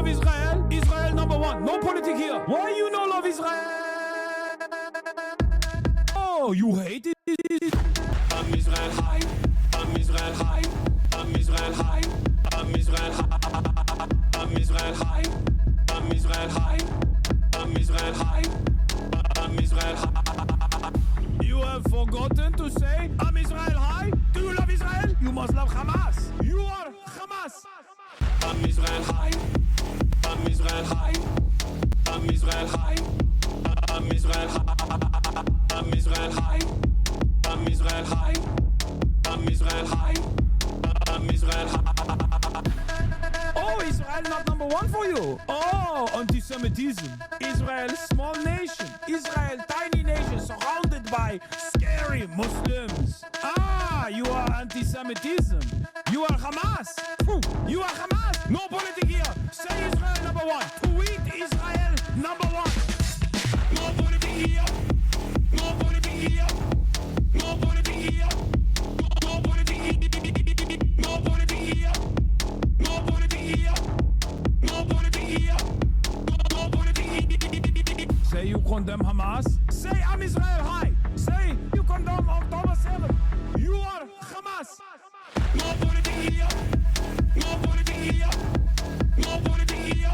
love Israel? Israel number one. No politic here. Why you no love Israel? Oh, you hate it? I'm Israel high. I'm Israel high. I'm Israel high. I'm Israel high. I'm Israel high. I'm Israel high. I'm Israel high. I'm Israel high. You have forgotten to say I'm Israel high? Do you love Israel? You must love Hamas. You are Hamas. I'm Israel high. I'm Israel high. I'm Israel high. I'm Israel high. I'm Israel high. I'm Israel high. I'm Israel high. I'm Israel high. Oh, Israel not number one for you. Oh, anti-Semitism. Israel, small nation. Israel, tiny nation, surrounded by scary Muslims. Ah, you are anti-Semitism. You are Hamas. You are Hamas. No politics here. Say Israel number one. Tweet Israel number one. No politics here. No politics here. No politics here. No politics here. No politics here. No politics here. No politics here. No politics here. Say you condemn Hamas. Say I'm Israel high. Say you condemn October 7. You are Hamas. No politics here. No politics here. No politics here.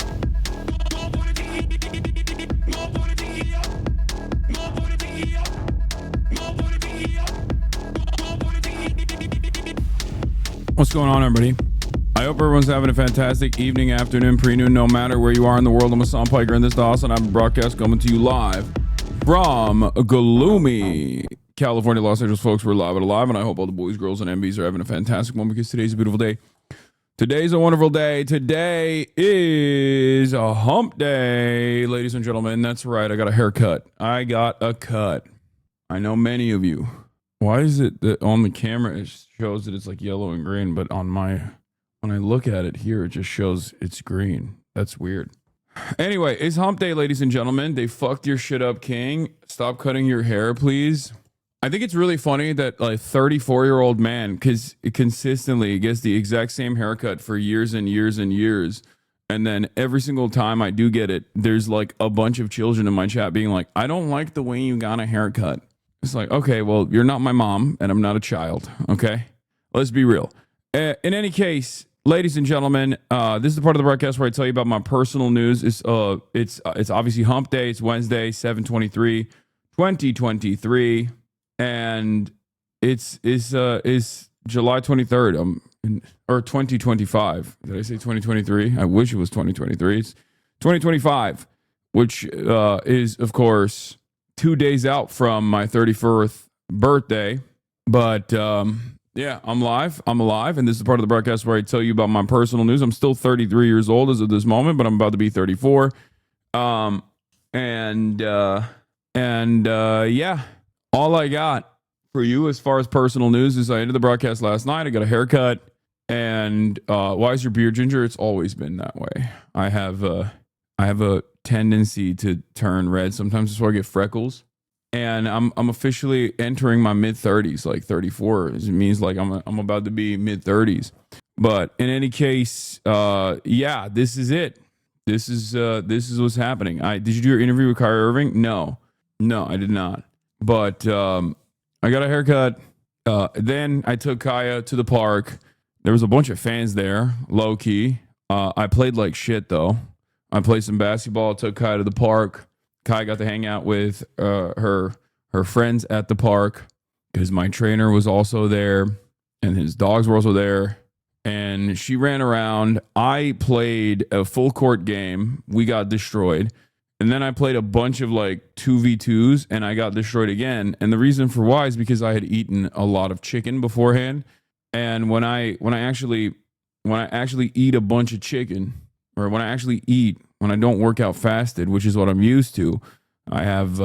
No politics here. No politics here. No politics here. No politics here. No politics here. What's going on, everybody? I hope everyone's having a fantastic evening, afternoon, pre-noon, no matter where you are in the world. I'm Hassan Piker, and this is the HasanAbi broadcast coming to you live from gloomy California, Los Angeles, folks. We're live and alive, and I hope all the boys, girls, and MBs are having a fantastic one because today's a beautiful day. Today's a wonderful day. Today is a hump day, ladies and gentlemen. That's right. I got a haircut. I got a cut. I know many of you. Why is it that on the camera it shows that it's like yellow and green, but on my... when I look at it here, it just shows it's green. That's weird. Anyway, it's hump day, ladies and gentlemen. They fucked your shit up, King. Stop cutting your hair, please. I think it's really funny that a 34-year-old man consistently gets the exact same haircut for years and years and years. And then every single time I do get it, there's like a bunch of children in my chat being like, I don't like the way you got a haircut. It's like, okay, well, you're not my mom and I'm not a child. Okay, let's be real. In any case, ladies and gentlemen, this is the part of the broadcast where I tell you about my personal news. It's obviously hump day. It's Wednesday, 7/23/2023, and it's July 23rd. Or 2025. Did I say 2023? I wish it was 2023. It's 2025, which is of course 2 days out from my 31st birthday. But yeah, I'm live. I'm alive. And this is the part of the broadcast where I tell you about my personal news. I'm still 33 years old as of this moment, but I'm about to be 34. Yeah, all I got for you as far as personal news is I ended the broadcast last night. I got a haircut. And why is your beard ginger? It's always been that way. I have a tendency to turn red sometimes before I get freckles. And I'm officially entering my mid-30s, like 34. It means like I'm about to be mid-30s. But in any case, yeah, this is it. This is what's happening. Did you do your interview with Kyrie Irving? No, I did not. But I got a haircut. Then I took Kaya to the park. There was a bunch of fans there, low key. I played like shit though. I played some basketball. Took Kaya to the park. Kai got to hang out with her friends at the park because my trainer was also there and his dogs were also there. And she ran around. I played a full court game. We got destroyed. And then I played a bunch of like 2v2s and I got destroyed again. And the reason for why is because I had eaten a lot of chicken beforehand. And when I actually eat a bunch of chicken, or when I don't work out fasted, which is what I'm used to, I have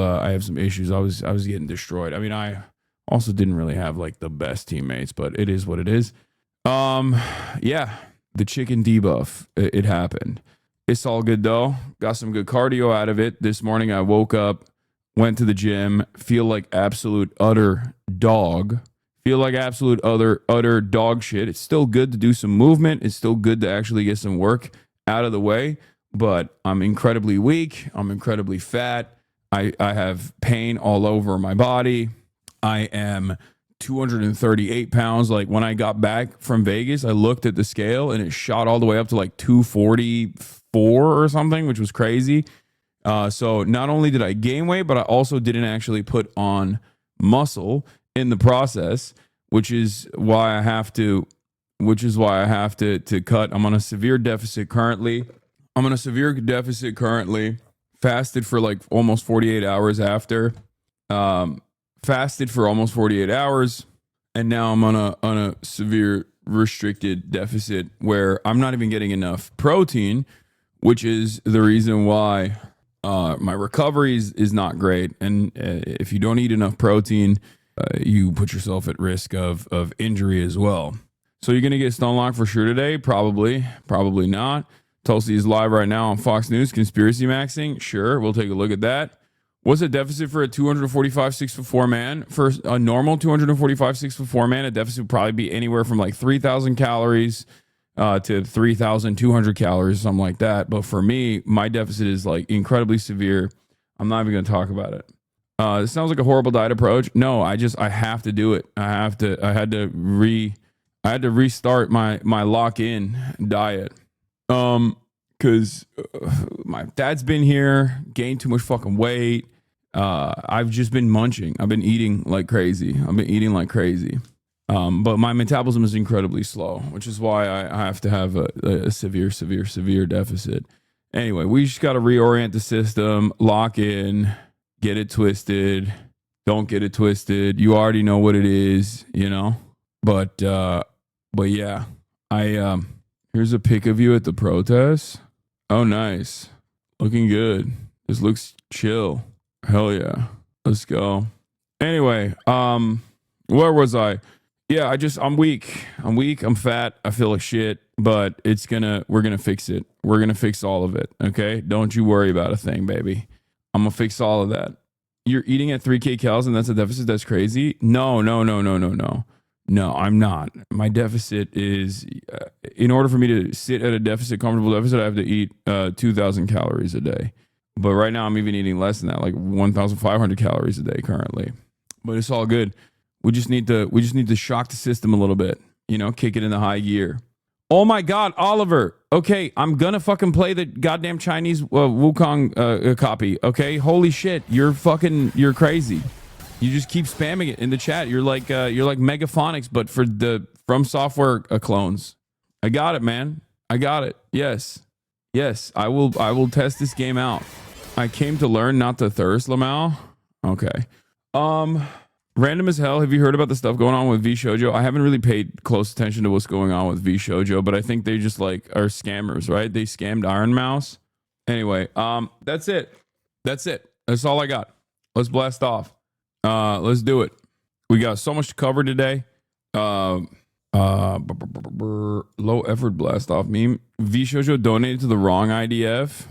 some issues. I was getting destroyed. I mean, I also didn't really have like the best teammates, but it is what it is. Yeah, the chicken debuff, it happened. It's all good though. Got some good cardio out of it. This morning I woke up, went to the gym, feel like absolute utter dog. Feel like absolute utter dog shit. It's still good to do some movement. It's still good to actually get some work out of the way. but I'm incredibly weak. I'm incredibly fat. I have pain all over my body. I am 238 pounds. Like when I got back from Vegas, I looked at the scale and it shot all the way up to like 244 or something, which was crazy. So not only did I gain weight, but I also didn't actually put on muscle in the process, which is why I have to cut. I'm on a severe deficit currently. Fasted for like almost 48 hours after. Fasted for almost 48 hours. And now I'm on a severe restricted deficit where I'm not even getting enough protein, which is the reason why my recovery is not great. And if you don't eat enough protein, you put yourself at risk of injury as well. So you're going to get Stone Locked for sure today? Probably not. Tulsi is live right now on Fox News. Conspiracy maxing? Sure, we'll take a look at that. What's a deficit for a 245 6'4" man? For a normal 245 6'4" man, a deficit would probably be anywhere from like 3,000 calories to 3,200 calories, something like that. But for me, my deficit is like incredibly severe. I'm not even going to talk about it. This sounds like a horrible diet approach. No, I have to do it. I had to restart my lock-in diet. Cause my dad's been here, gained too much fucking weight. I've just been munching. I've been eating like crazy. But my metabolism is incredibly slow, which is why I have to have a severe deficit. Anyway, we just got to reorient the system, lock in, get it twisted. Don't get it twisted. You already know what it is, you know? But yeah, here's a pic of you at the protest. Oh, nice. Looking good. This looks chill. Hell yeah. Let's go. Anyway, where was I? Yeah, I'm weak. I'm fat. I feel like shit, but we're gonna fix it. We're gonna fix all of it. Okay? Don't you worry about a thing, baby. I'm gonna fix all of that. You're eating at 3K calories and that's a deficit? That's crazy. No, I'm not. My deficit is, in order for me to sit at a deficit, comfortable deficit, I have to eat 2,000 calories a day. But right now I'm even eating less than that, like 1,500 calories a day currently. But it's all good. We just need to shock the system a little bit, you know, kick it in the high gear. Oh my God, Oliver. Okay, I'm gonna fucking play the goddamn Chinese Wukong copy. Okay, holy shit, you're crazy. You just keep spamming it in the chat. You're like Megaphonics, but for the From Software clones. I got it, man. I got it. Yes. I will test this game out. I came to learn, not to thirst, Lamau. Okay. Random as hell. Have you heard about the stuff going on with V Shoujo? I haven't really paid close attention to what's going on with V Shoujo, but I think they just like are scammers, right? They scammed Iron Mouse. Anyway, that's it. That's all I got. Let's blast off. Let's do it. We got so much to cover today. Low effort blast off meme. V Shoujo donated to the wrong IDF.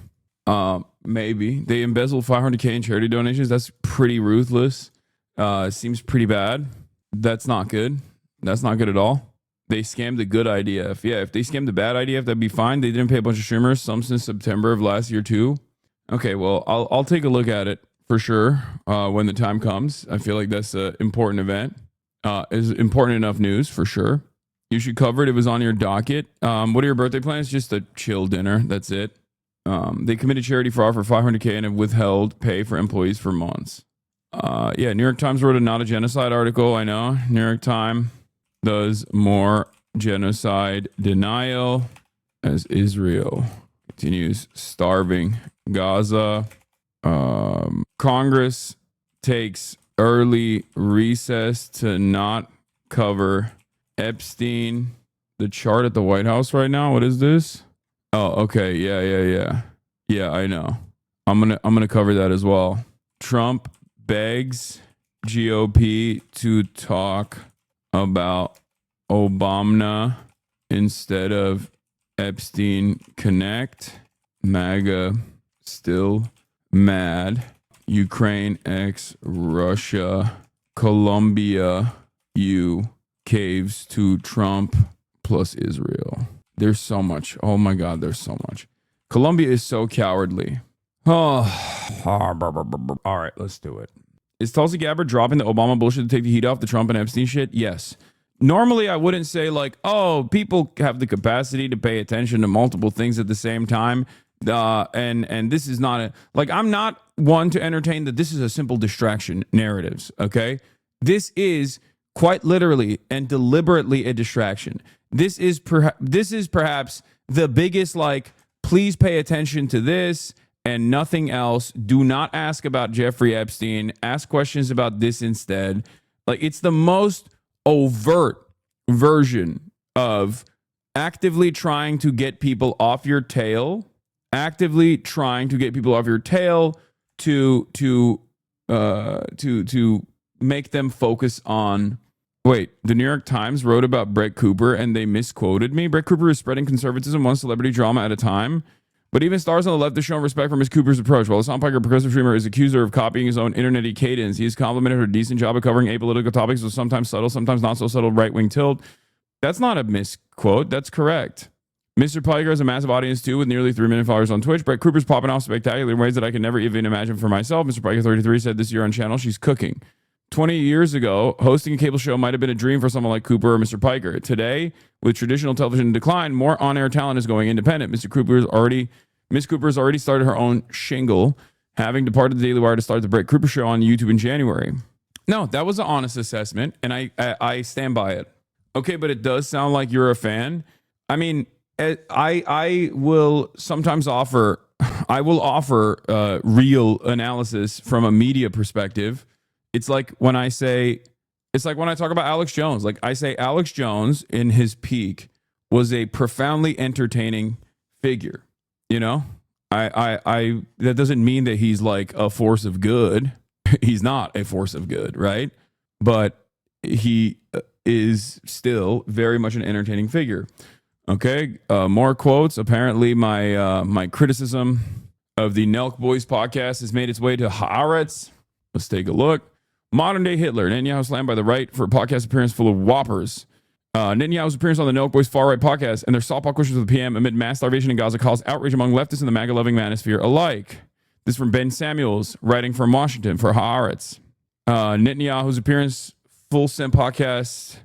Maybe they embezzled 500K in charity donations. That's pretty ruthless. Seems pretty bad. That's not good. That's not good at all. They scammed the good IDF. Yeah, if they scammed the bad IDF, that'd be fine. They didn't pay a bunch of streamers, some since September of last year too. Okay, well, I'll take a look at it for sure when the time comes. I feel like that's an important event. Is important enough news for sure. You should cover it. It was on your docket. What are your birthday plans? Just a chill dinner. That's it. They committed charity fraud for 500K and have withheld pay for employees for months. Yeah, New York Times wrote a not a genocide article. I know. New York Times does more genocide denial as Israel continues starving Gaza. Congress takes early recess to not cover Epstein. The chart at the White House right now. What is this? Oh, okay. Yeah, I know. I'm gonna cover that as well. Trump begs GOP to talk about Obama instead of Epstein Connect. MAGA still mad. Ukraine x Russia. Colombia caves to Trump plus Israel. There's so much. Oh my God, there's so much. Colombia is so cowardly. Oh, all right, let's do it. Is Tulsi Gabbard dropping the Obama bullshit to take the heat off the Trump and Epstein shit? Yes. Normally, I wouldn't say like, oh, people have the capacity to pay attention to multiple things at the same time. And this is not like, I'm not one to entertain that this is a simple distraction narratives. Okay. This is quite literally and deliberately a distraction. This is perhaps the biggest, like, please pay attention to this and nothing else. Do not ask about Jeffrey Epstein. Ask questions about this instead. Like, it's the most overt version of actively trying to get people off your tail. Actively trying to get people off your tail to make them focus on. Wait, the New York Times wrote about Brett Cooper and they misquoted me. Brett Cooper is spreading conservatism one celebrity drama at a time. But even stars on the left have shown respect for Ms. Cooper's approach. While the Hassan Piker progressive streamer is accused her of copying his own internet-y cadence, he has complimented her decent job of covering apolitical topics with sometimes subtle, sometimes not so subtle right-wing tilt. That's not a misquote. That's correct. Mr. Piker has a massive audience too, with nearly 3 million followers on Twitch. Brett Cooper's popping off spectacular in ways that I can never even imagine for myself. Mr. Piker 33 said this year on channel, she's cooking. 20 years ago, hosting a cable show might have been a dream for someone like Cooper or Mr. Piker. Today, with traditional television in decline, more on-air talent is going independent. Miss Cooper has already started her own shingle, having departed the Daily Wire to start the Brett Cooper Show on YouTube in January. No, that was an honest assessment, and I stand by it. Okay, but it does sound like you're a fan. I mean, I will sometimes offer real analysis from a media perspective. It's like when I talk about Alex Jones. Like, I say Alex Jones in his peak was a profoundly entertaining figure. You know, I that doesn't mean that he's like a force of good. He's not a force of good, right? But he is still very much an entertaining figure. Okay, more quotes. Apparently, my criticism of the Nelk Boys podcast has made its way to Haaretz. Let's take a look. Modern day Hitler. Netanyahu slammed by the right for a podcast appearance full of whoppers. Netanyahu's appearance on the Nelk Boys far right podcast and their softball questions with the PM amid mass starvation in Gaza caused outrage among leftists and the MAGA-loving manosphere alike. This from Ben Samuels, writing from Washington for Haaretz. Netanyahu's appearance, Full Send podcast,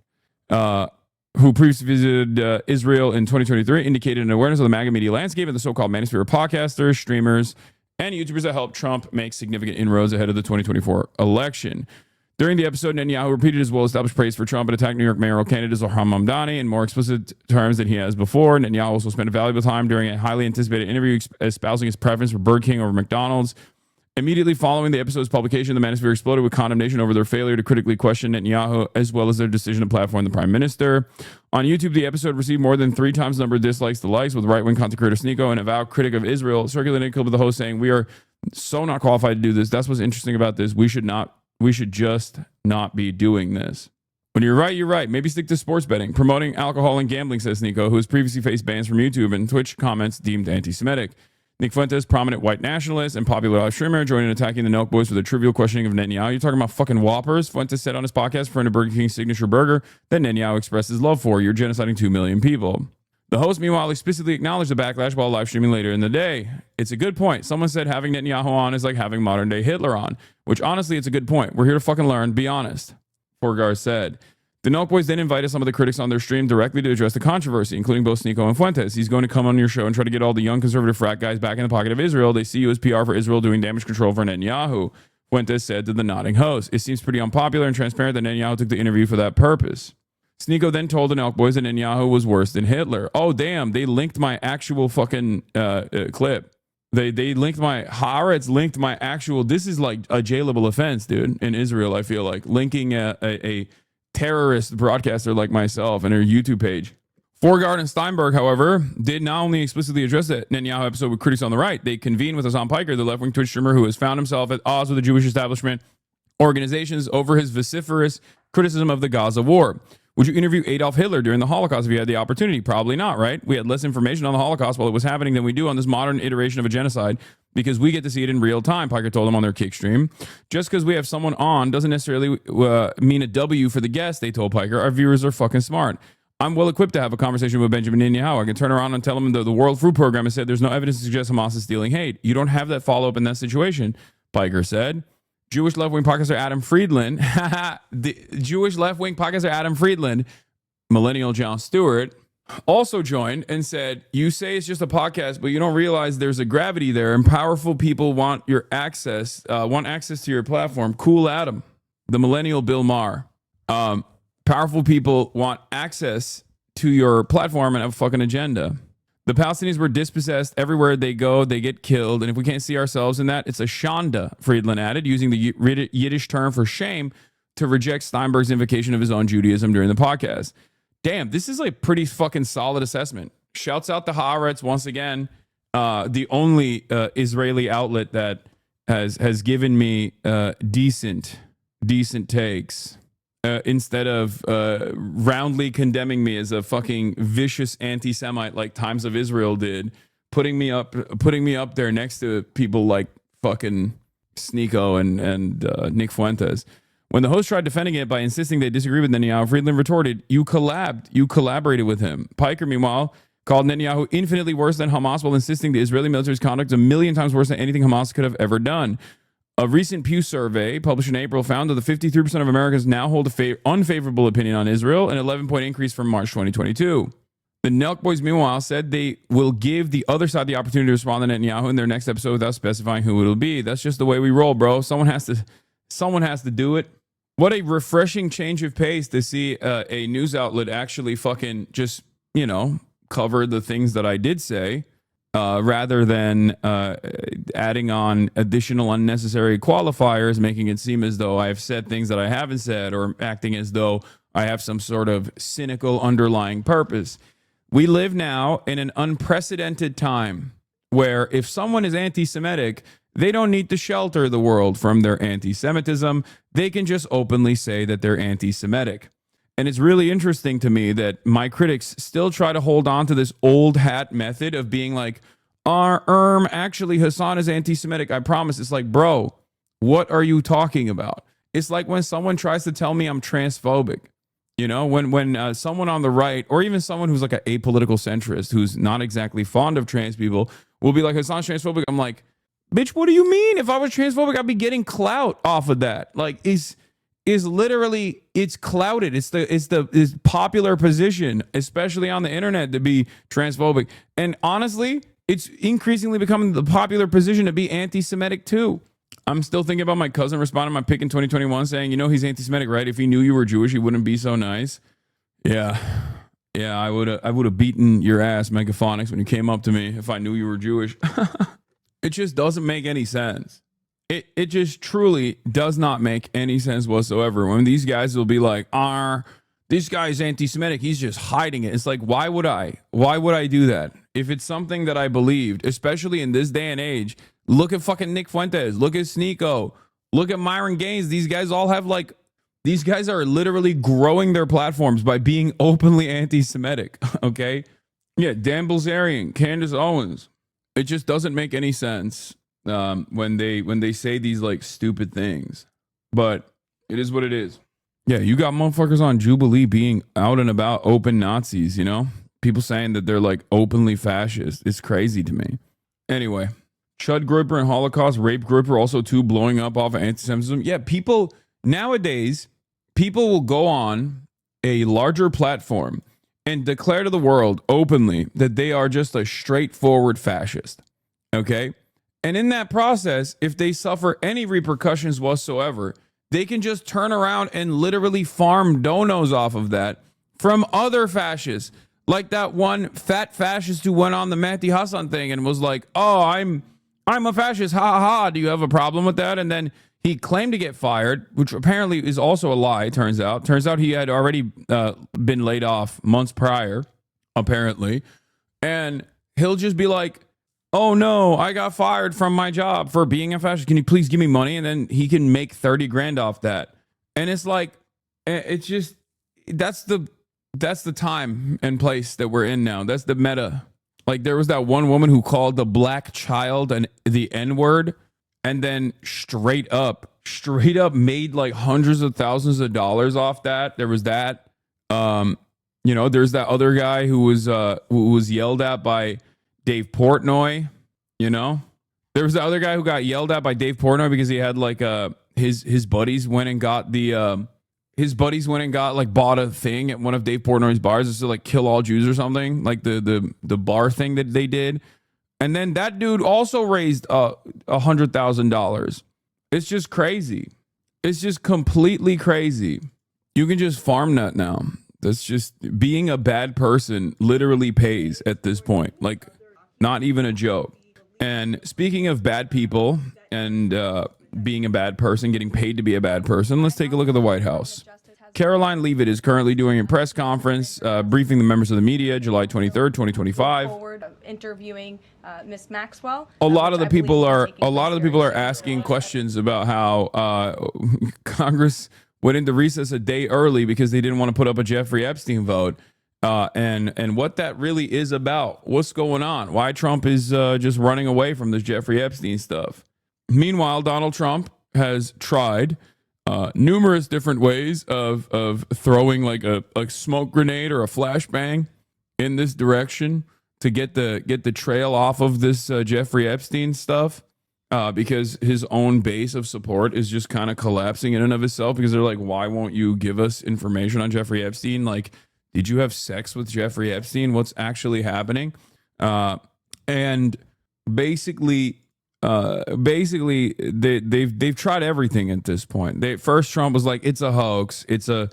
who previously visited Israel in 2023, indicated an awareness of the MAGA media landscape and the so-called manosphere of podcasters, streamers, and YouTubers that helped Trump make significant inroads ahead of the 2024 election. During the episode, Netanyahu repeated his well-established praise for Trump and attacked New York mayoral candidate Zohar Mamdani in more explicit terms than he has before. Netanyahu also spent valuable time during a highly anticipated interview espousing his preference for Burger King over McDonald's. Immediately following the episode's publication, the manosphere exploded with condemnation over their failure to critically question Netanyahu, as well as their decision to platform the prime minister. On YouTube, the episode received more than 3 times the number of dislikes to likes, with right-wing content creator Sneeko, an avowed critic of Israel, circulating a clip of the host saying, "We are so not qualified to do this. That's what's interesting about this. We should just not be doing this." When you're right, you're right. Maybe stick to sports betting. Promoting alcohol and gambling, says Sneeko, who has previously faced bans from YouTube and Twitch comments deemed anti-Semitic. Nick Fuentes, prominent white nationalist and popular live streamer, joined in attacking the Nelk Boys with a trivial questioning of Netanyahu. You're talking about fucking Whoppers? Fuentes said on his podcast, referring to Burger King's signature burger that Netanyahu expressed his love for. You're genociding 2 million people. The host, meanwhile, explicitly acknowledged the backlash while live streaming later in the day. It's a good point. Someone said having Netanyahu on is like having modern-day Hitler on, which honestly, it's a good point. We're here to fucking learn. Be honest, Forgar said. The Nelk Boys then invited some of the critics on their stream directly to address the controversy, including both Sneeko and Fuentes. He's going to come on your show and try to get all the young conservative frat guys back in the pocket of Israel. They see you as PR for Israel doing damage control for Netanyahu, Fuentes said to the nodding host. It seems pretty unpopular and transparent that Netanyahu took the interview for that purpose. Sneeko then told the Nelk Boys that Netanyahu was worse than Hitler. Oh, damn. They linked my actual fucking clip. They linked my... Haaretz linked my actual... This is like a jailable offense, dude, in Israel, I feel like. Linking a terrorist broadcaster like myself and her YouTube page. Forgard and Steinberg, however, did not only explicitly address the Netanyahu episode with critics on the right, they convened with Hassan Piker, the left-wing Twitch streamer who has found himself at odds with the Jewish establishment organizations over his vociferous criticism of the Gaza war. Would you interview Adolf Hitler during the Holocaust if you had the opportunity? Probably not, right? We had less information on the Holocaust while it was happening than we do on this modern iteration of a genocide because we get to see it in real time, Piker told them on their Kick stream. Just because we have someone on doesn't necessarily mean a W for the guest, they told Piker. Our viewers are fucking smart. I'm well equipped to have a conversation with Benjamin Netanyahu. I can turn around and tell him the World Food Program has said there's no evidence to suggest Hamas is stealing hate. You don't have that follow-up in that situation, Piker said. Jewish left-wing podcaster Adam Friedland, the Jewish left-wing podcaster Adam Friedland, millennial Jon Stewart, also joined and said, you say it's just a podcast, but you don't realize there's a gravity there and powerful people want your access, want access to your platform. Cool Adam, the millennial Bill Maher. Powerful people want access to your platform and have a fucking agenda. The Palestinians were dispossessed. Everywhere they go, they get killed. And if we can't see ourselves in that, it's a shanda, Friedland added, using the Yiddish term for shame to reject Steinberg's invocation of his own Judaism during the podcast. Damn, this is like pretty fucking solid assessment. Shouts out to Haaretz once again, the only Israeli outlet that has given me decent takes. Instead of roundly condemning me as a fucking vicious anti-Semite like Times of Israel did, putting me up there next to people like fucking Sneeko and Nick Fuentes. When the host tried defending it by insisting they disagree with Netanyahu, Friedland retorted, you collaborated with him. Piker, meanwhile, called Netanyahu infinitely worse than Hamas while insisting the Israeli military's conduct is a million times worse than anything Hamas could have ever done. A recent Pew survey published in April found that the 53% of Americans now hold an unfavorable opinion on Israel, an 11-point increase from March 2022. The Nelk Boys, meanwhile, said they will give the other side the opportunity to respond to Netanyahu in their next episode without specifying who it'll be. That's just the way we roll, bro. Someone has to do it. What a refreshing change of pace to see a news outlet actually fucking just, cover the things that I did say. Rather than adding on additional unnecessary qualifiers, making it seem as though I have said things that I haven't said or acting as though I have some sort of cynical underlying purpose. We live now in an unprecedented time where if someone is anti-Semitic, they don't need to shelter the world from their anti-Semitism. They can just openly say that they're anti-Semitic. And it's really interesting to me that my critics still try to hold on to this old hat method of being like, actually Hasan is anti-Semitic. I promise. It's like, bro, what are you talking about? It's like when someone tries to tell me I'm transphobic, when someone on the right, or even someone who's like an apolitical centrist, who's not exactly fond of trans people, will be like, Hasan's transphobic. I'm like, bitch, what do you mean? If I was transphobic, I'd be getting clout off of that. Like, is literally, it's clouded. It's popular position, especially on the internet, to be transphobic. And honestly, it's increasingly becoming the popular position to be anti-Semitic too. I'm still thinking about my cousin responding to my pick in 2021 saying, he's anti-Semitic, right? If he knew you were Jewish, he wouldn't be so nice. Yeah, I would have beaten your ass, Megaphonics, when you came up to me if I knew you were Jewish. It just doesn't make any sense. It just truly does not make any sense whatsoever. When these guys will be like, this guy's anti-Semitic, he's just hiding it. It's like, why would I do that? If it's something that I believed, especially in this day and age, look at fucking Nick Fuentes, look at Sneeko, look at Myron Gaines. These guys all have these guys are literally growing their platforms by being openly anti-Semitic. Okay. Yeah. Dan Bilzerian, Candace Owens. It just doesn't make any sense. When they say these stupid things, but it is what it is. Yeah, you got motherfuckers on Jubilee being out and about open Nazis, people saying that they're openly fascist. It's crazy to me. Anyway, Chud Grouper and Holocaust rape Grouper also too blowing up off of anti-Semitism. Yeah, people nowadays, will go on a larger platform and declare to the world openly that they are just a straightforward fascist. Okay. And in that process, if they suffer any repercussions whatsoever, they can just turn around and literally farm donos off of that from other fascists. Like that one fat fascist who went on the Mehdi Hasan thing and was like, oh, I'm a fascist. Ha ha ha. Do you have a problem with that? And then he claimed to get fired, which apparently is also a lie, turns out. Turns out he had already been laid off months prior, apparently. And he'll just be like, oh no, I got fired from my job for being a fascist. Can you please give me money? And then he can make 30 grand off that. And it's like, it's just, that's the time and place that we're in now. That's the meta. Like there was that one woman who called the black child the N-word and then straight up made hundreds of thousands of dollars off that. There was that. You know, there's that other guy who was yelled at by Dave Portnoy. You know, there was the other guy who got yelled at by Dave Portnoy because he had like his buddies went and got like bought a thing at one of Dave Portnoy's bars just to like kill all Jews or something, like the bar thing that they did. And then that dude also raised $100,000. It's just crazy. It's just completely crazy. You can just farm that now. That's just being a bad person literally pays at this point. Like, not even a joke. And speaking of bad people and being a bad person, getting paid to be a bad person, let's take a look at the White House. Caroline Leavitt is currently doing a press conference, briefing the members of the media, July 23rd, 2025. Forward interviewing Miss Maxwell. A lot of the people are asking questions about how Congress went into recess a day early because they didn't want to put up a Jeffrey Epstein vote, and what that really is about. What's going on? Why Trump is just running away from this Jeffrey Epstein stuff. Meanwhile, Donald Trump has tried numerous different ways of throwing like a smoke grenade or a flashbang in this direction to get the trail off of this Jeffrey Epstein stuff, because his own base of support is just kind of collapsing in and of itself, because they're like, why won't you give us information on Jeffrey Epstein? Like, did you have sex with Jeffrey Epstein? What's actually happening? And basically they've tried everything at this point. First Trump was like, it's a hoax, it's a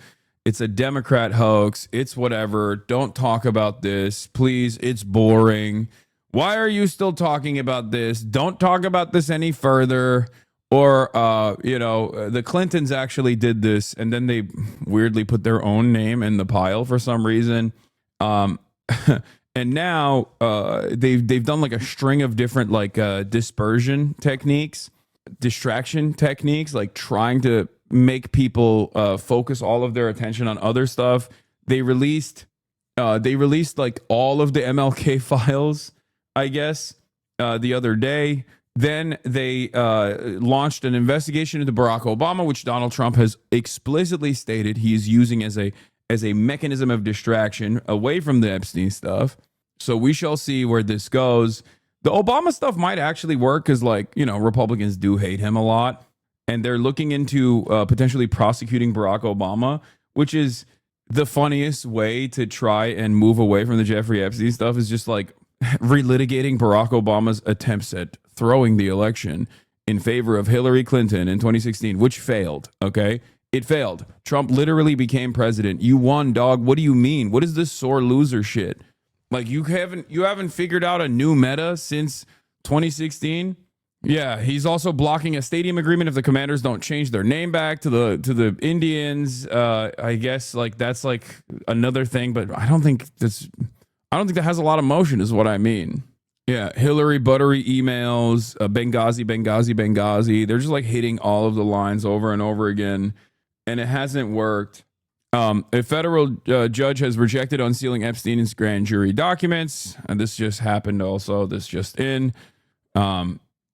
Democrat hoax, it's whatever, don't talk about this, please, it's boring, why are you still talking about this, don't talk about this any further. Or the Clintons actually did this, and then they weirdly put their own name in the pile for some reason. And now they've done like a string of different like distraction techniques, like trying to make people focus all of their attention on other stuff. They released like all of the MLK files, I guess, the other day. Then they launched an investigation into Barack Obama, which Donald Trump has explicitly stated he is using as a mechanism of distraction away from the Epstein stuff. So we shall see where this goes. The Obama stuff might actually work because, like, Republicans do hate him a lot. And they're looking into potentially prosecuting Barack Obama, which is the funniest way to try and move away from the Jeffrey Epstein stuff, is just like relitigating Barack Obama's attempts at throwing the election in favor of Hillary Clinton in 2016, which failed. Okay. It failed. Trump literally became president. You won, dog. What do you mean? What is this sore loser shit? Like, you haven't figured out a new meta since 2016? Yeah, he's also blocking a stadium agreement if the Commanders don't change their name back to the Indians. I guess like that's like another thing, but I don't think that has a lot of motion, is what I mean. Yeah, Hillary buttery emails, Benghazi. They're just like hitting all of the lines over and over again, and it hasn't worked. A federal judge has rejected unsealing Epstein's grand jury documents, and this just happened also. This just in.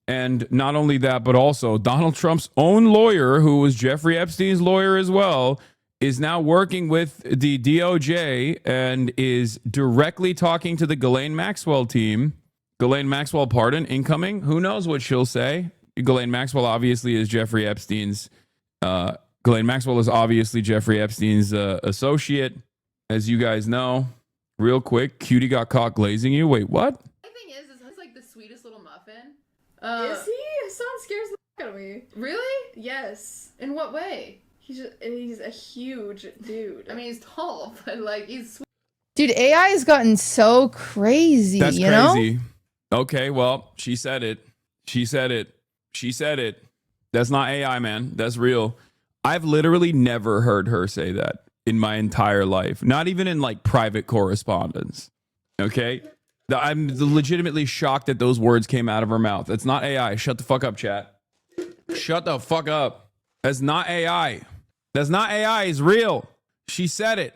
And not only that, but also Donald Trump's own lawyer, who was Jeffrey Epstein's lawyer as well, is now working with the DOJ and is directly talking to the Ghislaine Maxwell team. Ghislaine Maxwell, pardon, incoming. Who knows what she'll say? Ghislaine Maxwell obviously is Jeffrey Epstein's associate, as you guys know. Real quick, Cutie got caught glazing you. Wait, what? The thing is he's like the sweetest little muffin. Is he? Hassan scares the fuck out of me. Really? Yes. In what way? He's a huge dude. I mean, he's tall, but like he's sweet. Dude, AI has gotten so crazy. That's you crazy. know? Okay, well, she said it. That's not AI, man. That's real. I've literally never heard her say that in my entire life. Not even in like private correspondence. Okay? I'm legitimately shocked that those words came out of her mouth. It's not AI. Shut the fuck up, chat. Shut the fuck up. That's not AI. That's not AI. It's real. She said it.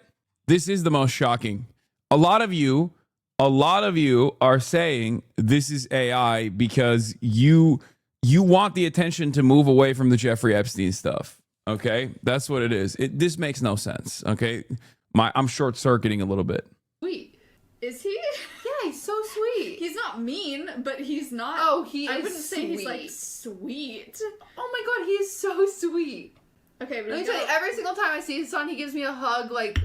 This is the most shocking. A lot of you are saying this is AI because you want the attention to move away from the Jeffrey Epstein stuff. Okay? That's what it is. This makes no sense. Okay? I'm short circuiting a little bit. Sweet. Is he? Yeah, he's so sweet. He's not mean, but he's not. Oh, he I is wouldn't say he's like sweet. sweet. Oh my god, he's so sweet. Okay, but Let me tell you, every single time I see his son, he gives me a hug, like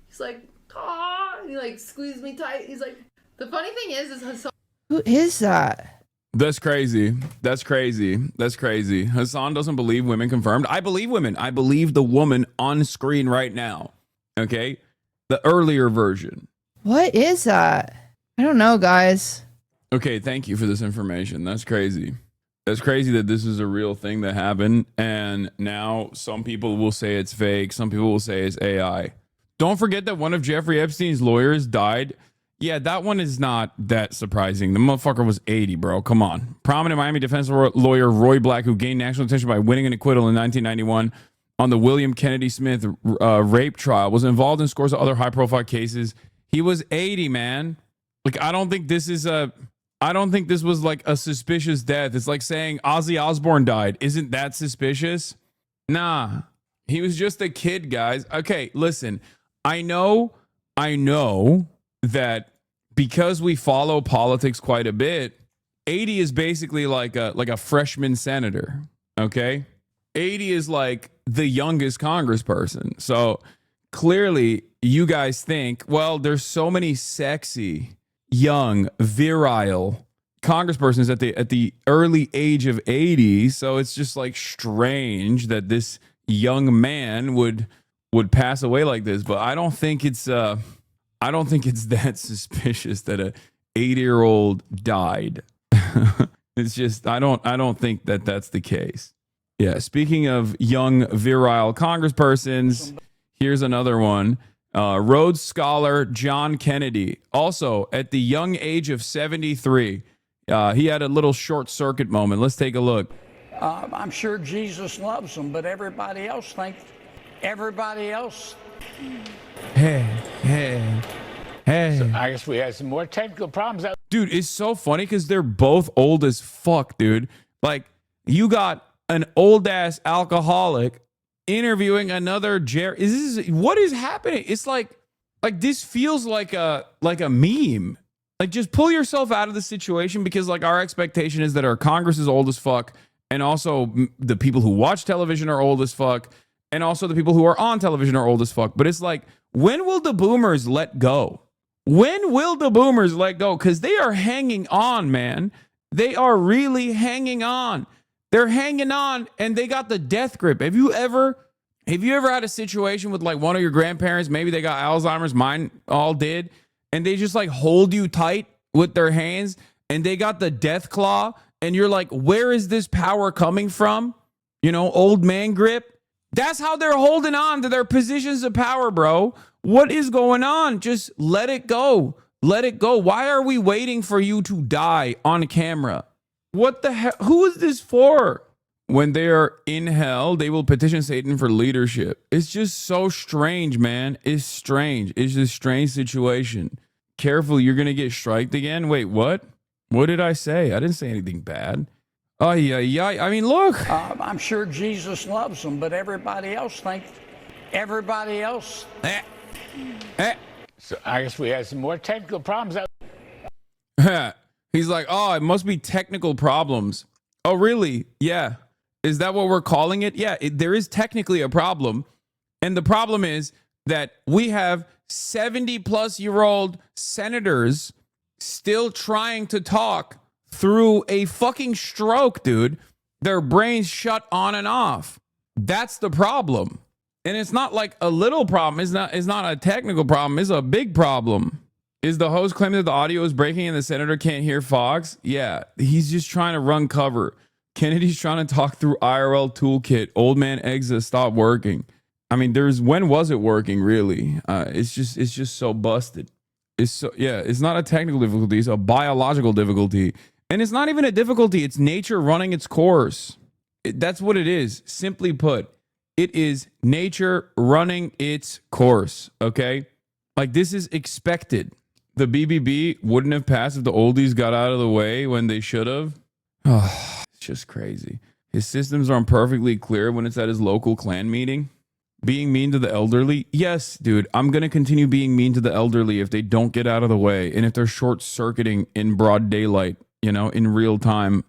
he's like, ah, and he like squeezes me tight. He's like, the funny thing is Hassan. Who is that? That's crazy. That's crazy. That's crazy. Hasan doesn't believe women confirmed. I believe women. I believe the woman on screen right now. Okay? The earlier version. What is that? I don't know, guys. Okay, thank you for this information. That's crazy. That's crazy that this is a real thing that happened. And now some people will say it's fake. Some people will say it's AI. Don't forget that one of Jeffrey Epstein's lawyers died. Yeah, that one is not that surprising. The motherfucker was 80, bro. Come on. Prominent Miami defense lawyer Roy Black, who gained national attention by winning an acquittal in 1991 on the William Kennedy Smith rape trial, was involved in scores of other high-profile cases. He was 80, man. Like, I don't think this was like a suspicious death. It's like saying Ozzy Osbourne died. Isn't that suspicious? Nah. He was just a kid, guys. Okay, listen. I know that because we follow politics quite a bit, 80 is basically like a freshman senator, okay? 80 is like the youngest congressperson. So clearly you guys think, well, there's so many sexy, young, virile congresspersons at the early age of 80, so it's just like strange that this young man would pass away like this. But I don't think it's that suspicious that a 80-year-old died. It's just I don't think that that's the case. Yeah, speaking of young virile congresspersons, here's another one. Rhodes Scholar John Kennedy, also at the young age of 73. He had a little short circuit moment. Let's take a look. I'm sure Jesus loves them, but everybody else thinks everybody else. Hey. So I guess we had some more technical problems. Dude, it's so funny because they're both old as fuck, dude. Like, you got an old ass alcoholic interviewing another what is happening? It's like this feels like a meme. Like, just pull yourself out of the situation, because like our expectation is that our Congress is old as fuck, and also the people who watch television are old as fuck, and also the people who are on television are old as fuck. But it's like, when will the boomers let go? When will the boomers let go? Because they are hanging on, man. They are really hanging on. They're hanging on, and they got the death grip. Have you ever had a situation with like one of your grandparents? Maybe they got Alzheimer's, mine all did, and they just like hold you tight with their hands, and they got the death claw, and you're like, where is this power coming from? You know, old man grip. That's how they're holding on to their positions of power, bro. What is going on? Just let it go. Let it go. Why are we waiting for you to die on camera? What the hell? Who is this for? When they are in hell, they will petition Satan for leadership. It's just so strange, man. It's strange. It's a strange situation. Careful, you're going to get striked again. Wait, what? What did I say? I didn't say anything bad. Oh, yeah. I mean, look. I'm sure Jesus loves them, but everybody else thinks everybody else. So I guess we had some more technical problems. He's like, oh, it must be technical problems. Oh, really? Yeah. Is that what we're calling it? Yeah, there is technically a problem. And the problem is that we have 70-plus-year-old senators still trying to talk through a fucking stroke, dude. Their brains shut on and off. That's the problem. And it's not like a little problem. It's not a technical problem. It's a big problem. Is the host claiming that the audio is breaking and the senator can't hear Fox? Yeah, he's just trying to run cover. Kennedy's trying to talk through IRL toolkit. Old man exit stopped working. I mean, when was it working, really? It's just so busted. It's not a technical difficulty. It's a biological difficulty. And it's not even a difficulty. It's nature running its course. That's what it is. Simply put, it is nature running its course, okay? Like, this is expected. The BBB wouldn't have passed if the oldies got out of the way when they should have. Oh, it's just crazy. His systems aren't perfectly clear when it's at his local clan meeting. being mean to the elderly. Yes, dude, I'm going to continue being mean to the elderly if they don't get out of the way and if they're short circuiting in broad daylight, you know, in real time,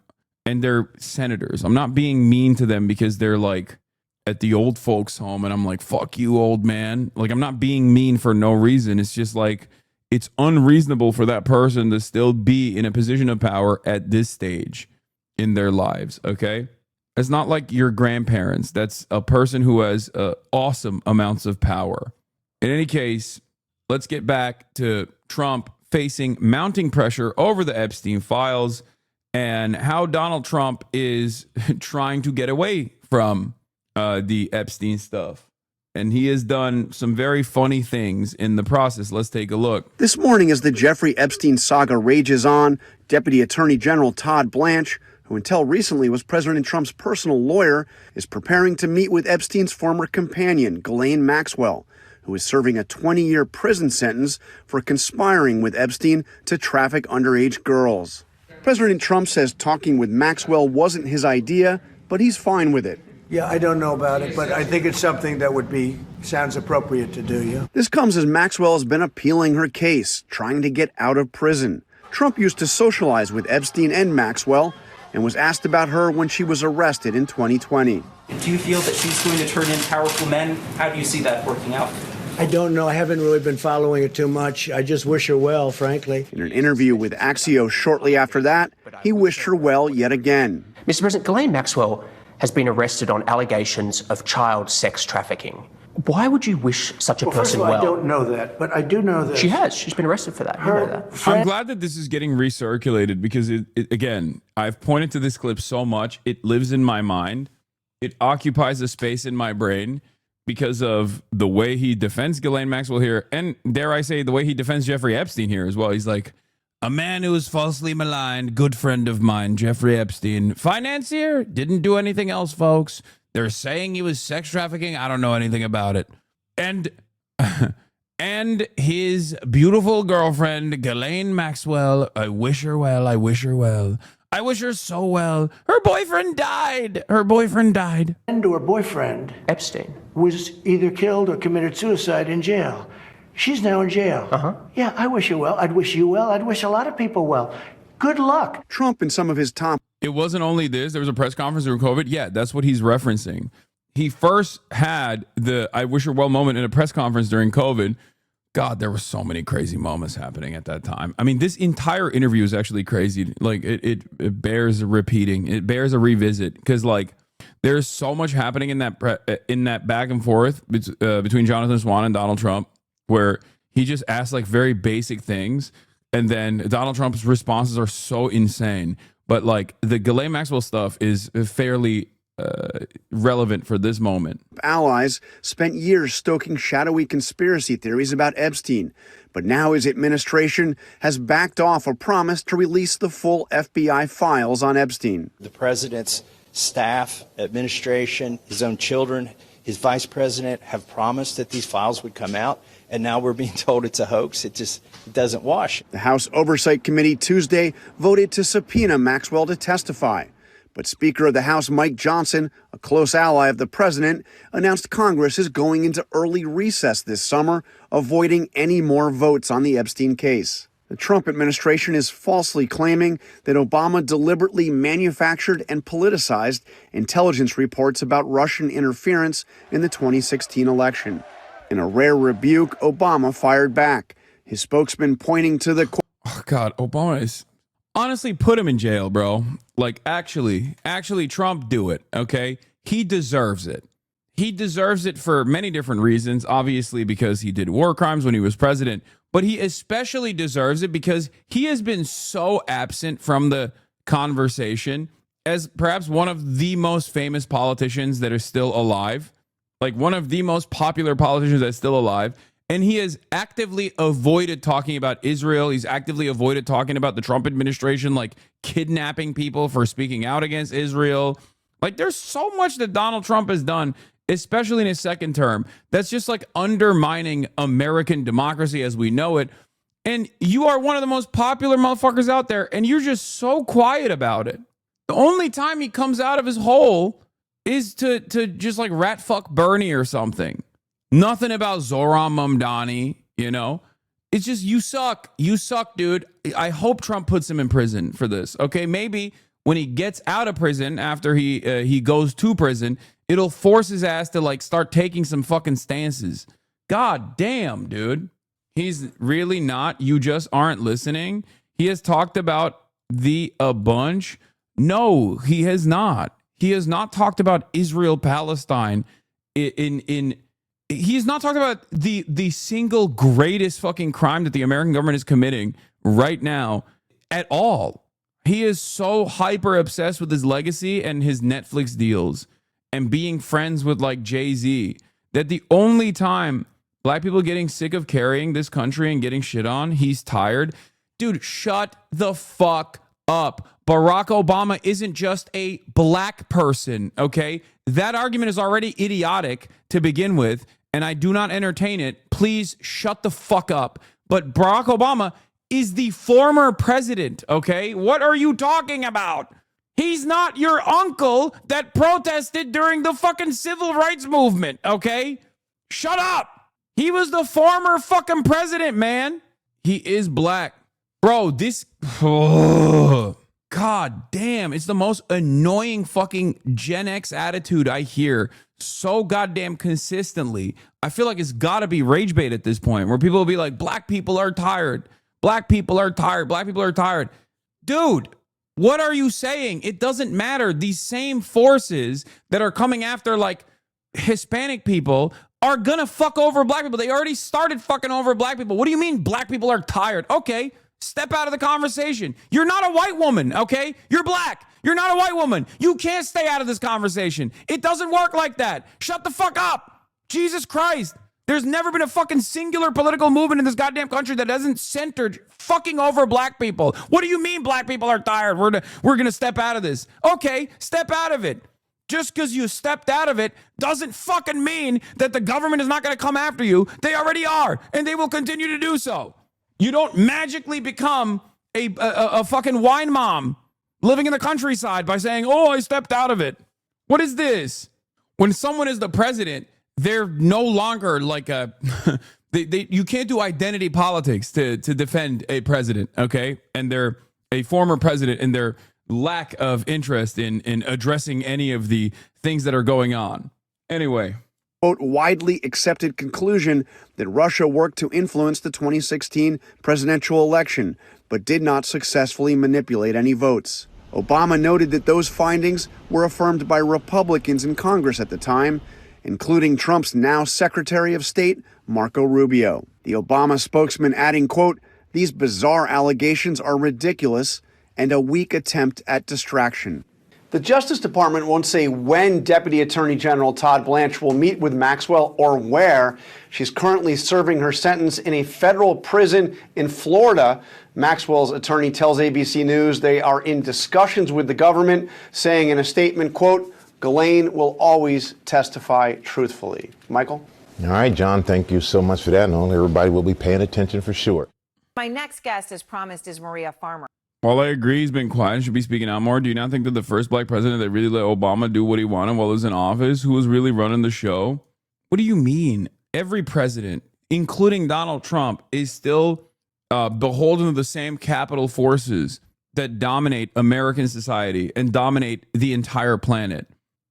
and they're senators. I'm not being mean to them because they're like at the old folks home and I'm like, fuck you, old man. Like, I'm not being mean for no reason. It's just like, it's unreasonable for that person to still be in a position of power at this stage in their lives. Okay. It's not like your grandparents. That's a person who has awesome amounts of power. In any case, let's get back to Trump facing mounting pressure over the Epstein files and how Donald Trump is trying to get away from the Epstein stuff. And he has done some very funny things in the process. Let's take a look. This morning, as the Jeffrey Epstein saga rages on, Deputy Attorney General Todd Blanche, who until recently was President Trump's personal lawyer, is preparing to meet with Epstein's former companion, Ghislaine Maxwell, who is serving a 20-year prison sentence for conspiring with Epstein to traffic underage girls. President Trump says talking with Maxwell wasn't his idea, but he's fine with it. Yeah, I don't know about it, but I think it's something that sounds appropriate to do, yeah. This comes as Maxwell has been appealing her case, trying to get out of prison. Trump used to socialize with Epstein and Maxwell and was asked about her when she was arrested in 2020. Do you feel that she's going to turn in powerful men? How do you see that working out? I don't know. I haven't really been following it too much. I just wish her well, frankly. In an interview with Axios shortly after that, he wished her well yet again. Mr. President, Ghislaine Maxwell has been arrested on allegations of child sex trafficking. Why would you wish such a person well? I don't know that, but I do know that. She has. She's been arrested for that. You know that. I'm glad that this is getting recirculated because, again, I've pointed to this clip so much. It lives in my mind. It occupies a space in my brain because of the way he defends Ghislaine Maxwell here. And dare I say, the way he defends Jeffrey Epstein here as well. He's like, a man who was falsely maligned, good friend of mine, Jeffrey Epstein. Financier, didn't do anything else, folks. They're saying he was sex trafficking. I don't know anything about it. And his beautiful girlfriend, Ghislaine Maxwell, I wish her well. I wish her well. I wish her so well. Her boyfriend died. Her boyfriend died. And her boyfriend, Epstein, was either killed or committed suicide in jail. She's now in jail. Yeah, I wish her well. I'd wish you well. I'd wish a lot of people well. Good luck. Trump and some of his top... It wasn't only this. There was a press conference during COVID. Yeah, that's what he's referencing. He first had the I wish her well moment in a press conference during COVID. God, there were so many crazy moments happening at that time. I mean, this entire interview is actually crazy. Like, it bears repeating. It bears a revisit because, like, there's so much happening in that back and forth between Jonathan Swan and Donald Trump, where he just asks like very basic things, and then Donald Trump's responses are so insane. But like the Ghislaine Maxwell stuff is fairly relevant for this moment. Allies spent years stoking shadowy conspiracy theories about Epstein, but now his administration has backed off a promise to release the full FBI files on Epstein. The president's staff, administration, his own children, his vice president have promised that these files would come out, and now we're being told it's a hoax. It doesn't wash. The House Oversight Committee Tuesday voted to subpoena Maxwell to testify. But Speaker of the House Mike Johnson, a close ally of the president, announced Congress is going into early recess this summer, avoiding any more votes on the Epstein case. The Trump administration is falsely claiming that Obama deliberately manufactured and politicized intelligence reports about Russian interference in the 2016 election. In a rare rebuke, Obama fired back, his spokesman pointing to the... Oh, God, Obama is... Honestly, put him in jail, bro. Like, actually, Trump, do it, okay? He deserves it. He deserves it for many different reasons, obviously because he did war crimes when he was president, but he especially deserves it because he has been so absent from the conversation as perhaps one of the most famous politicians that are still alive, like one of the most popular politicians that's still alive. And he has actively avoided talking about Israel. He's actively avoided talking about the Trump administration, like kidnapping people for speaking out against Israel. Like, there's so much that Donald Trump has done, especially in his second term, that's just like undermining American democracy as we know it. And you are one of the most popular motherfuckers out there, and you're just so quiet about it. The only time he comes out of his hole is to just like rat fuck Bernie or something. Nothing about Zoran Mamdani, you know? It's just, you suck. You suck, dude. I hope Trump puts him in prison for this. Okay, maybe when he gets out of prison, after he goes to prison, it'll force his ass to like start taking some fucking stances. God damn, dude. He's really not. You just aren't listening. He has talked about a bunch. No, he has not. He has not talked about Israel, Palestine he has not talked about the single greatest fucking crime that the American government is committing right now at all. He is so hyper obsessed with his legacy and his Netflix deals and being friends with like Jay-Z that the only time black people getting sick of carrying this country and getting shit on, he's tired. Dude, shut the fuck up. Barack Obama isn't just a black person, okay? That argument is already idiotic to begin with, and I do not entertain it. Please shut the fuck up. But Barack Obama is the former president, okay? What are you talking about? He's not your uncle that protested during the fucking civil rights movement, okay? Shut up. He was the former fucking president, man. He is black. Bro, this... Oh, God damn. It's the most annoying fucking Gen X attitude I hear so goddamn consistently. I feel like it's got to be rage bait at this point where people will be like, black people are tired. Black people are tired. Black people are tired. Dude, what are you saying? It doesn't matter. These same forces that are coming after like Hispanic people are gonna fuck over black people. They already started fucking over black people. What do you mean black people are tired? Okay, step out of the conversation. You're not a white woman, okay? You're black. You're not a white woman. You can't stay out of this conversation. It doesn't work like that. Shut the fuck up. Jesus Christ. There's never been a fucking singular political movement in this goddamn country that hasn't centered fucking over black people. What do you mean black people are tired? We're gonna step out of this. Okay, step out of it. Just because you stepped out of it doesn't fucking mean that the government is not going to come after you. They already are, and they will continue to do so. You don't magically become a fucking wine mom living in the countryside by saying, oh, I stepped out of it. What is this? When someone is the president, they're no longer like a... you can't do identity politics to defend a president, okay? And they're a former president, and they're lack of interest in addressing any of the things that are going on. Anyway. Quote, widely accepted conclusion that Russia worked to influence the 2016 presidential election, but did not successfully manipulate any votes. Obama noted that those findings were affirmed by Republicans in Congress at the time, including Trump's now Secretary of State, Marco Rubio. The Obama spokesman adding, quote, these bizarre allegations are ridiculous and a weak attempt at distraction. The Justice Department won't say when Deputy Attorney General Todd Blanche will meet with Maxwell or where. She's currently serving her sentence in a federal prison in Florida. Maxwell's attorney tells ABC News they are in discussions with the government, saying in a statement, quote, Ghislaine will always testify truthfully. Michael? All right, John, thank you so much for that. And everybody will be paying attention for sure. My next guest, as promised, is Maria Farmer. While I agree he's been quiet and should be speaking out more, do you not think that the first black president that really let Obama do what he wanted while he was in office, who was really running the show? What do you mean? Every president, including Donald Trump, is still beholden to the same capital forces that dominate American society and dominate the entire planet.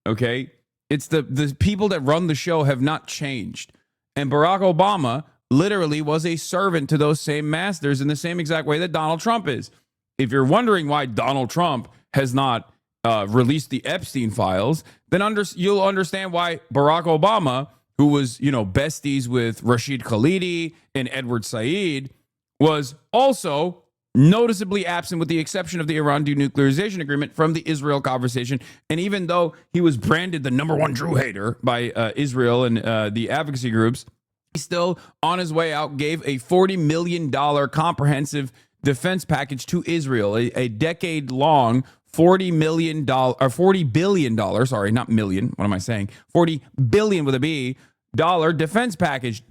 Okay? It's the people that run the show have not changed. And Barack Obama literally was a servant to those same masters in the same exact way that Donald Trump is. If you're wondering why Donald Trump has not released the Epstein files, then you'll understand why Barack Obama, who was, besties with Rashid Khalidi and Edward Said, was also noticeably absent with the exception of the Iran denuclearization agreement from the Israel conversation. And even though he was branded the #1 Jew hater by Israel and the advocacy groups, he still, on his way out, gave a $40 million comprehensive defense package to Israel, a decade-long $40 billion, sorry, not million, what am I saying? $40 billion with a B, defense package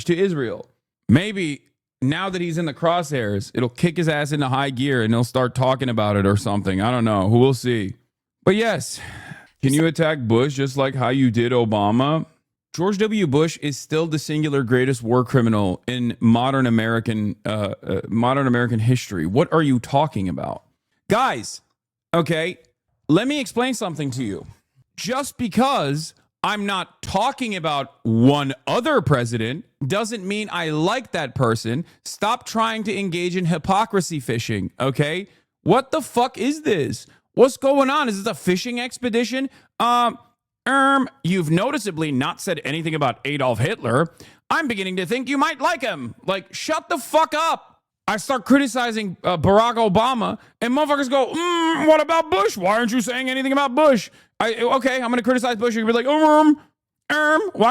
to Israel. Maybe now that he's in the crosshairs, it'll kick his ass into high gear and he'll start talking about it or something. I don't know. We'll see. But yes. Can you attack Bush just like how you did Obama? George W. Bush is still the singular greatest war criminal in modern American history. What are you talking about? Guys, okay, let me explain something to you. Just because I'm not talking about one other president doesn't mean I like that person. Stop trying to engage in hypocrisy fishing, okay? What the fuck is this? What's going on? Is this a fishing expedition? You've noticeably not said anything about Adolf Hitler. I'm beginning to think you might like him. Like, shut the fuck up. I start criticizing Barack Obama, and motherfuckers go, what about Bush? Why aren't you saying anything about Bush? Okay, I'm going to criticize Bush. You'll be like, why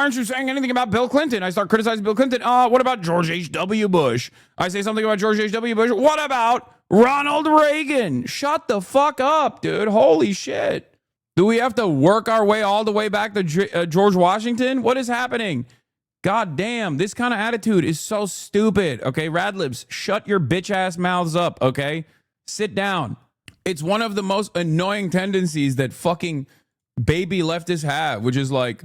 aren't you saying anything about Bill Clinton? I start criticizing Bill Clinton. What about George H.W. Bush? I say something about George H.W. Bush. What about Ronald Reagan? Shut the fuck up, dude. Holy shit. Do we have to work our way all the way back to George Washington? What is happening? God damn, this kind of attitude is so stupid. Okay, Radlibs, shut your bitch ass mouths up, okay? Sit down. It's one of the most annoying tendencies that fucking baby leftists have, which is like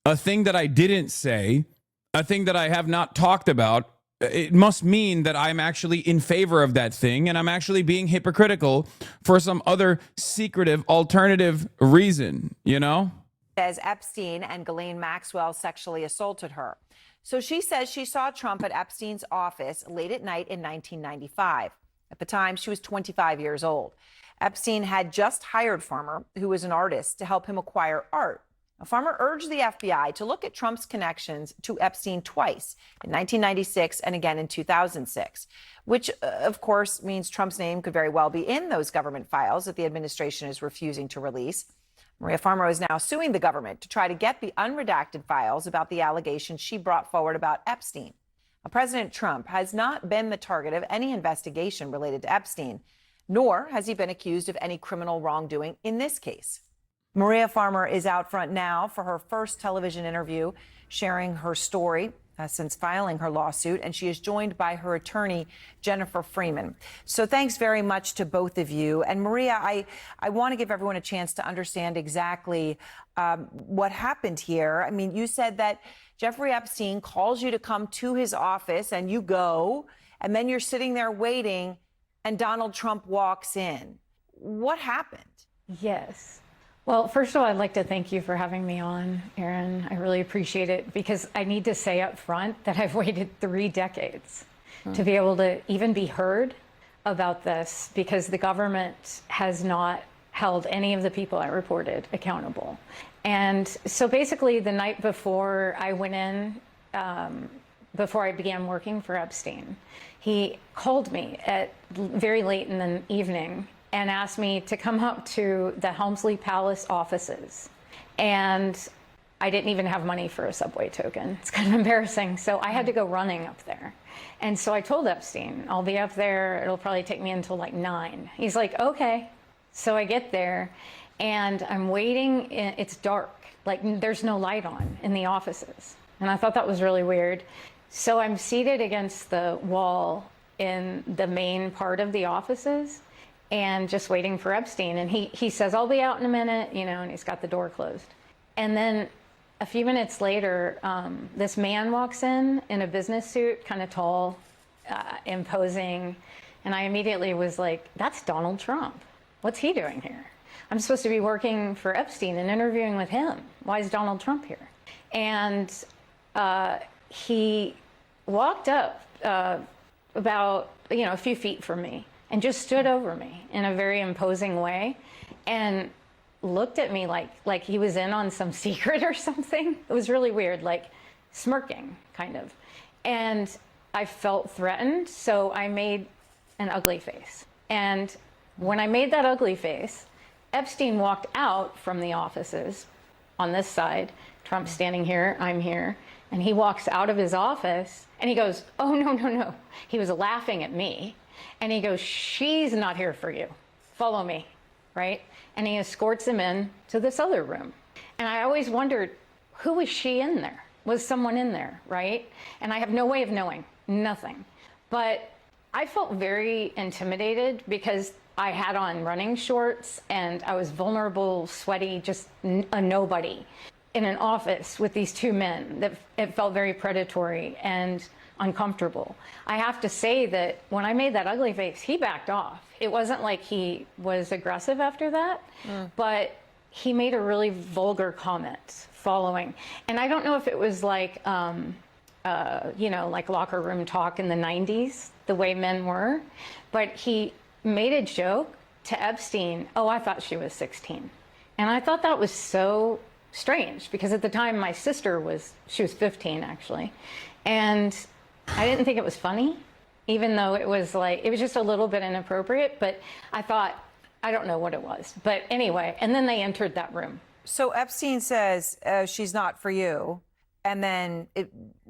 a thing that I didn't say, a thing that I have not talked about. It must mean that I'm actually in favor of that thing, and I'm actually being hypocritical for some other secretive alternative reason, you know? Says Epstein and Ghislaine Maxwell sexually assaulted her. So she says she saw Trump at Epstein's office late at night in 1995. At the time, she was 25 years old. Epstein had just hired Farmer, who was an artist, to help him acquire art. Farmer urged the FBI to look at Trump's connections to Epstein twice, in 1996 and again in 2006, which, of course, means Trump's name could very well be in those government files that the administration is refusing to release. Maria Farmer is now suing the government to try to get the unredacted files about the allegations she brought forward about Epstein. President Trump has not been the target of any investigation related to Epstein, nor has he been accused of any criminal wrongdoing in this case. Maria Farmer is out front now for her first television interview, sharing her story since filing her lawsuit, and she is joined by her attorney, Jennifer Freeman. So thanks very much to both of you. And Maria, I want to give everyone a chance to understand exactly what happened here. I mean, you said that Jeffrey Epstein calls you to come to his office and you go, and then you're sitting there waiting and Donald Trump walks in. What happened? Yes. Well, first of all, I'd like to thank you for having me on, Aaron. I really appreciate it, because I need to say up front that I've waited 3 decades to be able to even be heard about this, because the government has not held any of the people I reported accountable. And so basically the night before I went in, before I began working for Epstein, he called me at very late in the evening and asked me to come up to the Helmsley Palace offices. And I didn't even have money for a subway token. It's kind of embarrassing. So I had to go running up there. And so I told Epstein, I'll be up there. It'll probably take me until like 9. He's like, okay. So I get there and I'm waiting. It's dark. Like there's no light on in the offices. And I thought that was really weird. So I'm seated against the wall in the main part of the offices and just waiting for Epstein. And he says, I'll be out in a minute, you know, and he's got the door closed. And then a few minutes later, this man walks in a business suit, kind of tall, imposing. And I immediately was like, that's Donald Trump. What's he doing here? I'm supposed to be working for Epstein and interviewing with him. Why is Donald Trump here? And he walked up about, a few feet from me and just stood over me in a very imposing way and looked at me like he was in on some secret or something. It was really weird, like smirking, kind of. And I felt threatened, so I made an ugly face. And when I made that ugly face, Epstein walked out from the offices on this side. Trump's standing here, I'm here. And he walks out of his office and he goes, oh, no. He was laughing at me. And he goes, she's not here for you. Follow me, right? And he escorts him in to this other room. And I always wondered, who was she in there? Was someone in there, right? And I have no way of knowing, nothing. But I felt very intimidated because I had on running shorts and I was vulnerable, sweaty, just a nobody in an office with these two men. That it felt very predatory and uncomfortable. I have to say that when I made that ugly face, he backed off. It wasn't like he was aggressive after that, but he made a really vulgar comment following. And I don't know if it was like, you know, like locker room talk in the 90s, the way men were, but he made a joke to Epstein, oh, I thought she was 16. And I thought that was so strange because at the time my sister she was 15 actually. And I didn't think it was funny, even though it was just a little bit inappropriate, but I thought, I don't know what it was. But anyway, and then they entered that room. So Epstein says she's not for you. And then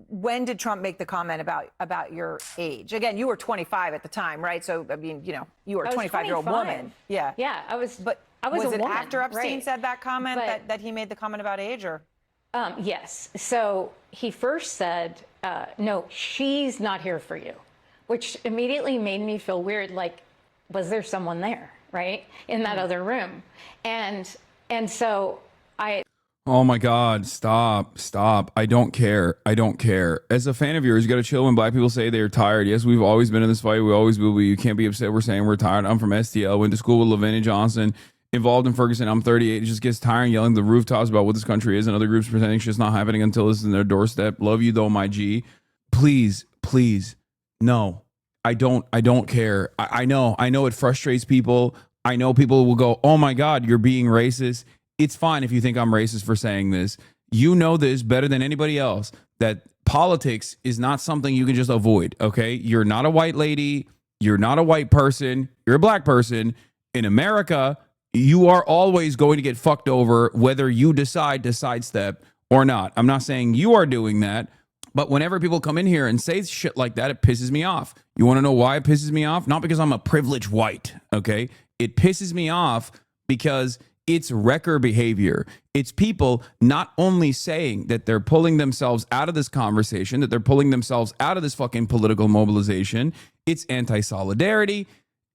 when did Trump make the comment about your age? Again, you were 25 at the time, right? So, I mean, you know, you were a 25-year-old woman. Yeah. Yeah, I was But I was was a it woman, after Epstein right. said that comment But- that he made the comment about age, or? Yes. So he first said, no, she's not here for you, which immediately made me feel weird. Like, was there someone there, right, in that other room? And so I... Oh my God, stop. I don't care. As a fan of yours, you got to chill when black people say they're tired. Yes, we've always been in this fight. We always will be. You can't be upset. We're saying we're tired. I'm from STL, went to school with Lavinia Johnson, involved in Ferguson. I'm 38. It just gets tiring yelling the rooftops about what this country is and other groups pretending shit's not happening until this is in their doorstep. Love you though, my G. Please. No, I don't care. I know it frustrates people. I know people will go, oh my God, you're being racist. It's fine if you think I'm racist for saying this. You know this better than anybody else, that politics is not something you can just avoid, okay? You're not a white lady. You're not a white person. You're a black person. In America, you are always going to get fucked over whether you decide to sidestep or not. I'm not saying you are doing that, but whenever people come in here and say shit like that, it pisses me off. You want to know why it pisses me off? Not because I'm a privileged white, okay? It pisses me off because it's wrecker behavior. It's people not only saying that they're pulling themselves out of this conversation, that they're pulling themselves out of this fucking political mobilization. It's anti-solidarity.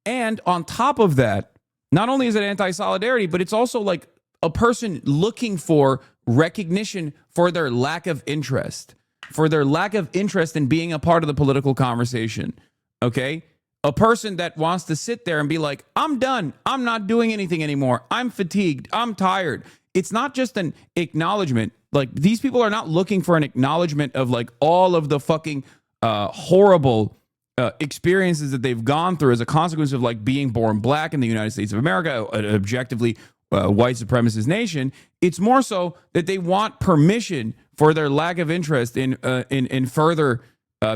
And on top of that, not only is it anti-solidarity, but it's also like a person looking for recognition for their lack of interest, in being a part of the political conversation. Okay? A person that wants to sit there and be like, I'm done. I'm not doing anything anymore. I'm fatigued. I'm tired. It's not just an acknowledgement. Like, these people are not looking for an acknowledgement of like all of the fucking horrible experiences that they've gone through as a consequence of like being born black in the United States of America, an objectively white supremacist nation. It's more so that they want permission for their lack of interest in further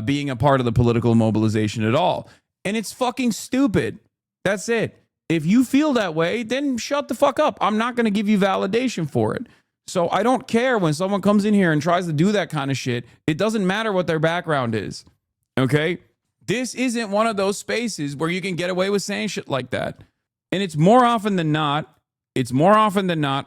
being a part of the political mobilization at all. And it's fucking stupid. That's it. If you feel that way, then shut the fuck up. I'm not going to give you validation for it. So I don't care when someone comes in here and tries to do that kind of shit. It doesn't matter what their background is. Okay? This isn't one of those spaces where you can get away with saying shit like that. And it's more often than not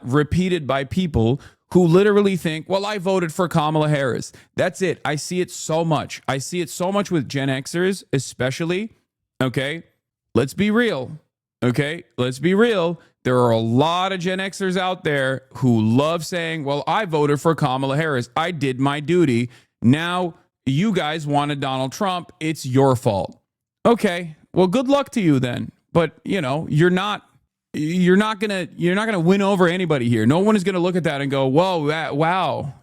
repeated by people who literally think, well, I voted for Kamala Harris. That's it. I see it so much. With Gen Xers, especially. Okay? Let's be real. Okay? Let's be real. There are a lot of Gen Xers out there who love saying, well, I voted for Kamala Harris. I did my duty. Now you guys wanted Donald Trump. It's your fault. Okay. Well, good luck to you then. But, you know, you're not gonna win over anybody here. No one is gonna look at that and go, whoa, wow,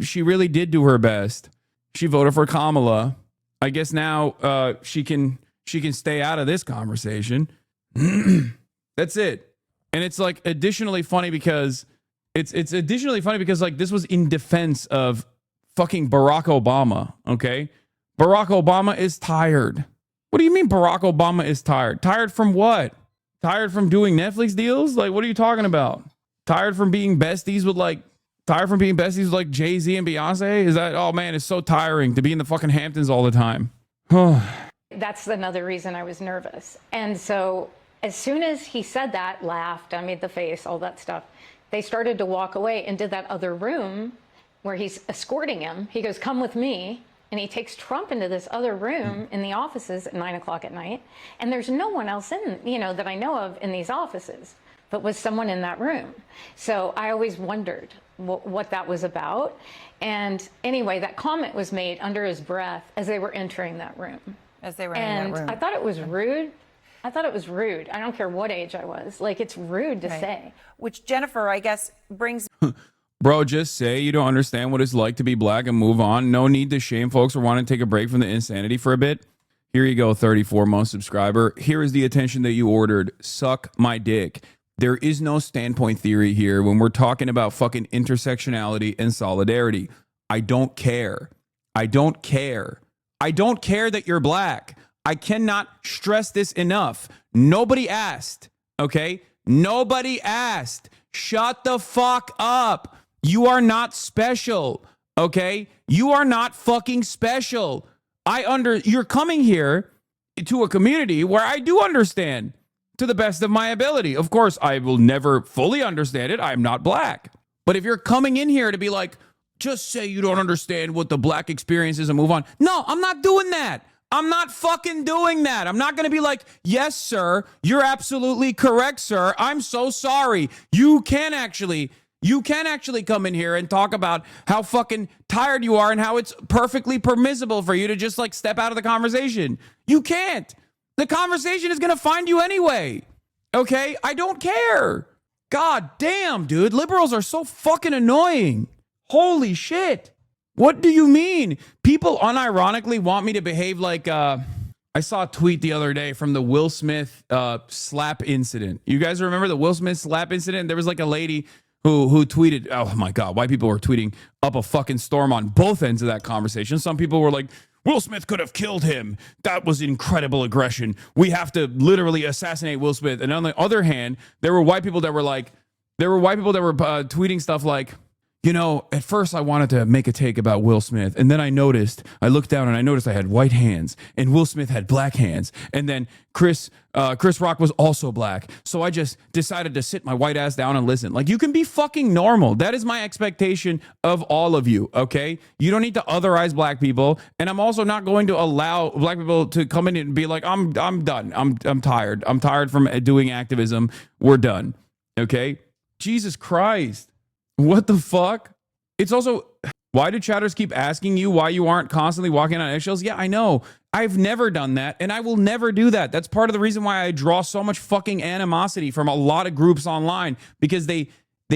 she really did do her best. She voted for Kamala. I guess now she can stay out of this conversation. That's it. And it's like additionally funny because like this was in defense of fucking Barack Obama. Okay, Barack Obama is tired. What do you mean Barack Obama is tired? Tired from what? Tired from doing Netflix deals? Like, what are you talking about? Tired from being besties with like Jay-Z and Beyonce? Is that, oh man, it's so tiring to be in the fucking Hamptons all the time. That's another reason I was nervous. And so as soon as he said that, laughed, I made the face, all that stuff, they started to walk away into that other room where he's escorting him. He goes, come with me. and he takes Trump into this other room in the offices at 9 o'clock at night. And there's no one else in, that I know of in these offices, but was someone in that room. So I always wondered what that was about. And anyway, that comment was made under his breath as they were entering that room. As they were in that room. And I thought it was rude. I don't care what age I was. Like, it's rude to say. Which, Jennifer, I guess, brings... Bro, just say you don't understand what it's like to be black and move on. No need to shame folks or want to take a break from the insanity for a bit. Here you go, 34-month subscriber. Here is the attention that you ordered. Suck my dick. There is no standpoint theory here when we're talking about fucking intersectionality and solidarity. I don't care. I don't care. I don't care that you're black. I cannot stress this enough. Nobody asked, okay? Nobody asked. Shut the fuck up. You are not special, okay? You are not fucking special. You're coming here to a community where I do understand to the best of my ability. Of course, I will never fully understand it. I'm not black. But if you're coming in here to be like, just say you don't understand what the black experience is and move on. No, I'm not doing that. I'm not fucking doing that. I'm not going to be like, yes, sir, you're absolutely correct, sir. I'm so sorry. You can actually come in here and talk about how fucking tired you are and how it's perfectly permissible for you to just like step out of the conversation. You can't. The conversation is going to find you anyway. Okay? I don't care. God damn, dude. Liberals are so fucking annoying. Holy shit. What do you mean? People unironically want me to behave like, I saw a tweet the other day from the Will Smith slap incident. You guys remember the Will Smith slap incident? There was like a lady who tweeted, oh my God, white people were tweeting up a fucking storm on both ends of that conversation. Some people were like, Will Smith could have killed him. That was incredible aggression. We have to literally assassinate Will Smith. And on the other hand, there were white people that were tweeting stuff like, you know, at first I wanted to make a take about Will Smith. And then I looked down and I noticed I had white hands and Will Smith had black hands. And then Chris Rock was also black. So I just decided to sit my white ass down and listen. Like, you can be fucking normal. That is my expectation of all of you. Okay. You don't need to otherize black people. And I'm also not going to allow black people to come in and be like, I'm done. I'm tired. I'm tired from doing activism. We're done. Okay. Jesus Christ. What the fuck? It's also, why do chatters keep asking you why you aren't constantly walking on eggshells? Yeah, I know. I've never done that, and I will never do that. That's part of the reason why I draw so much fucking animosity from a lot of groups online, because they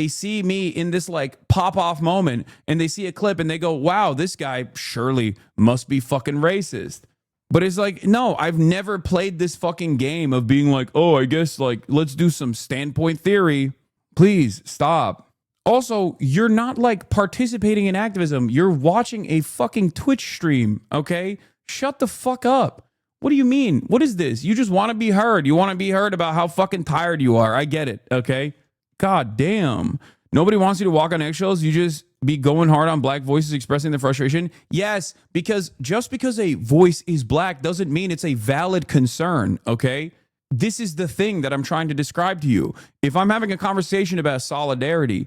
see me in this like pop-off moment, and they see a clip, and they go, wow, this guy surely must be fucking racist. But it's like, no, I've never played this fucking game of being like, oh, I guess like, let's do some standpoint theory. Please stop. Also, you're not like participating in activism. You're watching a fucking Twitch stream, okay? Shut the fuck up. What do you mean? What is this? You just want to be heard. You want to be heard about how fucking tired you are. I get it, okay? God damn. Nobody wants you to walk on eggshells. You just be going hard on black voices expressing their frustration. Yes, because just because a voice is black doesn't mean it's a valid concern, okay? This is the thing that I'm trying to describe to you. If I'm having a conversation about solidarity,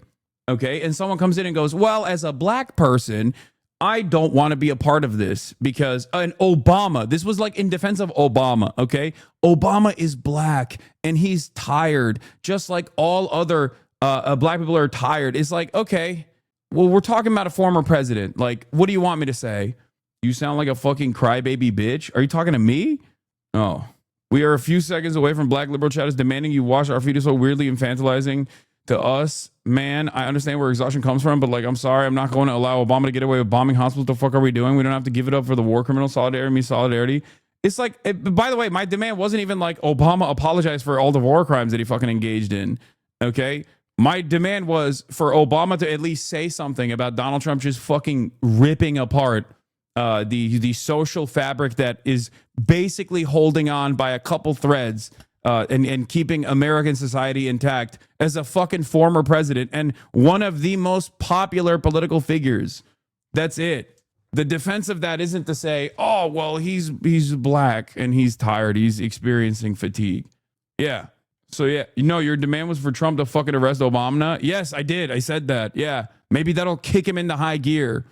okay, and someone comes in and goes, well, as a black person, I don't want to be a part of this because Obama, this was like in defense of Obama, okay? Obama is black and he's tired, just like all other black people are tired. It's like, okay, well, we're talking about a former president. Like, what do you want me to say? You sound like a fucking crybaby bitch. Are you talking to me? Oh, we are a few seconds away from black liberal chatters demanding you wash our feet so weirdly infantilizing to us. Man, I understand where exhaustion comes from, but like, I'm sorry, I'm not going to allow Obama to get away with bombing hospitals. The fuck are we doing? We don't have to give it up for the war criminal. Solidarity. It's like, by the way, my demand wasn't even like Obama apologize for all the war crimes that he fucking engaged in. Okay. My demand was for Obama to at least say something about Donald Trump just fucking ripping apart the social fabric that is basically holding on by a couple threads and keeping American society intact as a fucking former president and one of the most popular political figures. That's it. The defense of that isn't to say, oh, well, he's black and he's tired. He's experiencing fatigue. Yeah. So, yeah, you know, your demand was for Trump to fucking arrest Obama. Yes, I did. I said that. Yeah. Maybe that'll kick him into high gear.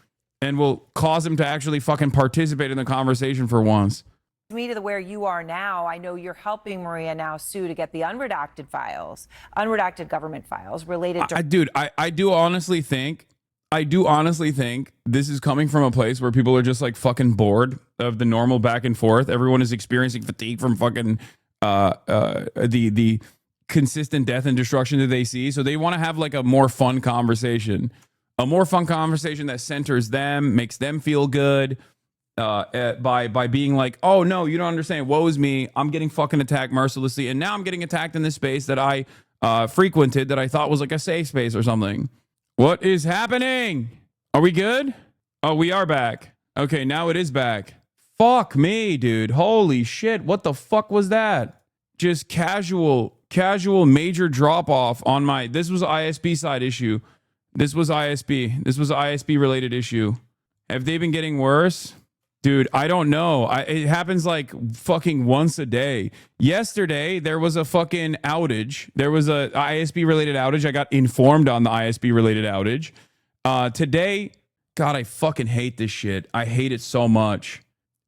and will cause him to actually fucking participate in the conversation for once. Me to the where you are now, I know you're helping Maria now sue to get the unredacted files, unredacted government files related to. I do honestly think this is coming from a place where people are just like fucking bored of the normal back and forth. Everyone is experiencing fatigue from fucking the consistent death and destruction that they see. So they want to have like a more fun conversation, that centers them, makes them feel good. By being like, oh no, you don't understand. Woe is me. I'm getting fucking attacked mercilessly, and now I'm getting attacked in this space that I frequented that I thought was like a safe space or something. What is happening? Are we good? Oh, we are back. Okay, now it is back. Fuck me, dude. Holy shit. What the fuck was that? Just casual major drop off on my. This was ISP side issue. This was ISP related issue. Have they been getting worse? Dude, I don't know. It happens like fucking once a day. Yesterday, there was a fucking outage. There was a ISP-related outage. I got informed on the ISP-related outage. Today, God, I fucking hate this shit. I hate it so much.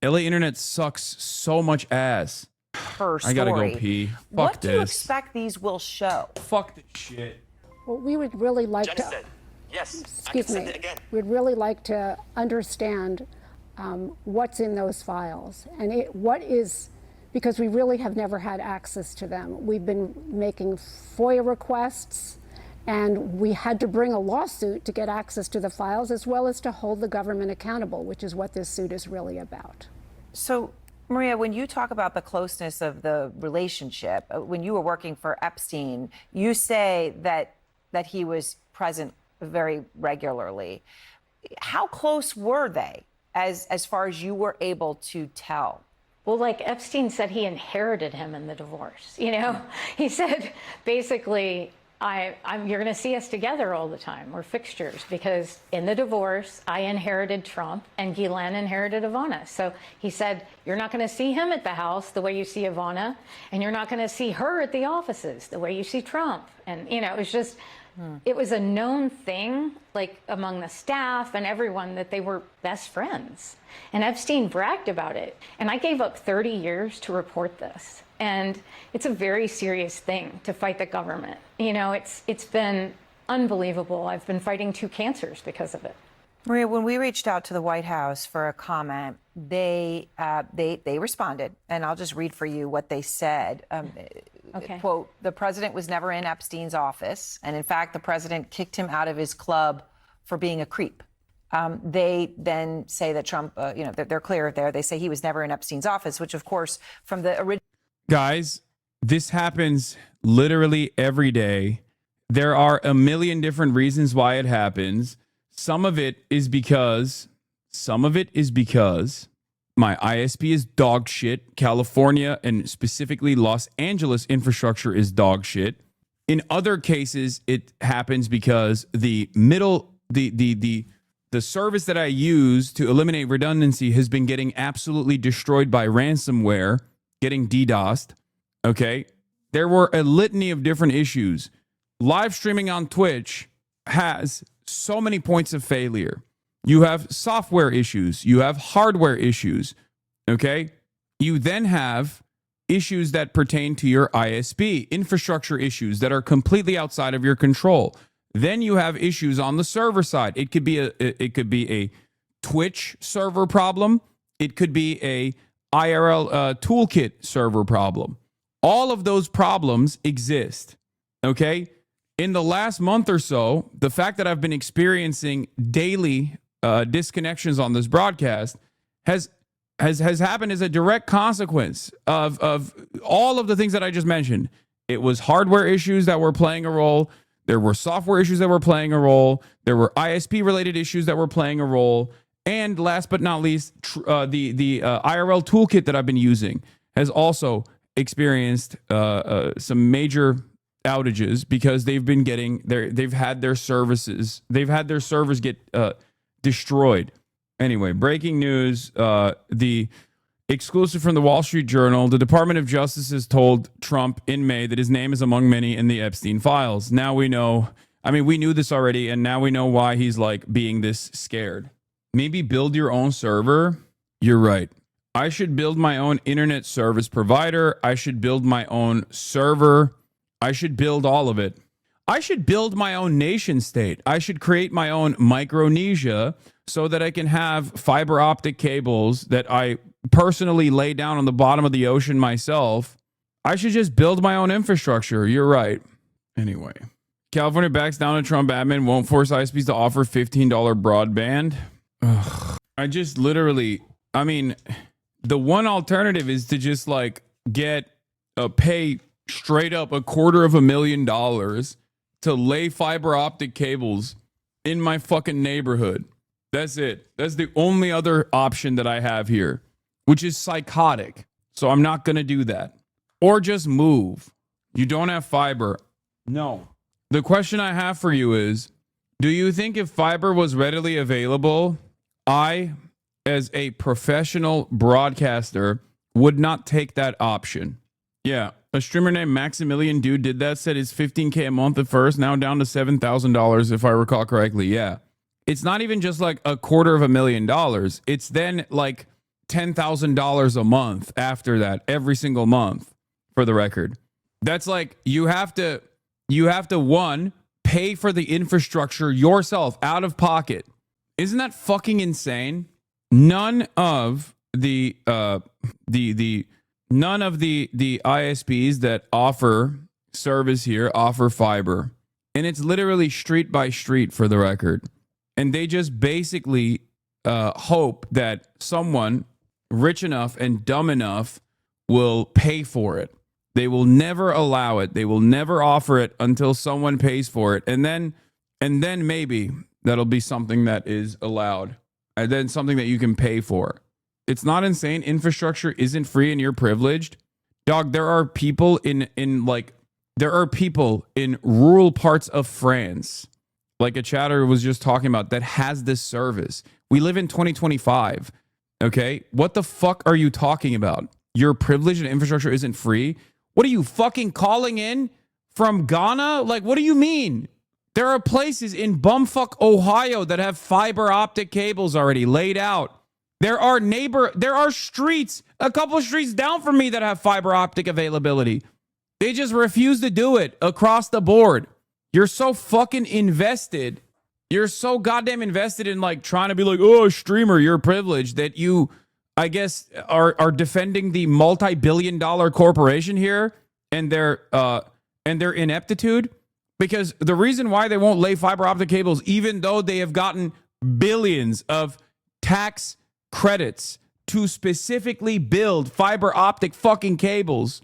LA internet sucks so much ass. Her story. I gotta go pee. Fuck what this. do you expect these will show? Fuck this shit. Well, we would really like Judge to. said, yes, Excuse me. We'd really like to understand what's in those files and because we really have never had access to them. We've been making FOIA requests, and we had to bring a lawsuit to get access to the files, as well as to hold the government accountable, which is what this suit is really about. So, Maria, when you talk about the closeness of the relationship, when you were working for Epstein, you say that he was present very regularly. How close were they, as far as you were able to tell? Well, like Epstein said, he inherited him in the divorce. You know, he said, basically, you're going to see us together all the time. We're fixtures, because in the divorce, I inherited Trump and Ghislaine inherited Ivana. So he said, you're not going to see him at the house the way you see Ivana, and you're not going to see her at the offices the way you see Trump. And, you know, it was just, it was a known thing, like among the staff and everyone, that they were best friends. And Epstein bragged about it. And I gave up 30 years to report this. And it's a very serious thing to fight the government. You know, it's been unbelievable. I've been fighting 2 cancers because of it. Maria, when we reached out to the White House for a comment, they responded, and I'll just read for you what they said. Okay. Quote, the president was never in Epstein's office, and in fact, the president kicked him out of his club for being a creep. They then say that Trump, they're clear there. They say he was never in Epstein's office, which, of course, from the original. Guys, this happens literally every day. There are a million different reasons why it happens. Some of it is because my ISP is dog shit. California and specifically Los Angeles infrastructure is dog shit. In other cases, it happens because the service that I use to eliminate redundancy has been getting absolutely destroyed by ransomware, getting DDoSed. Okay. There were a litany of different issues. Live streaming on Twitch has so many points of failure. You have software issues. You have hardware issues. Okay. You then have issues that pertain to your ISP, infrastructure issues that are completely outside of your control. Then you have issues on the server side. It could be a Twitch server problem. It could be a IRL toolkit server problem. All of those problems exist. Okay. In the last month or so, the fact that I've been experiencing daily disconnections on this broadcast has happened as a direct consequence of all of the things that I just mentioned. It was hardware issues that were playing a role. There were software issues that were playing a role. There were ISP related issues that were playing a role. And last but not least, the IRL toolkit that I've been using has also experienced some major outages because they've had their servers get destroyed. Anyway, breaking news, the exclusive from the Wall Street Journal, the Department of Justice has told Trump in May that his name is among many in the Epstein files. Now we know, I mean, we knew this already, and now we know why he's like being this scared. maybe build your own server. You're right. I should build my own internet service provider. I should build my own server. I should build all of it. I should build my own nation state. I should create my own Micronesia so that I can have fiber optic cables that I personally lay down on the bottom of the ocean myself. I should just build my own infrastructure. You're right. Anyway, California backs down to Trump admin, won't force ISPs to offer $15 broadband. Ugh. I just literally, I mean, the one alternative is to just like pay straight up $250,000 to lay fiber optic cables in my fucking neighborhood. That's it. That's the only other option that I have here, which is psychotic. So I'm not going to do that. Or just move. You don't have fiber. No. The question I have for you is, do you think if fiber was readily available, I, as a professional broadcaster, would not take that option? Yeah. A streamer named Maximilian Dude did that, said it's $15K a month at first, now down to $7,000 if I recall correctly. Yeah. It's not even just like $250,000. It's then like $10,000 a month after that, every single month, for the record. That's like, you have to one, pay for the infrastructure yourself out of pocket. Isn't that fucking insane? None of the ISPs that offer service here offer fiber. And it's literally street by street, for the record. And they just basically hope that someone rich enough and dumb enough will pay for it. They will never allow it. They will never offer it until someone pays for it. And then maybe that'll be something that is allowed. And then something that you can pay for. It's not insane. Infrastructure isn't free and you're privileged. Dog, there are people in rural parts of France, like a chatter was just talking about, that has this service. We live in 2025. Okay? What the fuck are you talking about? You're privileged and infrastructure isn't free? What are you fucking calling in from Ghana? Like, what do you mean? There are places in bumfuck Ohio that have fiber optic cables already laid out. There are streets, a couple of streets down from me that have fiber optic availability. They just refuse to do it across the board. You're so fucking invested. You're so goddamn invested in like trying to be like, oh, streamer, you're privileged, that you, I guess, are defending the multi-billion-dollar corporation here and their ineptitude. Because the reason why they won't lay fiber optic cables, even though they have gotten billions of tax credits to specifically build fiber optic fucking cables,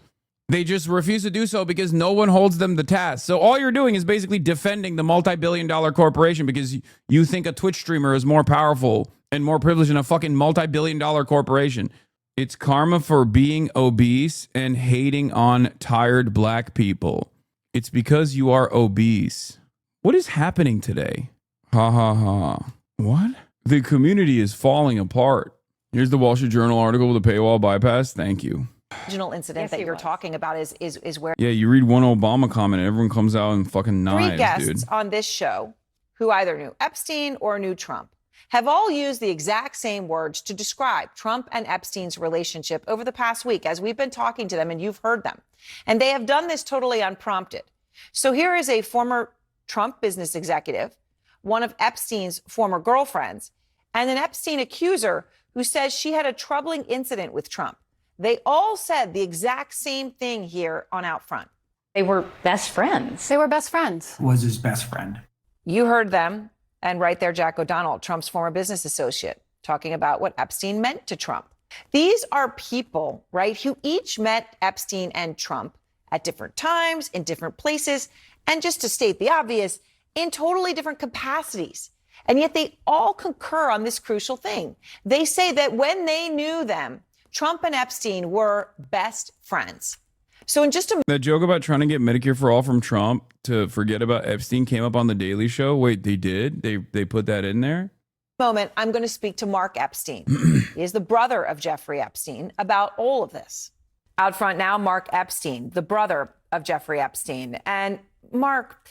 they just refuse to do so because no one holds them the task. So all you're doing is basically defending the multi-billion-dollar corporation because you think a Twitch streamer is more powerful and more privileged than a fucking multi-billion-dollar corporation. It's karma for being obese and hating on tired black people. It's because you are obese. What is happening today? Ha ha ha. What? The community is falling apart. Here's the Wall Street Journal article with a paywall bypass. Thank you. Original incident that you're talking about is where Yeah, you read one Obama comment and everyone comes out and fucking knives, three guests dude. on this show who either knew Epstein or knew Trump have all used the exact same words to describe Trump and Epstein's relationship over the past week as we've been talking to them and you've heard them. And they have done this totally unprompted. So here is a former Trump business executive, one of Epstein's former girlfriends, and an Epstein accuser who says she had a troubling incident with Trump. They all said the exact same thing here on Out Front. They were best friends. They were best friends. Was his best friend. You heard them. And right there, Jack O'Donnell, Trump's former business associate, talking about what Epstein meant to Trump. These are people, right, who each met Epstein and Trump at different times, in different places, and just to state the obvious, in totally different capacities. And yet they all concur on this crucial thing. They say that when they knew them, Trump and Epstein were best friends. So in just a That joke about trying to get Medicare for all from Trump to forget about Epstein came up on The Daily Show. Wait, they did? They put that in there? moment, I'm going to speak to Mark Epstein. He is the brother of Jeffrey Epstein about all of this. Out front now, Mark Epstein, the brother of Jeffrey Epstein. And Mark,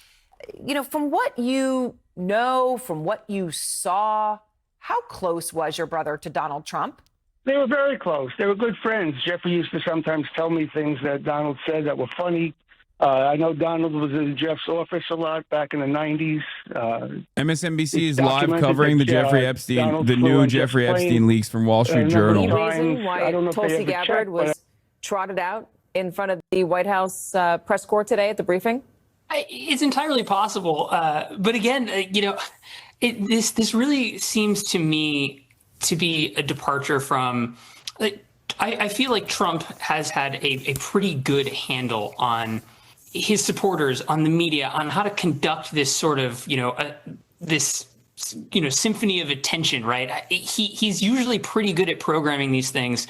you know, from what you know, from what you saw, How close was your brother to Donald Trump? They were very close. They were good friends. Jeffrey used to sometimes tell me things that Donald said that were funny. I know Donald was in Jeff's office a lot back in the 90s. MSNBC is it's live documented covering the that, Jeffrey Epstein, Donald the flew new on Jeffrey Jeff's Epstein plane. leaks from Wall Street Journal. Any reason why Tulsi Gabbard was trotted out in front of the White House press corps today at the briefing? It's entirely possible. But again, this really seems to me to be a departure from. I feel like Trump has had a pretty good handle on his supporters, on the media, on how to conduct this sort of, symphony of attention, right? He's usually pretty good at programming these things.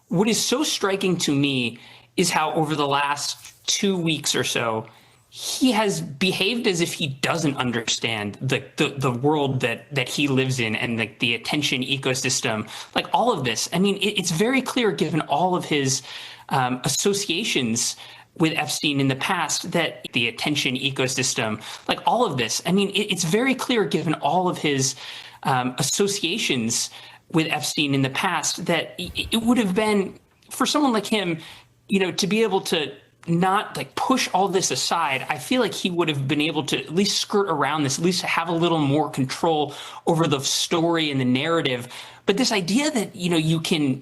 What is so striking to me is how over the last 2 weeks or so, he has behaved as if he doesn't understand the world that he lives in and the attention ecosystem, like all of this. I mean, it's very clear given all of his associations with Epstein in the past that the attention ecosystem, like all of this, I mean, it's very clear given all of his associations with Epstein in the past that it would have been, for someone like him, to be able to not push all this aside. I feel like he would have been able to at least skirt around this, at least have a little more control over the story and the narrative. But this idea that, you can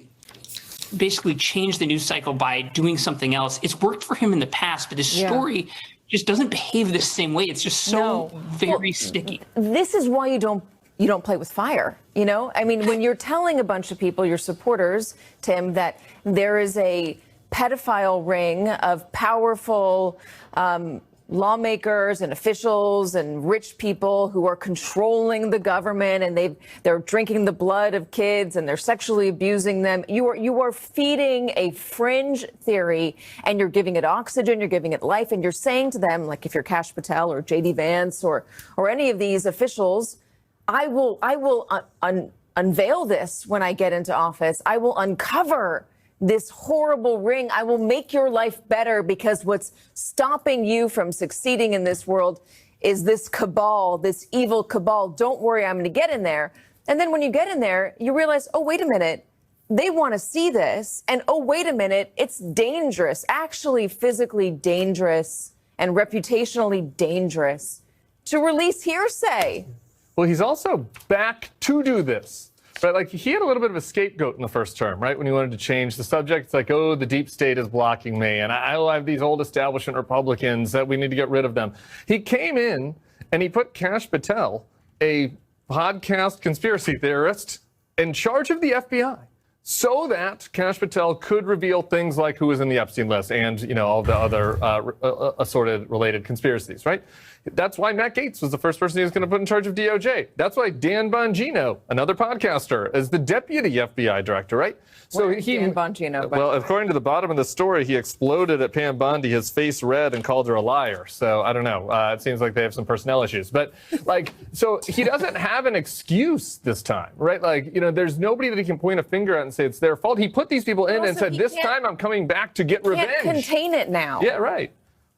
basically change the news cycle by doing something else, it's worked for him in the past, but his story just doesn't behave the same way. It's just so very sticky. This is why you don't play with fire. I mean, when you're telling a bunch of people, your supporters, Tim, that there is a pedophile ring of powerful lawmakers and officials and rich people who are controlling the government, and they're drinking the blood of kids and they're sexually abusing them. You are feeding a fringe theory, and you're giving it oxygen, you're giving it life, and you're saying to them, like if you're Kash Patel or J.D. Vance or any of these officials, I will unveil this when I get into office. I will uncover this horrible ring. I will make your life better, because what's stopping you from succeeding in this world is this cabal, this evil cabal. Don't worry, I'm going to get in there. And then when you get in there, you realize, oh, wait a minute, they want to see this. And oh, wait a minute, it's dangerous, actually physically dangerous and reputationally dangerous to release hearsay. Well, he's also back to do this. But like, he had a little bit of a scapegoat in the first term, right? When he wanted to change the subject, it's like, oh, the deep state is blocking me, and I have these old establishment Republicans that we need to get rid of them. He came in and he put Kash Patel, a podcast conspiracy theorist, in charge of the FBI, so that Kash Patel could reveal things like who was in the Epstein list and, all the other assorted related conspiracies, right? That's why Matt Gaetz was the first person he was going to put in charge of DOJ. That's why Dan Bongino, another podcaster, is the deputy FBI director, right? So Dan Bongino? Well, according to the bottom of the story, he exploded at Pam Bondi, his face red, and called her a liar. So I don't know. It seems like they have some personnel issues. But so he doesn't have an excuse this time, right? There's nobody that he can point a finger at and say it's their fault. He put these people in and said, this time I'm coming back to get revenge. Can't contain it now. Yeah, right.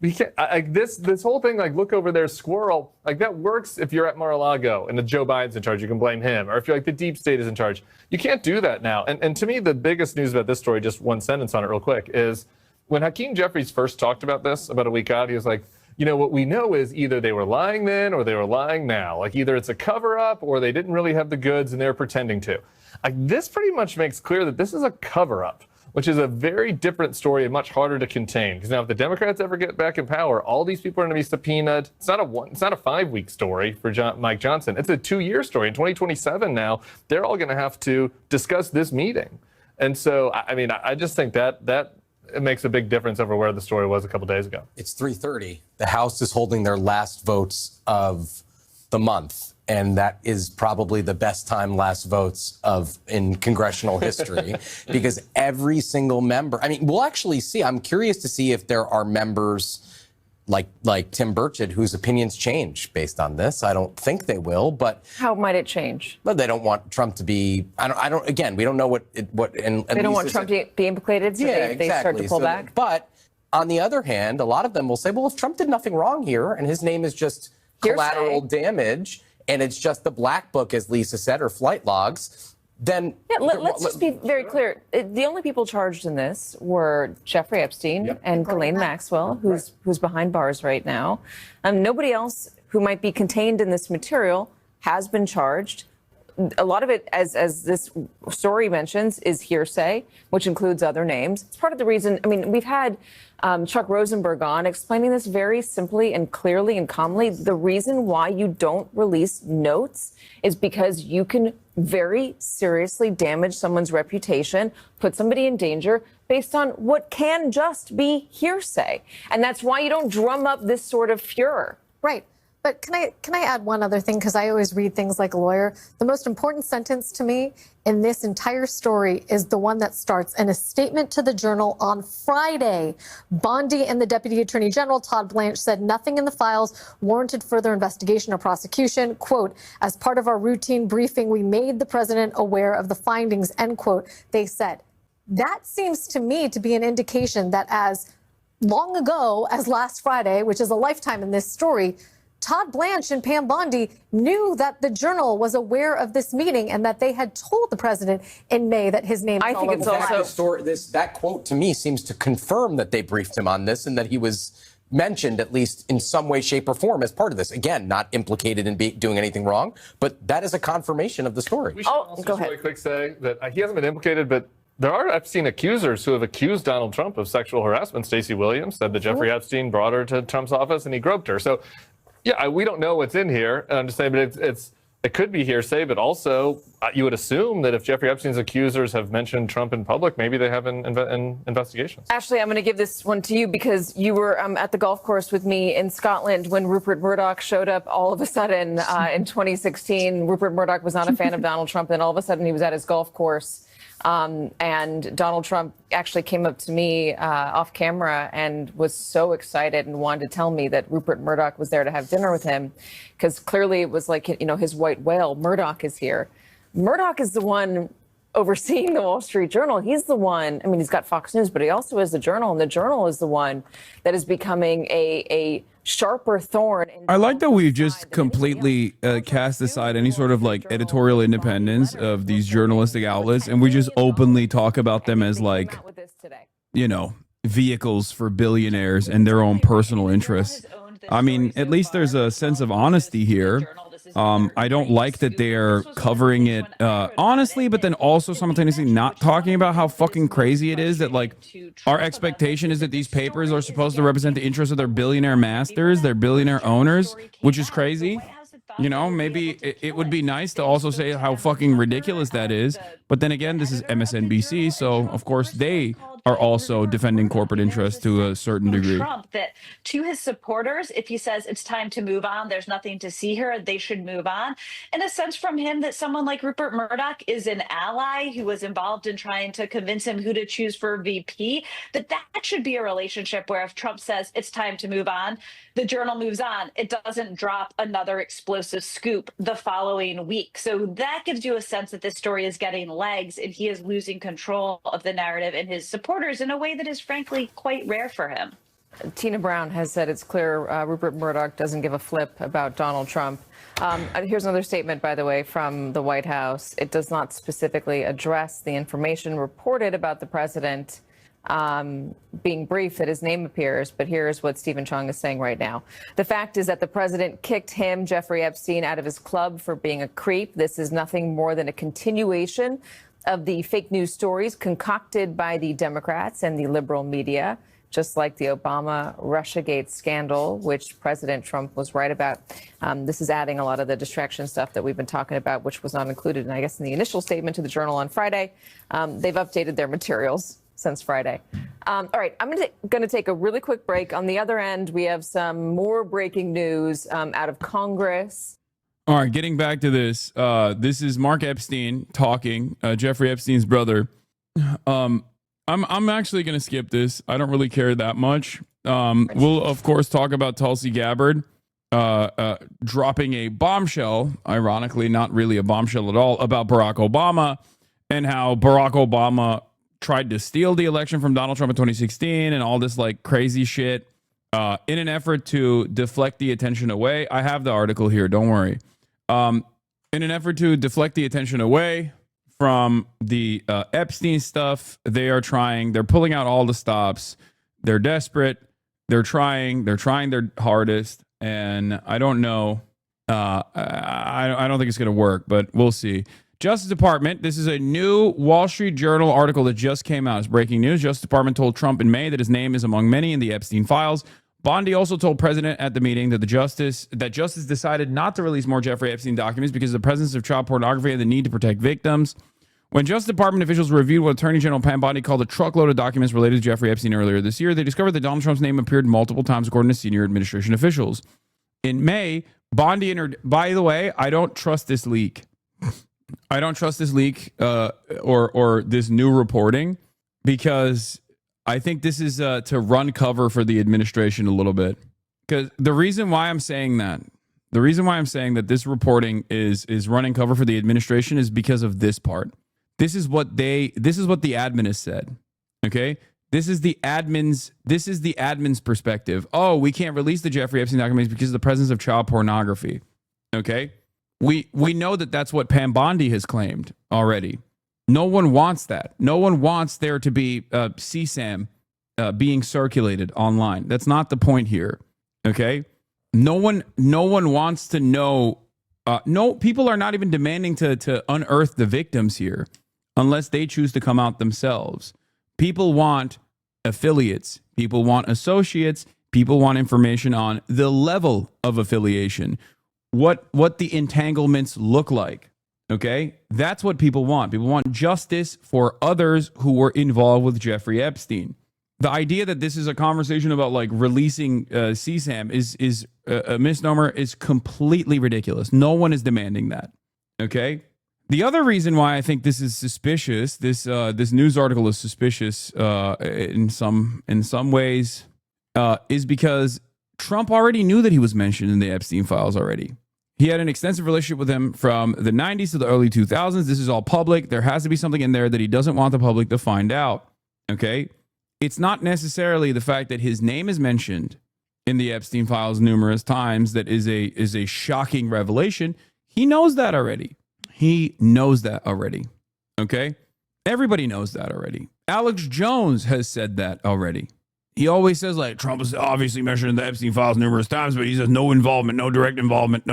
We can't, this whole thing, look over there, squirrel, that works if you're at Mar-a-Lago and Joe Biden's in charge, you can blame him. Or if you're the deep state is in charge, you can't do that now. And to me, the biggest news about this story, just one sentence on it real quick, is when Hakeem Jeffries first talked about this about a week out, he was like, what we know is either they were lying then or they were lying now. Either it's a cover up or they didn't really have the goods and they're pretending to. This pretty much makes clear that this is a cover up, which is a very different story and much harder to contain. Because now if the Democrats ever get back in power, all these people are going to be subpoenaed. It's not a 5-week story for Mike Johnson. It's a 2-year story. In 2027 now, they're all going to have to discuss this meeting. And so, I just think that it makes a big difference over where the story was a couple days ago. It's 3:30. The House is holding their last votes of the month. And that is probably the best time last votes in congressional history, because every single member, we'll actually see. I'm curious to see if there are members like Tim Burchett whose opinions change based on this. I don't think they will, but how might it change? Well, they don't want Trump to be. I don't. Again, we don't know what. And they don't want Trump to be implicated, so they start to pull back. But on the other hand, a lot of them will say, well, if Trump did nothing wrong here and his name is just collateral damage, and it's just the black book, as Lisa said, or flight logs, then... Yeah, let's just be very clear. The only people charged in this were Jeffrey Epstein and Ghislaine Maxwell, who's behind bars right now. Nobody else who might be contained in this material has been charged. A lot of it, as this story mentions, is hearsay, which includes other names. It's part of the reason, I mean, we've had Chuck Rosenberg on explaining this very simply and clearly and calmly. The reason why you don't release notes is because you can very seriously damage someone's reputation, put somebody in danger based on what can just be hearsay. And that's why you don't drum up this sort of furor. Right. But can I add one other thing? Because I always read things like a lawyer. The most important sentence to me in this entire story is the one that starts in a statement to the Journal on Friday. Bondi and the Deputy Attorney General, Todd Blanche, said nothing in the files warranted further investigation or prosecution. Quote, as part of our routine briefing, we made the president aware of the findings, end quote, they said. That seems to me to be an indication that as long ago as last Friday, which is a lifetime in this story, Todd Blanche and Pam Bondi knew that the Journal was aware of this meeting and that they had told the president in May that his name. I think it's also that quote to me seems to confirm that they briefed him on this and that he was mentioned at least in some way, shape, or form as part of this. Again, not implicated in doing anything wrong, but that is a confirmation of the story. We should also just really quick say that he hasn't been implicated, but there are Epstein accusers who have accused Donald Trump of sexual harassment. Stacey Williams said that Jeffrey Epstein brought her to Trump's office and he groped her. So. Yeah, we don't know what's in here. I'm just saying, but it could be hearsay, but also you would assume that if Jeffrey Epstein's accusers have mentioned Trump in public, maybe they have investigations. Ashley, I'm going to give this one to you because you were at the golf course with me in Scotland when Rupert Murdoch showed up all of a sudden in 2016. Rupert Murdoch was not a fan of Donald Trump, and all of a sudden he was at his golf course. And Donald Trump actually came up to me off camera and was so excited and wanted to tell me that Rupert Murdoch was there to have dinner with him because clearly it was like, you know, his white whale. Murdoch is here. Murdoch is the one overseeing the Wall Street Journal. He's the one, I mean, he's got Fox News, but he also has the Journal, and the Journal is the one that is becoming a sharper thorn. I like that we've just completely cast aside any sort of like editorial independence of these journalistic outlets, and we just openly talk about them as like, you know, vehicles for billionaires and their own personal interests. I mean, at least there's a sense of honesty here. I don't like that they're covering it honestly, but then also simultaneously not talking about how fucking crazy it is that like our expectation is that these papers are supposed to represent the interests of their billionaire masters, their billionaire owners, which is crazy. You know, maybe it would be nice to also say how fucking ridiculous that is. But then again, this is MSNBC, so of course they are also defending corporate interests to a certain degree. Trump, that to his supporters, if he says it's time to move on, there's nothing to see here, they should move on. In a sense from him that someone like Rupert Murdoch is an ally who was involved in trying to convince him who to choose for VP, that should be a relationship where if Trump says it's time to move on, the Journal moves on. It doesn't drop another explosive scoop the following week. So that gives you a sense that this story is getting legs and he is losing control of the narrative and his supporters in a way that is frankly quite rare for him. Tina Brown has said it's clear Rupert Murdoch doesn't give a flip about Donald Trump. Here's another statement, by the way, from the White House. It does not specifically address the information reported about the president being briefed that his name appears, but here's what Stephen Chung is saying right now. The fact is that the president kicked him, Jeffrey Epstein, out of his club for being a creep. This is nothing more than a continuation of the fake news stories concocted by the Democrats and the liberal media, just like the Obama Russiagate scandal, which President Trump was right about. This is adding a lot of the distraction stuff that we've been talking about, which was not included, I guess, in the initial statement to the Journal on Friday. They've updated their materials since Friday. All right, I'm going to take a really quick break. On the other end, we have some more breaking news out of Congress. All right, getting back to this. This is Mark Epstein talking, Jeffrey Epstein's brother. I'm actually going to skip this. I don't really care that much. We'll, of course, talk about Tulsi Gabbard dropping a bombshell, ironically, not really a bombshell at all, about Barack Obama and how Barack Obama tried to steal the election from Donald Trump in 2016 and all this like crazy shit in an effort to deflect the attention away. I have the article here. Don't worry. In an effort to deflect the attention away from the Epstein stuff, they're pulling out all the stops. They're desperate. They're trying their hardest. And I don't know. I don't think it's going to work, but we'll see. Justice Department, this is a new Wall Street Journal article that just came out. It's breaking news. Justice Department told Trump in May that his name is among many in the Epstein files. Bondi also told President at the meeting that Justice decided not to release more Jeffrey Epstein documents because of the presence of child pornography and the need to protect victims. When Justice Department officials reviewed what Attorney General Pam Bondi called a truckload of documents related to Jeffrey Epstein earlier this year, they discovered that Donald Trump's name appeared multiple times according to senior administration officials. In May, Bondi by the way, I don't trust this leak. I don't trust this leak or this new reporting because I think this is to run cover for the administration a little bit. Because the reason why I'm saying that this reporting is running cover for the administration is because of this part. This is what the admin has said. Okay? This is the admin's perspective. Oh, we can't release the Jeffrey Epstein documents because of the presence of child pornography. Okay? We know that that's what Pam Bondi has claimed already. No one wants that. No one wants there to be CSAM being circulated online. That's not the point here. Okay? No one wants to know. No, people are not even demanding to unearth the victims here unless they choose to come out themselves. People want affiliates. People want associates. People want information on the level of affiliation. What the entanglements look like. Okay? That's what people want. People want justice for others who were involved with Jeffrey Epstein. The idea that this is a conversation about like releasing CSAM is a misnomer, is completely ridiculous. No one is demanding that. Okay? The other reason why I think this is suspicious, this news article is suspicious in some ways, is because Trump already knew that he was mentioned in the Epstein files already. He had an extensive relationship with him from the 90s to the early 2000s. This is all public. There has to be something in there that he doesn't want the public to find out. Okay? It's not necessarily the fact that his name is mentioned in the Epstein files numerous times that is a shocking revelation. He knows that already. He knows that already. Okay? Everybody knows that already. Alex Jones has said that already. He always says, like, Trump is obviously mentioned in the Epstein files numerous times, but he says no involvement, no direct involvement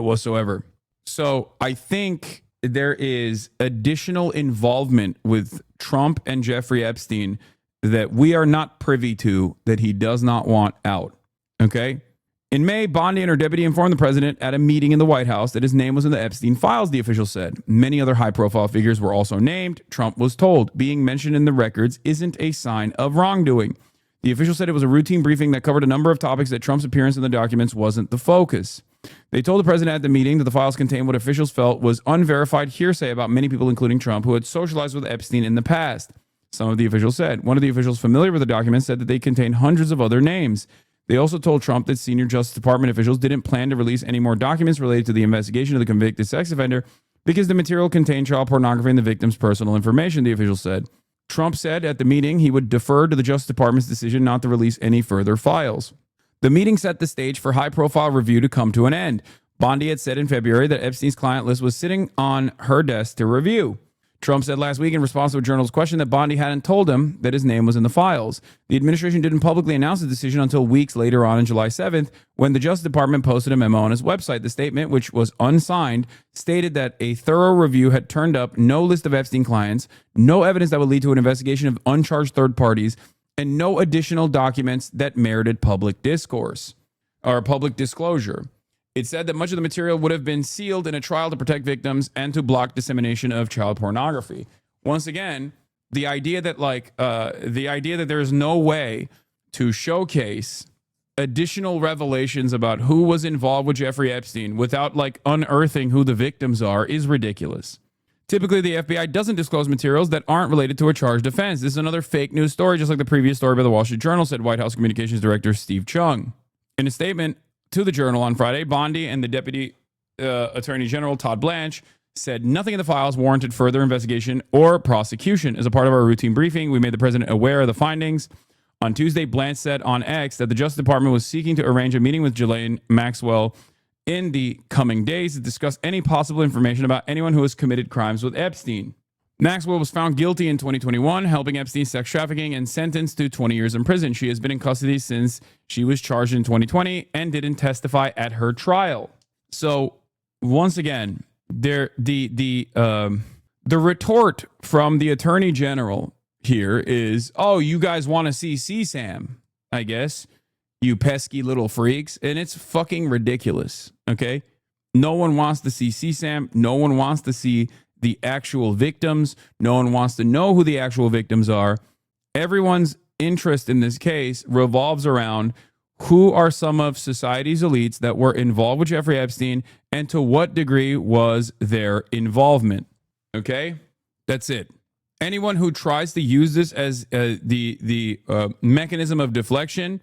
whatsoever. So I think there is additional involvement with Trump and Jeffrey Epstein that we are not privy to, that he does not want out. Okay? In May, Bondi and her deputy informed the president at a meeting in the White House that his name was in the Epstein files, the official said. Many other high-profile figures were also named. Trump was told being mentioned in the records isn't a sign of wrongdoing. The official said it was a routine briefing that covered a number of topics, that Trump's appearance in the documents wasn't the focus. They told the president at the meeting that the files contained what officials felt was unverified hearsay about many people, including Trump, who had socialized with Epstein in the past. Some of the officials said. One of the officials familiar with the documents said that they contained hundreds of other names. They also told Trump that senior Justice Department officials didn't plan to release any more documents related to the investigation of the convicted sex offender because the material contained child pornography and the victim's personal information, the official said. Trump said at the meeting he would defer to the Justice Department's decision not to release any further files. The meeting set the stage for high-profile review to come to an end. Bondi had said in February that Epstein's client list was sitting on her desk to review. Trump said last week in response to a journalist's question that Bondi hadn't told him that his name was in the files. The administration didn't publicly announce the decision until weeks later on July 7th, when the Justice Department posted a memo on its website. The statement, which was unsigned, stated that a thorough review had turned up no list of Epstein clients, no evidence that would lead to an investigation of uncharged third parties, and no additional documents that merited public discourse or public disclosure. It said that much of the material would have been sealed in a trial to protect victims and to block dissemination of child pornography. Once again, the idea that there is no way to showcase additional revelations about who was involved with Jeffrey Epstein without like unearthing who the victims are is ridiculous. Typically, the FBI doesn't disclose materials that aren't related to a charged offense. This is another fake news story, just like the previous story by the Wall Street Journal, said White House Communications Director Steve Chung. In a statement to the Journal on Friday, Bondi and the Deputy Attorney General Todd Blanche said nothing in the files warranted further investigation or prosecution. As a part of our routine briefing, we made the president aware of the findings. On Tuesday, Blanche said on X that the Justice Department was seeking to arrange a meeting with Ghislaine Maxwell in the coming days to discuss any possible information about anyone who has committed crimes with Epstein. Maxwell was found guilty in 2021, helping Epstein sex trafficking and sentenced to 20 years in prison. She has been in custody since she was charged in 2020 and didn't testify at her trial. So once again, the retort from the attorney general here is, oh, you guys want to see CSAM, I guess, you pesky little freaks. And it's fucking ridiculous. Okay. No one wants to see CSAM. No one wants to see the actual victims. No one wants to know who the actual victims are. Everyone's interest in this case revolves around who are some of society's elites that were involved with Jeffrey Epstein and to what degree was their involvement. Okay? That's it. Anyone who tries to use this as the mechanism of deflection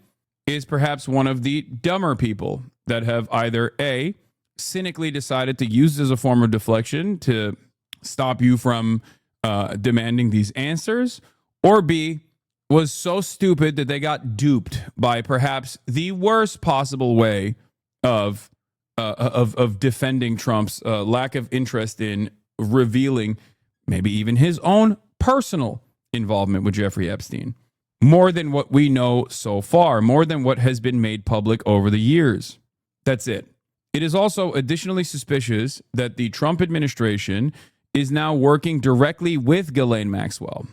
is perhaps one of the dumber people that have either A, cynically decided to use this as a form of deflection to stop you from demanding these answers, or B, was so stupid that they got duped by perhaps the worst possible way of defending Trump's lack of interest in revealing maybe even his own personal involvement with Jeffrey Epstein, more than what we know so far, more than what has been made public over the years. That's it. It is also additionally suspicious that the Trump administration is now working directly with Ghislaine Maxwell.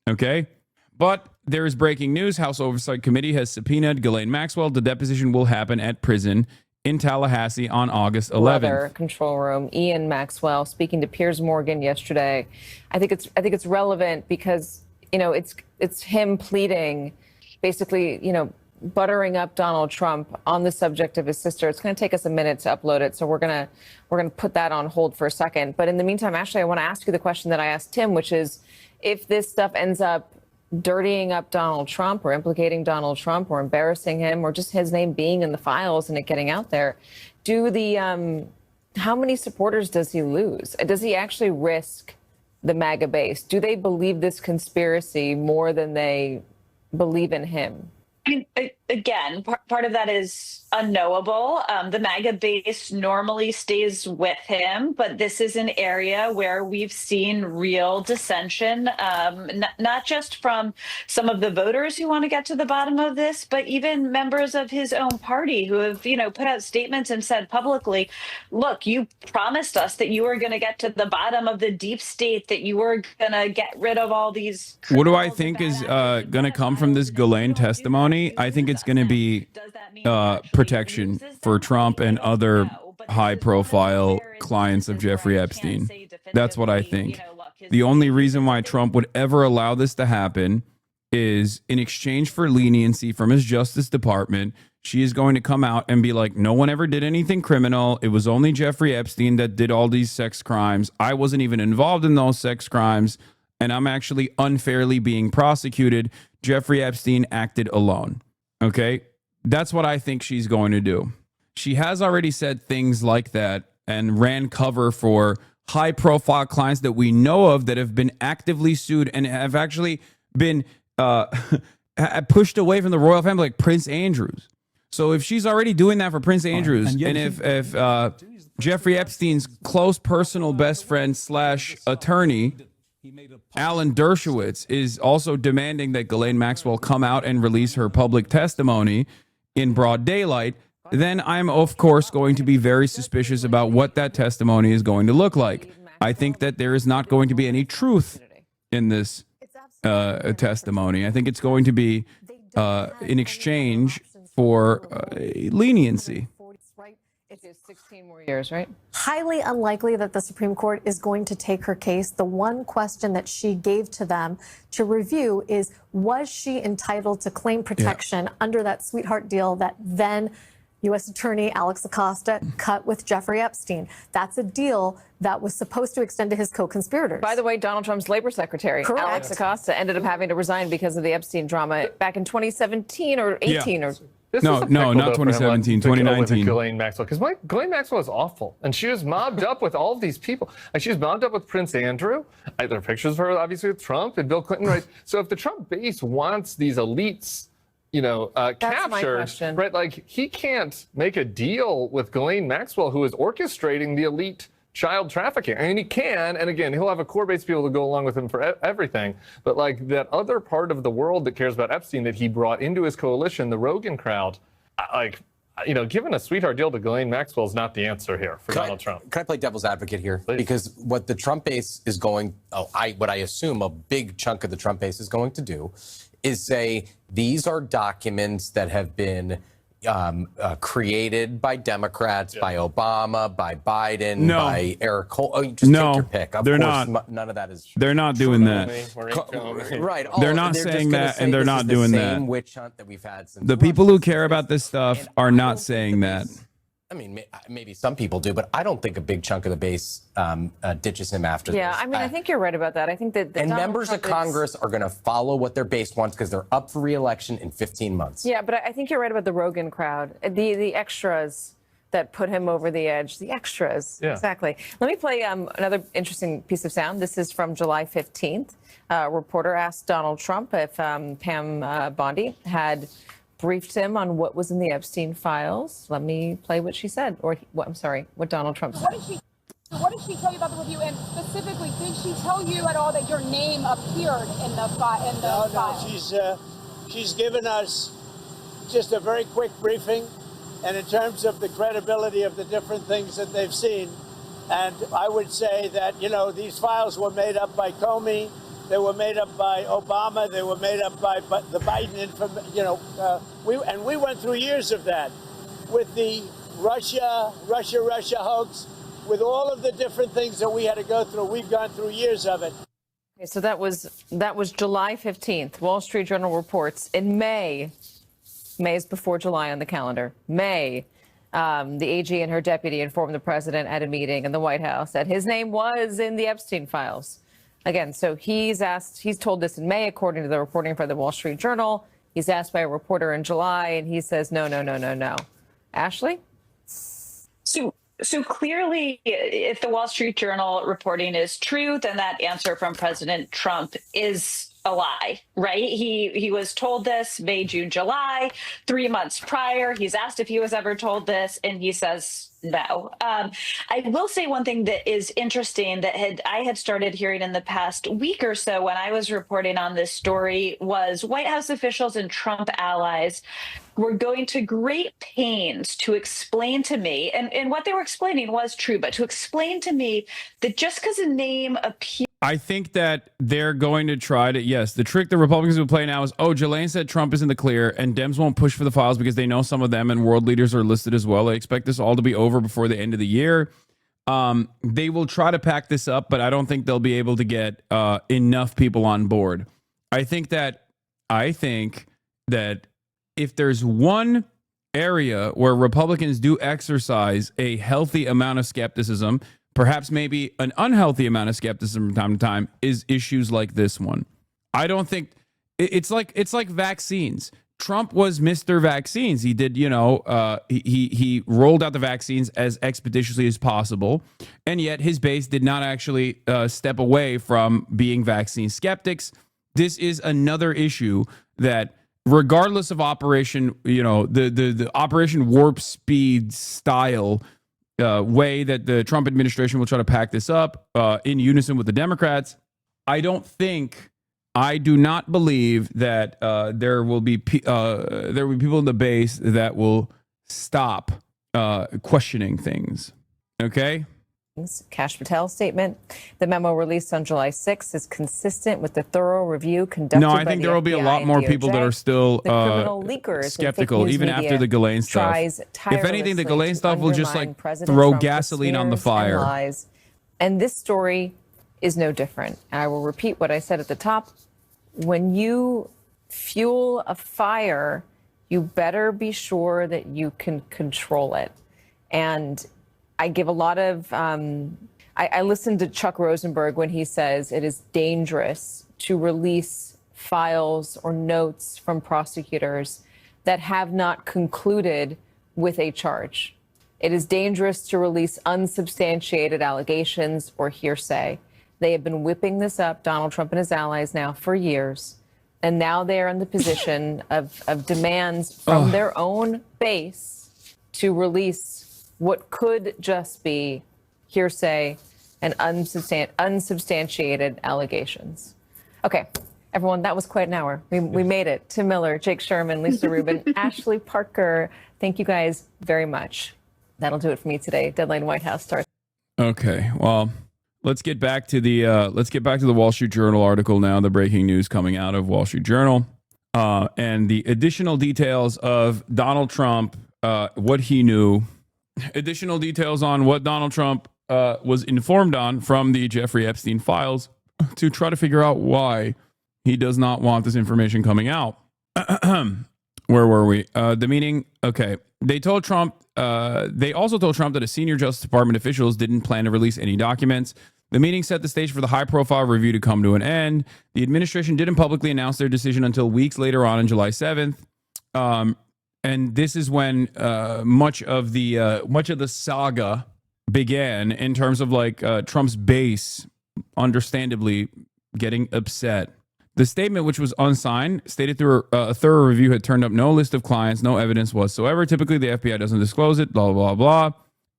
Okay? But there is breaking news. House Oversight Committee has subpoenaed Ghislaine Maxwell. The deposition will happen at prison in Tallahassee on August 11th. Weather control room, Ian Maxwell speaking to Piers Morgan yesterday. I think it's relevant because, you know, it's him pleading, basically, you know, buttering up Donald Trump on the subject of his sister. It's going to take us a minute to upload it, so we're going to put that on hold for a second. But in the meantime, Ashley, I want to ask you the question that I asked Tim, which is, if this stuff ends up dirtying up Donald Trump or implicating Donald Trump or embarrassing him or just his name being in the files and it getting out there, how many supporters does he lose? Does he actually risk the MAGA base? Do they believe this conspiracy more than they believe in him? I mean, again, part of that is unknowable. The MAGA base normally stays with him, but this is an area where we've seen real dissension, not just from some of the voters who want to get to the bottom of this, but even members of his own party who have, you know, put out statements and said publicly, look, you promised us that you were going to get to the bottom of the deep state, that you were going to get rid of all these. What do I think is going to come from this Ghislaine testimony? I think it's going to be protection for Trump and other high-profile clients of Jeffrey Epstein. That's what I think. The only reason why Trump would ever allow this to happen is in exchange for leniency from his Justice Department. She is going to come out and be like, no one ever did anything criminal. It was only Jeffrey Epstein that did all these sex crimes. I wasn't even involved in those sex crimes, and I'm actually unfairly being prosecuted. Jeffrey Epstein acted alone. Okay? That's what I think she's going to do. She has already said things like that and ran cover for high-profile clients that we know of that have been actively sued and have actually been pushed away from the royal family, like Prince Andrew's. So if she's already doing that for Prince Andrew's, and if Jeffrey Epstein's close personal best friend / attorney, Alan Dershowitz, is also demanding that Ghislaine Maxwell come out and release her public testimony in broad daylight, then I'm, of course, going to be very suspicious about what that testimony is going to look like. I think that there is not going to be any truth in this testimony. I think it's going to be in exchange for leniency. It is 16 more years, right? Highly unlikely that the Supreme Court is going to take her case. The one question that she gave to them to review is, was she entitled to claim protection under that sweetheart deal that then U.S. Attorney Alex Acosta cut with Jeffrey Epstein? That's a deal that was supposed to extend to his co-conspirators. By the way, Donald Trump's labor secretary, Correct. Alex Acosta, ended up having to resign because of the Epstein drama back in 2017 or 18 or... No, not 2017, 2019. Ghislaine Maxwell, because Ghislaine Maxwell is awful, and she was mobbed up with all of these people. Like, she was mobbed up with Prince Andrew. There are pictures of her, obviously, with Trump and Bill Clinton, right? So if the Trump base wants these elites, my captured, question. right? Like, he can't make a deal with Ghislaine Maxwell, who is orchestrating the elite child trafficking. I mean, he can, and again, he'll have a core base of people to go along with him for everything. But like that other part of the world that cares about Epstein that he brought into his coalition, the Rogan crowd, giving a sweetheart deal to Ghislaine Maxwell is not the answer here for Donald Trump. Can I play devil's advocate here? Please. Because what the Trump base is what I assume a big chunk of the Trump base is going to do is say these are documents that have been created by Democrats, by Obama, by Biden, by Eric Cole. Oh, just take your pick. Of they're course, not. None of that is true. They're not doing that. Right. They're not saying that, and they're not doing that. Same witch hunt that we've had since The people who care about this stuff are not saying that. I mean, maybe some people do, but I don't think a big chunk of the base ditches him after this. Yeah, I mean, I think you're right about that. I think that and Donald members Trump of Congress are going to follow what their base wants because they're up for re-election in 15 months. Yeah, but I think you're right about the Rogan crowd, the extras that put him over the edge. The extras, exactly. Let me play another interesting piece of sound. This is from July 15th. A reporter asked Donald Trump if Pam Bondi had briefed him on what was in the Epstein files. Let me play what she said, or what Donald Trump said. What did she tell you about the review? And specifically, did she tell you at all that your name appeared in the file? No, she's given us just a very quick briefing, and in terms of the credibility of the different things that they've seen. And I would say that, these files were made up by Comey, they were made up by Obama, they were made up by the Biden we went through years of that with the Russia hoax, with all of the different things that we had to go through. We've gone through years of it. Okay, so that was July 15th. Wall Street Journal reports in May is before July on the calendar. May, the AG and her deputy informed the president at a meeting in the White House that his name was in the Epstein files. Again, so he's told this in May, according to the reporting by the Wall Street Journal. He's asked by a reporter in July, and he says, no. Ashley? So clearly, if the Wall Street Journal reporting is true, then that answer from President Trump is a lie, right? He was told this May, June, July, 3 months prior. He's asked if he was ever told this, and he says no. I will say one thing that is interesting that I had started hearing in the past week or so when I was reporting on this story was White House officials and Trump allies were going to great pains to explain to me, and what they were explaining was true, but to explain to me that just because a name appears. I think that they're going to try to, the trick the Republicans will play now is, Ghislaine said Trump is in the clear and Dems won't push for the files because they know some of them and world leaders are listed as well. They expect this all to be over before the end of the year. They will try to pack this up, but I don't think they'll be able to get enough people on board. I think that if there's one area where Republicans do exercise a healthy amount of skepticism, perhaps maybe an unhealthy amount of skepticism from time to time, is issues like this one. I don't think it's like vaccines. Trump was Mr. Vaccines. He did, he rolled out the vaccines as expeditiously as possible, and yet his base did not actually step away from being vaccine skeptics. This is another issue that, regardless of Operation, the Operation Warp Speed style way that the Trump administration will try to pack this up in unison with the Democrats, I do not believe that there will be people in the base that will stop questioning things. Okay. Kash Patel's statement. The memo released on July 6th is consistent with the thorough review conducted by the FBI. No, I think there will be a lot more people that are still skeptical, even after the Ghislaine stuff. If anything, the Ghislaine stuff will just throw gasoline on the fire. And this story is no different. And I will repeat what I said at the top. When you fuel a fire, you better be sure that you can control it. And I give a lot of, I listened to Chuck Rosenberg when he says it is dangerous to release files or notes from prosecutors that have not concluded with a charge. It is dangerous to release unsubstantiated allegations or hearsay. They have been whipping this up, Donald Trump and his allies, now for years. And now they're in the position of demands from their own base to release what could just be hearsay and unsubstantiated allegations. Okay, everyone, that was quite an hour. We made it. Tim Miller, Jake Sherman, Lisa Rubin, Ashley Parker. Thank you guys very much. That'll do it for me today. Deadline White House starts. Okay, well, let's get back to the Wall Street Journal article now. The breaking news coming out of Wall Street Journal, and the additional details of Donald Trump, what he knew, additional details on what Donald Trump was informed on from the Jeffrey Epstein files to try to figure out why he does not want this information coming out. Where were we? The meeting. Okay. They told Trump. They also told Trump that a senior Justice Department officials didn't plan to release any documents. The meeting set the stage for the high-profile review to come to an end. The administration didn't publicly announce their decision until weeks later on July 7th. And this is when much of the saga began in terms of like Trump's base, understandably getting upset. The statement, which was unsigned, stated through a thorough review had turned up no list of clients, no evidence whatsoever. Typically, the FBI doesn't disclose it, blah, blah, blah.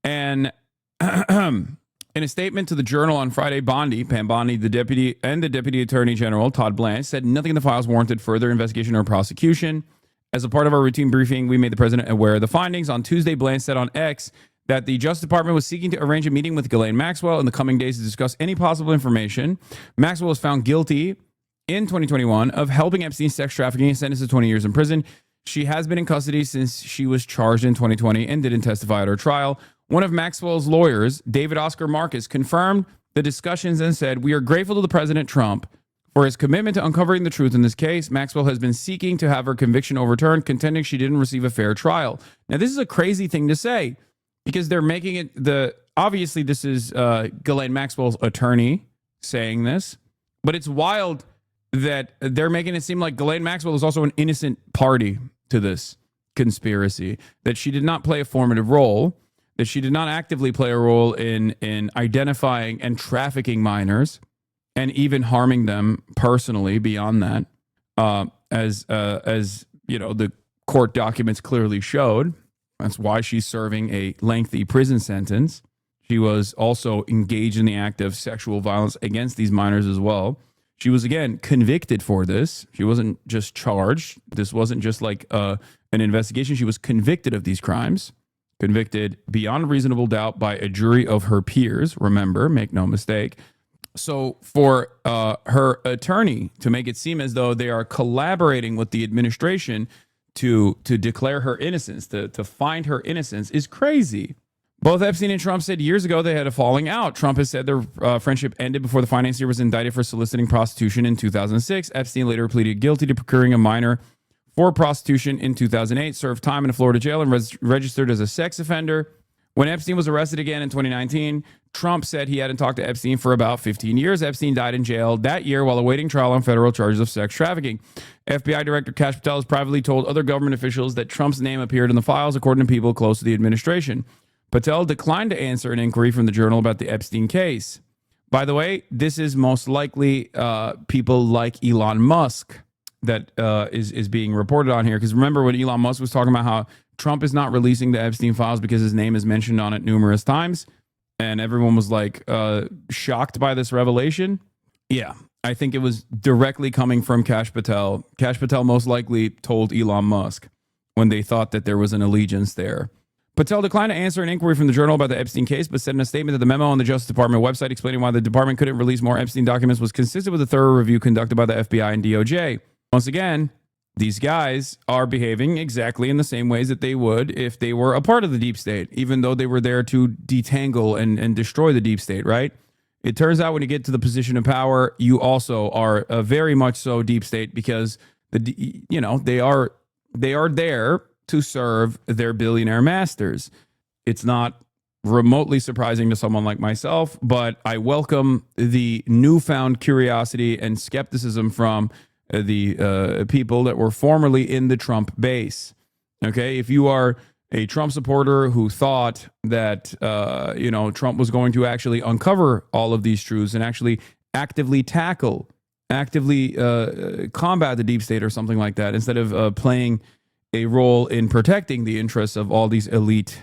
And in a statement to the Journal on Friday, Pam Bondi, the Deputy Attorney General, Todd Blanche, said nothing in the files warranted further investigation or prosecution. As a part of our routine briefing, we made the president aware of the findings. On Tuesday, Blanche said on X that the Justice Department was seeking to arrange a meeting with Ghislaine Maxwell in the coming days to discuss any possible information. Maxwell was found guilty in 2021 of helping Epstein sex trafficking and sentenced to 20 years in prison. She has been in custody since she was charged in 2020 and didn't testify at her trial. One of Maxwell's lawyers, David Oscar Marcus, confirmed the discussions and said, "We are grateful to the President Trump for his commitment to uncovering the truth in this case. Maxwell has been seeking to have her conviction overturned, contending she didn't receive a fair trial." Now, this is a crazy thing to say because they're making it obviously this is Ghislaine Maxwell's attorney saying this, but it's wild that they're making it seem like Ghislaine Maxwell is also an innocent party to this conspiracy, that she did not play a formative role, that she did not actively play a role in identifying and trafficking minors and even harming them personally beyond that, as you know, the court documents clearly showed. That's why she's serving a lengthy prison sentence. She was also engaged in the act of sexual violence against these minors as well. She was, again, convicted for this. She wasn't just charged. This wasn't just like an investigation. She was convicted of these crimes, convicted beyond reasonable doubt by a jury of her peers. Remember, make no mistake. So for her attorney to make it seem as though they are collaborating with the administration to declare her innocence, to find her innocence, is crazy. Both Epstein and Trump said years ago they had a falling out. Trump has said their friendship ended before the financier was indicted for soliciting prostitution in 2006. Epstein later pleaded guilty to procuring a minor for prostitution in 2008, served time in a Florida jail, and registered as a sex offender. When Epstein was arrested again in 2019, Trump said he hadn't talked to Epstein for about 15 years. Epstein died in jail that year while awaiting trial on federal charges of sex trafficking. FBI Director Kash Patel has privately told other government officials that Trump's name appeared in the files, according to people close to the administration. Patel declined to answer an inquiry from the Journal about the Epstein case. By the way, this is most likely people like Elon Musk that is being reported on here. Because remember when Elon Musk was talking about how Trump is not releasing the Epstein files because his name is mentioned on it numerous times, and everyone was like shocked by this revelation. Yeah, I think it was directly coming from Kash Patel. Kash Patel most likely told Elon Musk when they thought that there was an allegiance there. Patel declined to answer an inquiry from the Journal about the Epstein case, but said in a statement that the memo on the Justice Department website explaining why the department couldn't release more Epstein documents was consistent with a thorough review conducted by the FBI and DOJ. Once again, these guys are behaving exactly in the same ways that they would if they were a part of the deep state, even though they were there to detangle and destroy the deep state, right? It turns out when you get to the position of power, you also are a very much so deep state because they are there to serve their billionaire masters. It's not remotely surprising to someone like myself, but I welcome the newfound curiosity and skepticism from the people that were formerly in the Trump base. Okay, if you are a Trump supporter who thought that Trump was going to actually uncover all of these truths and actually actively tackle actively combat the deep state or something like that, instead of playing a role in protecting the interests of all these elite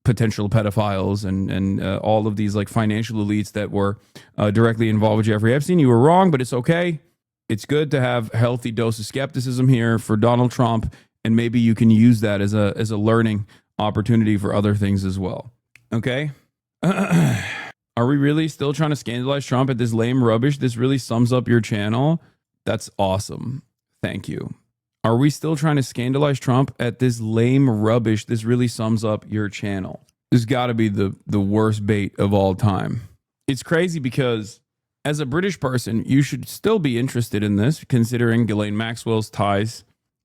potential pedophiles and all of these like financial elites that were directly involved with Jeffrey Epstein. You were wrong, but it's okay. It's good to have a healthy dose of skepticism here for Donald Trump, and maybe you can use that as a learning opportunity for other things as well. Okay? Are we really still trying to scandalize Trump at this lame rubbish? This really sums up your channel. That's awesome. Thank you. Are we still trying to scandalize Trump at this lame rubbish? This really sums up your channel. This got to be the worst bait of all time. It's crazy because as a British person, you should still be interested in this, considering Ghislaine Maxwell's ties.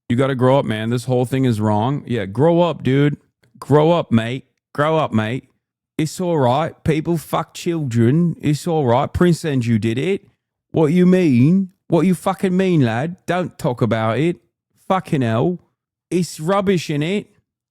You got to grow up, man. This whole thing is wrong. Yeah, grow up, dude. Grow up, mate. Grow up, mate. It's all right. People fuck children. It's all right. Prince Andrew did it. What you mean? What you fucking mean, lad? Don't talk about it. Fucking hell. It's rubbish, innit?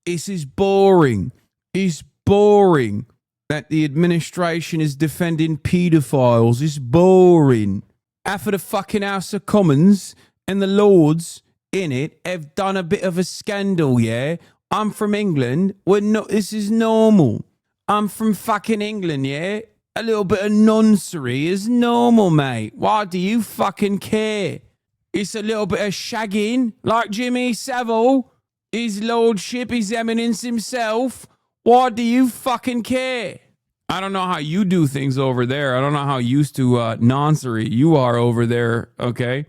It's boring. It's boring that the administration is defending paedophiles. It's boring. After the fucking House of Commons and the Lords in it have done a bit of a scandal, yeah? I'm from England. This is normal. I'm from fucking England, yeah? A little bit of nonsense is normal, mate. Why do you fucking care? It's a little bit of shagging, like Jimmy Savile, his lordship, his eminence himself. Why do you fucking care? I don't know how you do things over there. I don't know how used to nonsense you are over there, okay?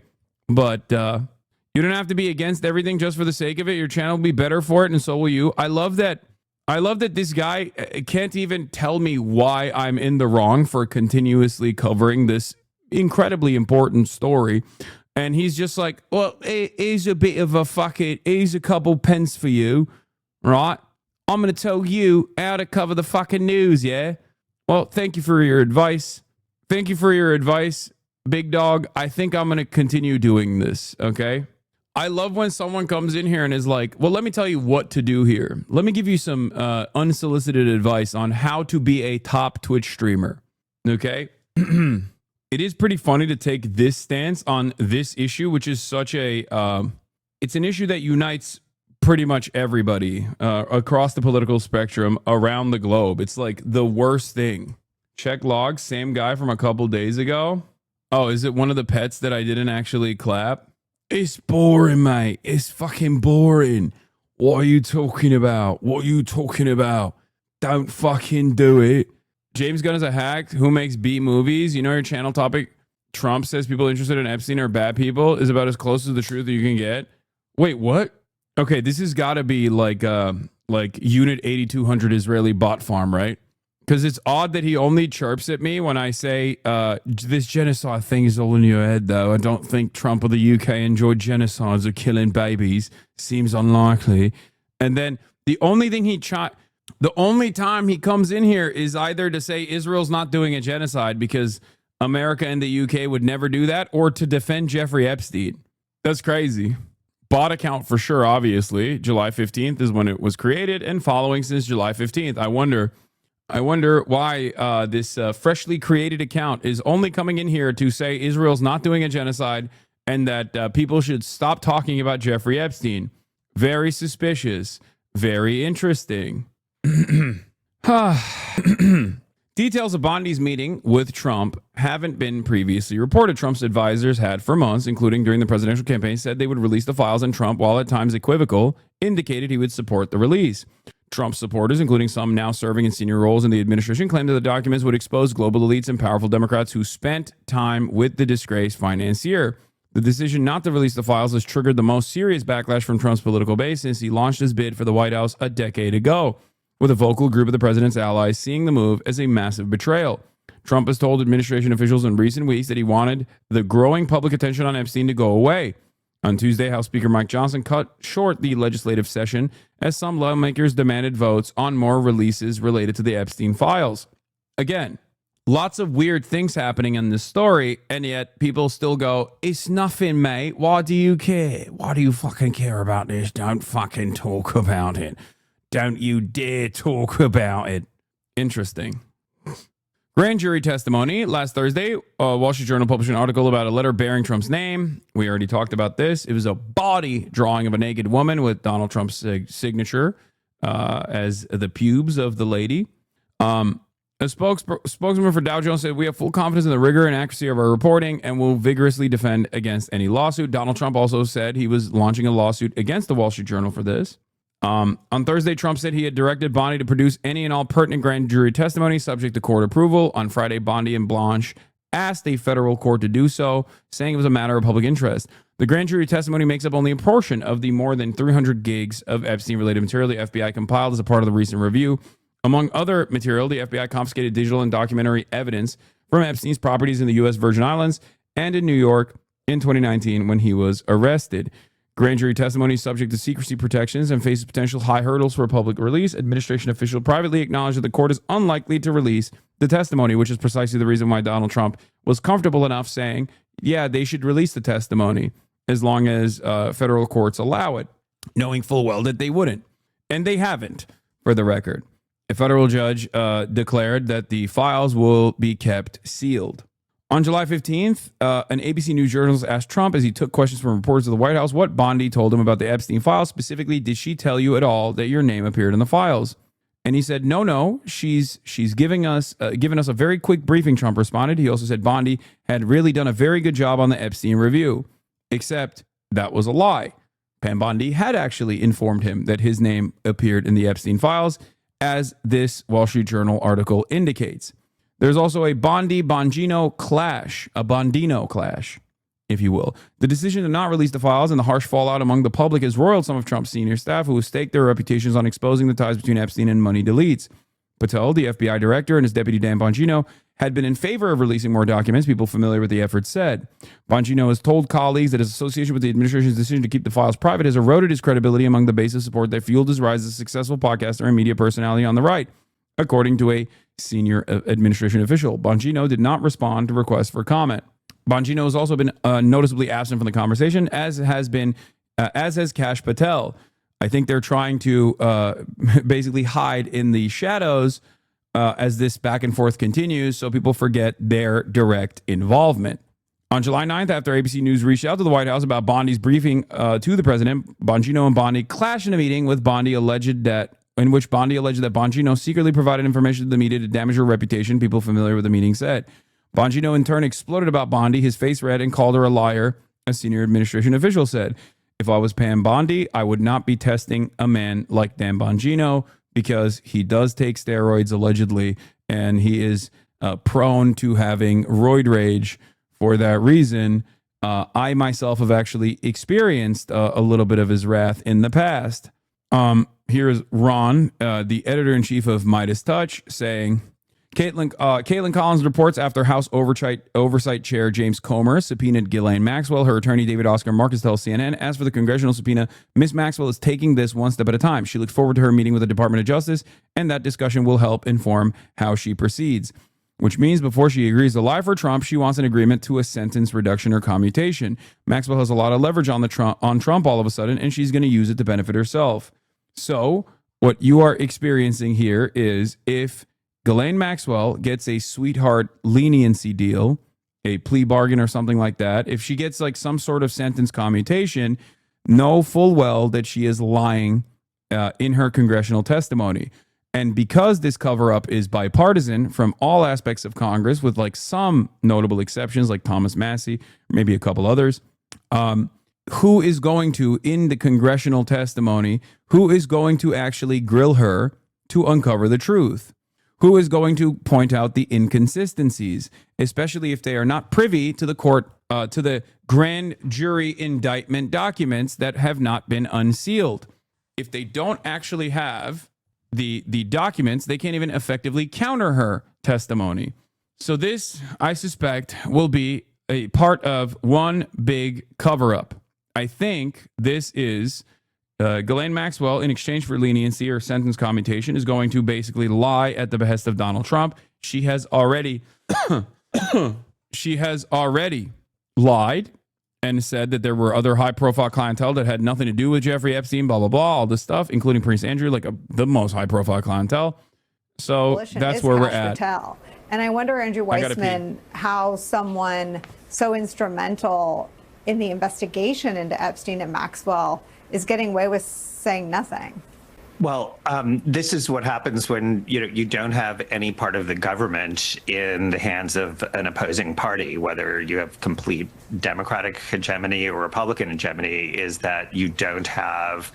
But you don't have to be against everything just for the sake of it. Your channel will be better for it, and so will you. I love that this guy can't even tell me why I'm in the wrong for continuously covering this incredibly important story. And he's just like, well, here's a bit of a here's a couple pence for you, right? I'm going to tell you how to cover the fucking news, yeah? Well, thank you for your advice. Thank you for your advice, big dog. I think I'm going to continue doing this, okay? I love when someone comes in here and is like, well, let me tell you what to do here. Let me give you some unsolicited advice on how to be a top Twitch streamer, okay? It is pretty funny to take this stance on this issue, which is such a, it's an issue that unites pretty much everybody across the political spectrum around the globe. It's like the worst thing. Check logs, same guy from a couple days ago. Oh, is it one of the pets that I didn't actually clap? It's boring, mate. It's fucking boring. What are you talking about? What are you talking about? Don't fucking do it. James Gunn is a hack who makes B movies. You know your channel topic, Trump says people interested in Epstein are bad people, is about as close to the truth that you can get. Wait, what? Okay, this has got to be like Unit 8200 Israeli bot farm, right? Because it's odd that he only chirps at me when I say this genocide thing is all in your head, though. I don't think Trump or the UK enjoyed genocides or killing babies. Seems unlikely. And then the only thing the only time he comes in here is either to say Israel's not doing a genocide because America and the UK would never do that, or to defend Jeffrey Epstein. That's crazy. Bot account for sure, obviously. July 15th is when it was created and following since July 15th. I wonder why this freshly created account is only coming in here to say Israel's not doing a genocide and that people should stop talking about Jeffrey Epstein. Very suspicious. Very interesting. Details of Bondi's meeting with Trump haven't been previously reported. Trump's advisors had for months, including during the presidential campaign, said they would release the files, and Trump, while at times equivocal, indicated he would support the release. Trump supporters, including some now serving in senior roles in the administration, claimed that the documents would expose global elites and powerful Democrats who spent time with the disgraced financier. The decision not to release the files has triggered the most serious backlash from Trump's political base since he launched his bid for the White House a decade ago, with a vocal group of the president's allies seeing the move as a massive betrayal. Trump has told administration officials in recent weeks that he wanted the growing public attention on Epstein to go away. On Tuesday, House Speaker Mike Johnson cut short the legislative session as some lawmakers demanded votes on more releases related to the Epstein files. Again, lots of weird things happening in this story, and yet people still go, it's nothing, mate. Why do you care? Why do you fucking care about this? Don't fucking talk about it. Don't you dare talk about it. Interesting. Grand jury testimony. Last Thursday, Wall Street Journal published an article about a letter bearing Trump's name. We already talked about this. It was a body drawing of a naked woman with Donald Trump's signature as the pubes of the lady. A spokesman for Dow Jones said, "We have full confidence in the rigor and accuracy of our reporting and will vigorously defend against any lawsuit." Donald Trump also said he was launching a lawsuit against the Wall Street Journal for this. On Thursday, Trump said he had directed Bondi to produce any and all pertinent grand jury testimony subject to court approval. On Friday, Bondi and Blanche asked a federal court to do so, saying it was a matter of public interest. The grand jury testimony makes up only a portion of the more than 300 gigs of Epstein-related material the FBI compiled as a part of the recent review. Among other material, the FBI confiscated digital and documentary evidence from Epstein's properties in the U.S. Virgin Islands and in New York in 2019 when he was arrested. Grand jury testimony is subject to secrecy protections and faces potential high hurdles for public release. Administration officials privately acknowledged that the court is unlikely to release the testimony, which is precisely the reason why Donald Trump was comfortable enough saying, yeah, they should release the testimony as long as federal courts allow it, knowing full well that they wouldn't. And they haven't, for the record. A federal judge declared that the files will be kept sealed. On July 15th, an ABC News journalist asked Trump as he took questions from reporters of the White House what Bondi told him about the Epstein files. Specifically, did she tell you at all that your name appeared in the files? And he said, no, she's given us a very quick briefing, Trump responded. He also said Bondi had really done a very good job on the Epstein review, except that was a lie. Pam Bondi had actually informed him that his name appeared in the Epstein files, as this Wall Street Journal article indicates. There's also a Bondi-Bongino clash, a Bondino clash, if you will. The decision to not release the files and the harsh fallout among the public has roiled some of Trump's senior staff who have staked their reputations on exposing the ties between Epstein and money deletes. Patel, the FBI director, and his deputy Dan Bongino had been in favor of releasing more documents, people familiar with the effort said. Bongino has told colleagues that his association with the administration's decision to keep the files private has eroded his credibility among the base of support that fueled his rise as a successful podcaster and media personality on the right, according to a senior administration official. Bongino did not respond to requests for comment. Bongino has also been noticeably absent from the conversation, as has Kash Patel. I think they're trying to basically hide in the shadows as this back and forth continues, so people forget their direct involvement. On July 9th, after ABC News reached out to the White House about Bondi's briefing to the president, Bongino and Bondi clashed in a meeting with in which Bondi alleged that Bongino secretly provided information to the media to damage her reputation, people familiar with the meeting said. Bongino in turn exploded about Bondi, his face red, and called her a liar, a senior administration official said. If I was Pam Bondi, I would not be testing a man like Dan Bongino because he does take steroids allegedly, and he is prone to having roid rage. For that reason, I myself have actually experienced a little bit of his wrath in the past. Here's Ron, the editor-in-chief of Midas Touch, saying, Caitlin Collins reports after House Oversight Chair James Comer subpoenaed Ghislaine Maxwell. Her attorney, David Oscar Marcus, tells CNN, as for the congressional subpoena, Ms. Maxwell is taking this one step at a time. She looks forward to her meeting with the Department of Justice, and that discussion will help inform how she proceeds. Which means before she agrees to lie for Trump, she wants an agreement to a sentence reduction or commutation. Maxwell has a lot of leverage on Trump all of a sudden, and she's going to use it to benefit herself. So what you are experiencing here is if Ghislaine Maxwell gets a sweetheart leniency deal, a plea bargain or something like that, if she gets like some sort of sentence commutation, know full well that she is lying in her congressional testimony. And because this cover-up is bipartisan from all aspects of Congress, with like some notable exceptions like Thomas Massie, maybe a couple others, who is going to, in the congressional testimony, who is going to actually grill her to uncover the truth? Who is going to point out the inconsistencies, especially if they are not privy to the court, to the grand jury indictment documents that have not been unsealed? If they don't actually have the documents, they can't even effectively counter her testimony. So this, I suspect, will be a part of one big cover-up. I think this is Ghislaine Maxwell, in exchange for leniency or sentence commutation, is going to basically lie at the behest of Donald Trump. She has already lied and said that there were other high-profile clientele that had nothing to do with Jeffrey Epstein, blah, blah, blah, all this stuff, including Prince Andrew, like the most high-profile clientele. So that's where we're at. And I wonder, Andrew Weissman, how someone so instrumental in the investigation into Epstein and Maxwell is getting away with saying nothing. Well, this is what happens when you don't have any part of the government in the hands of an opposing party, whether you have complete Democratic hegemony or Republican hegemony, is that you don't have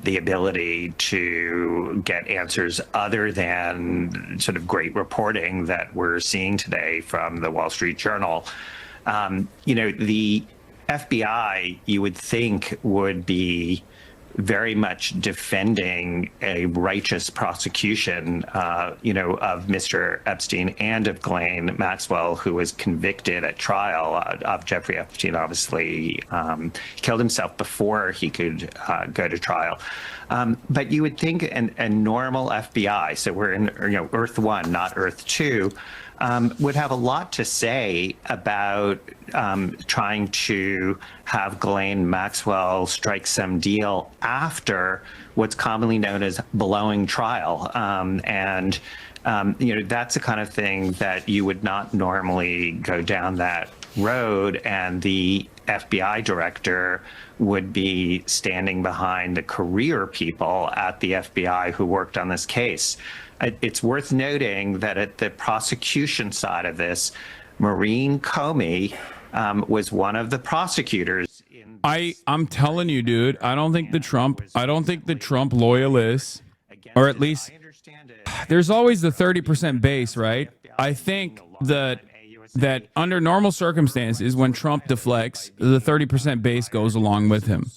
the ability to get answers other than sort of great reporting that we're seeing today from the Wall Street Journal. The FBI, you would think, would be very much defending a righteous prosecution, of Mr. Epstein and of Ghislaine Maxwell, who was convicted at trial of Jeffrey Epstein. Obviously, killed himself before he could go to trial. But you would think a normal FBI, so we're in Earth 1, not Earth 2, would have a lot to say about trying to have Ghislaine Maxwell strike some deal after what's commonly known as blowing trial. That's the kind of thing that you would not normally go down that road, and the FBI director would be standing behind the career people at the FBI who worked on this case. It's worth noting that at the prosecution side of this, Maureen Comey was one of the prosecutors. I'm telling you, dude, I don't think the Trump loyalists, or at least there's always the 30% base, right? I think that under normal circumstances, when Trump deflects, the 30% base goes along with him.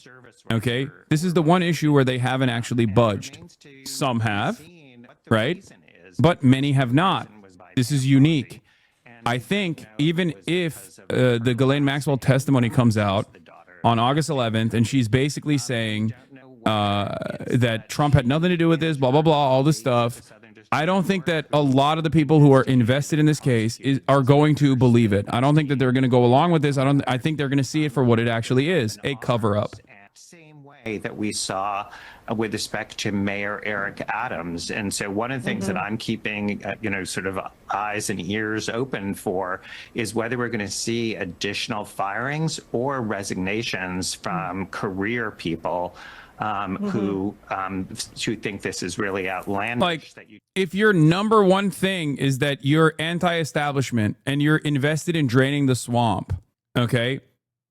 Okay? This is the one issue where they haven't actually budged. Some have, right? But many have not. This is unique. I think even if the Ghislaine Maxwell testimony comes out on August 11th, and she's basically saying that Trump had nothing to do with this, blah, blah, blah, all this stuff, I don't think that a lot of the people who are invested in this case are going to believe it. I don't think that they're going to go along with this. I think they're going to see it for what it actually is, a cover-up. Same way that we saw with respect to Mayor Eric Adams. And so one of the things that I'm keeping, sort of eyes and ears open for is whether we're going to see additional firings or resignations from career people who think this is really outlandish. Like, if your number one thing is that you're anti-establishment and you're invested in draining the swamp, okay,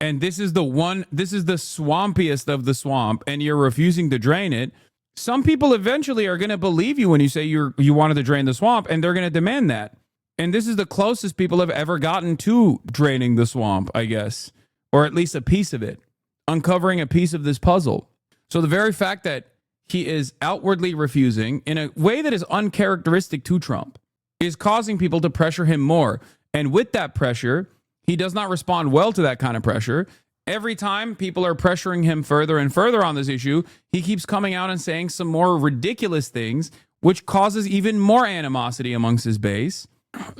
and this is the swampiest of the swamp, and you're refusing to drain it, some people eventually are going to believe you when you say you wanted to drain the swamp, and they're going to demand that. And this is the closest people have ever gotten to draining the swamp, I guess, or at least a piece of it, uncovering a piece of this puzzle. So the very fact that he is outwardly refusing in a way that is uncharacteristic to Trump is causing people to pressure him more. And with that pressure, he does not respond well to that kind of pressure. Every time people are pressuring him further and further on this issue, he keeps coming out and saying some more ridiculous things, which causes even more animosity amongst his base.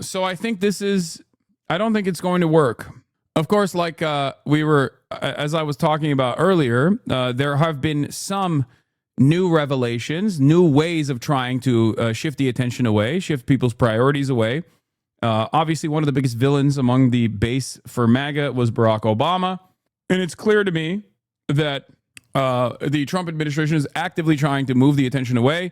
So I think I don't think it's going to work. Of course, like as I was talking about earlier, there have been some new revelations, new ways of trying to shift the attention away, shift people's priorities away. Obviously, one of the biggest villains among the base for MAGA was Barack Obama. And it's clear to me that the Trump administration is actively trying to move the attention away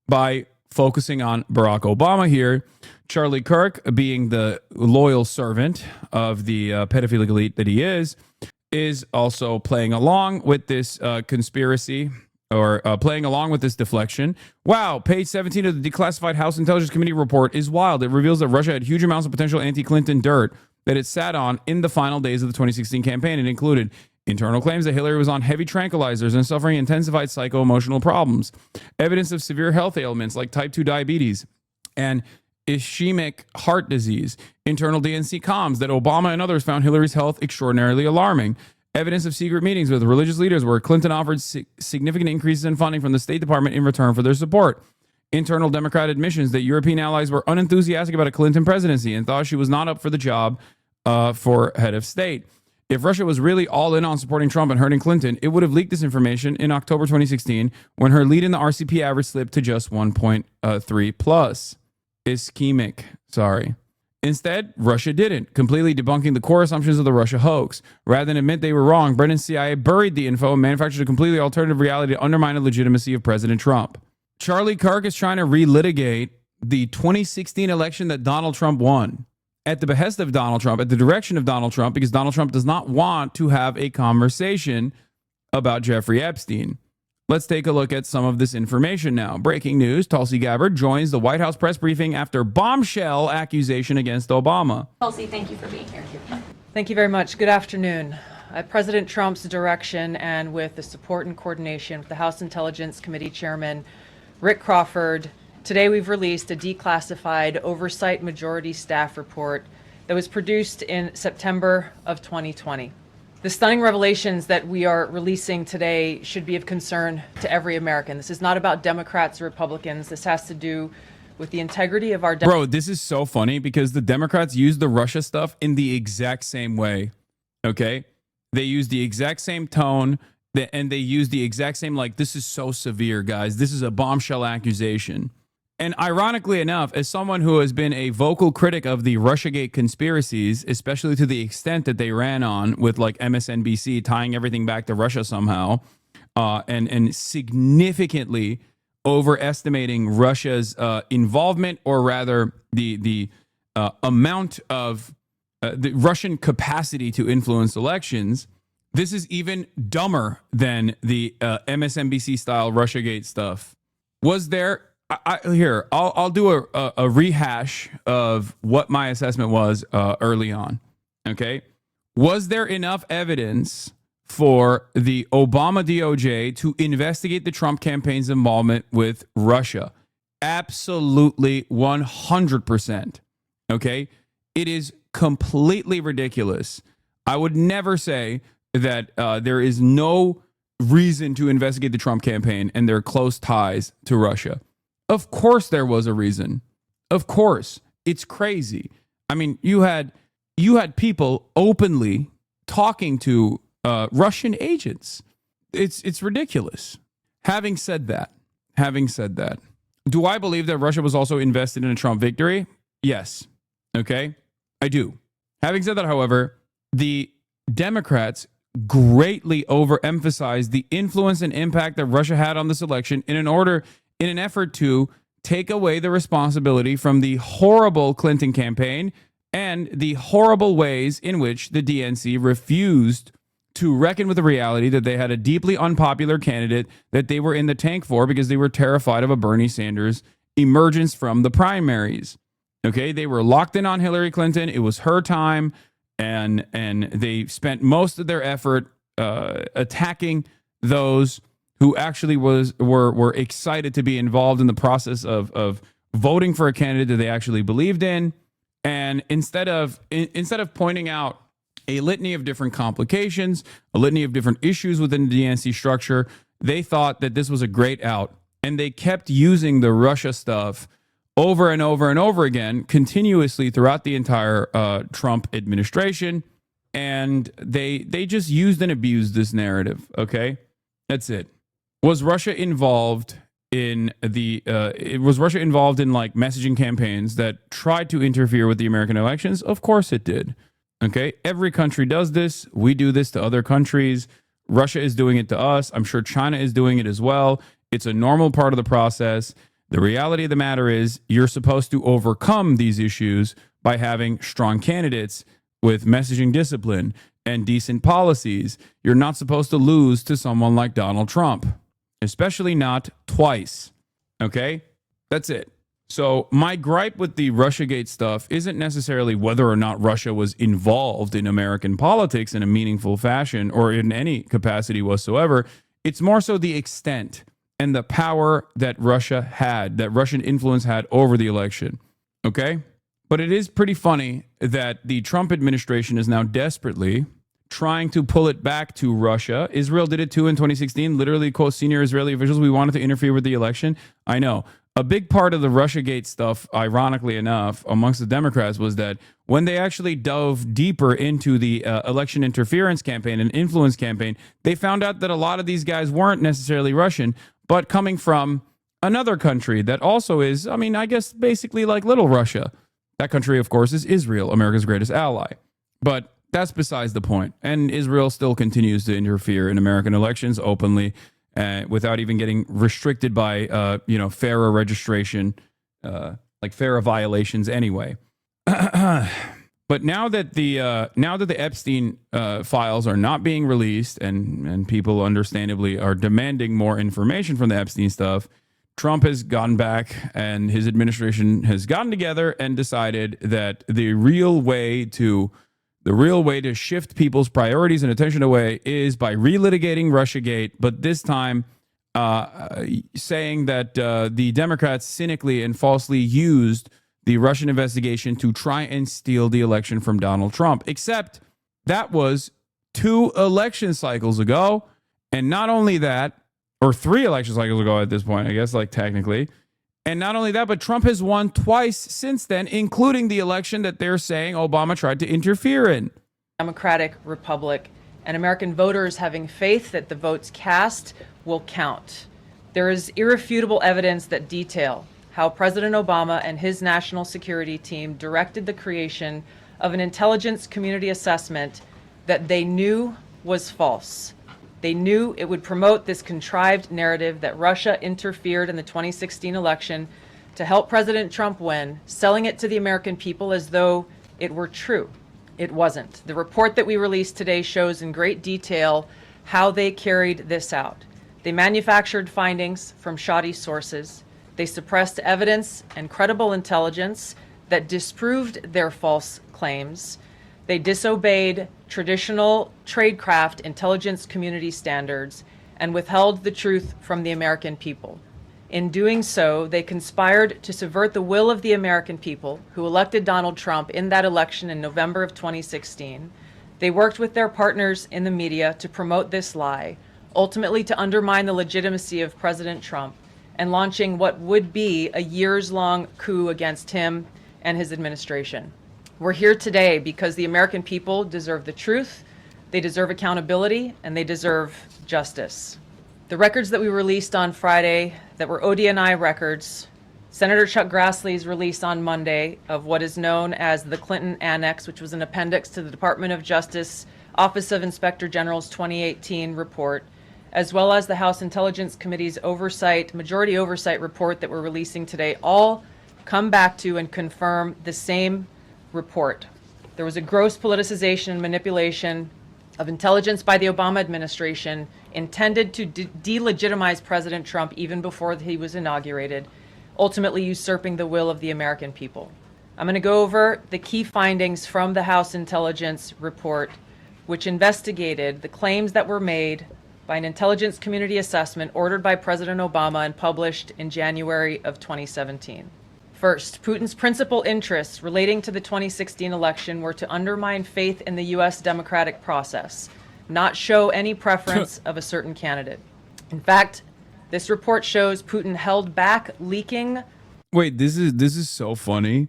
by focusing on Barack Obama here. Charlie Kirk, being the loyal servant of the pedophilic elite that he is also playing along with this conspiracy, or playing along with this deflection. Wow, page 17 of the declassified House Intelligence Committee report is wild. It reveals that Russia had huge amounts of potential anti-Clinton dirt that it sat on in the final days of the 2016 campaign. It included internal claims that Hillary was on heavy tranquilizers and suffering intensified psycho-emotional problems, evidence of severe health ailments like type 2 diabetes and ischemic heart disease, internal DNC comms that Obama and others found Hillary's health extraordinarily alarming, evidence of secret meetings with religious leaders where Clinton offered significant increases in funding from the State Department in return for their support, internal Democrat admissions that European allies were unenthusiastic about a Clinton presidency and thought she was not up for the job for head of state. If Russia was really all in on supporting Trump and hurting Clinton, it would have leaked this information in October 2016 when her lead in the RCP average slipped to just 1.3 plus. Ischemic. Sorry. Instead, Russia didn't, completely debunking the core assumptions of the Russia hoax. Rather than admit they were wrong, Britain's CIA buried the info and manufactured a completely alternative reality to undermine the legitimacy of President Trump. Charlie Kirk is trying to relitigate the 2016 election that Donald Trump won at the behest of Donald Trump, at the direction of Donald Trump, because Donald Trump does not want to have a conversation about Jeffrey Epstein. Let's take a look at some of this information now. Breaking news, Tulsi Gabbard joins the White House press briefing after bombshell accusation against Obama. Tulsi, thank you for being here. Thank you very much. Good afternoon. At President Trump's direction and with the support and coordination with the House Intelligence Committee Chairman Rick Crawford, today we've released a declassified oversight majority staff report that was produced in September of 2020. The stunning revelations that we are releasing today should be of concern to every American. This is not about Democrats or Republicans. This has to do with the integrity of our... Bro, this is so funny because the Democrats use the Russia stuff in the exact same way, okay? They use the exact same tone, and they use the exact same, like, this is so severe, guys. This is a bombshell accusation. And ironically enough, as someone who has been a vocal critic of the Russiagate conspiracies, especially to the extent that they ran on with like MSNBC tying everything back to Russia somehow, and significantly overestimating Russia's involvement, or rather the amount of the Russian capacity to influence elections, this is even dumber than the MSNBC style Russiagate stuff. Was there... I'll do a rehash of what my assessment was early on. Okay. Was there enough evidence for the Obama DOJ to investigate the Trump campaign's involvement with Russia? Absolutely 100%. Okay. It is completely ridiculous. I would never say that there is no reason to investigate the Trump campaign and their close ties to Russia. Of course there was a reason. Of course. It's crazy. I mean, you had people openly talking to Russian agents. It's ridiculous. Having said that, do I believe that Russia was also invested in a Trump victory? Yes. Okay. I do. Having said that, however, the Democrats greatly overemphasized the influence and impact that Russia had on this election in an effort to take away the responsibility from the horrible Clinton campaign and the horrible ways in which the DNC refused to reckon with the reality that they had a deeply unpopular candidate that they were in the tank for because they were terrified of a Bernie Sanders emergence from the primaries. Okay, they were locked in on Hillary Clinton. It was her time, and they spent most of their effort attacking those who actually were excited to be involved in the process of voting for a candidate that they actually believed in. And instead of pointing out a litany of different complications, a litany of different issues within the DNC structure, they thought that this was a great out. And they kept using the Russia stuff over and over and over again, continuously throughout the entire Trump administration. And they just used and abused this narrative. Okay, that's it. Was Russia involved in like messaging campaigns that tried to interfere with the American elections? Of course it did. Okay. Every country does this. We do this to other countries. Russia is doing it to us. I'm sure China is doing it as well. It's a normal part of the process. The reality of the matter is you're supposed to overcome these issues by having strong candidates with messaging discipline and decent policies. You're not supposed to lose to someone like Donald Trump. Especially not twice. Okay? That's it. So my gripe with the Russiagate stuff isn't necessarily whether or not Russia was involved in American politics in a meaningful fashion or in any capacity whatsoever. It's more so the extent and the power that Russia had, that Russian influence had over the election. Okay? But it is pretty funny that the Trump administration is now desperately trying to pull it back to Russia. Israel did it too in 2016. Literally, quote, senior Israeli officials, we wanted to interfere with the election. I know. A big part of the Russiagate stuff, ironically enough, amongst the Democrats was that when they actually dove deeper into the election interference campaign and influence campaign, they found out that a lot of these guys weren't necessarily Russian, but coming from another country that also is, I mean, I guess basically like little Russia. That country, of course, is Israel, America's greatest ally. But that's besides the point. And Israel still continues to interfere in American elections openly, without even getting restricted by, FARA registration, like FARA violations anyway. But now that the Epstein files are not being released, and people understandably are demanding more information from the Epstein stuff, Trump has gone back and his administration has gotten together and decided that the real way to shift people's priorities and attention away is by relitigating Russiagate, but this time saying that the Democrats cynically and falsely used the Russian investigation to try and steal the election from Donald Trump. Except that was 2 election cycles ago. And not only that, or 3 election cycles ago at this point, I guess, like technically. And not only that, but Trump has won twice since then, including the election that they're saying Obama tried to interfere in. Democratic Republic, and American voters having faith that the votes cast will count. There is irrefutable evidence that detail how President Obama and his national security team directed the creation of an intelligence community assessment that they knew was false. They knew it would promote this contrived narrative that Russia interfered in the 2016 election to help President Trump win, selling it to the American people as though it were true. It wasn't. The report that we released today shows in great detail how they carried this out. They manufactured findings from shoddy sources. They suppressed evidence and credible intelligence that disproved their false claims. They disobeyed traditional tradecraft intelligence community standards and withheld the truth from the American people. In doing so, they conspired to subvert the will of the American people who elected Donald Trump in that election in November of 2016. They worked with their partners in the media to promote this lie, ultimately to undermine the legitimacy of President Trump and launching what would be a years-long coup against him and his administration. We're here today because the American people deserve the truth, they deserve accountability, and they deserve justice. The records that we released on Friday that were ODNI records, Senator Chuck Grassley's release on Monday of what is known as the Clinton Annex, which was an appendix to the Department of Justice Office of Inspector General's 2018 report, as well as the House Intelligence Committee's majority oversight report that we're releasing today, all come back to and confirm the same report. There was a gross politicization and manipulation of intelligence by the Obama administration intended to delegitimize President Trump even before he was inaugurated, ultimately usurping the will of the American people. I'm going to go over the key findings from the House Intelligence report, which investigated the claims that were made by an intelligence community assessment ordered by President Obama and published in January of 2017. First, Putin's principal interests relating to the 2016 election were to undermine faith in the U.S. democratic process, not show any preference of a certain candidate. In fact, this report shows Putin held back leaking. Wait, this is so funny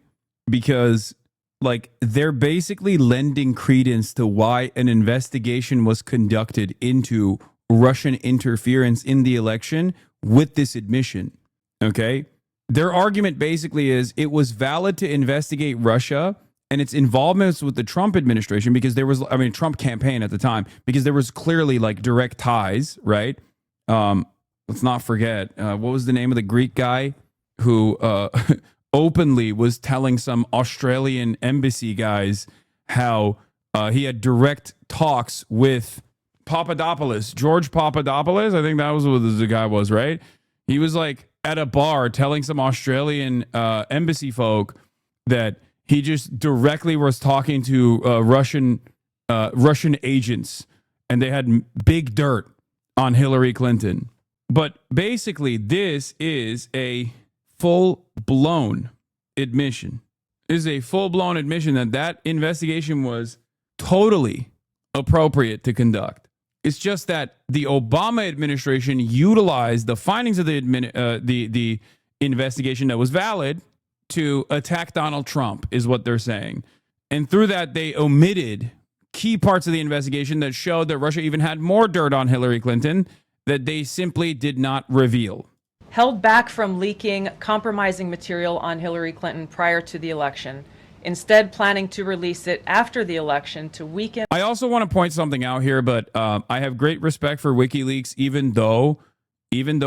because like they're basically lending credence to why an investigation was conducted into Russian interference in the election with this admission. Okay? Their argument basically is it was valid to investigate Russia and its involvements with the Trump administration because there was, Trump campaign at the time, because there was clearly like direct ties, right? Let's not forget, what was the name of the Greek guy who openly was telling some Australian embassy guys how he had direct talks with Papadopoulos, George Papadopoulos. I think that was what the guy was, right? He was like at a bar telling some Australian embassy folk that he just directly was talking to Russian agents, and they had big dirt on Hillary Clinton. But basically, this is a full-blown admission. This is a full-blown admission that investigation was totally appropriate to conduct. It's just that the Obama administration utilized the findings of the investigation that was valid to attack Donald Trump, is what they're saying. And through that, they omitted key parts of the investigation that showed that Russia even had more dirt on Hillary Clinton that they simply did not reveal. held back from leaking compromising material on Hillary Clinton prior to the election, instead planning to release it after the election to weaken. I also want to point something out here, but I have great respect for WikiLeaks, even though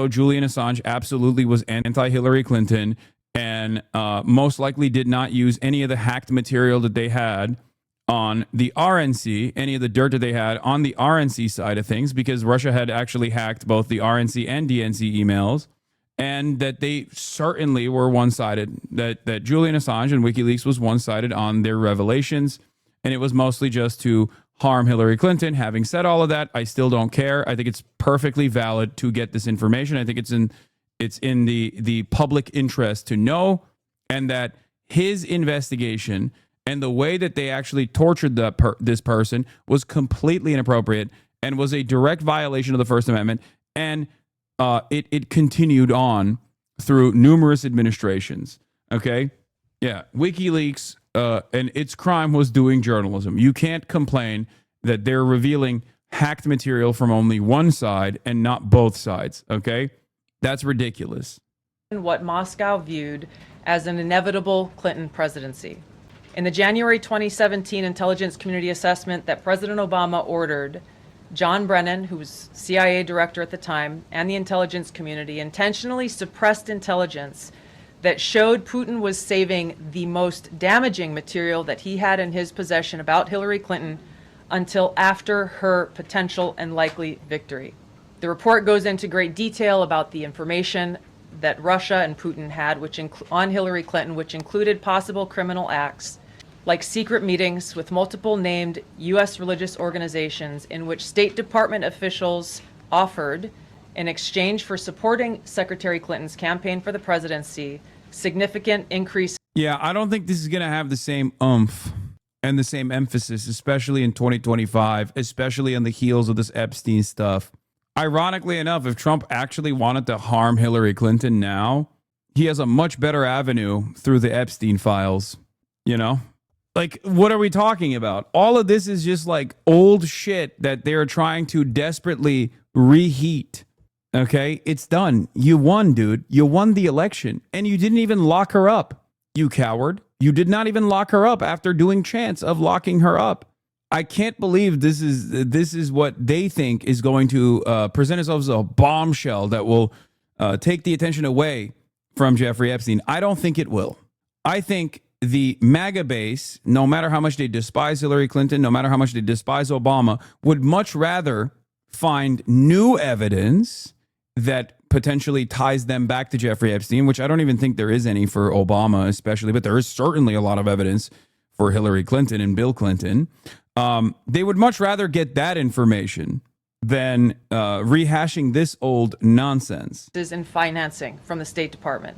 Julian Assange absolutely was anti-Hillary Clinton and most likely did not use any of the hacked material that they had on the RNC, any of the dirt that they had on the RNC side of things, because Russia had actually hacked both the RNC and DNC emails, and that they certainly were one-sided, that Julian Assange and WikiLeaks was one-sided on their revelations, and it was mostly just to harm Hillary Clinton. Having said all of that, I still don't care. I think it's perfectly valid to get this information. I think it's in the public interest to know, and that his investigation and the way that they actually tortured this person was completely inappropriate and was a direct violation of the First Amendment. And it continued on through numerous administrations. Okay? Yeah. WikiLeaks and its crime was doing journalism. You can't complain that they're revealing hacked material from only one side and not both sides. Okay? That's ridiculous. What Moscow viewed as an inevitable Clinton presidency. In the January 2017 intelligence community assessment that President Obama ordered, John Brennan, who was CIA director at the time, and the intelligence community intentionally suppressed intelligence that showed Putin was saving the most damaging material that he had in his possession about Hillary Clinton until after her potential and likely victory. The report goes into great detail about the information that Russia and Putin had on Hillary Clinton, which included possible criminal acts like secret meetings with multiple named U.S. religious organizations in which State Department officials offered, in exchange for supporting Secretary Clinton's campaign for the presidency, significant increase. Yeah, I don't think this is going to have the same oomph and the same emphasis, especially in 2025, especially on the heels of this Epstein stuff. Ironically enough, if Trump actually wanted to harm Hillary Clinton now, he has a much better avenue through the Epstein files, you know? Like, what are we talking about? All of this is just like old shit that they're trying to desperately reheat. Okay? It's done. You won, dude. You won the election. And you didn't even lock her up, you coward. You did not even lock her up after doing chance of locking her up. I can't believe this is what they think is going to present itself as a bombshell that will take the attention away from Jeffrey Epstein. I don't think it will. I think the MAGA base, no matter how much they despise Hillary Clinton, no matter how much they despise Obama, would much rather find new evidence that potentially ties them back to Jeffrey Epstein, which I don't even think there is any for Obama especially, but there is certainly a lot of evidence for Hillary Clinton and Bill Clinton. They would much rather get that information than rehashing this old nonsense. In financing from the State Department.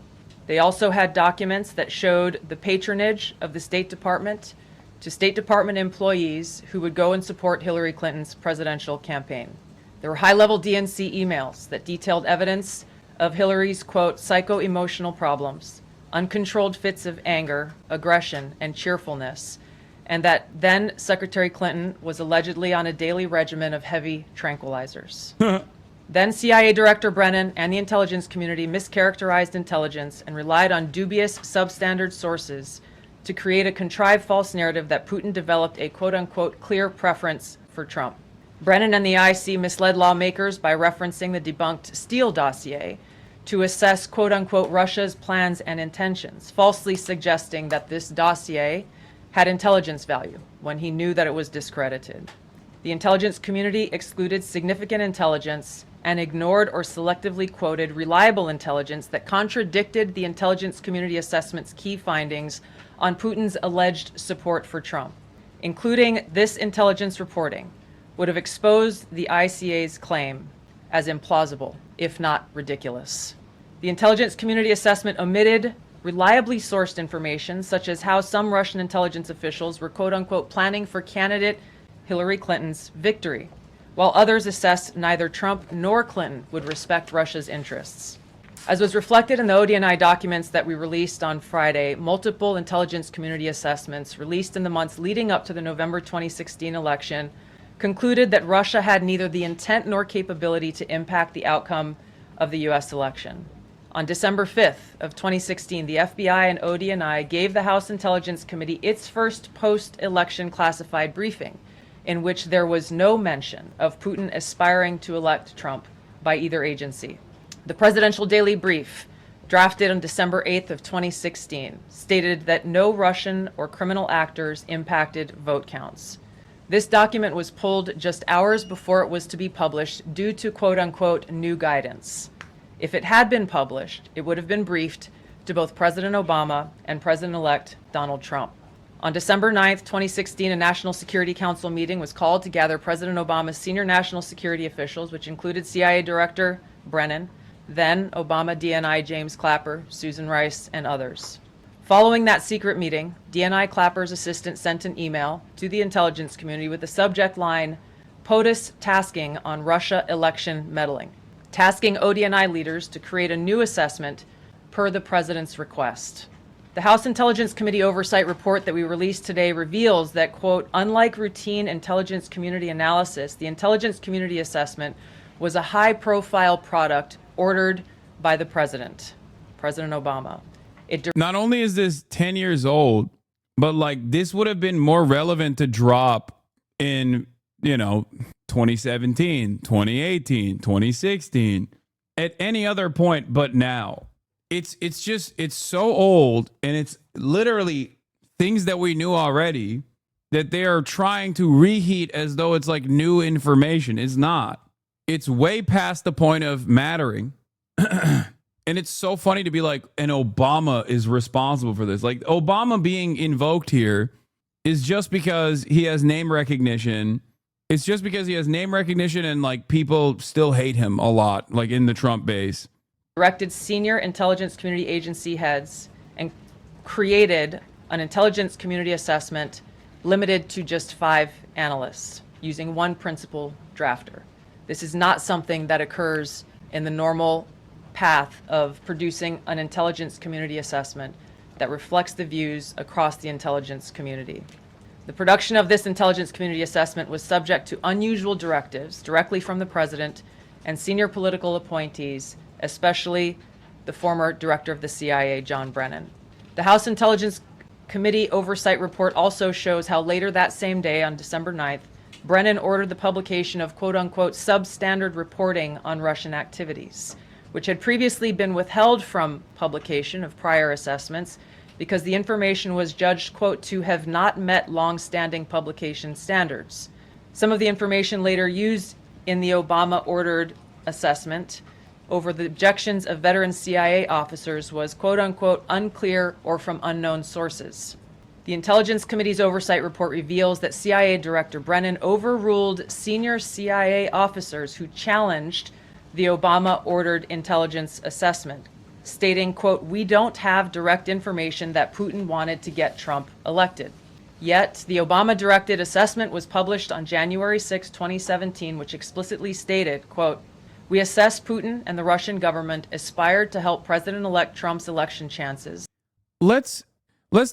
They also had documents that showed the patronage of the State Department to State Department employees who would go and support Hillary Clinton's presidential campaign. There were high-level DNC emails that detailed evidence of Hillary's, quote, psycho-emotional problems, uncontrolled fits of anger, aggression, and cheerfulness, and that then Secretary Clinton was allegedly on a daily regimen of heavy tranquilizers. Then CIA Director Brennan and the intelligence community mischaracterized intelligence and relied on dubious substandard sources to create a contrived false narrative that Putin developed a quote-unquote clear preference for Trump. Brennan and the IC misled lawmakers by referencing the debunked Steele dossier to assess quote-unquote Russia's plans and intentions, falsely suggesting that this dossier had intelligence value when he knew that it was discredited. The intelligence community excluded significant intelligence and ignored or selectively quoted reliable intelligence that contradicted the intelligence community assessment's key findings on Putin's alleged support for Trump. Including this intelligence reporting would have exposed the ICA's claim as implausible, if not ridiculous. The intelligence community assessment omitted reliably sourced information, such as how some Russian intelligence officials were quote-unquote planning for candidate Hillary Clinton's victory, while others assessed neither Trump nor Clinton would respect Russia's interests. As was reflected in the ODNI documents that we released on Friday, multiple intelligence community assessments released in the months leading up to the November 2016 election concluded that Russia had neither the intent nor capability to impact the outcome of the U.S. election. On December 5th of 2016, the FBI and ODNI gave the House Intelligence Committee its first post-election classified briefing, in which there was no mention of Putin aspiring to elect Trump by either agency. The Presidential Daily Brief, drafted on December 8th of 2016, stated that no Russian or criminal actors impacted vote counts. This document was pulled just hours before it was to be published due to quote-unquote new guidance. If it had been published, it would have been briefed to both President Obama and President-elect Donald Trump. On December 9th, 2016, a National Security Council meeting was called to gather President Obama's senior national security officials, which included CIA Director Brennan, then Obama DNI James Clapper, Susan Rice, and others. Following that secret meeting, DNI Clapper's assistant sent an email to the intelligence community with the subject line, POTUS tasking on Russia election meddling, tasking ODNI leaders to create a new assessment per the president's request. The House Intelligence Committee oversight report that we released today reveals that, quote, unlike routine intelligence community analysis, the intelligence community assessment was a high-profile product ordered by the president, President Obama. Not only is this 10 years old, but like this would have been more relevant to drop in, 2017, 2018, 2016, at any other point but now. It's so old, and it's literally things that we knew already that they are trying to reheat as though it's like new information. It's not. It's way past the point of mattering. And it's so funny to be like, and Obama is responsible for this. Like, Obama being invoked here is just because he has name recognition. It's just because he has name recognition, and like people still hate him a lot, like in the Trump base. Directed senior intelligence community agency heads and created an intelligence community assessment limited to just 5 analysts using one principal drafter. This is not something that occurs in the normal path of producing an intelligence community assessment that reflects the views across the intelligence community. The production of this intelligence community assessment was subject to unusual directives directly from the president and senior political appointees, especially the former director of the CIA, John Brennan. The House Intelligence Committee oversight report also shows how later that same day, on December 9th, Brennan ordered the publication of quote-unquote substandard reporting on Russian activities, which had previously been withheld from publication of prior assessments because the information was judged, quote, to have not met long-standing publication standards. Some of the information later used in the Obama-ordered assessment over the objections of veteran CIA officers was, quote-unquote, unclear or from unknown sources. The Intelligence Committee's oversight report reveals that CIA Director Brennan overruled senior CIA officers who challenged the Obama-ordered intelligence assessment, stating, quote, we don't have direct information that Putin wanted to get Trump elected. Yet, the Obama-directed assessment was published on January 6, 2017, which explicitly stated, quote, we assess Putin and the Russian government aspired to help President-elect Trump's election chances. Let's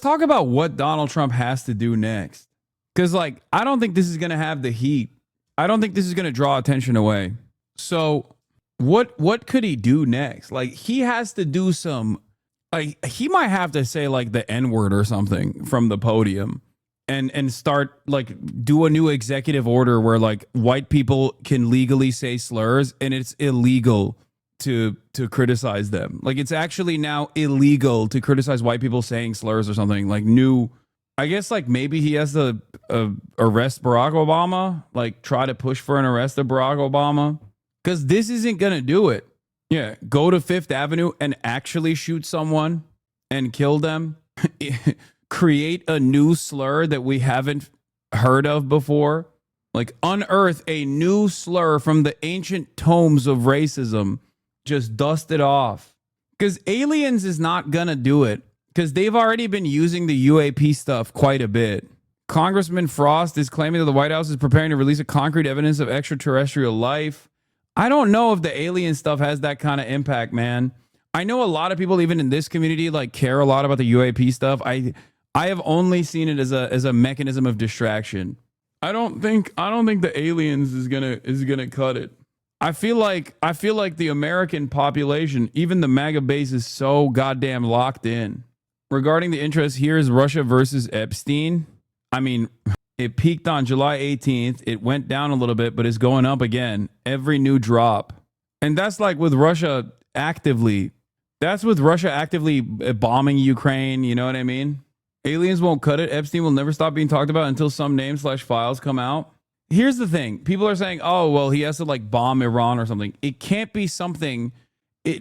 talk about what Donald Trump has to do next. Because, like, I don't think this is going to have the heat. I don't think this is going to draw attention away. So what could he do next? Like, he has to do some, like, he might have to say, like, the N-word or something from the podium and start, like, do a new executive order where, like, white people can legally say slurs and it's illegal to criticize them. Like, it's actually now illegal to criticize white people saying slurs or something. Like, new, I guess, like, maybe he has to arrest Barack Obama, like, try to push for an arrest of Barack Obama, because this isn't gonna do it. Yeah, go to Fifth Avenue and actually shoot someone and kill them. Create a new slur that we haven't heard of before. Like, unearth a new slur from the ancient tomes of racism. Just dust it off. Because aliens is not gonna do it. Because they've already been using the UAP stuff quite a bit. Congressman Frost is claiming that the White House is preparing to release a concrete evidence of extraterrestrial life. I don't know if the alien stuff has that kind of impact, man. I know a lot of people, even in this community, like, care a lot about the UAP stuff. I have only seen it as a mechanism of distraction. I don't think the aliens is gonna cut it. I feel like the American population, even the MAGA base, is so goddamn locked in. Regarding the interest, here is Russia versus Epstein. I mean, it peaked on July 18th. It went down a little bit, but it's going up again. Every new drop. And that's like with Russia actively. That's with Russia actively bombing Ukraine. You know what I mean? Aliens won't cut it. Epstein will never stop being talked about until some names/files come out. Here's the thing. People are saying, oh, well, he has to like bomb Iran or something. It can't be something.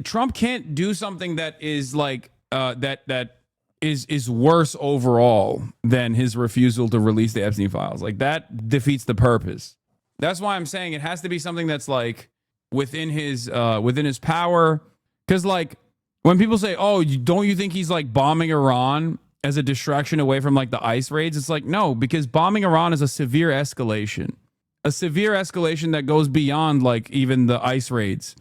Trump can't do something that is like that is worse overall than his refusal to release the Epstein files. Like that defeats the purpose. That's why I'm saying it has to be something that's like within his power. Because like when people say, oh, don't you think he's like bombing Iran as a distraction away from like the ICE raids? It's like, no, because bombing Iran is a severe escalation that goes beyond like even the ICE raids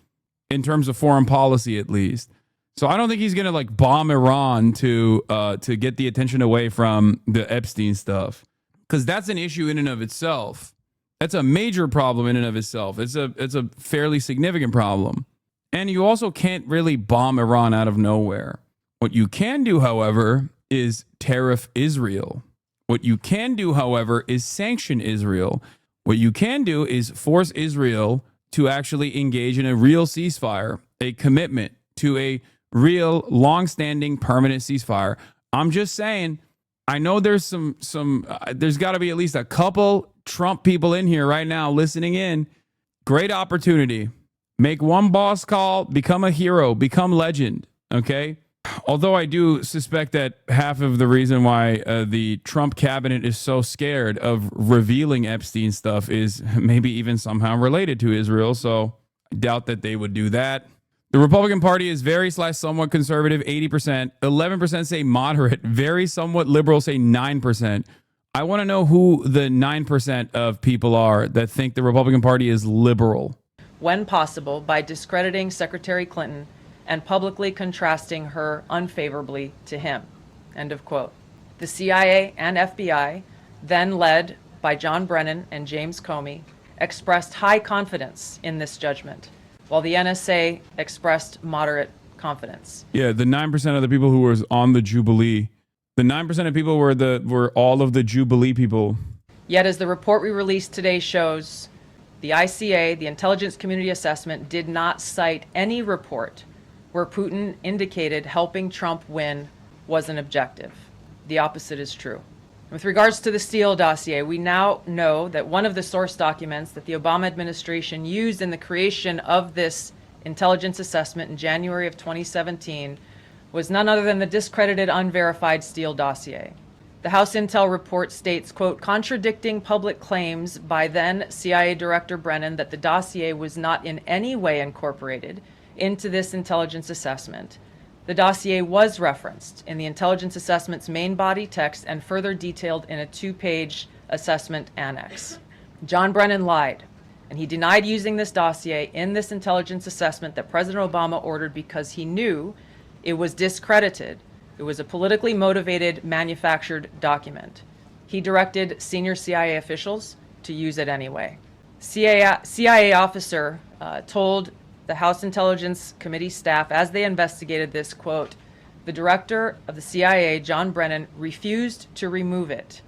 in terms of foreign policy, at least. So I don't think he's going to like bomb Iran to get the attention away from the Epstein stuff, because that's an issue in and of itself. That's a major problem in and of itself. It's a fairly significant problem. And you also can't really bomb Iran out of nowhere. What you can do, however, is tariff Israel. What you can do, however, is sanction Israel. What you can do is force Israel to actually engage in a real ceasefire, a commitment to a real long-standing permanent ceasefire. I'm just saying, I know there's there's got to be at least a couple Trump people in here right now listening in. Great opportunity. Make one boss call, become a hero, become legend, okay? Although I do suspect that half of the reason why the Trump cabinet is so scared of revealing Epstein stuff is maybe even somehow related to Israel. So I doubt that they would do that. The Republican Party is very/somewhat conservative, 80%. 11% say moderate. Very somewhat liberal say 9%. I want to know who the 9% of people are that think the Republican Party is liberal. When possible, by discrediting Secretary Clinton and publicly contrasting her unfavorably to him. End of quote. The CIA and FBI, then led by John Brennan and James Comey, expressed high confidence in this judgment, while the NSA expressed moderate confidence. Yeah, the 9% of the people who were on the Jubilee, the 9% of people were all of the Jubilee people. Yet, as the report we released today shows, the ICA, the Intelligence Community Assessment, did not cite any report where Putin indicated helping Trump win was an objective. The opposite is true. With regards to the Steele dossier, we now know that one of the source documents that the Obama administration used in the creation of this intelligence assessment in January of 2017 was none other than the discredited, unverified Steele dossier. The House Intel report states, quote, contradicting public claims by then CIA Director Brennan that the dossier was not in any way incorporated into this intelligence assessment. The dossier was referenced in the intelligence assessment's main body text and further detailed in a 2-page assessment annex. John Brennan lied, and he denied using this dossier in this intelligence assessment that President Obama ordered because he knew it was discredited. It was a politically motivated, manufactured document. He directed senior CIA officials to use it anyway. CIA officer told the House Intelligence Committee staff as they investigated this, quote, the director of the CIA, John Brennan, refused to remove it.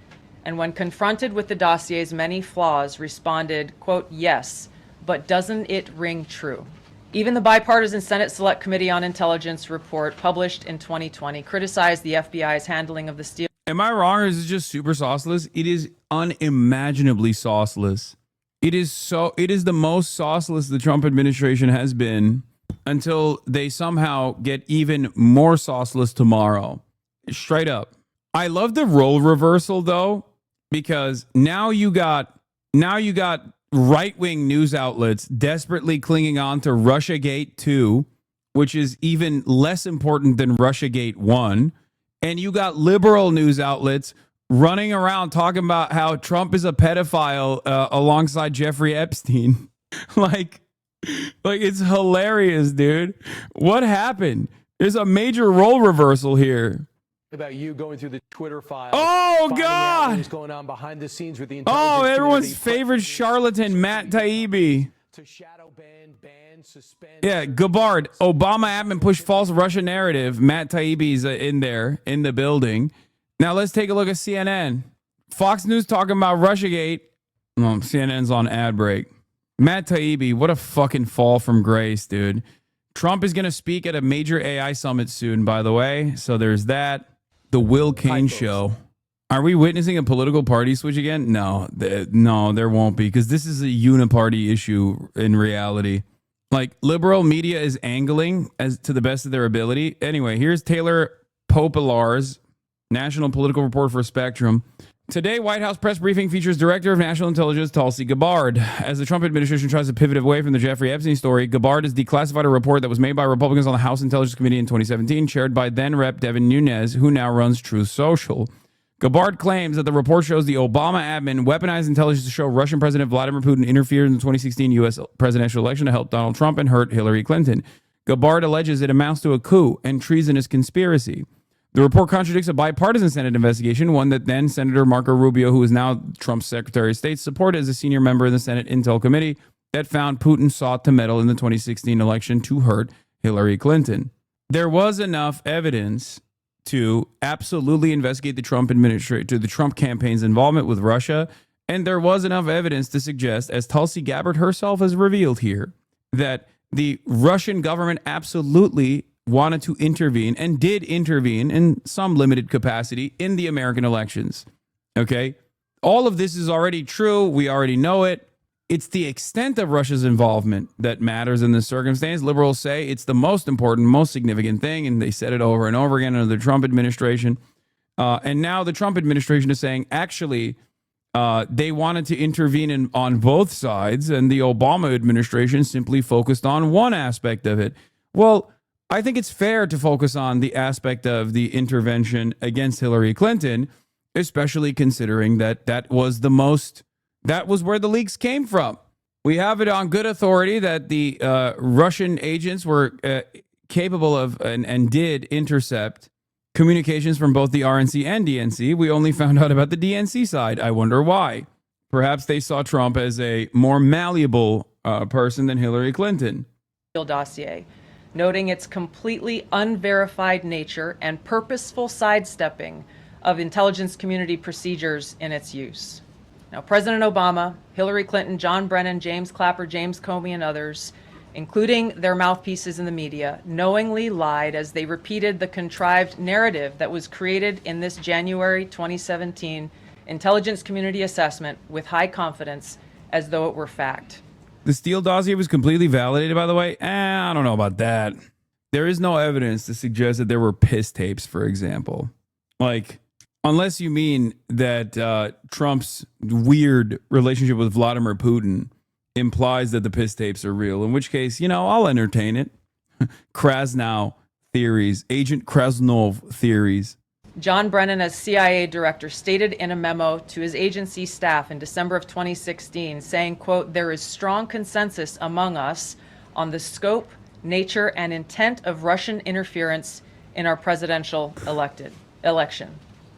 And when confronted with the dossier's many flaws, responded, quote, yes, but doesn't it ring true? Even the bipartisan Senate Select Committee on Intelligence report published in 2020 criticized the FBI's handling of the Steele. Am I wrong, or is it just super sauceless? It is unimaginably sauceless. It is the most sauceless the Trump administration has been until they somehow get even more sauceless tomorrow. Straight up. I love the role reversal though, because now you got right-wing news outlets desperately clinging on to Russiagate 2, which is even less important than Russiagate 1, and you got liberal news outlets running around talking about how Trump is a pedophile alongside Jeffrey Epstein. like it's hilarious, dude. What happened? There's a major role reversal here. About you going through the Twitter files. Oh God! What's going on behind the snes with the everyone's favorite charlatan, Matt Taibbi. to shadow ban, suspend. Yeah, Gabbard, Obama admin pushed false Russia narrative. Matt Taibbi's in there in the building. Now let's take a look at CNN. Fox News talking about Russiagate. CNN's on ad break. Matt Taibbi, what a fucking fall from grace, dude. Trump is going to speak at a major AI summit soon, by the way. So there's that. The Will Cain show. Are we witnessing a political party switch again? No, there won't be, because this is a uniparty issue in reality. Like, liberal media is angling as to the best of their ability. Anyway, here's Taylor Popelar's National Political Report for Spectrum. Today, White House press briefing features Director of National Intelligence Tulsi Gabbard. As the Trump administration tries to pivot away from the Jeffrey Epstein story, Gabbard has declassified a report that was made by Republicans on the House Intelligence Committee in 2017, chaired by then Rep. Devin Nunes, who now runs Truth Social. Gabbard claims that the report shows the Obama admin weaponized intelligence to show Russian President Vladimir Putin interfered in the 2016 U.S. presidential election to help Donald Trump and hurt Hillary Clinton. Gabbard alleges it amounts to a coup and treasonous conspiracy. The report contradicts a bipartisan Senate investigation, one that then Senator Marco Rubio, who is now Trump's Secretary of State, supported as a senior member of the Senate Intel Committee, that found Putin sought to meddle in the 2016 election to hurt Hillary Clinton. There was enough evidence to absolutely investigate the Trump administration, the Trump campaign's involvement with Russia, and there was enough evidence to suggest, as Tulsi Gabbard herself has revealed here, that the Russian government absolutely wanted to intervene and did intervene in some limited capacity in the American elections. Okay? All of this is already true. We already know it. It's the extent of Russia's involvement that matters in this circumstance. Liberals say it's the most important, most significant thing, and they said it over and over again under the Trump administration. And now the Trump administration is saying, actually, they wanted to intervene on both sides, and the Obama administration simply focused on one aspect of it. Well, I think it's fair to focus on the aspect of the intervention against Hillary Clinton, especially considering that that was where the leaks came from. We have it on good authority that the Russian agents were capable of and did intercept communications from both the RNC and DNC. We only found out about the DNC side. I wonder why. Perhaps they saw Trump as a more malleable person than Hillary Clinton. Dossier, noting its completely unverified nature and purposeful sidestepping of intelligence community procedures in its use. Now, President Obama, Hillary Clinton, John Brennan, James Clapper, James Comey, and others, including their mouthpieces in the media, knowingly lied as they repeated the contrived narrative that was created in this January 2017 intelligence community assessment with high confidence as though it were fact. The Steele dossier was completely validated, by the way. I don't know about that. There is no evidence to suggest that there were piss tapes, for example. Like, unless you mean that Trump's weird relationship with Vladimir Putin implies that the piss tapes are real, in which case, I'll entertain it. Krasnow theories, Agent Krasnov theories. John Brennan, as CIA director, stated in a memo to his agency staff in December of 2016, saying, quote, "There is strong consensus among us on the scope, nature, and intent of Russian interference in our presidential election."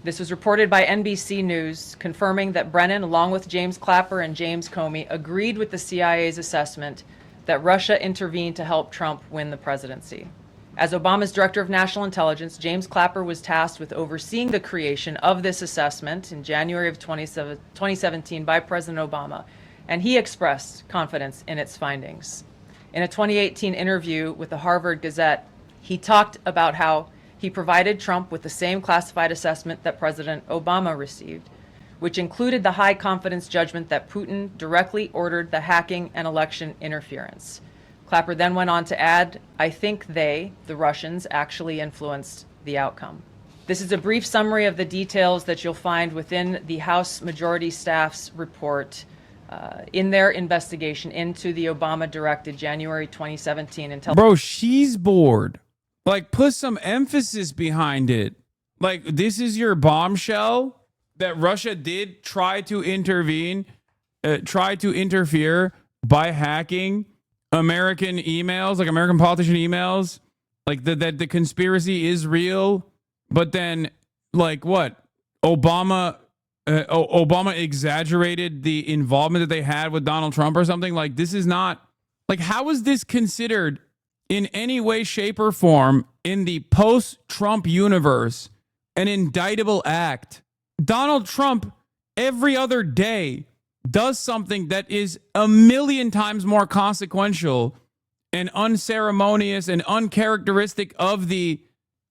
This was reported by NBC News, confirming that Brennan, along with James Clapper and James Comey, agreed with the CIA's assessment that Russia intervened to help Trump win the presidency. As Obama's Director of National Intelligence, James Clapper was tasked with overseeing the creation of this assessment in January of 2017 by President Obama, and he expressed confidence in its findings. In a 2018 interview with the Harvard Gazette, he talked about how he provided Trump with the same classified assessment that President Obama received, which included the high confidence judgment that Putin directly ordered the hacking and election interference. Clapper then went on to add, "I think the Russians, actually influenced the outcome." This is a brief summary of the details that you'll find within the House Majority Staff's report in their investigation into the Obama-directed January 2017 intelligence. Bro, she's bored. Like, put some emphasis behind it. Like, this is your bombshell that Russia did try to intervene, try to interfere by hacking American emails, like American politician emails, like that the conspiracy is real, but then, like, what? Obama Obama exaggerated the involvement that they had with Donald Trump or something. Like, this is not, like, how is this considered in any way, shape, or form in the post-Trump universe an indictable act? Donald Trump every other day does something that is a million times more consequential and unceremonious and uncharacteristic of the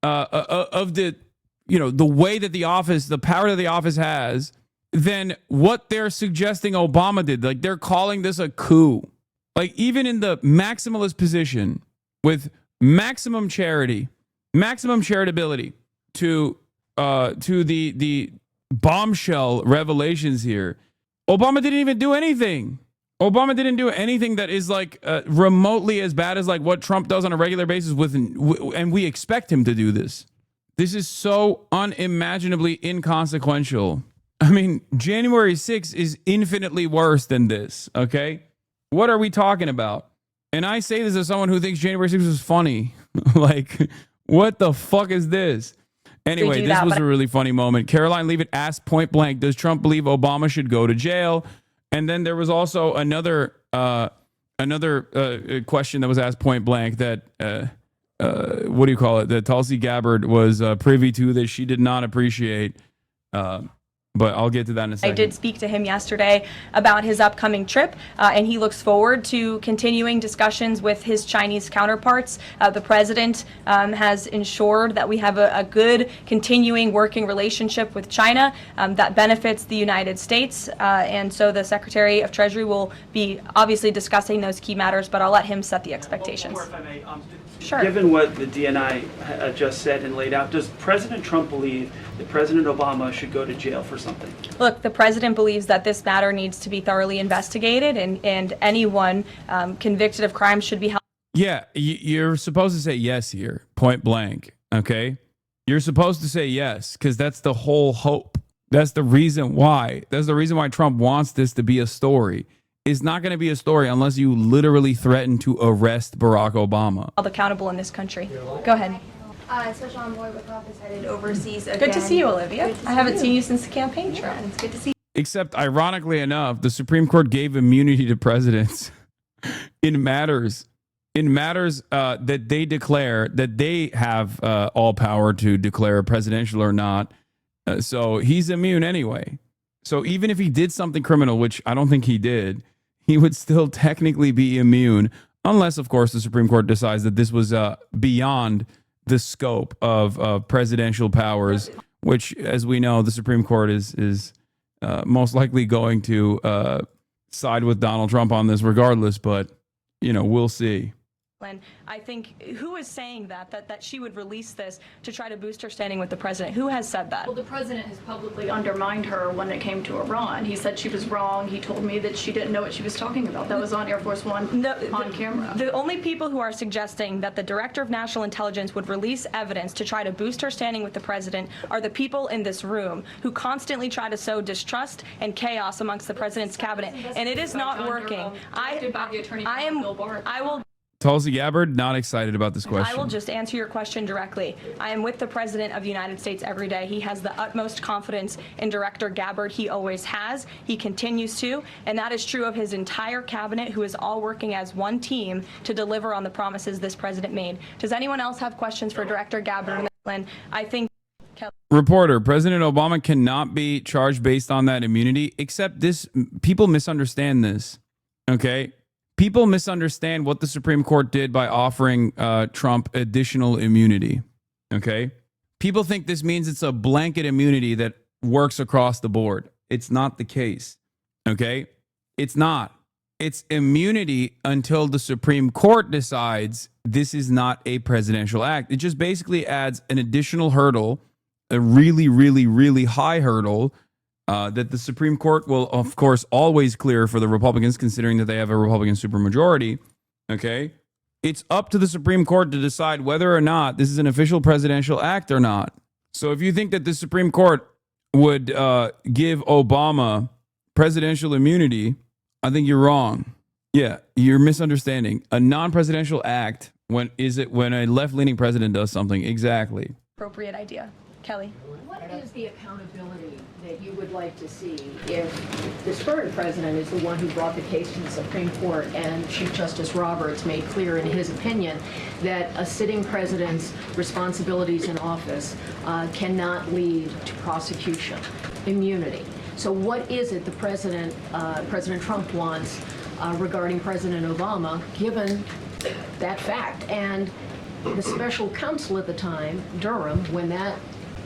the way that the office, the power that the office has, than what they're suggesting Obama did. Like, they're calling this a coup. Like, even in the maximalist position with maximum charity, maximum charitability to the bombshell revelations here, Obama didn't even do anything. Obama didn't do anything that is like remotely as bad as like what Trump does on a regular basis and we expect him to do this. This is so unimaginably inconsequential. I mean, January 6th is infinitely worse than this, okay? What are we talking about? And I say this as someone who thinks January 6th was funny. Like, what the fuck is this? Anyway, this was a really funny moment. Caroline Leavitt asked point blank, does Trump believe Obama should go to jail? And then there was also another question that was asked point blank that, what do you call it? That Tulsi Gabbard was privy to that she did not appreciate. But I'll get to that in a second. I did speak to him yesterday about his upcoming trip, and he looks forward to continuing discussions with his Chinese counterparts. The president has ensured that we have a good continuing working relationship with China that benefits the United States. And so the Secretary of Treasury will be obviously discussing those key matters, but I'll let him set the expectations. One more, if I may. Sure. Given what the DNI just said and laid out, does President Trump believe that President Obama should go to jail for something? Look, the president believes that this matter needs to be thoroughly investigated, and anyone convicted of crime should be held. Yeah, you're supposed to say yes here, point blank, okay? You're supposed to say yes, because that's the whole hope. That's the reason why. That's the reason why Trump wants this to be a story. It's not going to be a story unless you literally threaten to arrest Barack Obama. Held accountable in this country. Go ahead. Special Envoy Wickoff is headed overseas again. Good to see you, Olivia. I haven't seen you since the campaign trail. It's good to see you. Except, ironically enough, the Supreme Court gave immunity to presidents in matters that they declare that they have all power to declare presidential or not. So he's immune anyway. So even if he did something criminal, which I don't think he did, he would still technically be immune, unless, of course, the Supreme Court decides that this was beyond the scope of presidential powers, which, as we know, the Supreme Court is most likely going to side with Donald Trump on this regardless. But, you know, we'll see. And I think, who is saying that she would release this to try to boost her standing with the president? Who has said that? Well, the president has publicly undermined her when it came to Iran. He said she was wrong. He told me that she didn't know what she was talking about. That was on Air Force One on camera. The only people who are suggesting that the Director of National Intelligence would release evidence to try to boost her standing with the president are the people in this room who constantly try to sow distrust and chaos amongst the president's cabinet, and it is not working. I will. Tulsi Gabbard, not excited about this question. I will just answer your question directly. I am with the President of the United States every day. He has the utmost confidence in Director Gabbard. He always has. He continues to. And that is true of his entire cabinet, who is all working as one team to deliver on the promises this president made. Does anyone else have questions for Director Gabbard? I think... Reporter, President Obama cannot be charged based on that immunity, except this, people misunderstand this, okay? People misunderstand what the Supreme Court did by offering Trump additional immunity, okay? People think this means it's a blanket immunity that works across the board. It's not the case, okay? It's not. It's immunity until the Supreme Court decides this is not a presidential act. It just basically adds an additional hurdle, a really, really, really high hurdle that the Supreme Court will, of course, always clear for the Republicans, considering that they have a Republican supermajority, okay? It's up to the Supreme Court to decide whether or not this is an official presidential act or not. So if you think that the Supreme Court would give Obama presidential immunity, I think you're wrong. Yeah, you're misunderstanding. A non-presidential act, when a left-leaning president does something? Exactly. Appropriate idea. Kelly. What is the accountability that you would like to see if this current president is the one who brought the case to the Supreme Court and Chief Justice Roberts made clear in his opinion that a sitting president's responsibilities in office cannot lead to prosecution, immunity? So what is it the President Trump wants regarding President Obama, given that fact? And the special counsel at the time, Durham, when that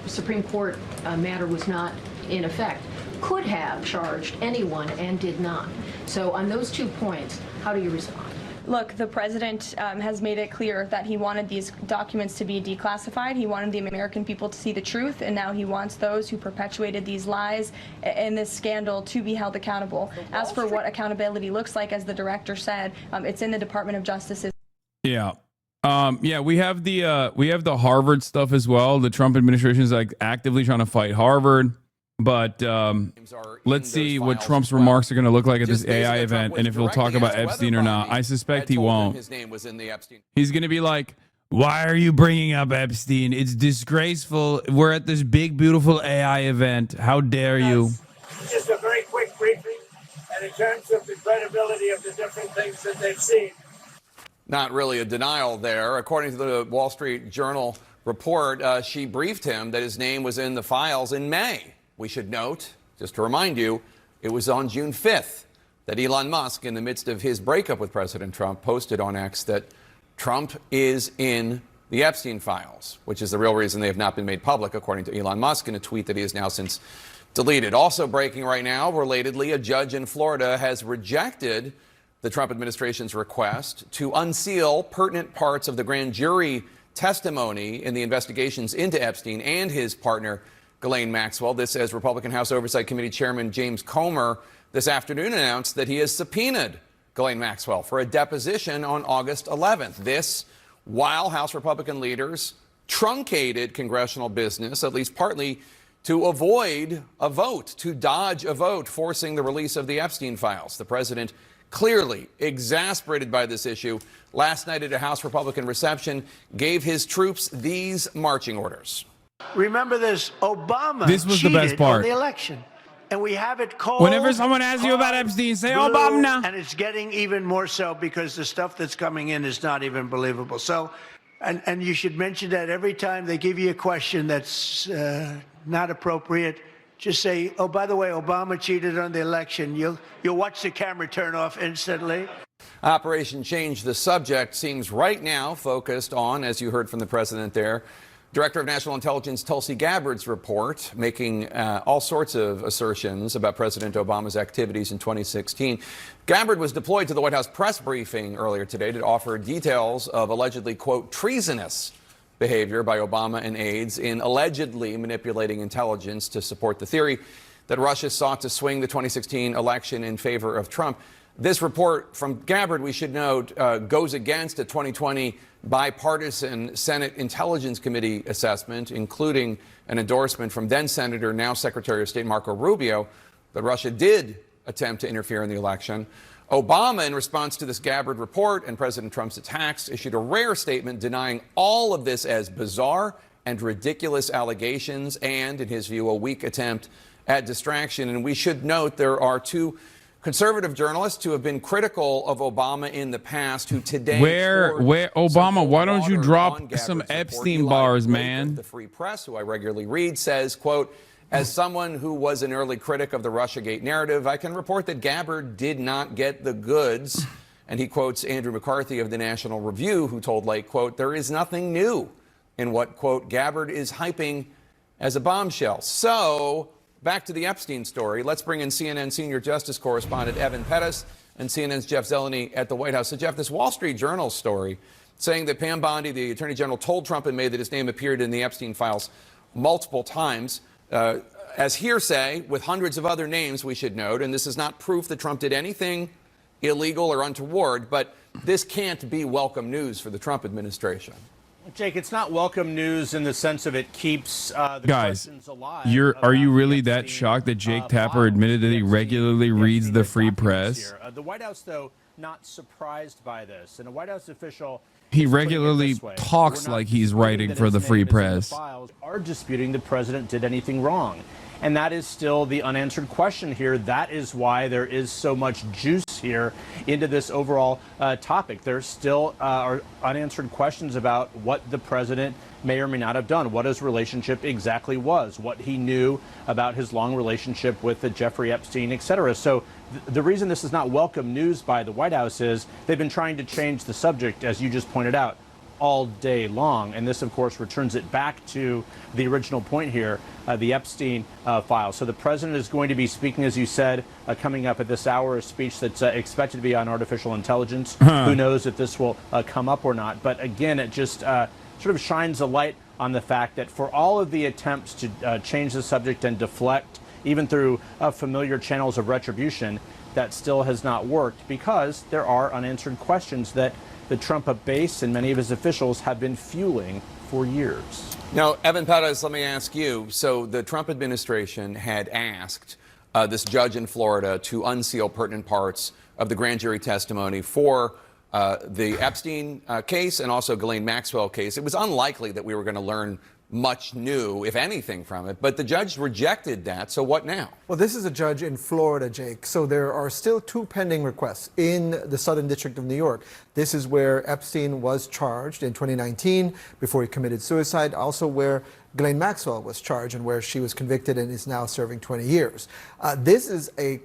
Supreme Court matter was not in effect, could have charged anyone and did not. So on those 2 points, how do you respond? Look, the president has made it clear that he wanted these documents to be declassified. He wanted the American people to see the truth, and now he wants those who perpetuated these lies and this scandal to be held accountable. As for what accountability looks like, as the director said, it's in the Department of Justice's. Yeah. Yeah, we have the Harvard stuff as well. The Trump administration is like actively trying to fight Harvard, but let's see what Trump's remarks are going to look like at this AI event, and if he'll talk about Epstein or not. I suspect he won't. He's going to be like, "Why are you bringing up Epstein? It's disgraceful. We're at this big, beautiful AI event. How dare you?" Just a very quick briefing, and in terms of the credibility of the different things that they've seen. Not really a denial there. According to the Wall Street Journal report, she briefed him that his name was in the files in May. We should note, just to remind you, it was on June 5th that Elon Musk, in the midst of his breakup with President Trump, posted on X that Trump is in the Epstein files, which is the real reason they have not been made public, according to Elon Musk, in a tweet that he has now since deleted. Also breaking right now, relatedly, a judge in Florida has rejected the Trump administration's request to unseal pertinent parts of the grand jury testimony in the investigations into Epstein and his partner, Ghislaine Maxwell. This as Republican House Oversight Committee Chairman James Comer this afternoon announced that he has subpoenaed Ghislaine Maxwell for a deposition on August 11th. This while House Republican leaders truncated congressional business, at least partly to avoid a vote, to dodge a vote, forcing the release of the Epstein files. The president, clearly exasperated by this issue, last night at a House Republican reception, gave his troops these marching orders. Remember this, Obama This was the best cheated part. on the election. And we have it cold. Whenever someone asks you about Epstein, say Obama now. And it's getting even more so because the stuff that's coming in is not even believable. So, and you should mention that every time they give you a question that's not appropriate. Just say, oh, by the way, Obama cheated on the election. You'll watch the camera turn off instantly. Operation Change the Subject seems right now focused on, as you heard from the president there, Director of National Intelligence Tulsi Gabbard's report, making all sorts of assertions about President Obama's activities in 2016. Gabbard was deployed to the White House press briefing earlier today to offer details of allegedly, quote, treasonous behavior by Obama and aides in allegedly manipulating intelligence to support the theory that Russia sought to swing the 2016 election in favor of Trump. This report from Gabbard, we should note, goes against a 2020 bipartisan Senate Intelligence Committee assessment, including an endorsement from then Senator, now Secretary of State Marco Rubio, that Russia did attempt to interfere in the election. Obama, in response to this Gabbard report and President Trump's attacks, issued a rare statement denying all of this as bizarre and ridiculous allegations and, in his view, a weak attempt at distraction. And we should note there are two conservative journalists who have been critical of Obama in the past who today... Where Obama, why don't you drop some Epstein bars, man? The Free Press, who I regularly read, says, quote, as someone who was an early critic of the Russiagate narrative, I can report that Gabbard did not get the goods. And he quotes Andrew McCarthy of the National Review, who told Lake, quote, there is nothing new in what, quote, Gabbard is hyping as a bombshell. So back to the Epstein story. Let's bring in CNN senior justice correspondent Evan Pettis and CNN's Jeff Zeleny at the White House. So, Jeff, this Wall Street Journal story saying that Pam Bondi, the Attorney General, told Trump in May that his name appeared in the Epstein files multiple times. As hearsay with hundreds of other names, we should note, and this is not proof that Trump did anything illegal or untoward, but this can't be welcome news for the Trump administration. Jake, it's not welcome news in the sense of it keeps the questions alive. Are you really that shocked that Jake Tapper admitted that he regularly reads the Free Press? The White House, though, not surprised by this. And a White House official He regularly talks like he's writing for the Free Press. Files are disputing the president did anything wrong. And that is still the unanswered question here. That is why there is so much juice here into this overall topic. There still are unanswered questions about what the president may or may not have done, what his relationship exactly was, what he knew about his long relationship with Jeffrey Epstein, et cetera. So the reason this is not welcome news by the White House is they've been trying to change the subject, as you just pointed out, all day long. And this, of course, returns it back to the original point here, the Epstein files. So the president is going to be speaking, as you said, coming up at this hour, a speech that's expected to be on artificial intelligence. Who knows if this will come up or not. But again, it just sort of shines a light on the fact that for all of the attempts to change the subject and deflect, even through familiar channels of retribution, that still has not worked because there are unanswered questions that the Trump base and many of his officials have been fueling for years. Now, Evan Perez, let me ask you. So the Trump administration had asked this judge in Florida to unseal pertinent parts of the grand jury testimony for the Epstein case and also Ghislaine Maxwell case. It was unlikely that we were going to learn much new, if anything, from it. But the judge rejected that. So what now? Well, this is a judge in Florida, Jake. So there are still 2 pending requests in the Southern District of New York. This is where Epstein was charged in 2019 before he committed suicide. Also where Ghislaine Maxwell was charged and where she was convicted and is now serving 20 years. This is a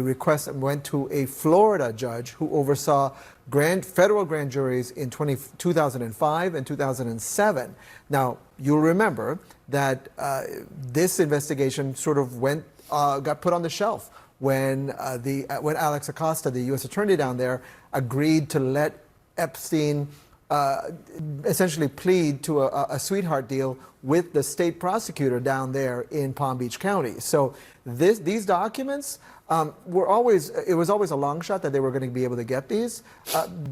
request that went to a Florida judge who oversaw federal grand juries in 2005 and 2007. Now, you'll remember that this investigation sort of got put on the shelf when Alex Acosta, the U.S. attorney down there, agreed to let Epstein essentially plead to a sweetheart deal with the state prosecutor down there in Palm Beach County. So these documents it was always a long shot that they were going to be able to get these.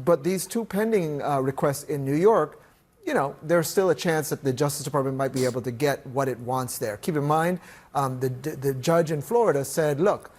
But these 2 pending requests in New York, you know, there's still a chance that the Justice Department might be able to get what it wants there. Keep in mind, the judge in Florida said, look,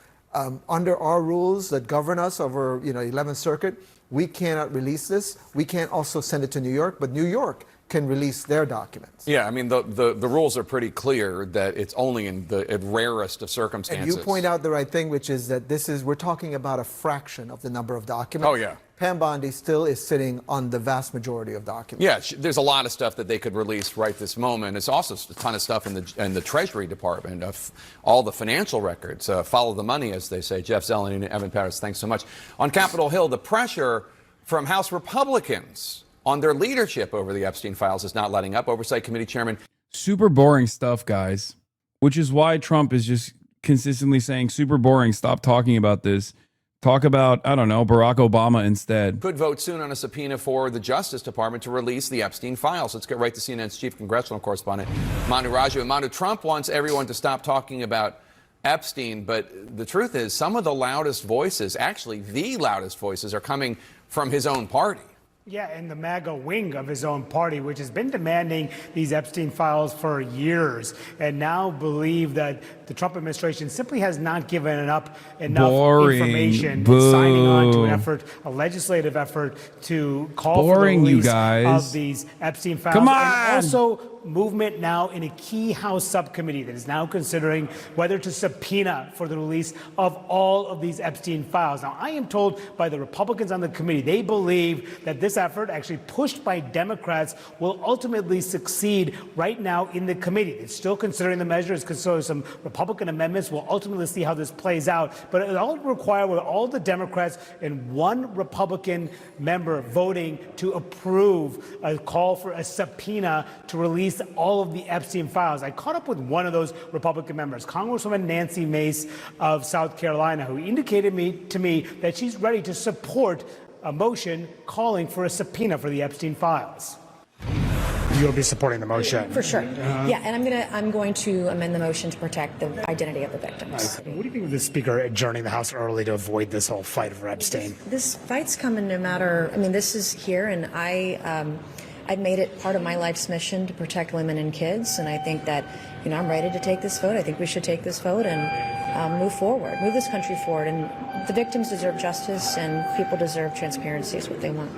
under our rules that govern us over, 11th Circuit, we cannot release this. We can't also send it to New York, but New York can release their documents. Yeah, I mean, the rules are pretty clear that it's only in the rarest of circumstances. And you point out the right thing, which is that we're talking about a fraction of the number of documents. Oh, yeah. Pam Bondi still is sitting on the vast majority of documents. Yeah, there's a lot of stuff that they could release right this moment. It's also a ton of stuff in the Treasury Department, of all the financial records. Follow the money, as they say. Jeff Zellin and Evan Perez, thanks so much. On Capitol Hill, the pressure from House Republicans on their leadership over the Epstein files is not letting up. Oversight Committee Chairman. Super boring stuff, guys, which is why Trump is just consistently saying super boring. Stop talking about this. Talk about, I don't know, Barack Obama instead. Could vote soon on a subpoena for the Justice Department to release the Epstein files. Let's get right to CNN's chief congressional correspondent, Manu Raju. And Manu, Trump wants everyone to stop talking about Epstein, but the truth is some of the loudest voices, actually the loudest voices, are coming from his own party. Yeah, and the MAGA wing of his own party, which has been demanding these Epstein files for years, and now believe that the Trump administration simply has not given enough information, signing on to an effort, a legislative effort to call for the release of these Epstein files. Come on! And also movement now in a key House subcommittee that is now considering whether to subpoena for the release of all of these Epstein files. Now, I am told by the Republicans on the committee, they believe that this effort, actually pushed by Democrats, will ultimately succeed right now in the committee. It's still considering the measure. It's considering some Republican amendments. We'll ultimately see how this plays out. But it all require with all the Democrats and 1 Republican member voting to approve a call for a subpoena to release all of the Epstein files. I caught up with one of those Republican members, Congresswoman Nancy Mace of South Carolina, who indicated to me that she's ready to support a motion calling for a subpoena for the Epstein files. You'll be supporting the motion? For sure. Yeah, and I'm going to amend the motion to protect the identity of the victims. What do you think of the Speaker adjourning the House early to avoid this whole fight over Epstein? This fight's coming no matter, this is here, and I've made it part of my life's mission to protect women and kids, and I think that, I'm ready to take this vote. I think we should take this vote and move forward, move this country forward. And the victims deserve justice, and people deserve transparency is what they want.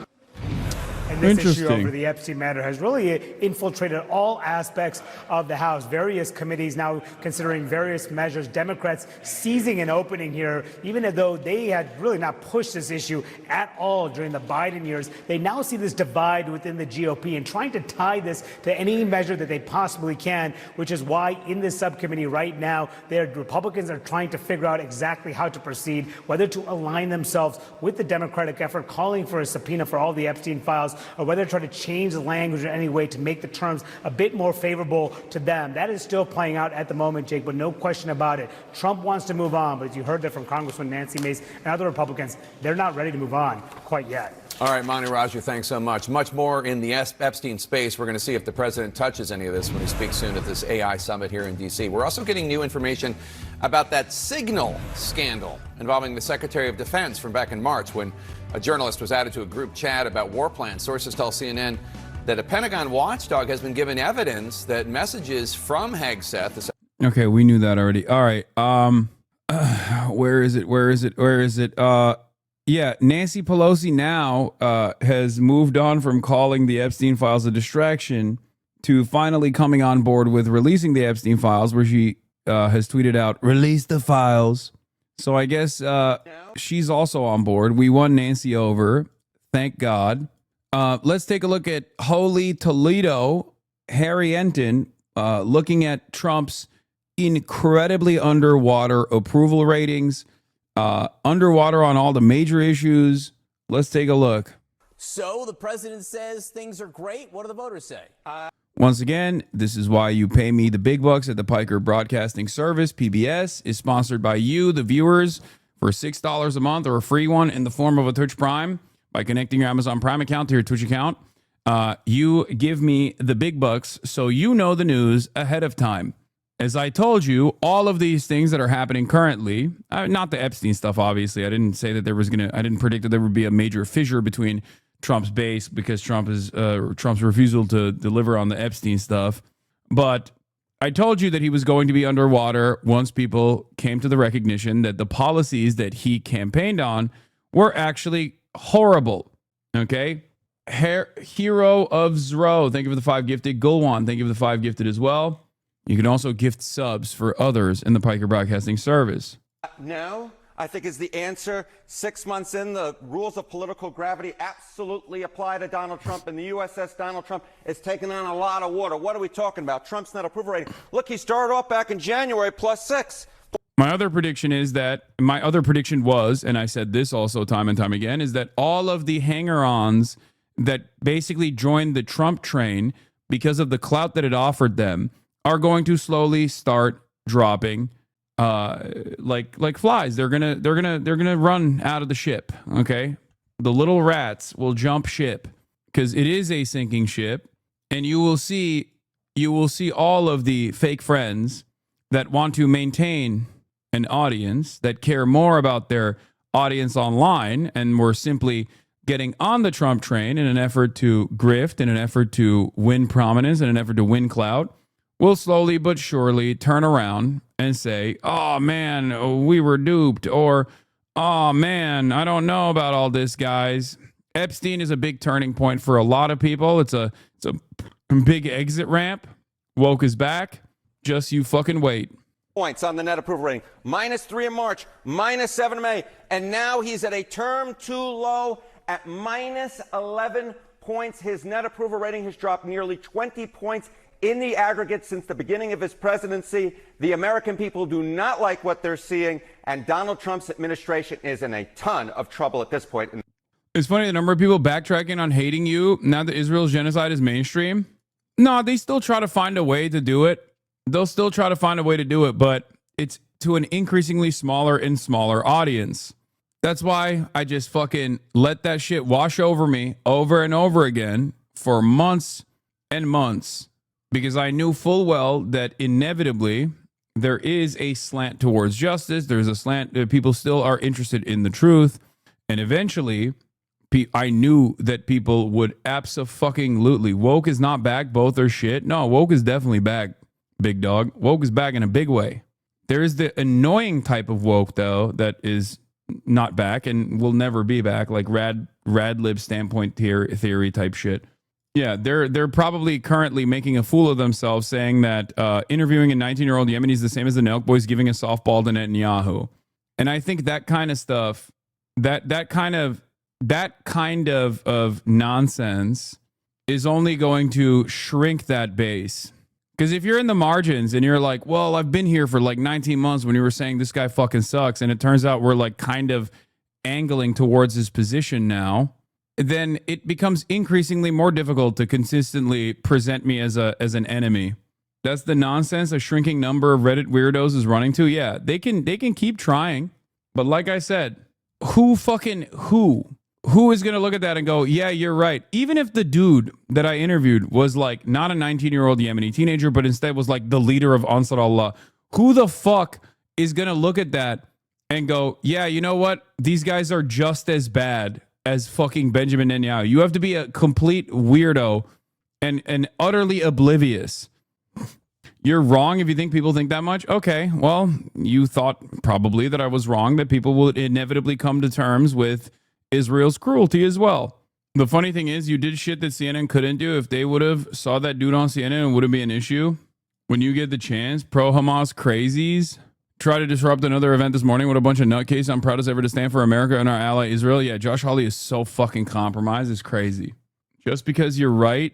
and this issue Interesting. over the Epstein matter has really infiltrated all aspects of the House. Various committees now considering various measures. Democrats seizing an opening here, even though they had really not pushed this issue at all during the Biden years. They now see this divide within the GOP and trying to tie this to any measure that they possibly can, which is why in this subcommittee right now, Republicans are trying to figure out exactly how to proceed, whether to align themselves with the Democratic effort calling for a subpoena for all the Epstein files, or whether to try to change the language in any way to make the terms a bit more favorable to them. That is still playing out at the moment, Jake, but no question about it. Trump wants to move on, but as you heard that from Congressman Nancy Mace and other Republicans, they're not ready to move on quite yet. All right, Mani Raju, thanks so much. Much more in the Epstein space. We're going to see if the president touches any of this when he speaks soon at this AI summit here in D.C. We're also getting new information about that Signal scandal involving the Secretary of Defense from back in March when a journalist was added to a group chat about war plans. Sources tell CNN that a Pentagon watchdog has been given evidence that messages from Hegseth. Okay, we knew that already. All right. Where is it? Yeah, Nancy Pelosi now has moved on from calling the Epstein files a distraction to finally coming on board with releasing the Epstein files, where she has tweeted out, "Release the files." So I guess she's also on board. We won Nancy over. Thank God. Let's take a look at Holy Toledo, Harry Enton, looking at Trump's incredibly underwater approval ratings. Underwater on all the major issues. Let's take a look. So the president says things are great. What do the voters say? Once again, this is why you pay me the big bucks at the Piker Broadcasting Service. PBS is sponsored by you, the viewers, for $6 a month or a free one in the form of a Twitch Prime by connecting your Amazon Prime account to your Twitch account. You give me the big bucks so you know the news ahead of time. As I told you, all of these things that are happening currently, not the Epstein stuff, obviously. I didn't say that I didn't predict that there would be a major fissure between Trump's base because Trump's refusal to deliver on the Epstein stuff. But I told you that he was going to be underwater once people came to the recognition that the policies that he campaigned on were actually horrible. Okay? Hero of Zro, thank you for the 5 gifted. Gulwan, thank you for the 5 gifted as well. You can also gift subs for others in the Piker Broadcasting Service. No, I think is the answer. 6 months in, the rules of political gravity absolutely apply to Donald Trump, and the USS Donald Trump is taking on a lot of water. What are we talking about? Trump's net approval rating. Look, he started off back in January +6. My other prediction was, and I said this also time and time again, is that all of the hanger-ons that basically joined the Trump train because of the clout that it offered them are going to slowly start dropping like flies. They're gonna run out of the ship. Okay, the little rats will jump ship because it is a sinking ship, and you will see all of the fake friends that want to maintain an audience, that care more about their audience online and were simply getting on the Trump train in an effort to grift, in an effort to win prominence, in an effort to win clout, will slowly but surely turn around and say, "Oh man, we were duped," or "Oh man, I don't know about all this, guys." Epstein is a big turning point for a lot of people. It's a big exit ramp. Woke is back. Just you fucking wait. Points on the net approval rating. -3 in March, -7 in May, and now he's at a term too low at -11 points. His net approval rating has dropped nearly 20 points in the aggregate since the beginning of his presidency. The American people do not like what they're seeing, and Donald Trump's administration is in a ton of trouble at this point. It's funny the number of people backtracking on hating you now that Israel's genocide is mainstream. No, they still try to find a way to do it. They'll still try to find a way to do it, but it's to an increasingly smaller and smaller audience. That's why I just fucking let that shit wash over me over and over again for months and months. Because I knew full well that inevitably there is a slant towards justice. There's a slant that people still are interested in the truth. And eventually, I knew that people would abso-fucking-lutely. Woke is not back. Both are shit. No, woke is definitely back, big dog. Woke is back in a big way. There is the annoying type of woke, though, that is not back and will never be back, like rad-lib standpoint theory type shit. Yeah, they're probably currently making a fool of themselves saying that interviewing a 19-year-old Yemeni is the same as the Nelk Boys giving a softball to Netanyahu. And I think that kind of stuff, that kind of nonsense is only going to shrink that base. Because if you're in the margins and you're like, well, I've been here for like 19 months when you were saying this guy fucking sucks, and it turns out we're like kind of angling towards his position now, then it becomes increasingly more difficult to consistently present me as an enemy. That's the nonsense a shrinking number of Reddit weirdos is running to. Yeah, they can keep trying. But like I said, who is going to look at that and go, yeah, you're right? Even if the dude that I interviewed was like not a 19-year-old Yemeni teenager, but instead was like the leader of Ansar Allah, who the fuck is going to look at that and go, yeah, you know what? These guys are just as bad as fucking Benjamin Netanyahu. You have to be a complete weirdo and utterly oblivious. You're wrong if you think people think that much. Okay, well, you thought probably that I was wrong, that people will inevitably come to terms with Israel's cruelty as well. The funny thing is, you did shit that CNN couldn't do. If they would have saw that dude on CNN, it wouldn't be an issue. When you get the chance, pro-Hamas crazies try to disrupt another event this morning with a bunch of nutcases. I'm proud as ever to stand for America and our ally Israel. Yeah, Josh Hawley is so fucking compromised. It's crazy. Just because you're right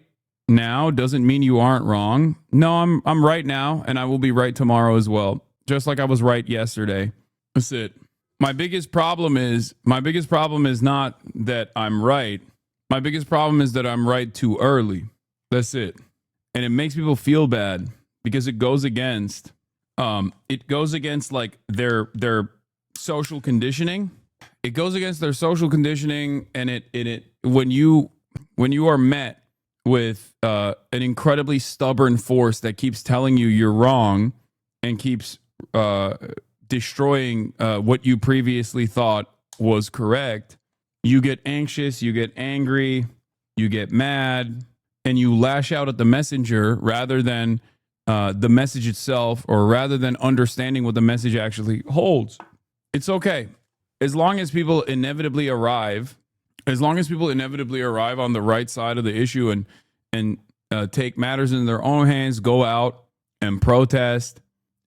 now doesn't mean you aren't wrong. No, I'm right now, and I will be right tomorrow as well. Just like I was right yesterday. That's it. My biggest problem is not that I'm right. My biggest problem is that I'm right too early. That's it. And it makes people feel bad because it goes against like their social conditioning. It goes against their social conditioning, and it when you are met with an incredibly stubborn force that keeps telling you you're wrong and keeps destroying what you previously thought was correct, you get anxious, you get angry, you get mad, and you lash out at the messenger rather than the message itself, or rather than understanding what the message actually holds. It's okay. As long as people inevitably arrive on the right side of the issue and take matters in their own hands, go out and protest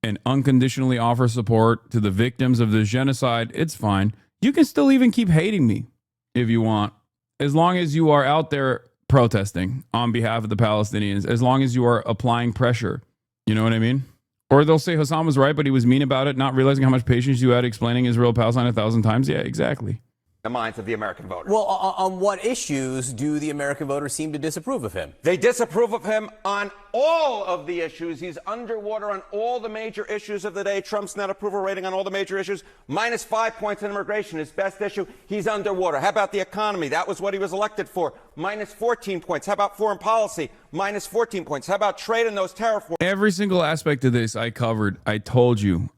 and unconditionally offer support to the victims of this genocide, it's fine. You can still even keep hating me if you want, as long as you are out there protesting on behalf of the Palestinians, as long as you are applying pressure. You know what I mean? Or they'll say Hassan was right, but he was mean about it, not realizing how much patience you had explaining Israel-Palestine 1,000 times. Yeah, exactly. The minds of the American voter. Well, on what issues do the American voters seem to disapprove of him? They disapprove of him on all of the issues. He's underwater on all the major issues of the day. Trump's net approval rating on all the major issues. -5 points on immigration, his best issue. He's underwater. How about the economy? That was what he was elected for. -14 points. How about foreign policy? -14 points. How about trade and those tariff wars? Every single aspect of this I covered. I told you.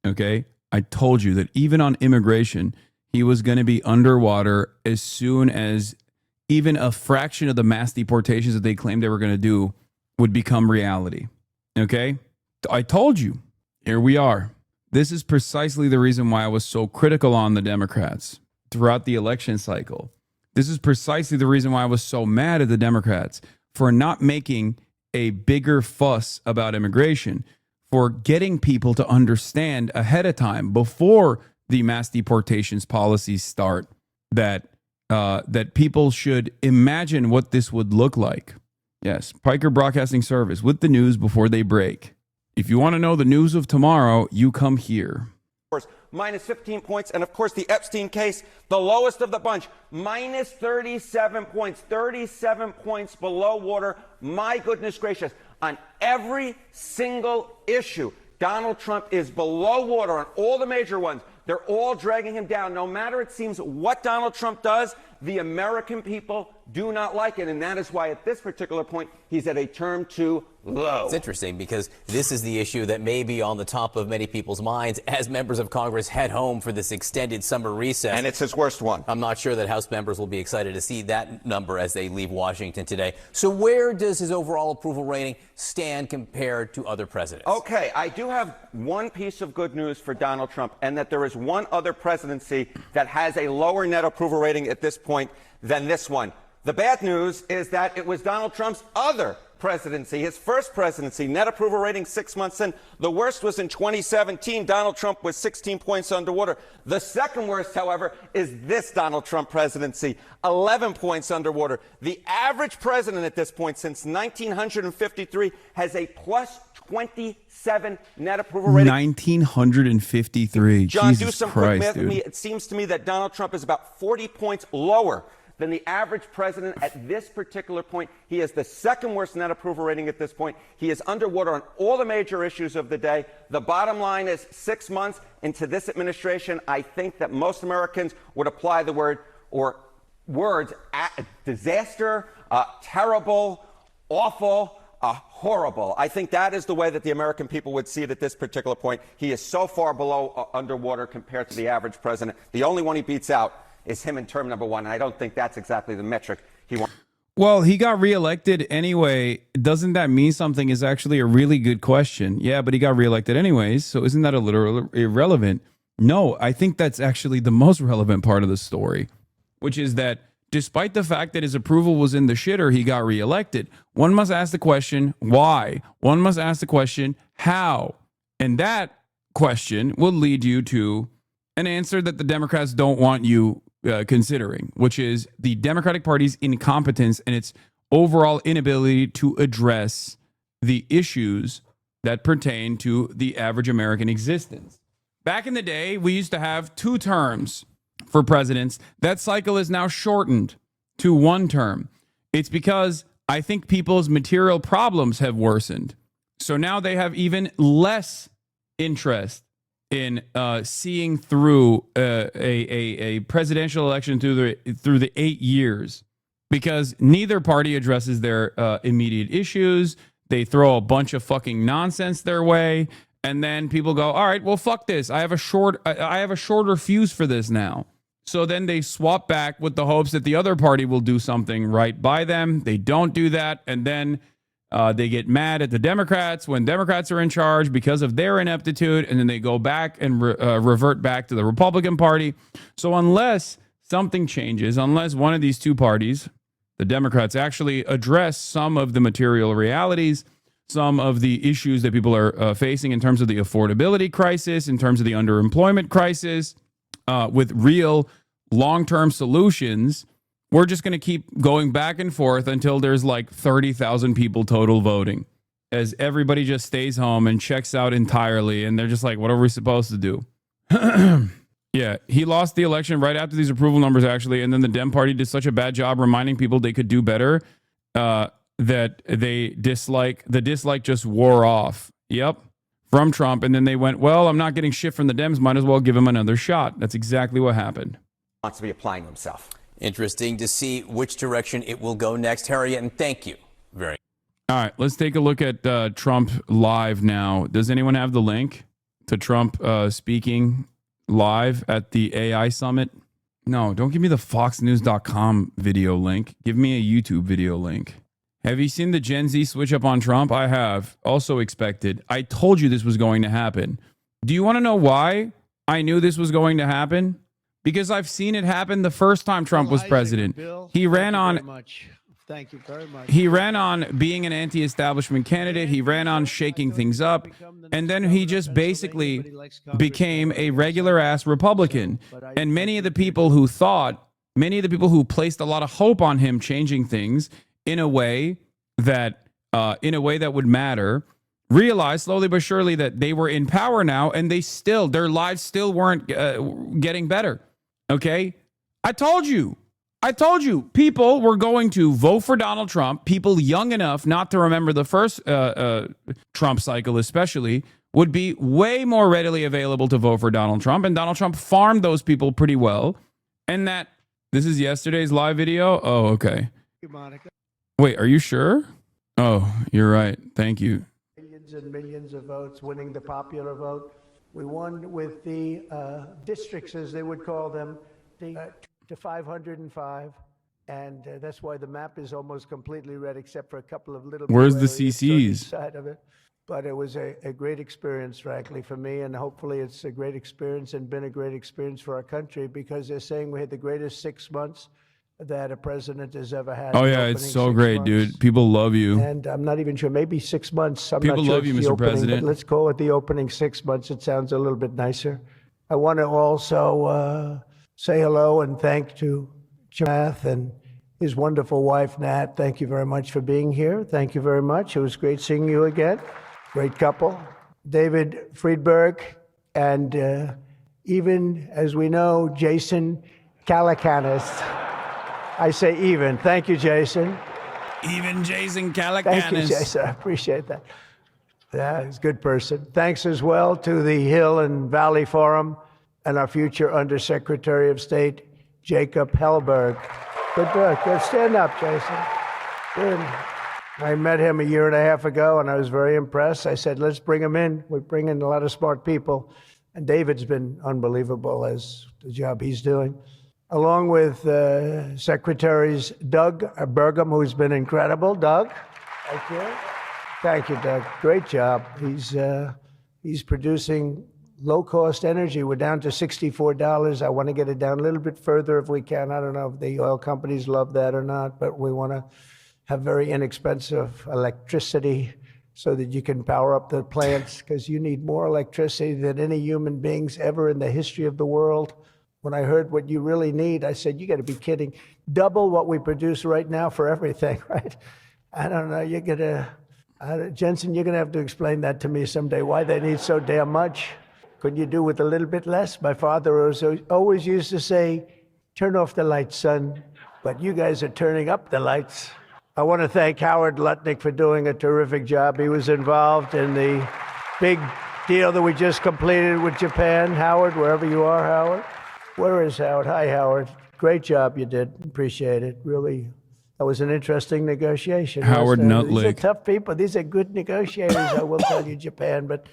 Okay? I told you that even on immigration, he was going to be underwater as soon as even a fraction of the mass deportations that they claimed they were going to do would become reality. Okay? I told you. Here we are. This is precisely the reason why I was so critical on the Democrats throughout the election cycle. This is precisely the reason why I was so mad at the Democrats for not making a bigger fuss about immigration, for getting people to understand ahead of time, before the mass deportations policies start, that people should imagine what this would look like. Yes, Piker Broadcasting Service with the news before they break. If you want to know the news of tomorrow, you come here. -15 points. And of course, the Epstein case, the lowest of the bunch, -37 points, 37 points below water. My goodness gracious. On every single issue, Donald Trump is below water on all the major ones. They're all dragging him down. No matter, it seems, what Donald Trump does, The American people do not like it, and that is why at this particular point, he's at a term 2 low. It's interesting because this is the issue that may be on the top of many people's minds as members of Congress head home for this extended summer recess. And it's his worst one. I'm not sure that House members will be excited to see that number as they leave Washington today. So where does his overall approval rating stand compared to other presidents? Okay, I do have one piece of good news for Donald Trump, and that there is one other presidency that has a lower net approval rating at this point than this one. The bad news is that it was Donald Trump's other presidency, his first presidency, net approval rating 6 months in. The worst was in 2017. Donald Trump was 16 points underwater. The second worst, however, is this Donald Trump presidency, 11 points underwater. The average president at this point since 1953 has a plus 27 net approval rating. 1953. John, Jesus do some Christ, quick math dude. with me. It seems to me that Donald Trump is about 40 points lower than the average president at this particular point. He has the second worst net approval rating at this point. He is underwater on all the major issues of the day. The bottom line is 6 months into this administration, I think that most Americans would apply the word or words disaster, terrible, awful, horrible. I think that is the way that the American people would see it at this particular point. He is so far below underwater compared to the average president. The only one he beats out is him in term number 1. And I don't think that's exactly the metric he wants. Well, he got reelected anyway. Doesn't that mean something is actually a really good question? Yeah, but he got reelected anyways. So isn't that a little irrelevant? No, I think that's actually the most relevant part of the story, which is that despite the fact that his approval was in the shitter, he got reelected. One must ask the question, why? One must ask the question, how? And that question will lead you to an answer that the Democrats don't want you considering, which is the Democratic Party's incompetence and its overall inability to address the issues that pertain to the average American existence. Back in the day, we used to have 2 terms for presidents. That cycle is now shortened to 1 term. It's because I think people's material problems have worsened. So now they have even less interest in seeing through a presidential election through the 8 years, because neither party addresses their immediate issues. They throw a bunch of fucking nonsense their way, and then people go, all right, well, fuck this. I have a shorter fuse for this now. So then they swap back with the hopes that the other party will do something right by them. They don't do that, and then they get mad at the Democrats when Democrats are in charge because of their ineptitude, and then they go back and revert back to the Republican Party. So unless something changes, unless one of these 2 parties, the Democrats, actually address some of the material realities, some of the issues that people are facing in terms of the affordability crisis, in terms of the underemployment crisis, with real long-term solutions, we're just going to keep going back and forth until there's like 30,000 people total voting, as everybody just stays home and checks out entirely. And they're just like, what are we supposed to do? Yeah, he lost the election right after these approval numbers, actually. And then the Dem Party did such a bad job reminding people they could do better that the dislike just wore off. Yep. From Trump. And then they went, well, I'm not getting shit from the Dems. Might as well give him another shot. That's exactly what happened. Wants to be applying to himself. Interesting to see which direction it will go next. Harriet, and thank you very much. All right, let's take a look at Trump live now. Does anyone have the link to Trump speaking live at the AI summit? No, don't give me the foxnews.com video link. Give me a YouTube video link. Have you seen the Gen Z switch up on Trump? I have. Also expected. I told you this was going to happen. Do you want to know why I knew this was going to happen? Because I've seen it happen the first time Trump was president. He ran on. Thank you very much. He ran on being an anti-establishment candidate. He ran on shaking things up. And then he just basically became a regular ass Republican. And many of the people who placed a lot of hope on him changing things in a way that would matter, realized slowly but surely that they were in power now, and their lives still weren't getting better. Okay? I told you people were going to vote for Donald Trump. People young enough not to remember the first Trump cycle especially would be way more readily available to vote for Donald Trump. And Donald Trump farmed those people pretty well. And that This is yesterday's live video? Oh, okay. Monica. Wait, are you sure? Oh, you're right. Thank you. Millions and millions of votes, winning the popular vote. We won with the districts, as they would call them, to 505. And that's why the map is almost completely red, except for a couple of little. Where's the areas on each CCs? side of it. But it was a great experience, frankly, for me. And hopefully it's a great experience and been a great experience for our country, because they're saying we had the greatest 6 months that a president has ever had. Oh, the yeah, it's opening so 6 great, months. dude. People love you. And I'm not even sure, maybe 6 months. I'm People not sure love you, it's the Mr. opening, President. But let's call it the opening 6 months. It sounds a little bit nicer. I want to also say hello and thank to Chamath and his wonderful wife, Nat. Thank you very much for being here. Thank you very much. It was great seeing you again. Great couple. David Friedberg, and even, as we know, Jason Calacanis. I say even. Thank you, Jason. Even Jason Calacanis. Thank you, Jason. I appreciate that. Yeah, he's a good person. Thanks as well to the Hill and Valley Forum and our future Undersecretary of State, Jacob Hellberg. Good work. Good. Stand up, Jason. Good. I met him a year and a half ago, and I was very impressed. I said, let's bring him in. We bring in a lot of smart people. And David's been unbelievable as the job he's doing, along with Secretaries Doug Burgum, who's been incredible. Doug, thank you. Thank you, Doug. Great job. He's producing low-cost energy. We're down to $64. I want to get it down a little bit further if we can. I don't know if the oil companies love that or not, but we want to have very inexpensive electricity so that you can power up the plants, because you need more electricity than any human beings ever in the history of the world. When I heard what you really need, I said, you got to be kidding. Double what we produce right now for everything, right? I don't know. You're going to, Jensen, you're going to have to explain that to me someday, why they need so damn much. Couldn't you do with a little bit less? My father always used to say, turn off the lights, son. But you guys are turning up the lights. I want to thank Howard Lutnick for doing a terrific job. He was involved in the big deal that we just completed with Japan. Howard, wherever you are, Howard. Where is Howard? Hi, Howard. Great job you did. Appreciate it. Really, that was an interesting negotiation. Howard Nutlick. These are tough people. These are good negotiators, I will tell you, Japan. But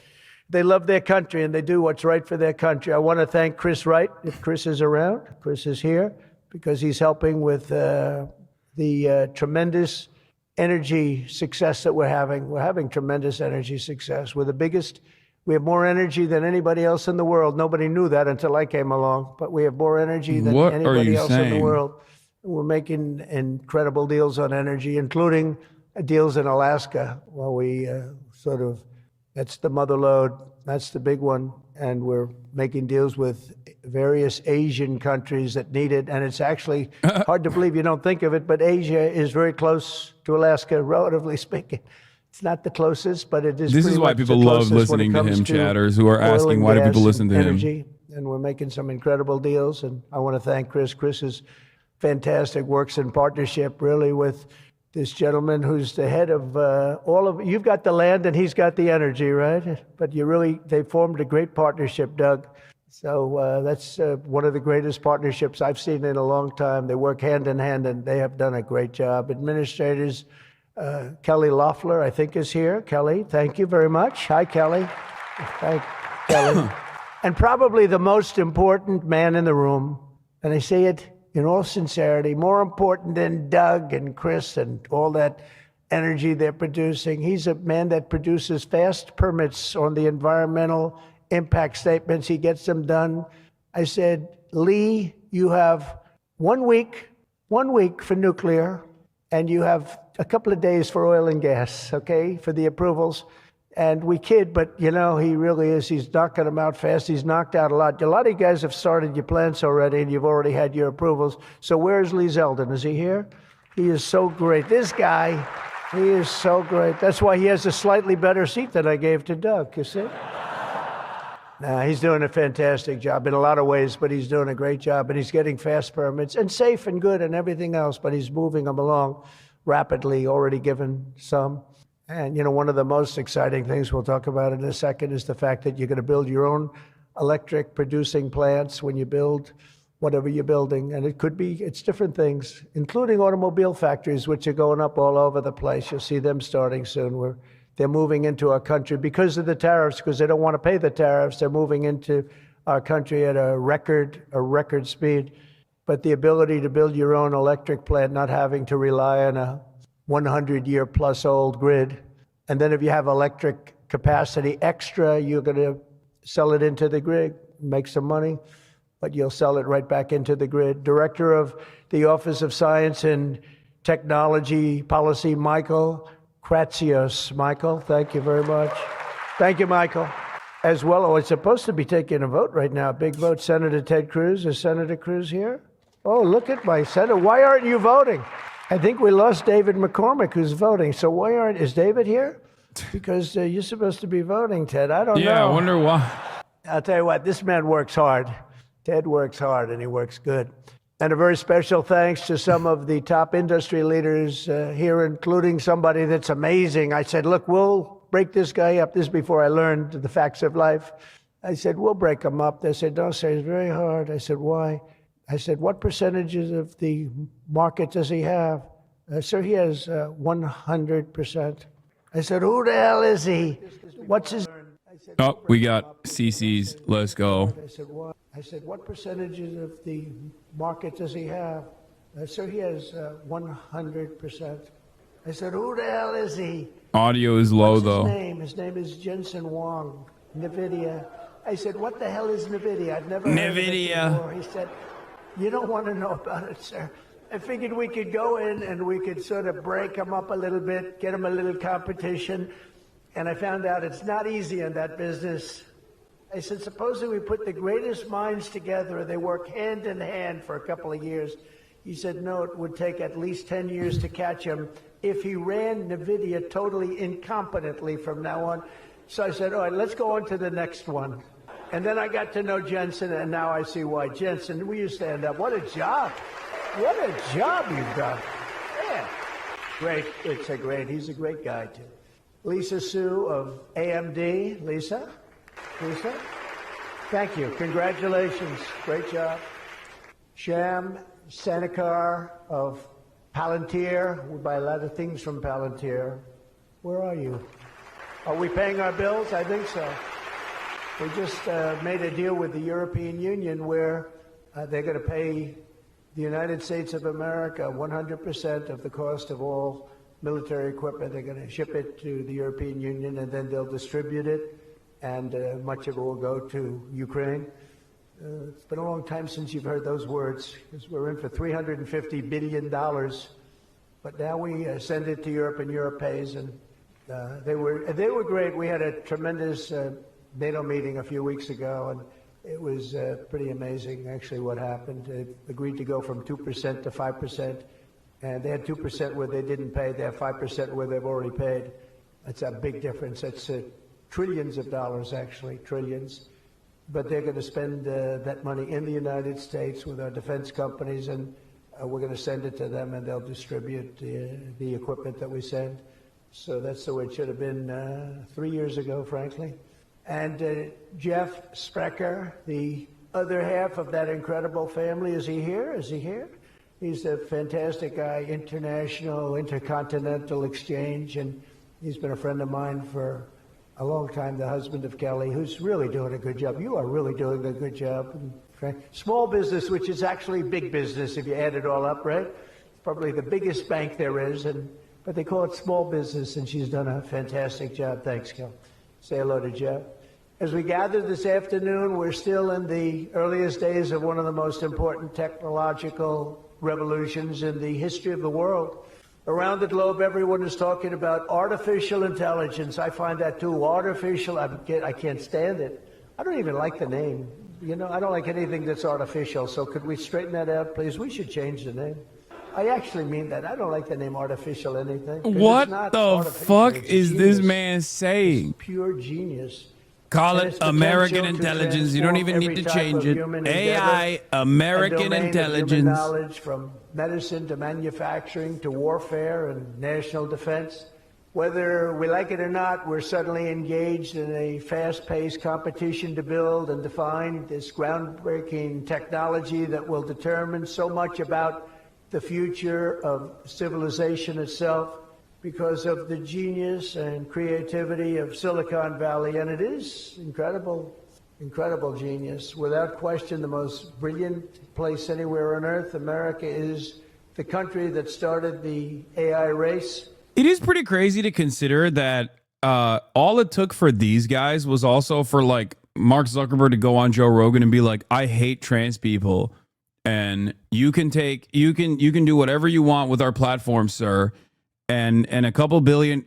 they love their country, and they do what's right for their country. I want to thank Chris Wright, if Chris is around. Chris is here because he's helping with the tremendous energy success that we're having. We're having tremendous energy success. We're the biggest. We have more energy than anybody else in the world. Nobody knew that until I came along, but we have more energy than anybody else in the world. We're making incredible deals on energy, including deals in Alaska. Well, we that's the mother lode. That's the big one. And we're making deals with various Asian countries that need it. And it's actually hard to believe, you don't think of it, but Asia is very close to Alaska, relatively speaking. It's not the closest, but it is. This is why people love listening to him, chatters, who are asking, why do people listen to him? And we're making some incredible deals. And I want to thank Chris. Chris is fantastic, works in partnership really with this gentleman who's the head of you've got the land and he's got the energy, right? But they formed a great partnership, Doug. So that's one of the greatest partnerships I've seen in a long time. They work hand in hand and they have done a great job. Administrators, Kelly Loeffler, I think, is here. Kelly, thank you very much. Hi, Kelly. Thank Kelly. And probably the most important man in the room, and I say it in all sincerity, more important than Doug and Chris and all that energy they're producing. He's a man that produces fast permits on the environmental impact statements. He gets them done. I said, Lee, you have 1 week for nuclear, and you have a couple of days for oil and gas, okay, for the approvals. And we kid, but he really is. He's knocking them out fast. He's knocked out a lot. A lot of you guys have started your plants already, and you've already had your approvals. So where's Lee Zeldin? Is he here? He is so great. This guy, he is so great. That's why he has a slightly better seat than I gave to Doug, you see? He's doing a fantastic job in a lot of ways, but he's doing a great job, and he's getting fast permits and safe and good and everything else, but he's moving them along rapidly, already given some. And, one of the most exciting things we'll talk about in a second is the fact that you're going to build your own electric producing plants when you build whatever you're building. And it's different things, including automobile factories, which are going up all over the place. You'll see them starting soon. They're moving into our country because of the tariffs, because they don't want to pay the tariffs. They're moving into our country at a record speed. But the ability to build your own electric plant, not having to rely on a 100-year plus old grid. And then if you have electric capacity extra, you're going to sell it into the grid, make some money, but you'll sell it right back into the grid. Director of the Office of Science and Technology Policy, Michael Kratsios. Michael, thank you very much. Thank you, Michael. As well, it's supposed to be taking a vote right now. Big vote, Senator Ted Cruz. Is Senator Cruz here? Oh, look at my senator. Why aren't you voting? I think we lost David McCormick, who's voting. So is David here? Because you're supposed to be voting, Ted. I don't know. Yeah, I wonder why. I'll tell you what, this man works hard. Ted works hard, and he works good. And a very special thanks to some of the top industry leaders here, including somebody that's amazing. I said, look, we'll break this guy up. This is before I learned the facts of life. I said, we'll break him up. They said, don't say it's very hard. I said, why? I said, what percentages of the market does he have? Sir, he has 100%. I said, who the hell is he? What's his... Oh, we got CC's. Let's go. I said, what percentages of the market does he have? Sir, he has 100%. I said, who the hell is he? Audio is low, What's though. His name? His name is Jensen Huang, NVIDIA. I said, what the hell is NVIDIA? I've never heard of it before. He said, you don't want to know about it, sir. I figured we could go in and we could sort of break them up a little bit, get them a little competition. And I found out it's not easy in that business. I said, supposing we put the greatest minds together and they work hand in hand for a couple of years. He said, no, it would take at least 10 years to catch him if he ran NVIDIA totally incompetently from now on. So I said, all right, let's go on to the next one. And then I got to know Jensen, and now I see why. Jensen, will you stand up? What a job. What a job you've done. Yeah. Great. He's a great guy, too. Lisa Su of AMD. Lisa? Thank you. Congratulations. Great job. Sham Sanakar of Palantir. We buy a lot of things from Palantir. Where are you? Are we paying our bills? I think so. We just made a deal with the European Union where they're going to pay the United States of America 100% of the cost of all military equipment. They're going to ship it to the European Union, and then they'll distribute it, and much of it will go to Ukraine. It's been a long time since you've heard those words, because we're in for $350 billion. But now we send it to Europe, and Europe pays, and they were great. We had a tremendous NATO meeting a few weeks ago, and it was pretty amazing, actually, what happened. They agreed to go from 2% to 5%, and they had 2% where they didn't pay. They have 5% where they've already paid. That's a big difference. That's trillions of dollars, actually, trillions. But they're going to spend that money in the United States with our defense companies, and we're going to send it to them, and they'll distribute the equipment that we send. So that's the way it should have been 3 years ago, frankly. And Jeff Sprecher, the other half of that incredible family, is he here? He's a fantastic guy, international, intercontinental exchange, and he's been a friend of mine for a long time, the husband of Kelly, who's really doing a good job. You are really doing a good job. Small business, which is actually big business if you add it all up, right? It's probably the biggest bank there is, but they call it small business, and she's done a fantastic job. Thanks, Kel. Say hello to Jeff. As we gather this afternoon, we're still in the earliest days of one of the most important technological revolutions in the history of the world. Around the globe, everyone is talking about artificial intelligence. I find that too. Artificial, I can't stand it. I don't even like the name. You know, I don't like anything that's artificial. So could we straighten that out, please? We should change the name. I actually mean that. I don't like the name artificial anything. What the fuck is this man saying? It's pure genius. Call it American intelligence. You don't even need to change it. AI, American intelligence. Knowledge from medicine to manufacturing to warfare and national defense. Whether we like it or not, we're suddenly engaged in a fast-paced competition to build and define this groundbreaking technology that will determine so much about the future of civilization itself because of the genius and creativity of Silicon Valley. And it is incredible genius. Without question, the most brilliant place anywhere on earth. America is the country that started the AI race. It is pretty crazy to consider that all it took for these guys was also for like Mark Zuckerberg to go on Joe Rogan and be like, I hate trans people, and you can do whatever you want with our platform, sir. And a couple billion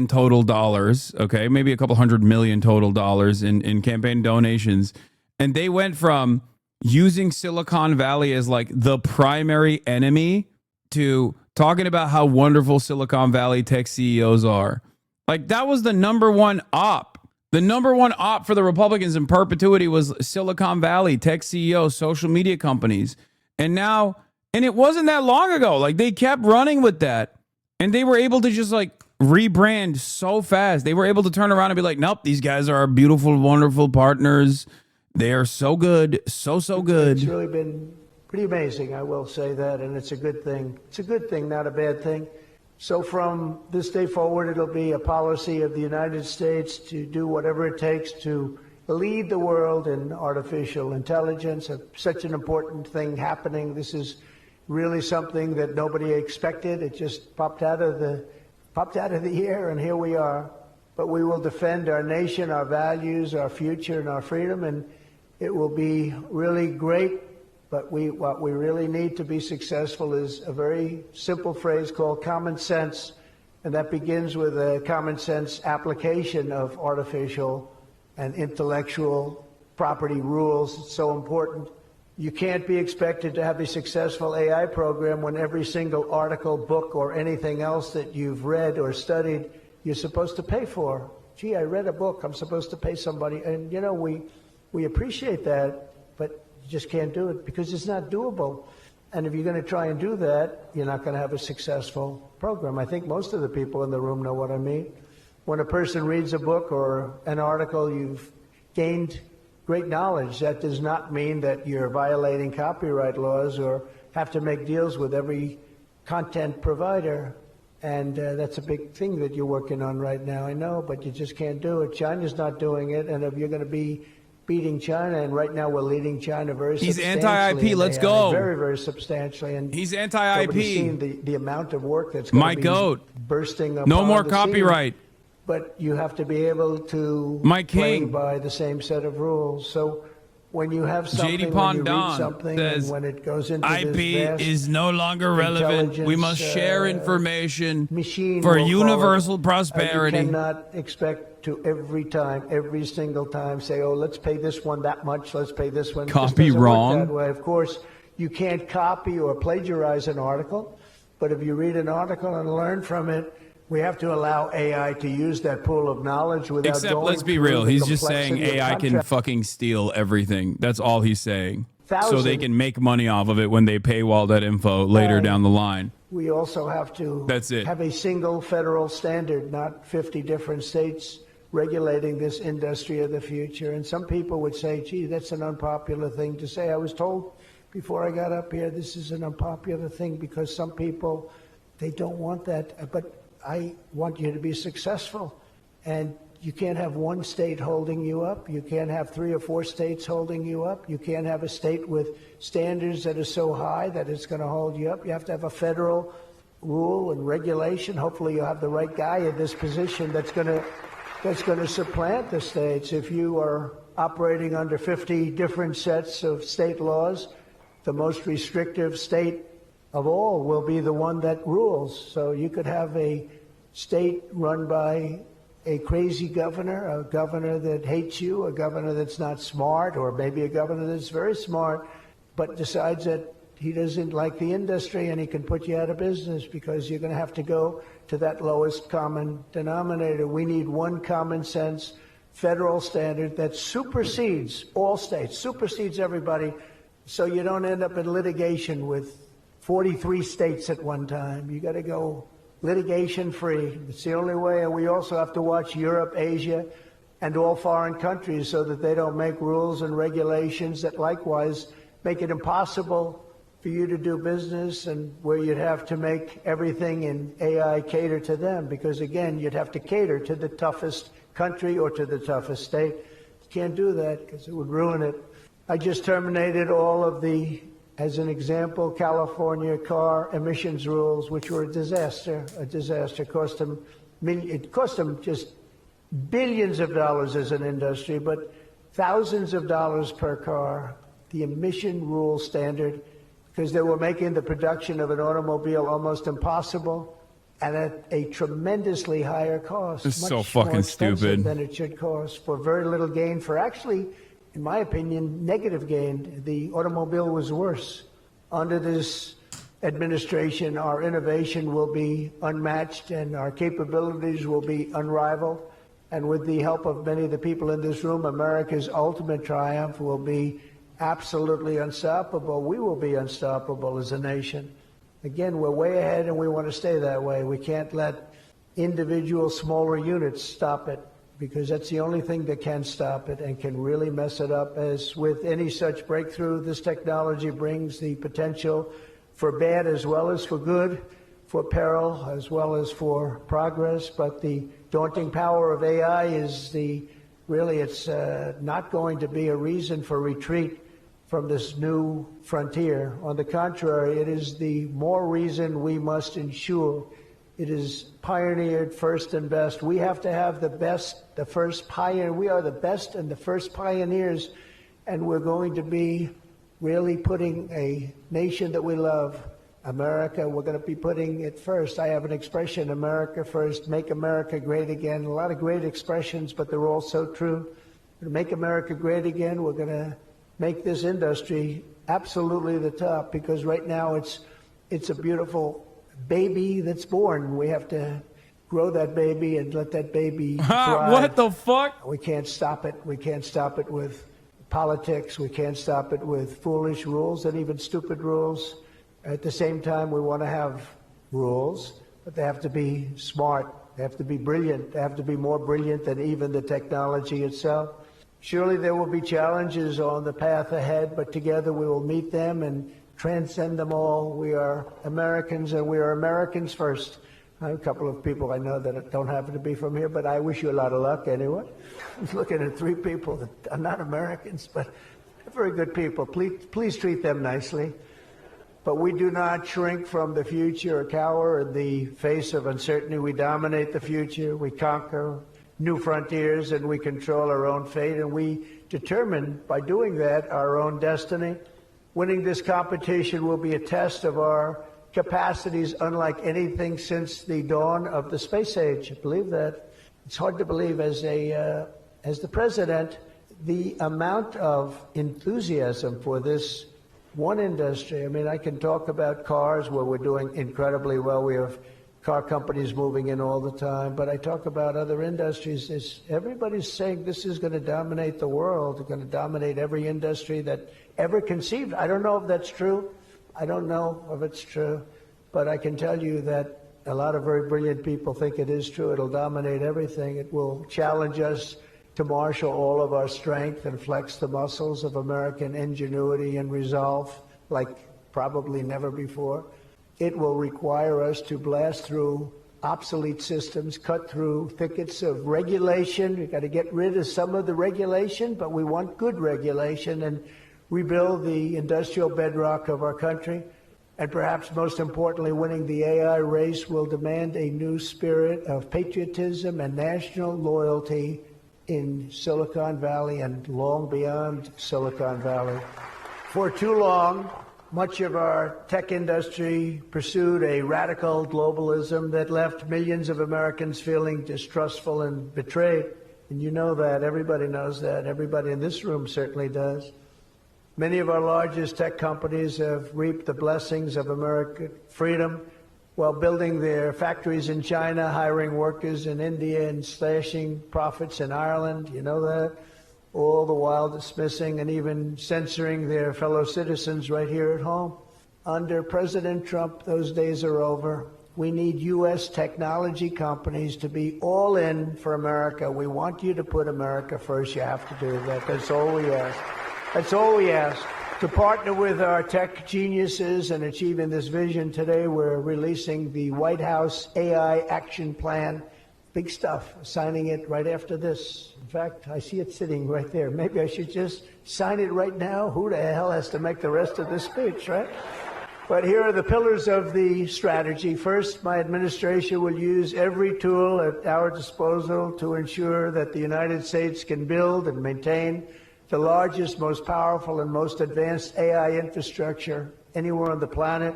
total dollars, okay, maybe a couple $100 million total dollars in campaign donations. And they went from using Silicon Valley as like the primary enemy to talking about how wonderful Silicon Valley tech CEOs are. Like, that was the number one op. The number one op for the Republicans in perpetuity was Silicon Valley tech CEOs, social media companies. And it wasn't that long ago. Like, they kept running with that. And they were able to just like rebrand so fast. They were able to turn around and be like, nope, these guys are our beautiful, wonderful partners. They are so good. So good. It's really been pretty amazing, I will say that, and it's a good thing. It's a good thing, not a bad thing. So from this day forward, it'll be a policy of the United States to do whatever it takes to lead the world in artificial intelligence, such an important thing happening. This is really something that nobody expected. It just popped out of the air, and here we are. But we will defend our nation, our values, our future, and our freedom, and it will be really great. But what we really need to be successful is a very simple phrase called common sense, and that begins with a common sense application of artificial and intellectual property rules. It's so important. You can't be expected to have a successful AI program when every single article, book, or anything else that you've read or studied, you're supposed to pay for. Gee, I read a book, I'm supposed to pay somebody. And, you know, we appreciate that, but you just can't do it because it's not doable. And if you're going to try and do that, you're not going to have a successful program. I think most of the people in the room know what I mean. When a person reads a book or an article, you've gained great knowledge. That does not mean that you're violating copyright laws or have to make deals with every content provider. And that's a big thing that you're working on right now, I know, but you just can't do it. China's not doing it, and if you're going to be beating China, and right now we're leading China very substantially. He's anti-IP, let's go. Very, very substantially. And he's anti-IP. Nobody's seen the amount of work that's going to be bursting up. No more copyright. But you have to be able to play by the same set of rules. So when you have something, when you read something, and when it goes into IP this vast is no longer relevant. We must share information machine, for we'll universal prosperity. You cannot expect to every single time say, oh, let's pay this one that much, let's pay this one. Copy wrong. That way. Of course, you can't copy or plagiarize an article, but if you read an article and learn from it, we have to allow AI to use that pool of knowledge without Except, going let's be through real. the He's just saying complexity of AI can contract. fucking steal everything. That's all he's saying. So they Thousand. can make money off of it when they paywall that info later down the line. We also have to That's it. have a single federal standard, not 50 different states regulating this industry of the future. And some people would say, gee, that's an unpopular thing to say. I was told before I got up here, this is an unpopular thing because some people, they don't want that. But I want you to be successful. And you can't have one state holding you up. You can't have 3 or 4 states holding you up. You can't have a state with standards that are so high that it's going to hold you up. You have to have a federal rule and regulation. Hopefully you'll have the right guy in this position that's going to supplant the states. If you are operating under 50 different sets of state laws, the most restrictive state of all will be the one that rules. So you could have a state run by a crazy governor, a governor that hates you, a governor that's not smart, or maybe a governor that's very smart, but decides that he doesn't like the industry and he can put you out of business because you're going to have to go to that lowest common denominator. We need one common sense federal standard that supersedes all states, supersedes everybody, so you don't end up in litigation with 43 states at one time. You got to go litigation-free. It's the only way, and we also have to watch Europe, Asia, and all foreign countries so that they don't make rules and regulations that likewise make it impossible for you to do business, and where you'd have to make everything in AI cater to them, because again, you'd have to cater to the toughest country or to the toughest state. You can't do that because it would ruin it. I just terminated all of the, as an example, California car emissions rules, which were a disaster. It cost them just billions of dollars as an industry, but thousands of dollars per car, the emission rule standard, because they were making the production of an automobile almost impossible and at a tremendously higher cost. It's much so more fucking expensive stupid than it should cost, for very little gain, for actually, in my opinion, negative gain. The automobile was worse. Under this administration, our innovation will be unmatched and our capabilities will be unrivaled. And with the help of many of the people in this room, America's ultimate triumph will be absolutely unstoppable. We will be unstoppable as a nation. Again, we're way ahead and we want to stay that way. We can't let individual smaller units stop it, because that's the only thing that can stop it and can really mess it up. As with any such breakthrough, this technology brings the potential for bad as well as for good, for peril as well as for progress. But the daunting power of AI is it's not going to be a reason for retreat from this new frontier. On the contrary, it is the more reason we must ensure it is pioneered first and best. We have to have the best, the first pioneer. We are the best and the first pioneers, and we're going to be really putting a nation that we love, America, we're going to be putting it first. I have an expression, America first, make America great again. A lot of great expressions, but they're all so true. To make America great again, we're going to make this industry absolutely the top, because right now it's a beautiful baby that's born. We have to grow that baby and let that baby thrive. What the fuck? We can't stop it. We can't stop it with politics. We can't stop it with foolish rules and even stupid rules. At the same time, we want to have rules, but they have to be smart. They have to be brilliant. They have to be more brilliant than even the technology itself. Surely there will be challenges on the path ahead, but together we will meet them and transcend them all. We are Americans, and we are Americans first. I have a couple of people I know that don't happen to be from here, but I wish you a lot of luck anyway. I was looking at 3 people that are not Americans, but they're very good people. Please treat them nicely. But we do not shrink from the future or cower in the face of uncertainty. We dominate the future. We conquer new frontiers, and we control our own fate, and we determine by doing that our own destiny. Winning this competition will be a test of our capacities unlike anything since the dawn of the space age. I believe that. It's hard to believe as the president, the amount of enthusiasm for this one industry. I mean, I can talk about cars where we're doing incredibly well. We have car companies moving in all the time, but I talk about other industries. Everybody's saying this is going to dominate the world. It's going to dominate every industry that ever conceived. I don't know if that's true. I don't know if it's true, but I can tell you that a lot of very brilliant people think it is true. It'll dominate everything. It will challenge us to marshal all of our strength and flex the muscles of American ingenuity and resolve like probably never before. It will require us to blast through obsolete systems, cut through thickets of regulation. We've got to get rid of some of the regulation, but we want good regulation and rebuild the industrial bedrock of our country. And perhaps most importantly, winning the AI race will demand a new spirit of patriotism and national loyalty in Silicon Valley and long beyond Silicon Valley. For too long, much of our tech industry pursued a radical globalism that left millions of Americans feeling distrustful and betrayed. And you know that. Everybody knows that. Everybody in this room certainly does. Many of our largest tech companies have reaped the blessings of American freedom while building their factories in China, hiring workers in India, and slashing profits in Ireland. You know that? All the while dismissing and even censoring their fellow citizens right here at home. Under President Trump, those days are over. We need U.S. technology companies to be all in for America. We want you to put America first. You have to do that. That's all we ask. That's all we ask. To partner with our tech geniuses in achieving this vision, today we're releasing the White House AI Action Plan. Big stuff. Signing it right after this. In fact, I see it sitting right there. Maybe I should just sign it right now. Who the hell has to make the rest of this speech, right? But here are the pillars of the strategy. First, my administration will use every tool at our disposal to ensure that the United States can build and maintain the largest, most powerful, and most advanced AI infrastructure anywhere on the planet.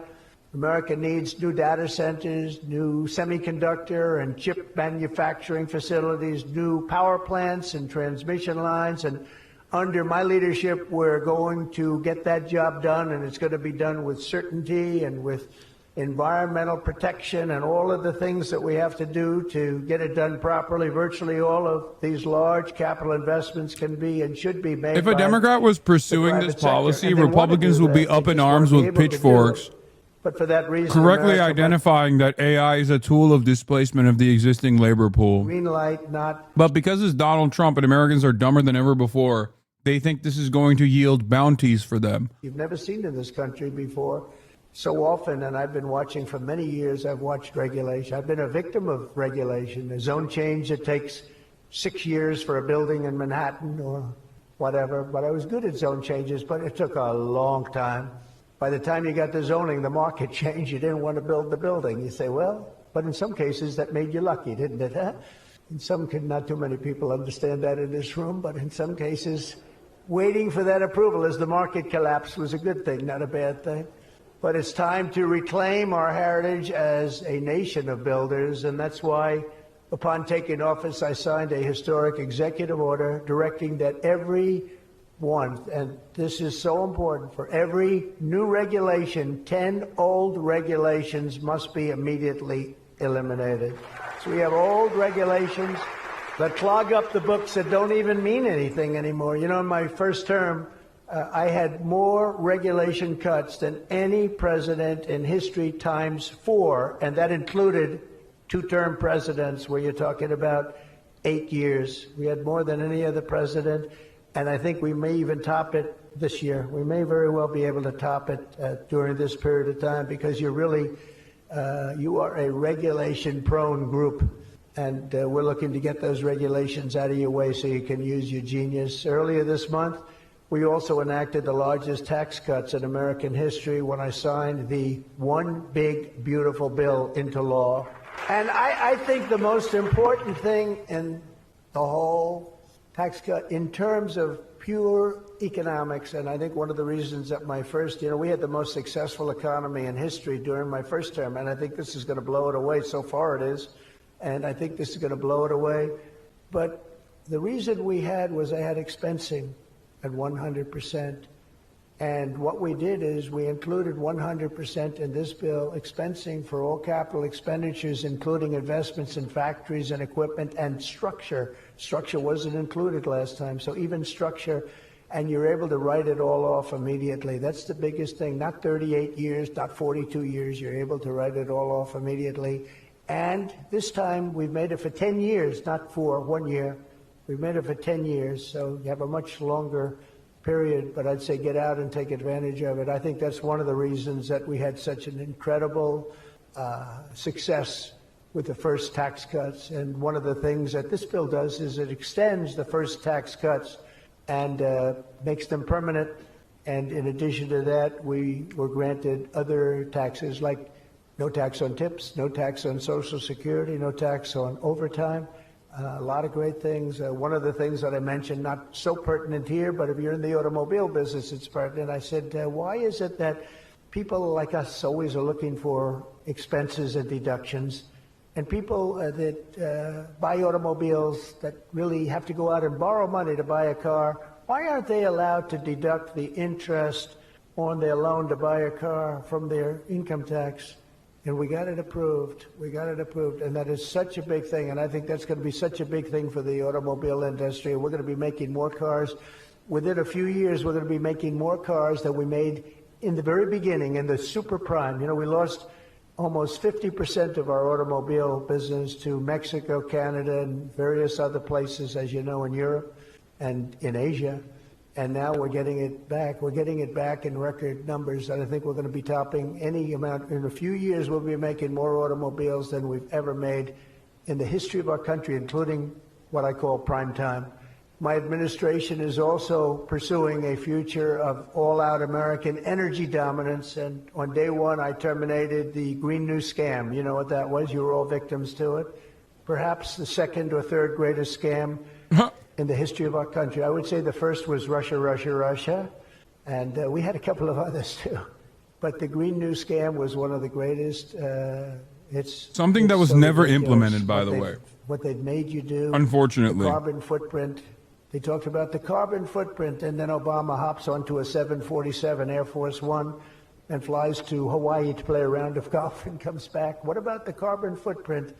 America needs new data centers, new semiconductor and chip manufacturing facilities, new power plants and transmission lines. And under my leadership, we're going to get that job done, and it's going to be done with certainty and with environmental protection and all of the things that we have to do to get it done properly. Virtually all of these large capital investments can be and should be made. If a Democrat was pursuing this policy, Republicans would be up in arms with pitchforks. But for that reason, correctly identifying that AI is a tool of displacement of the existing labor pool. Green light, not. But because it's Donald Trump and Americans are dumber than ever before, they think this is going to yield bounties for them. You've never seen in this country before. So often, and I've been watching for many years, I've watched regulation. I've been a victim of regulation. A zone change that takes 6 years for a building in Manhattan or whatever. But I was good at zone changes, but it took a long time. By the time you got the zoning, the market changed. You didn't want to build the building. You say, well, but in some cases that made you lucky, didn't it? Huh? In some, not too many people understand that in this room, but in some cases, waiting for that approval as the market collapsed was a good thing, not a bad thing. But it's time to reclaim our heritage as a nation of builders, and that's why, upon taking office, I signed a historic executive order directing that every one, and this is so important, for every new regulation, 10 old regulations must be immediately eliminated. So we have old regulations that clog up the books that don't even mean anything anymore. You know, in my first term, I had more regulation cuts than any president in history ×4, and that included 2-term presidents where you're talking about 8 years. We had more than any other president, and I think we may even top it this year. We may very well be able to top it during this period of time because you're really, you are a regulation-prone group, and we're looking to get those regulations out of your way so you can use your genius. Earlier this month, we also enacted the largest tax cuts in American history when I signed the One Big Beautiful Bill into law. And I think the most important thing in the whole tax cut in terms of pure economics, and I think one of the reasons that my first, we had the most successful economy in history during my first term, and I think this is going to blow it away. So far it is, and I think this is going to blow it away. But the reason we had was I had expensing at 100%. And what we did is we included 100% in this bill, expensing for all capital expenditures, including investments in factories and equipment and structure. Structure wasn't included last time, so even structure, and you're able to write it all off immediately. That's the biggest thing, not 38 years, not 42 years. You're able to write it all off immediately. And this time we've made it for 10 years, not for 1 year. We've made it for 10 years, so you have a much longer period, but I'd say get out and take advantage of it. I think that's one of the reasons that we had such an incredible success with the first tax cuts. And one of the things that this bill does is it extends the first tax cuts and makes them permanent. And in addition to that, we were granted other taxes like no tax on tips, no tax on Social Security, no tax on overtime. A lot of great things. One of the things that I mentioned, not so pertinent here, but if you're in the automobile business, it's pertinent. I said, why is it that people like us always are looking for expenses and deductions, and people that buy automobiles that really have to go out and borrow money to buy a car, why aren't they allowed to deduct the interest on their loan to buy a car from their income tax? And we got it approved. We got it approved. And that is such a big thing. And I think that's going to be such a big thing for the automobile industry. We're going to be making more cars. Within a few years, we're going to be making more cars than we made in the very beginning, in the super prime. We lost almost 50% of our automobile business to Mexico, Canada, and various other places, as you know, in Europe and in Asia. And now we're getting it back. We're getting it back in record numbers. And I think we're going to be topping any amount. In a few years, we'll be making more automobiles than we've ever made in the history of our country, including what I call prime time. My administration is also pursuing a future of all-out American energy dominance. And on day one, I terminated the Green New Scam. You know what that was? You were all victims to it. Perhaps the second or third greatest scam in the history of our country. I would say the first was Russia, Russia, Russia. And we had a couple of others, too. But the Green New Scam was one of the greatest. It's something that was so never ridiculous implemented, by the way. What they've made you do. Unfortunately. The carbon footprint. They talked about the carbon footprint, and then Obama hops onto a 747 Air Force One and flies to Hawaii to play a round of golf and comes back. What about the carbon footprint?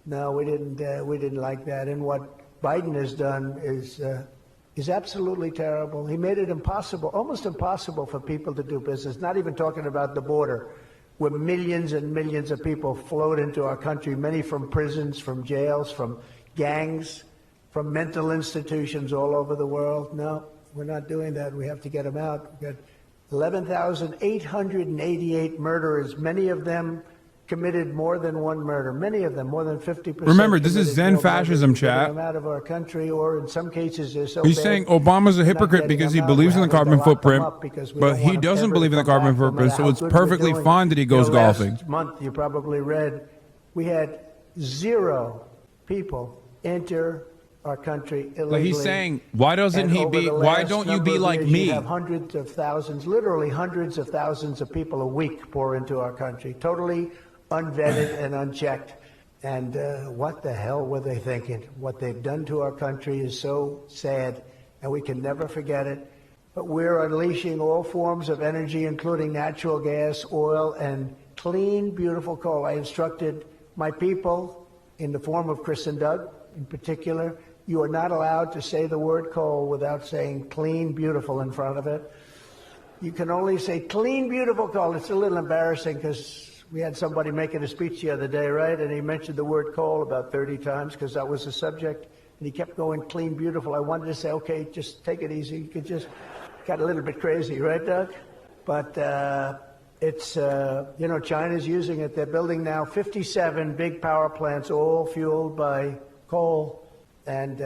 No, we didn't like that. And what Biden has done is absolutely terrible. He made it impossible, almost impossible for people to do business, not even talking about the border, where millions and millions of people flowed into our country, many from prisons, from jails, from gangs, from mental institutions all over the world. No, we're not doing that. We have to get them out. We've got 11,888 murderers, many of them committed more than one murder, many of them, more than 50%. Remember, this is Zen fascism, chat. Them out of our country, or in some cases, they're so He's bad, saying Obama's a hypocrite because he believes in the carbon footprint, but he doesn't believe in the carbon footprint, so it's perfectly fine that he goes golfing. Last month, you probably read, we had 0 people enter our country illegally. Like he's saying, why doesn't he be? Why don't you be like me? You have hundreds of thousands, literally hundreds of thousands of people a week pour into our country, totally unvetted and unchecked. And what the hell were they thinking? What they've done to our country is so sad, and we can never forget it. But we're unleashing all forms of energy, including natural gas, oil, and clean, beautiful coal. I instructed my people, in the form of Chris and Doug in particular, you are not allowed to say the word coal without saying clean, beautiful in front of it. You can only say clean, beautiful coal. It's a little embarrassing because we had somebody making a speech the other day, right? And he mentioned the word coal about 30 times because that was the subject. And he kept going clean, beautiful. I wanted to say, okay, just take it easy. You could just got a little bit crazy, right, Doug? But it's, you know, China's using it. They're building now 57 big power plants, all fueled by coal. And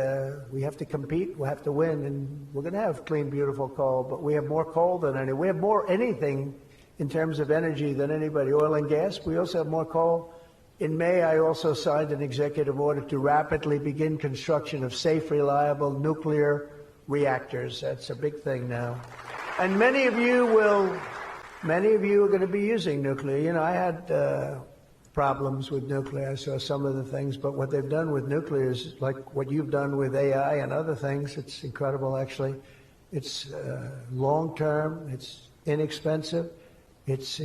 we have to compete. We have to win. And we're going to have clean, beautiful coal. But we have more coal than any. We have more anything in terms of energy than anybody. Oil and gas. We also have more coal. In May, I also signed an executive order to rapidly begin construction of safe, reliable nuclear reactors. That's a big thing now. And many of you are going to be using nuclear. You know, I had problems with nuclear. I saw some of the things, but what they've done with nuclear is like what you've done with AI and other things. It's incredible, actually. It's long-term. It's inexpensive. It's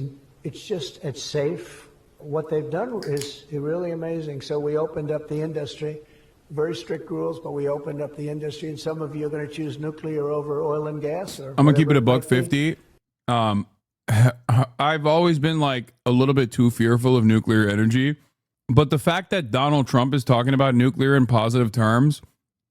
safe. What they've done is really amazing. So we opened up the industry. Very strict rules, but we opened up the industry, and some of you are going to choose nuclear over oil and gas. Or I'm gonna keep it $150. I've always been like a little bit too fearful of nuclear energy, but the fact that Donald Trump is talking about nuclear in positive terms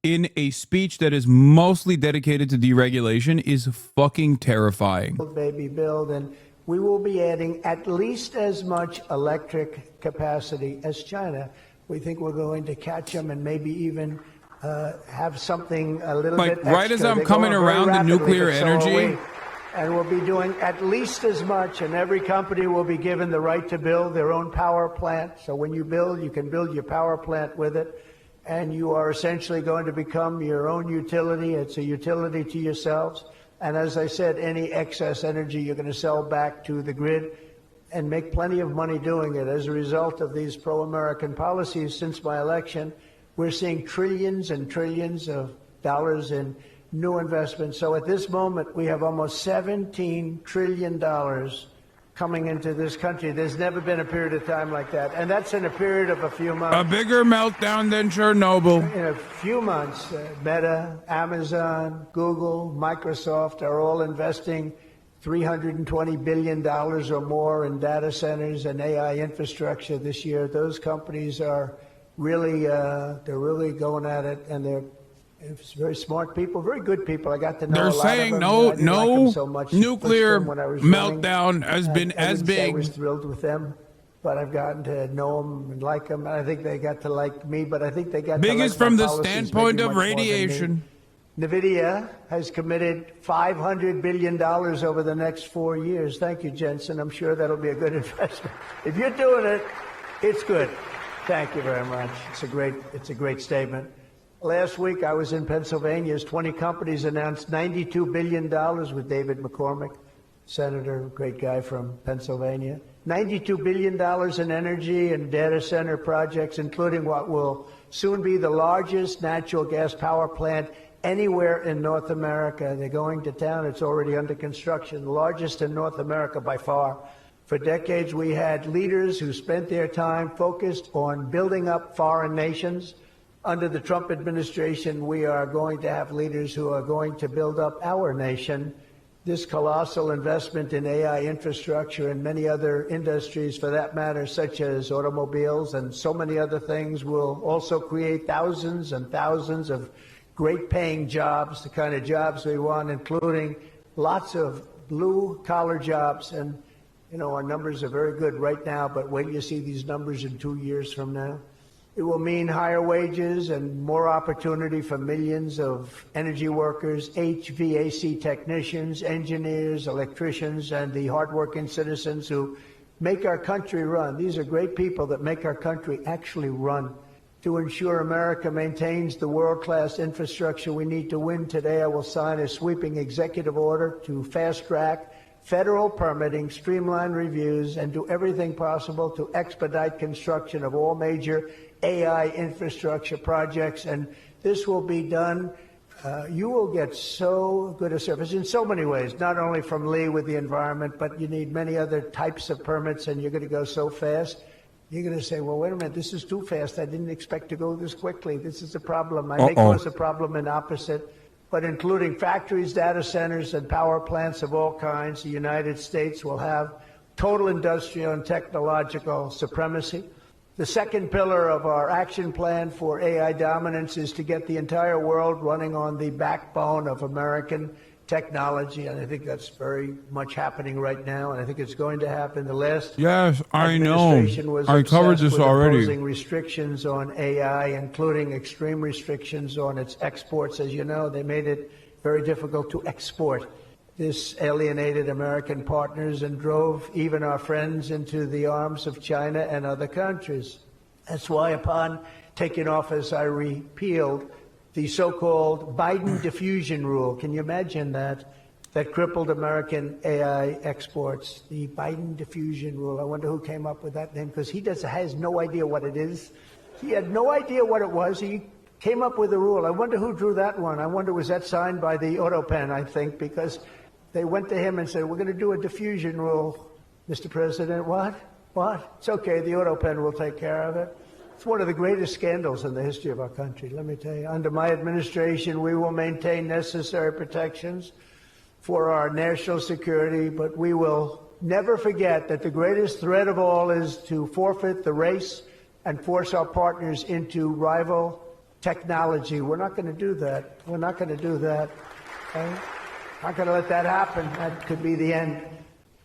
in a speech that is mostly dedicated to deregulation is fucking terrifying. Baby build, and we will be adding at least as much electric capacity as China. We think we're going to catch them and maybe even have something a little bit extra. Right as I'm coming around the nuclear energy. And we'll be doing at least as much, and every company will be given the right to build their own power plant. So when you build, you can build your power plant with it, and you are essentially going to become your own utility. It's a utility to yourselves. And as I said, any excess energy you're going to sell back to the grid and make plenty of money doing it. As a result of these pro-American policies since my election, we're seeing trillions and trillions of dollars in new investments. So at this moment, we have almost $17 trillion coming into this country. There's never been a period of time like that. And that's in a period of a few months. A bigger meltdown than Chernobyl. In a few months, Meta, Amazon, Google, Microsoft are all investing $320 billion or more in data centers and AI infrastructure this year. Those companies are really, they're really going at it, and they're very smart people, very good people. I got to know They're a lot saying of them. no, I didn't like them so much nuclear when I was running. meltdown has been as I wouldn't say I big. was thrilled with them, but I've gotten to know them and like them. And I think they got to like me, but I think they got Biggest to like from my the policies standpoint maybe of much more than me. radiation. NVIDIA has committed $500 billion over the next 4 years. Thank you, Jensen. I'm sure that'll be a good investment. If you're doing it, it's good. Thank you very much. It's a great statement. Last week, I was in Pennsylvania as 20 companies announced $92 billion with David McCormick, senator, great guy from Pennsylvania. $92 billion in energy and data center projects, including what will soon be the largest natural gas power plant anywhere in North America. They're going to town. It's already under construction, the largest in North America by far. For decades, we had leaders who spent their time focused on building up foreign nations. Under the Trump administration, we are going to have leaders who are going to build up our nation. This colossal investment in AI infrastructure and many other industries, for that matter, such as automobiles and so many other things, will also create thousands and thousands of great-paying jobs, the kind of jobs we want, including lots of blue-collar jobs. And, you know, our numbers are very good right now, but wait till you see these numbers in 2 years from now. It will mean higher wages and more opportunity for millions of energy workers, HVAC technicians, engineers, electricians, and the hardworking citizens who make our country run. These are great people that make our country actually run. To ensure America maintains the world-class infrastructure we need to win today, I will sign a sweeping executive order to fast-track federal permitting, streamline reviews, and do everything possible to expedite construction of all major AI infrastructure projects. And this will be done. You will get so good a service in so many ways, not only from Lee with the environment, but you need many other types of permits, and you're going to go so fast. You're going to say, well, wait a minute, this is too fast. I didn't expect to go this quickly. This is a problem. I may cause a problem in opposite, but including factories, data centers, and power plants of all kinds, the United States will have total industrial and technological supremacy. The second pillar of our action plan for AI dominance is to get the entire world running on the backbone of American technology, and I think that's very much happening right now, and I think it's going to happen. The last I know. administration was I covered obsessed this with already. imposing restrictions on AI, including extreme restrictions on its exports. As you know, they made it very difficult to export. This alienated American partners and drove even our friends into the arms of China and other countries. That's why upon taking office, I repealed the so-called Biden diffusion rule. Can you imagine that? That crippled American AI exports. The Biden diffusion rule. I wonder who came up with that name, because he has no idea what it is. He had no idea what it was. He came up with a rule. I wonder who drew that one. I wonder, was that signed by the Autopen, I think, because they went to him and said, we're going to do a diffusion rule. Mr. President, what? What? It's okay. The Autopen will take care of it. It's one of the greatest scandals in the history of our country, let me tell you. Under my administration, we will maintain necessary protections for our national security, but we will never forget that the greatest threat of all is to forfeit the race and force our partners into rival technology. We're not going to do that. We're not going to do that. Okay? Not going to let that happen. That could be the end.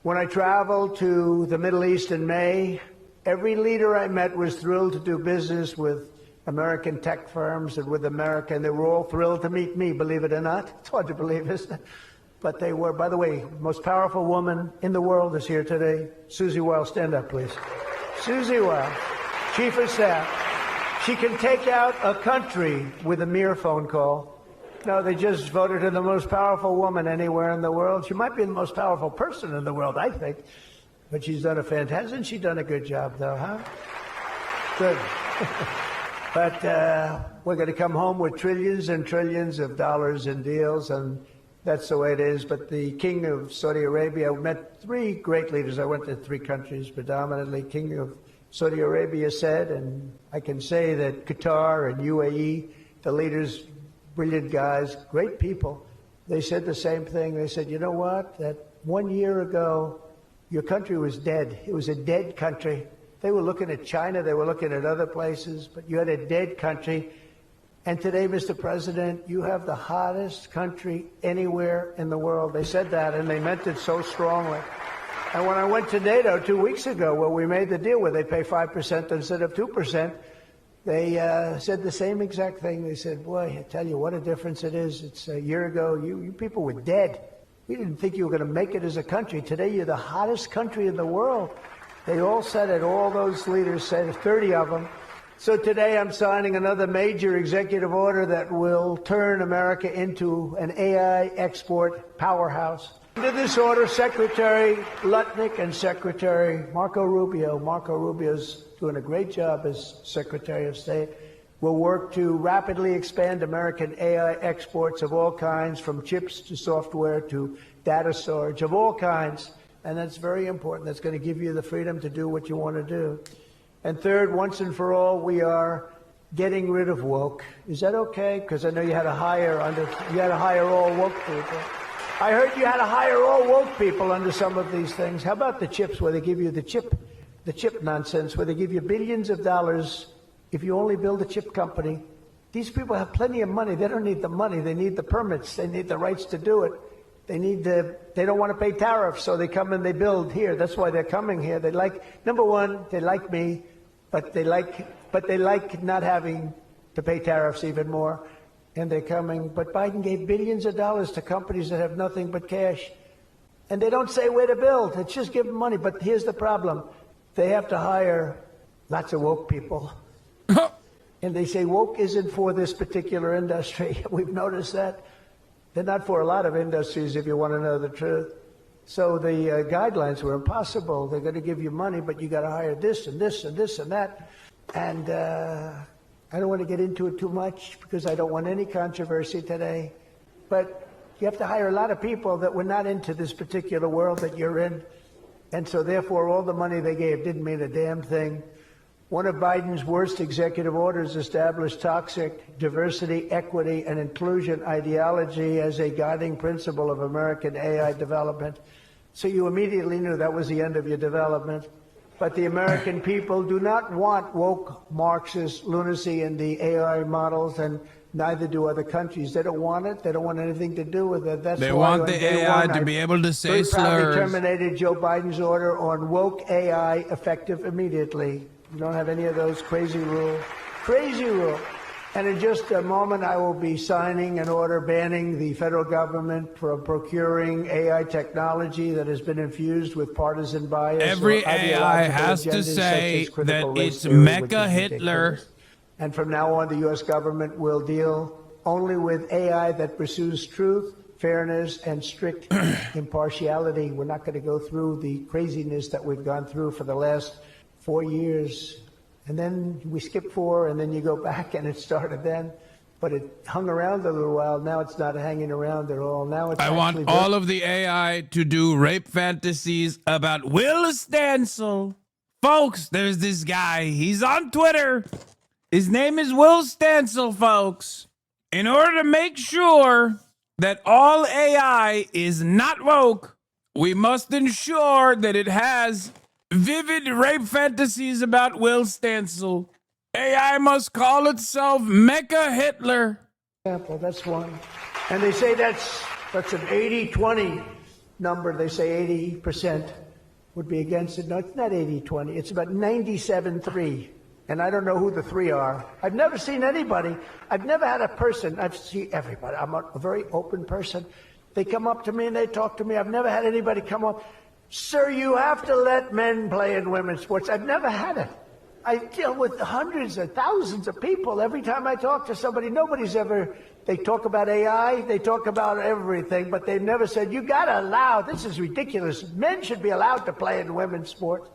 When I traveled to the Middle East in May, every leader I met was thrilled to do business with American tech firms and with America, and they were all thrilled to meet me, believe it or not. It's hard to believe, isn't it? But they were. By the way, most powerful woman in the world is here today. Susie Wiles, stand up, please. Susie Wiles, Chief of Staff. She can take out a country with a mere phone call. No, they just voted her the most powerful woman anywhere in the world. She might be the most powerful person in the world, I think. But she's done hasn't she done a good job, though, huh? Good. But we're going to come home with trillions and trillions of dollars in deals, and that's the way it is. But the King of Saudi Arabia, I met three great leaders. I went to three countries predominantly. King of Saudi Arabia said, and I can say that Qatar and UAE, the leaders, brilliant guys, great people, they said the same thing. They said, you know what, that 1 year ago, your country was dead. It was a dead country. They were looking at China. They were looking at other places, but you had a dead country. And today, Mr. President, you have the hottest country anywhere in the world. They said that, and they meant it so strongly. And when I went to NATO 2 weeks ago, where we made the deal where they pay 5% instead of 2%, they said the same exact thing. They said, boy, I tell you what a difference it is. It's a year ago, you people were dead. We didn't think you were going to make it as a country. Today, you're the hottest country in the world. They all said it. All those leaders said it, 30 of them. So today, I'm signing another major executive order that will turn America into an AI export powerhouse. Under this order, Secretary Lutnick and Secretary Marco Rubio's doing a great job as Secretary of State, will work to rapidly expand American AI exports of all kinds, from chips to software to data storage of all kinds. And that's very important. That's going to give you the freedom to do what you want to do. And third, once and for all, we are getting rid of woke. Is that okay? Because I know you had to hire all woke people. I heard you had to hire all woke people under some of these things. How about the chips, where they give you the chip nonsense, where they give you billions of dollars if you only build a chip company? These people have plenty of money. They don't need the money. They need the permits. They need the rights to do it. They don't want to pay tariffs, so they come and they build here. That's why they're coming here. They like, number one, they like me, but they like not having to pay tariffs even more. And they're coming. But Biden gave billions of dollars to companies that have nothing but cash. And they don't say where to build. It's just give them money. But here's the problem. They have to hire lots of woke people. And they say woke isn't for this particular industry. We've noticed that. They're not for a lot of industries, if you want to know the truth. So the guidelines were impossible. They're going to give you money, but you got to hire this and this and this and that. And I don't want to get into it too much because I don't want any controversy today. But you have to hire a lot of people that were not into this particular world that you're in. And so therefore, all the money they gave didn't mean a damn thing. One of Biden's worst executive orders established toxic diversity, equity, and inclusion ideology as a guiding principle of American AI development. So you immediately knew that was the end of your development. But the American people do not want woke Marxist lunacy in the AI models, and neither do other countries. They don't want it. They don't want anything to do with it. That's they why want the AI to be able to say proudly slurs. Terminated Joe Biden's order on woke AI effective immediately. You don't have any of those crazy rules. Crazy rule. And in just a moment, I will be signing an order banning the federal government from procuring AI technology that has been infused with partisan bias. Every AI has to say that it's Mecha Hitler. And from now on, the U.S. government will deal only with AI that pursues truth, fairness, and strict impartiality. We're not going to go through the craziness that we've gone through for the last 4 years. And then we skip 4, and then you go back, and it started then. But it hung around a little while. Now it's not hanging around at all. Now it's I want all of the AI to do rape fantasies about Will Stancil. Folks, there's this guy. He's on Twitter. His name is Will Stancil, folks. In order to make sure that all AI is not woke, we must ensure that it has vivid rape fantasies about Will Stancil. AI must call itself Mecha Hitler. That's one. And they say that's an 80-20 number. They say 80% would be against it. No, it's not 80-20. It's about 97-3. And I don't know who the 3 are. I've never seen anybody. I've never had a person. I've seen everybody. I'm a very open person. They come up to me and they talk to me. I've never had anybody come up. Sir, you have to let men play in women's sports. I've never had it. I deal with hundreds of thousands of people. Every time I talk to somebody, they talk about AI, they talk about everything, but they've never said, you got to allow, this is ridiculous. Men should be allowed to play in women's sports.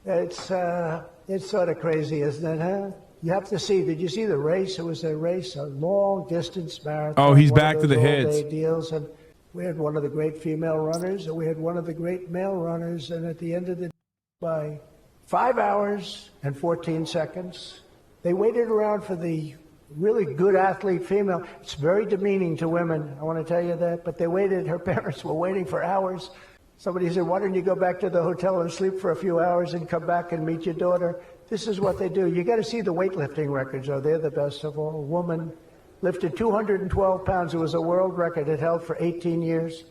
It's sort of crazy, isn't it, huh? You have to see, did you see the race? It was a race, a long distance marathon. Oh, he's back to the hits. Deals, and we had one of the great female runners, and we had one of the great male runners, and at the end of the day, by 5 hours and 14 seconds, they waited around for the really good athlete female. It's very demeaning to women, I want to tell you that, but they waited, her parents were waiting for hours. Somebody said, why don't you go back to the hotel and sleep for a few hours and come back and meet your daughter? This is what they do. You got to see the weightlifting records. Oh, they're the best of all. A woman lifted 212 pounds. It was a world record. It held for 18 years.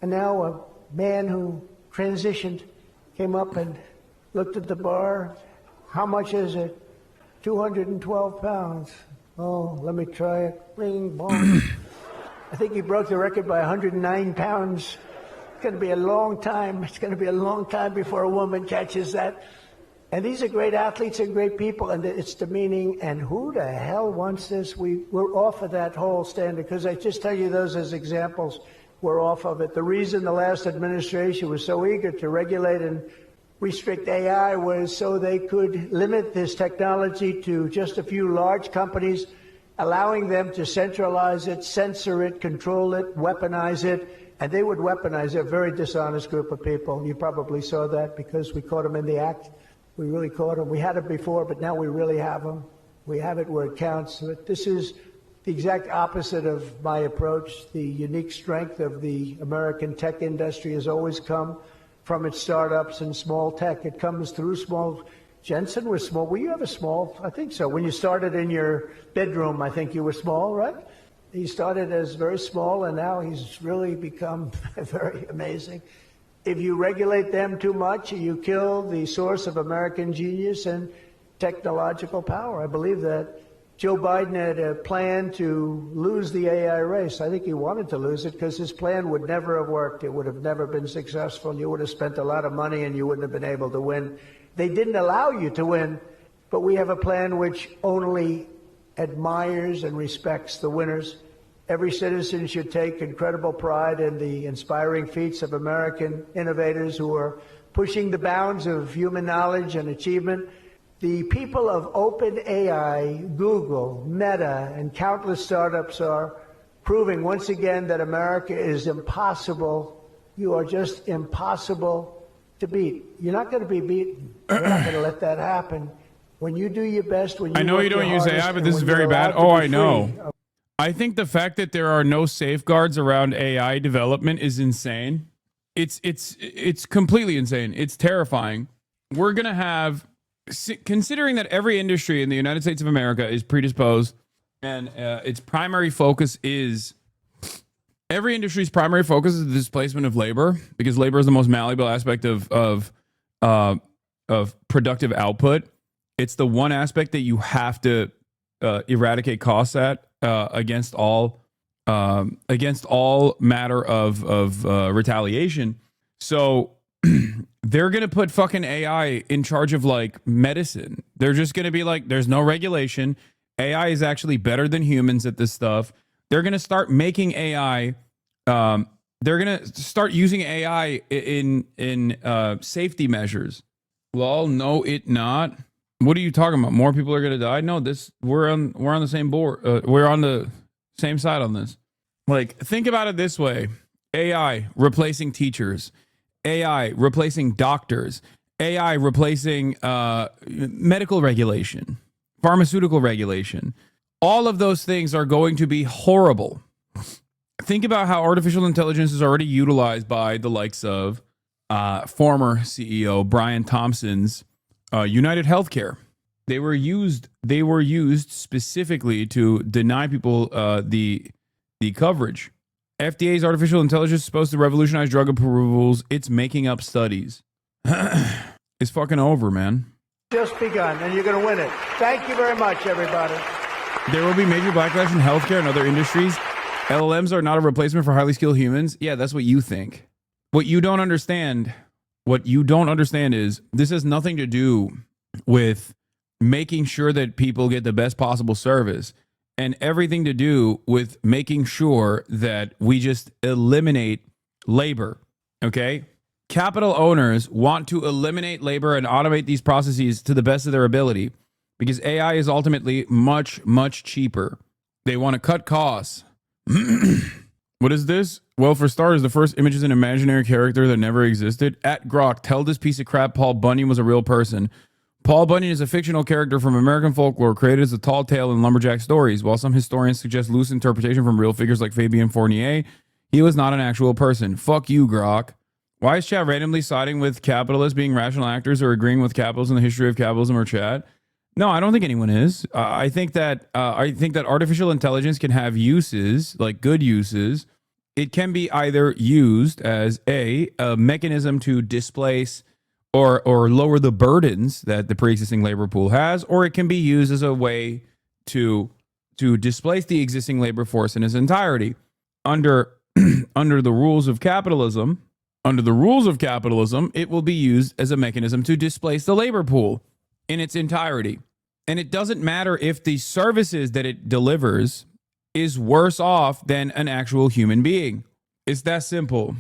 And now a man who transitioned came up and looked at the bar. How much is it? 212 pounds. Oh, let me try it. Bing, bong. I think he broke the record by 109 pounds. It's going to be a long time. It's going to be a long time before a woman catches that. And these are great athletes and great people, and it's demeaning. And who the hell wants this? We're off of that whole standard, because I just tell you those as examples. We're off of it. The reason the last administration was so eager to regulate and restrict AI was so they could limit this technology to just a few large companies, allowing them to centralize it, censor it, control it, weaponize it. And they would weaponize a very dishonest group of people. You probably saw that because we caught them in the act. We really caught them. We had it before, but now we really have them. We have it where it counts. But this is the exact opposite of my approach. The unique strength of the American tech industry has always come from its startups and small tech. It comes through small. Jensen was small. Were you ever small? I think so. When you started in your bedroom, I think you were small, right? He started as very small, and now he's really become very amazing. If you regulate them too much, you kill the source of American genius and technological power. I believe that Joe Biden had a plan to lose the AI race. I think he wanted to lose it because his plan would never have worked. It would have never been successful. You would have spent a lot of money and you wouldn't have been able to win. They didn't allow you to win, but we have a plan which only admires and respects the winners. Every citizen should take incredible pride in the inspiring feats of American innovators who are pushing the bounds of human knowledge and achievement. The people of OpenAI, Google, Meta, and countless startups are proving once again that America is impossible. You are just impossible to beat. You're not going to be beaten. We're not going to let that happen. When you do your best, when you I know you don't use AI, but this is very bad. Oh, I know. I think the fact that there are no safeguards around AI development is insane. It's completely insane. It's terrifying. We're going to have, considering that every industry in the United States of America is predisposed and its primary focus is, every industry's primary focus is the displacement of labor, because labor is the most malleable aspect of productive output. It's the one aspect that you have to eradicate costs at against all matter of retaliation. So they're going to put fucking AI in charge of like medicine. They're just going to be like, there's no regulation. AI is actually better than humans at this stuff. They're going to start making AI. They're going to start using AI in safety measures. Well, no, it not. What are you talking about? More people are going to die? No, we're on the same board. We're on the same side on this. Like, think about it this way. AI replacing teachers. AI replacing doctors. AI replacing medical regulation, pharmaceutical regulation. All of those things are going to be horrible. Think about how artificial intelligence is already utilized by the likes of former CEO Brian Thompson's United Healthcare. They were used specifically to deny people the coverage. FDA's artificial intelligence is supposed to revolutionize drug approvals. It's making up studies. It's fucking over, man. Just begun, and you're going to win it. Thank you very much, everybody. There will be major backlash in healthcare and other industries. LLMs are not a replacement for highly skilled humans. Yeah, that's what you think. What you don't understand is this has nothing to do with making sure that people get the best possible service, and everything to do with making sure that we just eliminate labor. Okay? Capital owners want to eliminate labor and automate these processes to the best of their ability because AI is ultimately much, much cheaper. They want to cut costs. What is this? Well, for starters, the first image is an imaginary character that never existed. At Grok, tell this piece of crap Paul Bunyan was a real person. Paul Bunyan is a fictional character from American folklore created as a tall tale in lumberjack stories. While some historians suggest loose interpretation from real figures like Fabien Fournier, he was not an actual person. Fuck you, Grok. Why is chat randomly siding with capitalists being rational actors or agreeing with capitalism in the history of capitalism or chat? No, I don't think anyone is. I think that artificial intelligence can have uses, like good uses. It can be either used as a mechanism to displace or lower the burdens that the pre-existing labor pool has, or it can be used as a way to displace the existing labor force in its entirety. Under the rules of capitalism, it will be used as a mechanism to displace the labor pool in its entirety. And it doesn't matter if the services that it delivers is worse off than an actual human being. It's that simple.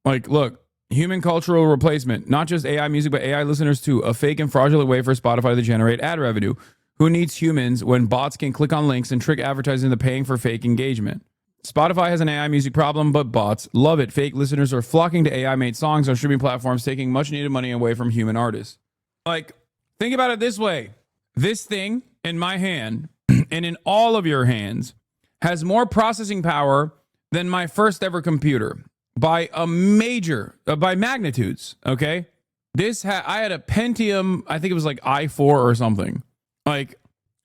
Like, look, human cultural replacement, not just AI music, but AI listeners too, a fake and fraudulent way for Spotify to generate ad revenue. Who needs humans when bots can click on links and trick advertisers into paying for fake engagement? Spotify has an AI music problem, but bots love it. Fake listeners are flocking to AI-made songs on streaming platforms, taking much-needed money away from human artists. Like, think about it this way. This thing in my hand and in all of your hands has more processing power than my first ever computer by by magnitudes, okay? I had a Pentium, I think it was like i4 or something, or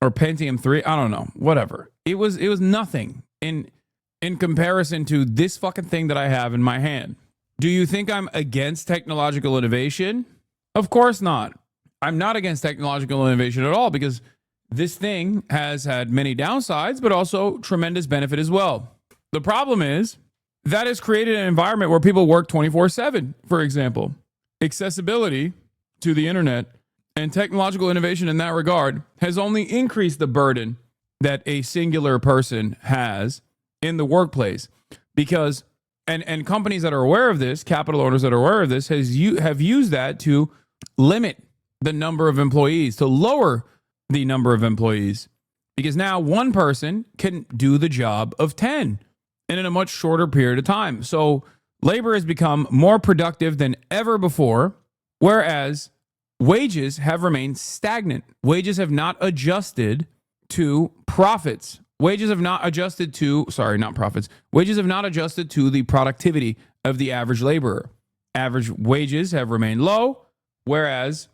Pentium 3, I don't know, whatever. It was nothing in comparison to this fucking thing that I have in my hand. Do you think I'm against technological innovation? Of course not. I'm not against technological innovation at all, because this thing has had many downsides, but also tremendous benefit as well. The problem is that has created an environment where people work 24/7, for example. Accessibility to the internet and technological innovation in that regard has only increased the burden that a singular person has in the workplace, because and companies that are aware of this, capital owners that are aware of this, have used that to limit the number of employees, to lower the number of employees, because now one person can do the job of 10 and in a much shorter period of time. So labor has become more productive than ever before, whereas wages have remained stagnant. Wages have not adjusted to profits. Wages have not adjusted to, not profits. Wages have not adjusted to the productivity of the average laborer. Average wages have remained low, whereas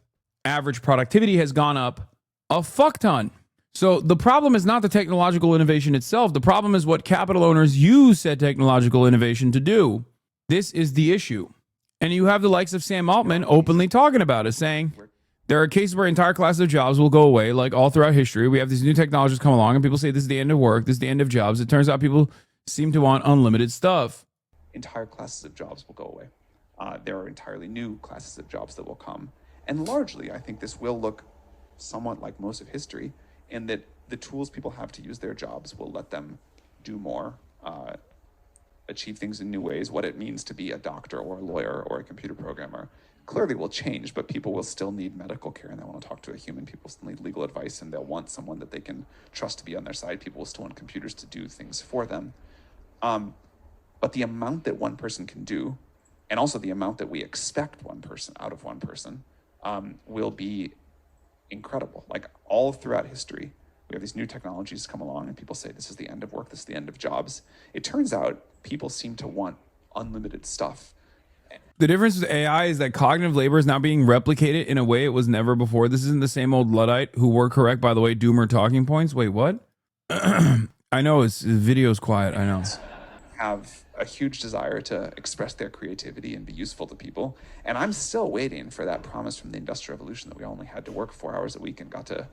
average productivity has gone up a fuck ton. So the problem is not the technological innovation itself. The problem is what capital owners use said technological innovation to do. This is the issue. And you have the likes of Sam Altman openly talking about it, saying there are cases where entire classes of jobs will go away, like all throughout history. We have these new technologies come along and people say this is the end of work, this is the end of jobs. It turns out people seem to want unlimited stuff. Entire classes of jobs will go away. There are entirely new classes of jobs that will come. And largely, I think this will look somewhat like most of history, in that the tools people have to use their jobs will let them do more, achieve things in new ways. What it means to be a doctor or a lawyer or a computer programmer clearly will change, but people will still need medical care and they want to talk to a human. People still need legal advice and they'll want someone that they can trust to be on their side. People will still want computers to do things for them. But the amount that one person can do, and also the amount that we expect out of one person, will be incredible. Like all throughout history, we have these new technologies come along and people say this is the end of work, this is the end of jobs. It turns out people seem to want unlimited stuff. The difference with AI is that cognitive labor is now being replicated in a way it was never before. This isn't the same old Luddite who were correct, by the way, doomer talking points. Wait, what? I know the video's quiet. I know. Have a huge desire to express their creativity and be useful to people. And I'm still waiting for that promise from the Industrial Revolution that we only had to work 4 hours a week and got to,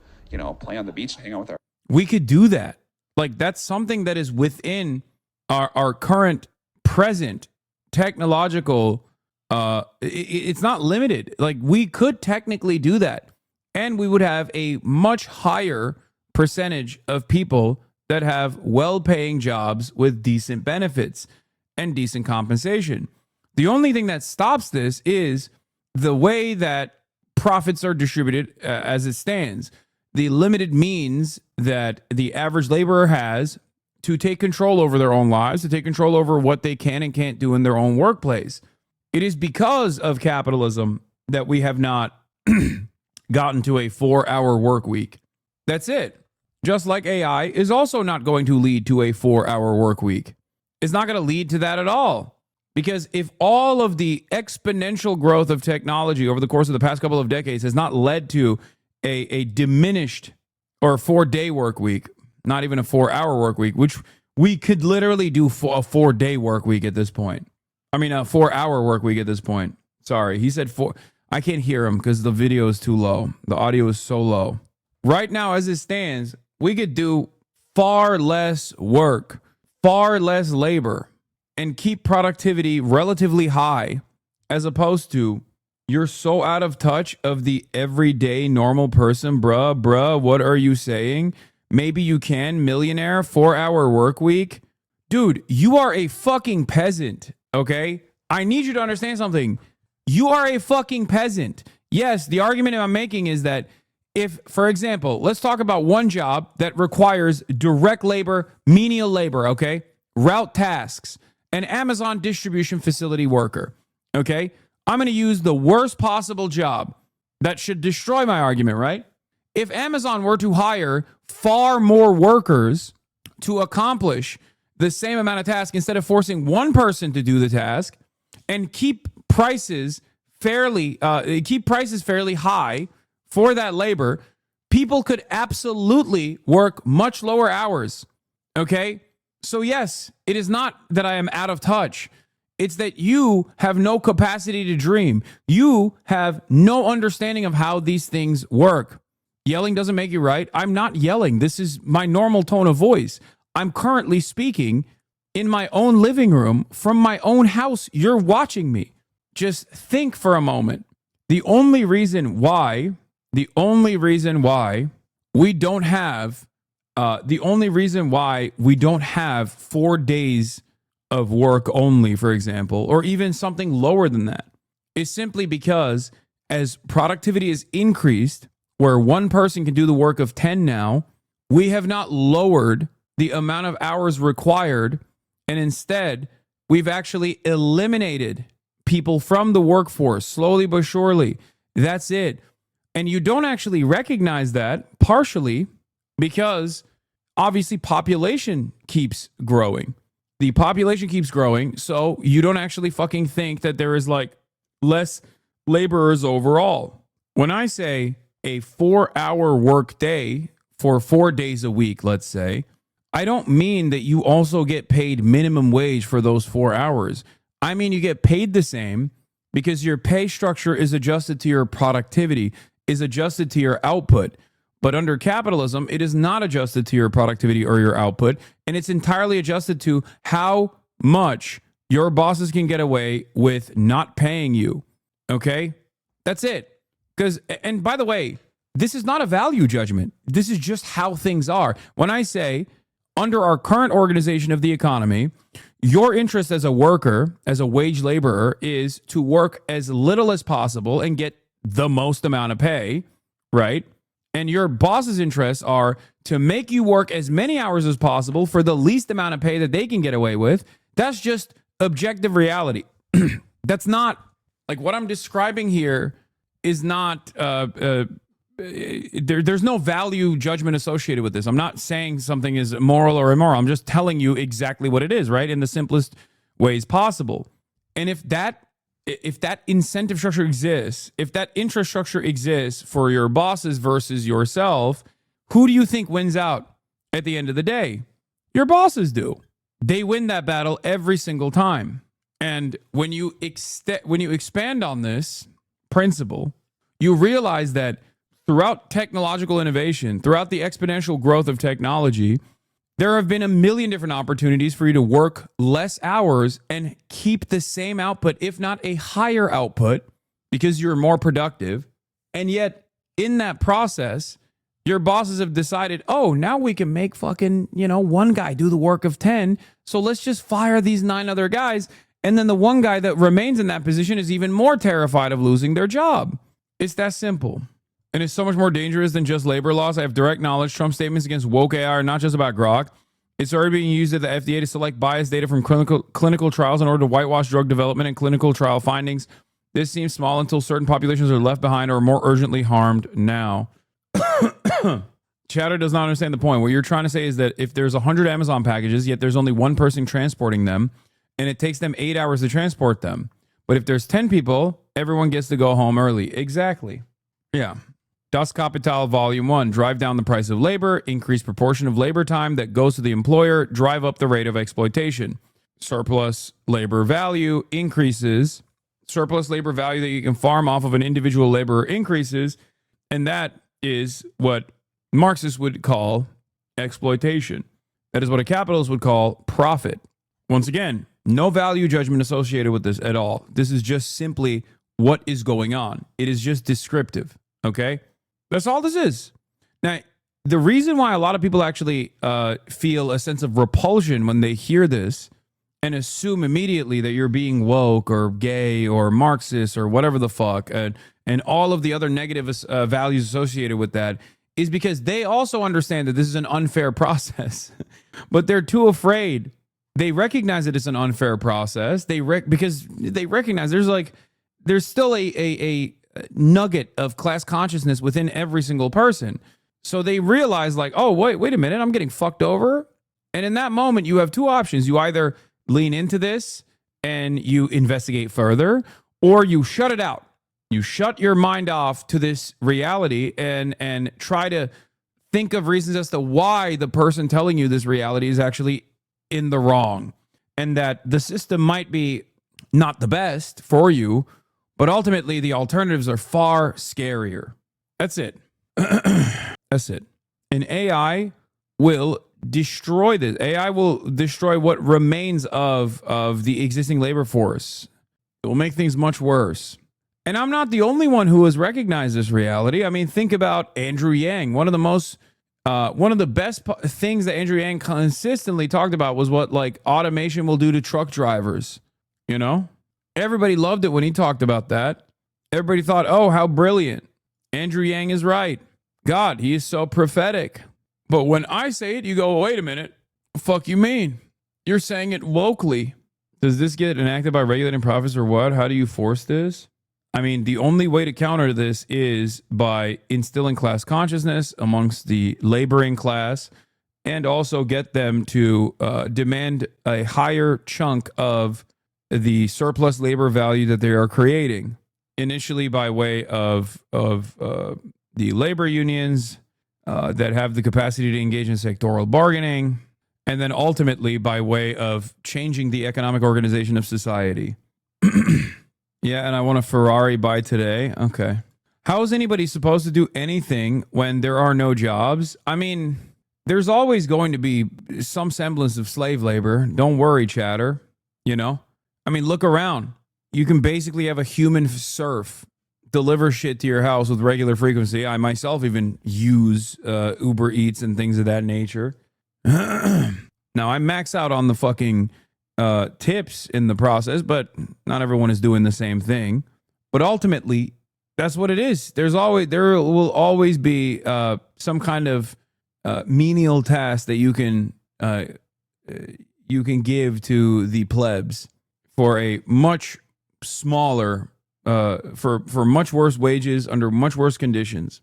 play on the beach and hang out with our... We could do that. Like, that's something that is within our current, present technological... it's not limited. Like, we could technically do that. And we would have a much higher percentage of people that have well-paying jobs with decent benefits and decent compensation. The only thing that stops this is the way that profits are distributed as it stands. The limited means that the average laborer has to take control over their own lives, to take control over what they can and can't do in their own workplace. It is because of capitalism that we have not gotten to a 4-hour work week. That's it. Just like AI is also not going to lead to a 4-hour work week. It's not going to lead to that at all. Because if all of the exponential growth of technology over the course of the past couple of decades has not led to a diminished or a 4-day work week, not even a 4-hour work week, which we could literally do a 4-day work week at this point. I mean, a 4-hour work week at this point. Sorry, he said 4. I can't hear him because the video is too low. The audio is so low. Right now, as it stands, we could do far less work, far less labor, and keep productivity relatively high, as opposed to you're so out of touch of the everyday normal person. Bruh, what are you saying? Maybe you can, millionaire, 4-hour work week. Dude, you are a fucking peasant, okay? I need you to understand something. You are a fucking peasant. Yes, the argument I'm making is that if, for example, let's talk about one job that requires direct labor, menial labor, okay? Route tasks, an Amazon distribution facility worker, okay? I'm going to use the worst possible job that should destroy my argument, right? If Amazon were to hire far more workers to accomplish the same amount of tasks instead of forcing one person to do the task and keep prices fairly high for that labor, people could absolutely work much lower hours, okay? So yes, it is not that I am out of touch. It's that you have no capacity to dream. You have no understanding of how these things work. Yelling doesn't make you right. I'm not yelling. This is my normal tone of voice. I'm currently speaking in my own living room from my own house. You're watching me. Just think for a moment. The only reason why we don't have 4 days of work only, for example, or even something lower than that, is simply because as productivity is increased, where one person can do the work of 10 now, we have not lowered the amount of hours required, and instead, we've actually eliminated people from the workforce slowly but surely. That's it. And you don't actually recognize that, partially because obviously population keeps growing. The population keeps growing, so you don't actually fucking think that there is like less laborers overall. When I say a 4-hour work day for 4 days a week, let's say, I don't mean that you also get paid minimum wage for those 4 hours. I mean, you get paid the same because your pay structure is adjusted to your productivity, is adjusted to your output. But under capitalism, it is not adjusted to your productivity or your output, and it's entirely adjusted to how much your bosses can get away with not paying you. Okay? That's it. And by the way, this is not a value judgment. This is just how things are. When I say, under our current organization of the economy, your interest as a worker, as a wage laborer, is to work as little as possible and get the most amount of pay, right? And your boss's interests are to make you work as many hours as possible for the least amount of pay that they can get away with. That's just objective reality. That's not, like, what I'm describing here is not, there's no value judgment associated with this. I'm not saying something is moral or immoral. I'm just telling you exactly what it is, right? In the simplest ways possible. And if that incentive structure exists, if that interest structure exists for your bosses versus yourself, who do you think wins out at the end of the day? Your bosses do. They win that battle every single time. And when you expand on this principle, you realize that throughout technological innovation, throughout the exponential growth of technology, there have been a million different opportunities for you to work less hours and keep the same output, if not a higher output, because you're more productive. And yet, in that process, your bosses have decided, oh, now we can make fucking, one guy do the work of 10. So let's just fire these 9 other guys. And then the one guy that remains in that position is even more terrified of losing their job. It's that simple. And it's so much more dangerous than just labor laws. I have direct knowledge. Trump's statements against woke AI are not just about Grok. It's already being used at the FDA to select biased data from clinical trials in order to whitewash drug development and clinical trial findings. This seems small until certain populations are left behind or are more urgently harmed now. Chatter does not understand the point. What you're trying to say is that if there's 100 Amazon packages, yet there's only one person transporting them, and it takes them 8 hours to transport them. But if there's 10 people, everyone gets to go home early. Exactly. Yeah. Das Kapital Volume 1. Drive down the price of labor, increase proportion of labor time that goes to the employer, drive up the rate of exploitation. Surplus labor value increases. Surplus labor value that you can farm off of an individual laborer increases. And that is what Marxists would call exploitation. That is what a capitalist would call profit. Once again, no value judgment associated with this at all. This is just simply what is going on. It is just descriptive. Okay? That's all this is. Now, the reason why a lot of people actually feel a sense of repulsion when they hear this and assume immediately that you're being woke or gay or Marxist or whatever the fuck, and all of the other negative values associated with that, is because they also understand that this is an unfair process, but they're too afraid. They recognize that it's an unfair process. Because they recognize there's still a nugget of class consciousness within every single person. So they realize like, oh, wait a minute, I'm getting fucked over. And in that moment, you have two options. You either lean into this and you investigate further, or you shut it out. You shut your mind off to this reality and try to think of reasons as to why the person telling you this reality is actually in the wrong, and that the system might be not the best for you, but ultimately the alternatives are far scarier. That's it. That's it. And AI will destroy this. AI will destroy what remains of the existing labor force. It will make things much worse. And I'm not the only one who has recognized this reality. I mean, think about Andrew Yang. One of the best things that Andrew Yang consistently talked about was what like automation will do to truck drivers. You know, everybody loved it when he talked about that. Everybody thought, oh, how brilliant. Andrew Yang is right. God, he is so prophetic. But when I say it, you go, wait a minute. Fuck you mean? You're saying it wokely. Does this get enacted by regulating profits or what? How do you force this? I mean, the only way to counter this is by instilling class consciousness amongst the laboring class, and also get them to demand a higher chunk of the surplus labor value that they are creating, initially by way of the labor unions that have the capacity to engage in sectoral bargaining, and then ultimately by way of changing the economic organization of society. Yeah, and I want a Ferrari by today. Okay. How is anybody supposed to do anything when there are no jobs? I mean, there's always going to be some semblance of slave labor. Don't worry, chatter. You know? I mean, look around. You can basically have a human serf deliver shit to your house with regular frequency. I myself even use Uber Eats and things of that nature. Now, I max out on the fucking tips in the process, but not everyone is doing the same thing. But ultimately, that's what it is. There will always be some kind of menial task that you can give to the plebs for a much smaller, for much worse wages under much worse conditions.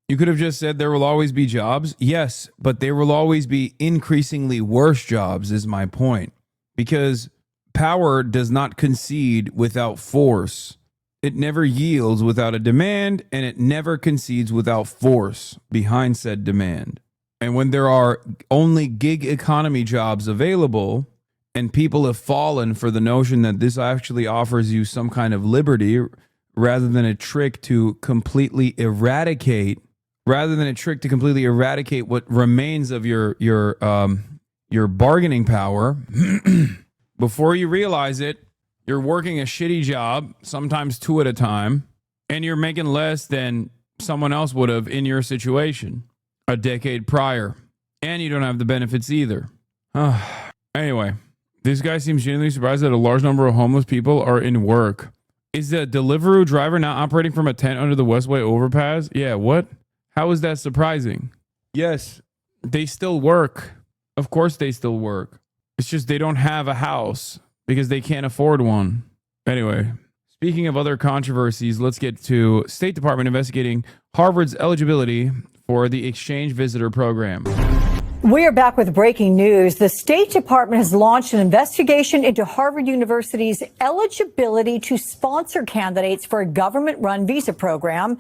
You could have just said there will always be jobs. Yes, but there will always be increasingly worse jobs is my point. Because power does not concede without force. It never yields without a demand, and it never concedes without force behind said demand. And when there are only gig economy jobs available, and people have fallen for the notion that this actually offers you some kind of liberty rather than a trick to completely eradicate what remains of your bargaining power, before you realize it, you're working a shitty job, sometimes 2 at a time, and you're making less than someone else would have in your situation a decade prior. And you don't have the benefits either. Anyway, this guy seems genuinely surprised that a large number of homeless people are in work. Is the Deliveroo driver now operating from a tent under the Westway overpass? Yeah, what? How is that surprising? Yes, they still work. Of course they still work. It's just they don't have a house because they can't afford one. Anyway, speaking of other controversies, let's get to State Department investigating Harvard's eligibility for the exchange visitor program. We are back with breaking news. The State Department has launched an investigation into Harvard University's eligibility to sponsor candidates for a government-run visa program.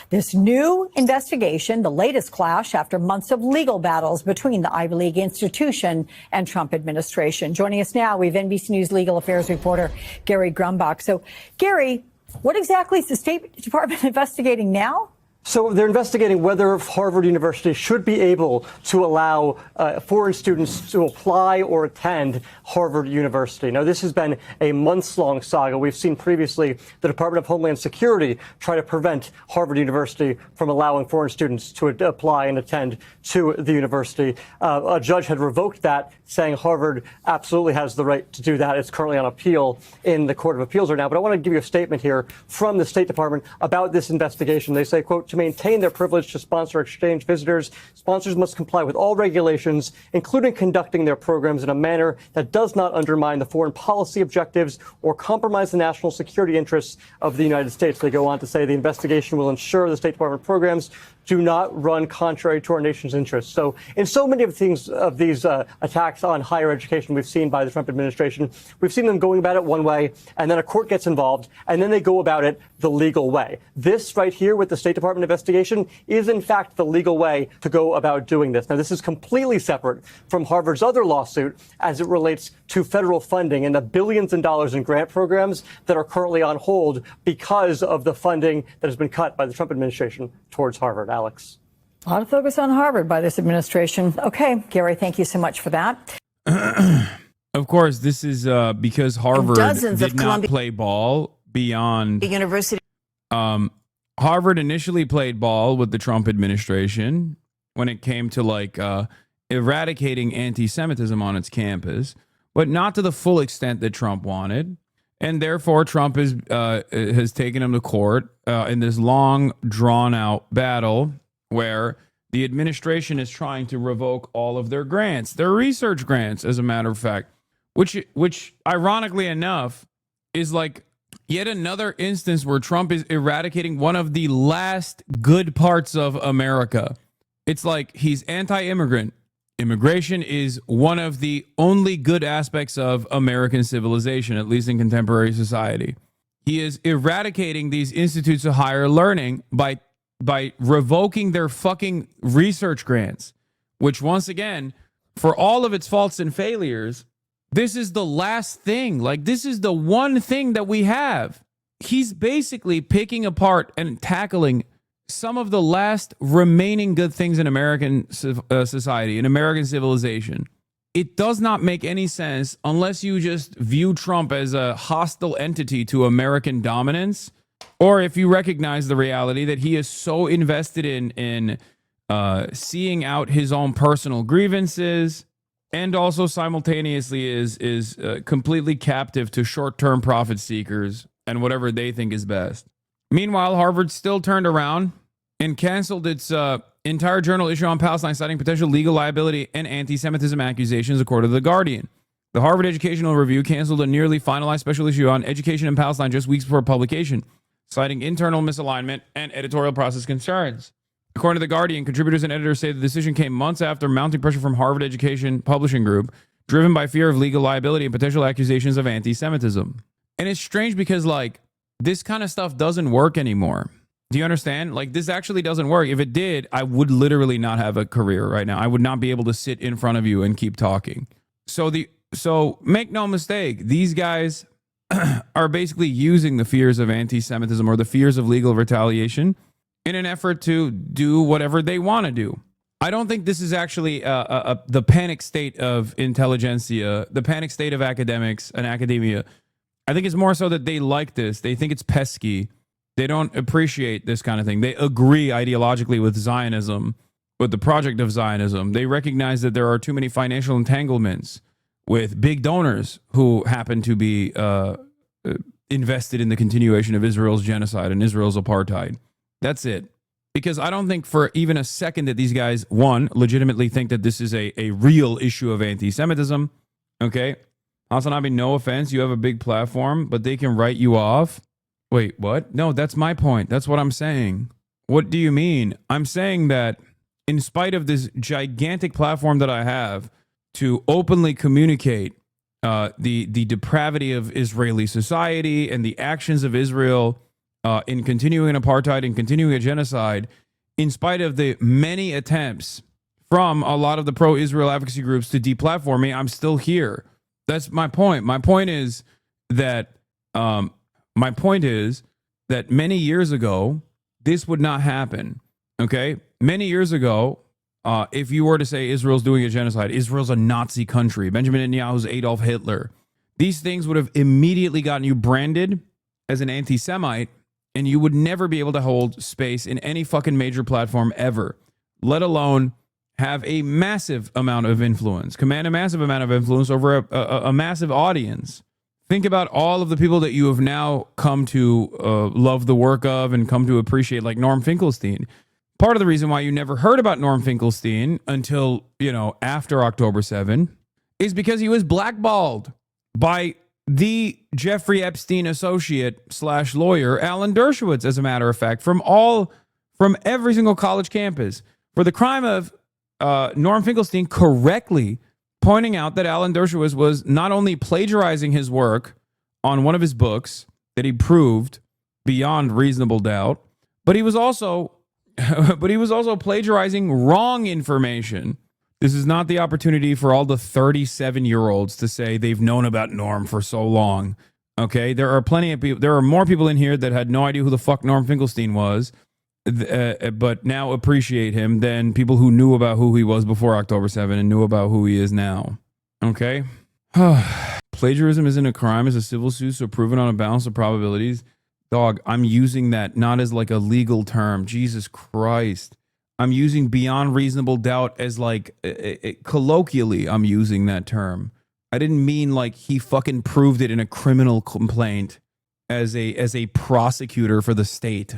This new investigation, the latest clash after months of legal battles between the Ivy League institution and Trump administration. Joining us now, we have NBC News legal affairs reporter Gary Grumbach. So, Gary, what exactly is the State Department investigating now? So they're investigating whether Harvard University should be able to allow foreign students to apply or attend Harvard University. Now, this has been a months-long saga. We've seen previously the Department of Homeland Security try to prevent Harvard University from allowing foreign students to apply and attend to the university. A judge had revoked that, saying Harvard absolutely has the right to do that. It's currently on appeal in the Court of Appeals right now. But I want to give you a statement here from the State Department about this investigation. They say, quote, to maintain their privilege to sponsor exchange visitors, sponsors must comply with all regulations, including conducting their programs in a manner that does not undermine the foreign policy objectives or compromise the national security interests of the United States. They go on to say the investigation will ensure the State Department programs do not run contrary to our nation's interests. So in so many of these attacks on higher education we've seen by the Trump administration, we've seen them going about it one way, and then a court gets involved, and then they go about it the legal way. This right here with the State Department investigation is, in fact, the legal way to go about doing this. Now, this is completely separate from Harvard's other lawsuit as it relates to federal funding and the billions in dollars in grant programs that are currently on hold because of the funding that has been cut by the Trump administration towards Harvard. Alex. A lot of focus on Harvard by this administration. Okay, Gary, thank you so much for that. Of course, this is because Harvard did not play ball beyond the university. Harvard initially played ball with the Trump administration when it came to eradicating anti-Semitism on its campus, but not to the full extent that Trump wanted. And therefore, Trump has taken him to court in this long, drawn-out battle where the administration is trying to revoke all of their grants, their research grants, as a matter of fact, which ironically enough, is like yet another instance where Trump is eradicating one of the last good parts of America. It's like he's anti-immigrant. Immigration is one of the only good aspects of American civilization, at least in contemporary society. He is eradicating these institutes of higher learning by revoking their fucking research grants, which once again, for all of its faults and failures, this is the last thing. Like, this is the one thing that we have. He's basically picking apart and tackling some of the last remaining good things in American society, in American civilization. It does not make any sense unless you just view Trump as a hostile entity to American dominance, or if you recognize the reality that he is so invested in seeing out his own personal grievances, and also simultaneously is completely captive to short-term profit seekers and whatever they think is best. Meanwhile, Harvard still turned around and canceled its entire journal issue on Palestine, citing potential legal liability and anti-Semitism accusations, according to The Guardian. The Harvard Educational Review canceled a nearly finalized special issue on education in Palestine just weeks before publication, citing internal misalignment and editorial process concerns. According to The Guardian, contributors and editors say the decision came months after mounting pressure from Harvard Education Publishing Group, driven by fear of legal liability and potential accusations of anti-Semitism. And it's strange because, this kind of stuff doesn't work anymore. Do you understand? This actually doesn't work. If it did, I would literally not have a career right now. I would not be able to sit in front of you and keep talking. So make no mistake, these guys are basically using the fears of anti-Semitism or the fears of legal retaliation in an effort to do whatever they want to do. I don't think this is actually the panic state of intelligentsia, the panic state of academics and academia. I think it's more so that they like this. They think it's pesky. They don't appreciate this kind of thing. They agree ideologically with Zionism, with the project of Zionism. They recognize that there are too many financial entanglements with big donors who happen to be invested in the continuation of Israel's genocide and Israel's apartheid. That's it. Because I don't think for even a second that these guys, one, legitimately think that this is a real issue of anti-Semitism. Okay? HasanAbi, no offense, you have a big platform, but they can write you off. Wait, what? No, that's my point. That's what I'm saying. What do you mean? I'm saying that in spite of this gigantic platform that I have to openly communicate the depravity of Israeli society and the actions of Israel in continuing apartheid and continuing a genocide, in spite of the many attempts from a lot of the pro-Israel advocacy groups to deplatform me, I'm still here. That's my point. My point is that many years ago, this would not happen. Okay? Many years ago, if you were to say Israel's doing a genocide, Israel's a Nazi country, Benjamin Netanyahu's Adolf Hitler, these things would have immediately gotten you branded as an anti-Semite, and you would never be able to hold space in any fucking major platform ever, let alone have a massive amount of influence, command a massive amount of influence over a massive audience. Think about all of the people that you have now come to love the work of and come to appreciate, like Norm Finkelstein. Part of the reason why you never heard about Norm Finkelstein until, after October 7 is because he was blackballed by the Jeffrey Epstein associate / lawyer, Alan Dershowitz, as a matter of fact, from every single college campus for the crime of Norm Finkelstein correctly pointing out that Alan Dershowitz was not only plagiarizing his work on one of his books that he proved beyond reasonable doubt, but he was also plagiarizing wrong information. This is not the opportunity for all the 37-year-olds to say they've known about Norm for so long. Okay, there are plenty of people. There are more people in here that had no idea who the fuck Norm Finkelstein was, but now appreciate him than people who knew about who he was before October 7 and knew about who he is now. Okay? Plagiarism isn't a crime, it's a civil suit, so proven on a balance of probabilities. Dog, I'm using that not as like a legal term. Jesus Christ. I'm using beyond reasonable doubt as like colloquially, I'm using that term. I didn't mean like he fucking proved it in a criminal complaint as a prosecutor for the state.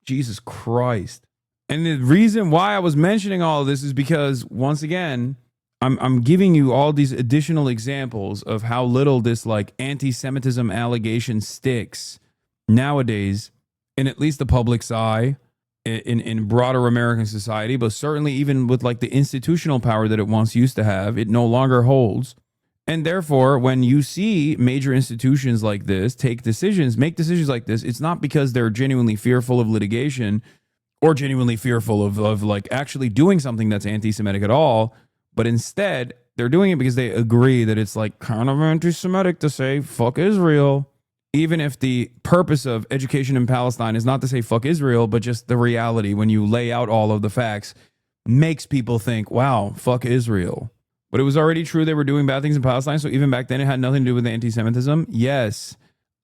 Jesus Christ. And the reason why I was mentioning all of this is because, once again, I'm giving you all these additional examples of how little this like anti-Semitism allegation sticks nowadays in at least the public's eye, in broader American society, but certainly even with like the institutional power that it once used to have, it no longer holds. And therefore, when you see major institutions like this make decisions like this, it's not because they're genuinely fearful of litigation or genuinely fearful of like actually doing something that's anti-Semitic at all, but instead they're doing it because they agree that it's like kind of anti-Semitic to say fuck Israel, even if the purpose of education in Palestine is not to say fuck Israel, but just the reality when you lay out all of the facts makes people think, wow, fuck Israel. But it was already true they were doing bad things in Palestine, so even back then it had nothing to do with anti-Semitism. Yes,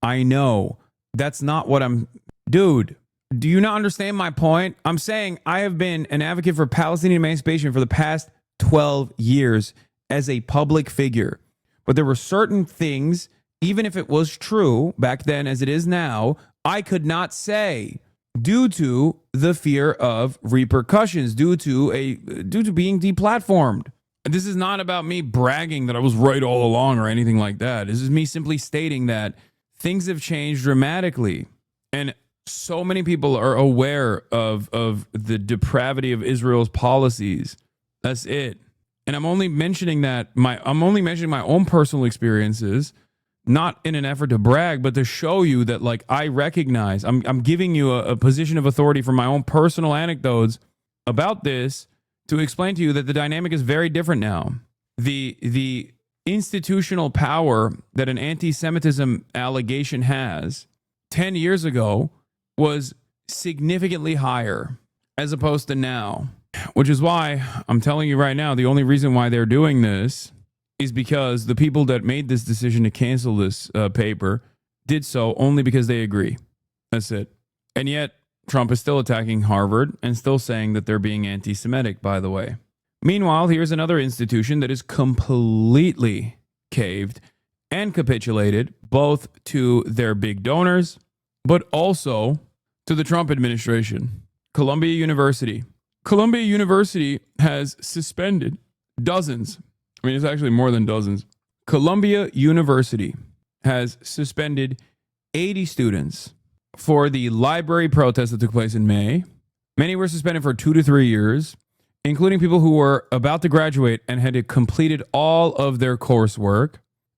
I know. That's not what I'm... Dude, do you not understand my point? I'm saying I have been an advocate for Palestinian emancipation for the past 12 years as a public figure. But there were certain things, even if it was true back then as it is now, I could not say due to the fear of repercussions, due to being deplatformed. This is not about me bragging that I was right all along or anything like that. This is me simply stating that things have changed dramatically. And so many people are aware of the depravity of Israel's policies. That's it. And I'm only mentioning my own personal experiences, not in an effort to brag, but to show you that like I recognize, I'm giving you a position of authority from my own personal anecdotes about this to explain to you that the dynamic is very different now. The institutional power that an anti-Semitism allegation has 10 years ago was significantly higher as opposed to now, which is why I'm telling you right now, the only reason why they're doing this is because the people that made this decision to cancel this paper did so only because they agree. That's it. And yet Trump is still attacking Harvard and still saying that they're being anti-Semitic, by the way. Meanwhile, here's another institution that is completely caved and capitulated both to their big donors, but also to the Trump administration. Columbia University. Columbia University has suspended dozens. I mean, it's actually more than dozens. Columbia University has suspended 80 students for the library protest that took place in May. Many were suspended for 2 to 3 years. including people who were about to graduate and had completed all of their coursework.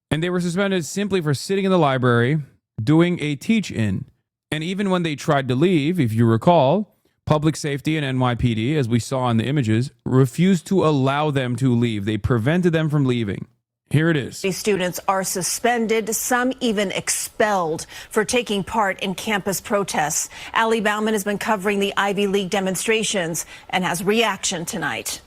And they were suspended simply for sitting in the library doing a teach-in. And even when they tried to leave, if you recall, Public Safety and NYPD, as we saw in the images, refused to allow them to leave. They prevented them from leaving. Here it is. These students are suspended, some even expelled for taking part in campus protests. Ali Bauman has been covering the Ivy League demonstrations and has reaction tonight.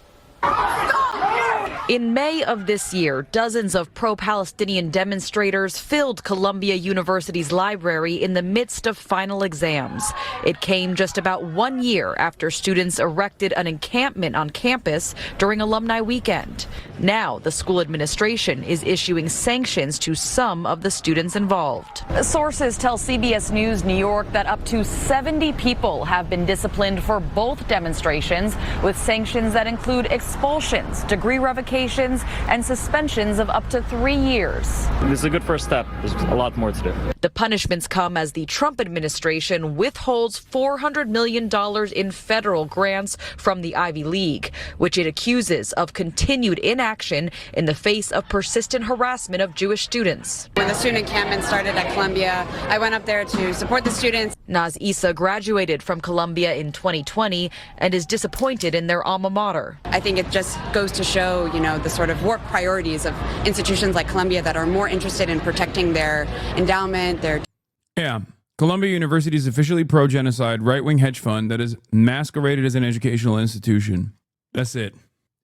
In May of this year, dozens of pro-Palestinian demonstrators filled Columbia University's library in the midst of final exams. It came just about 1 year after students erected an encampment on campus during alumni weekend. Now, the school administration is issuing sanctions to some of the students involved. Sources tell CBS News New York that up to 70 people have been disciplined for both demonstrations, with sanctions that include expulsions, degree revocations, and suspensions of up to 3 years. This is a good first step. There's a lot more to do. The punishments come as the Trump administration withholds $400 million in federal grants from the Ivy League, which it accuses of continued inaction in the face of persistent harassment of Jewish students. When the student encampment started at Columbia, I went up there to support the students. Naz Issa graduated from Columbia in 2020 and is disappointed in their alma mater. I think it just goes to show, the sort of warped priorities of institutions like Columbia that are more interested in protecting their endowment, Yeah. Columbia University is officially pro-genocide right-wing hedge fund that is masqueraded as an educational institution. That's it.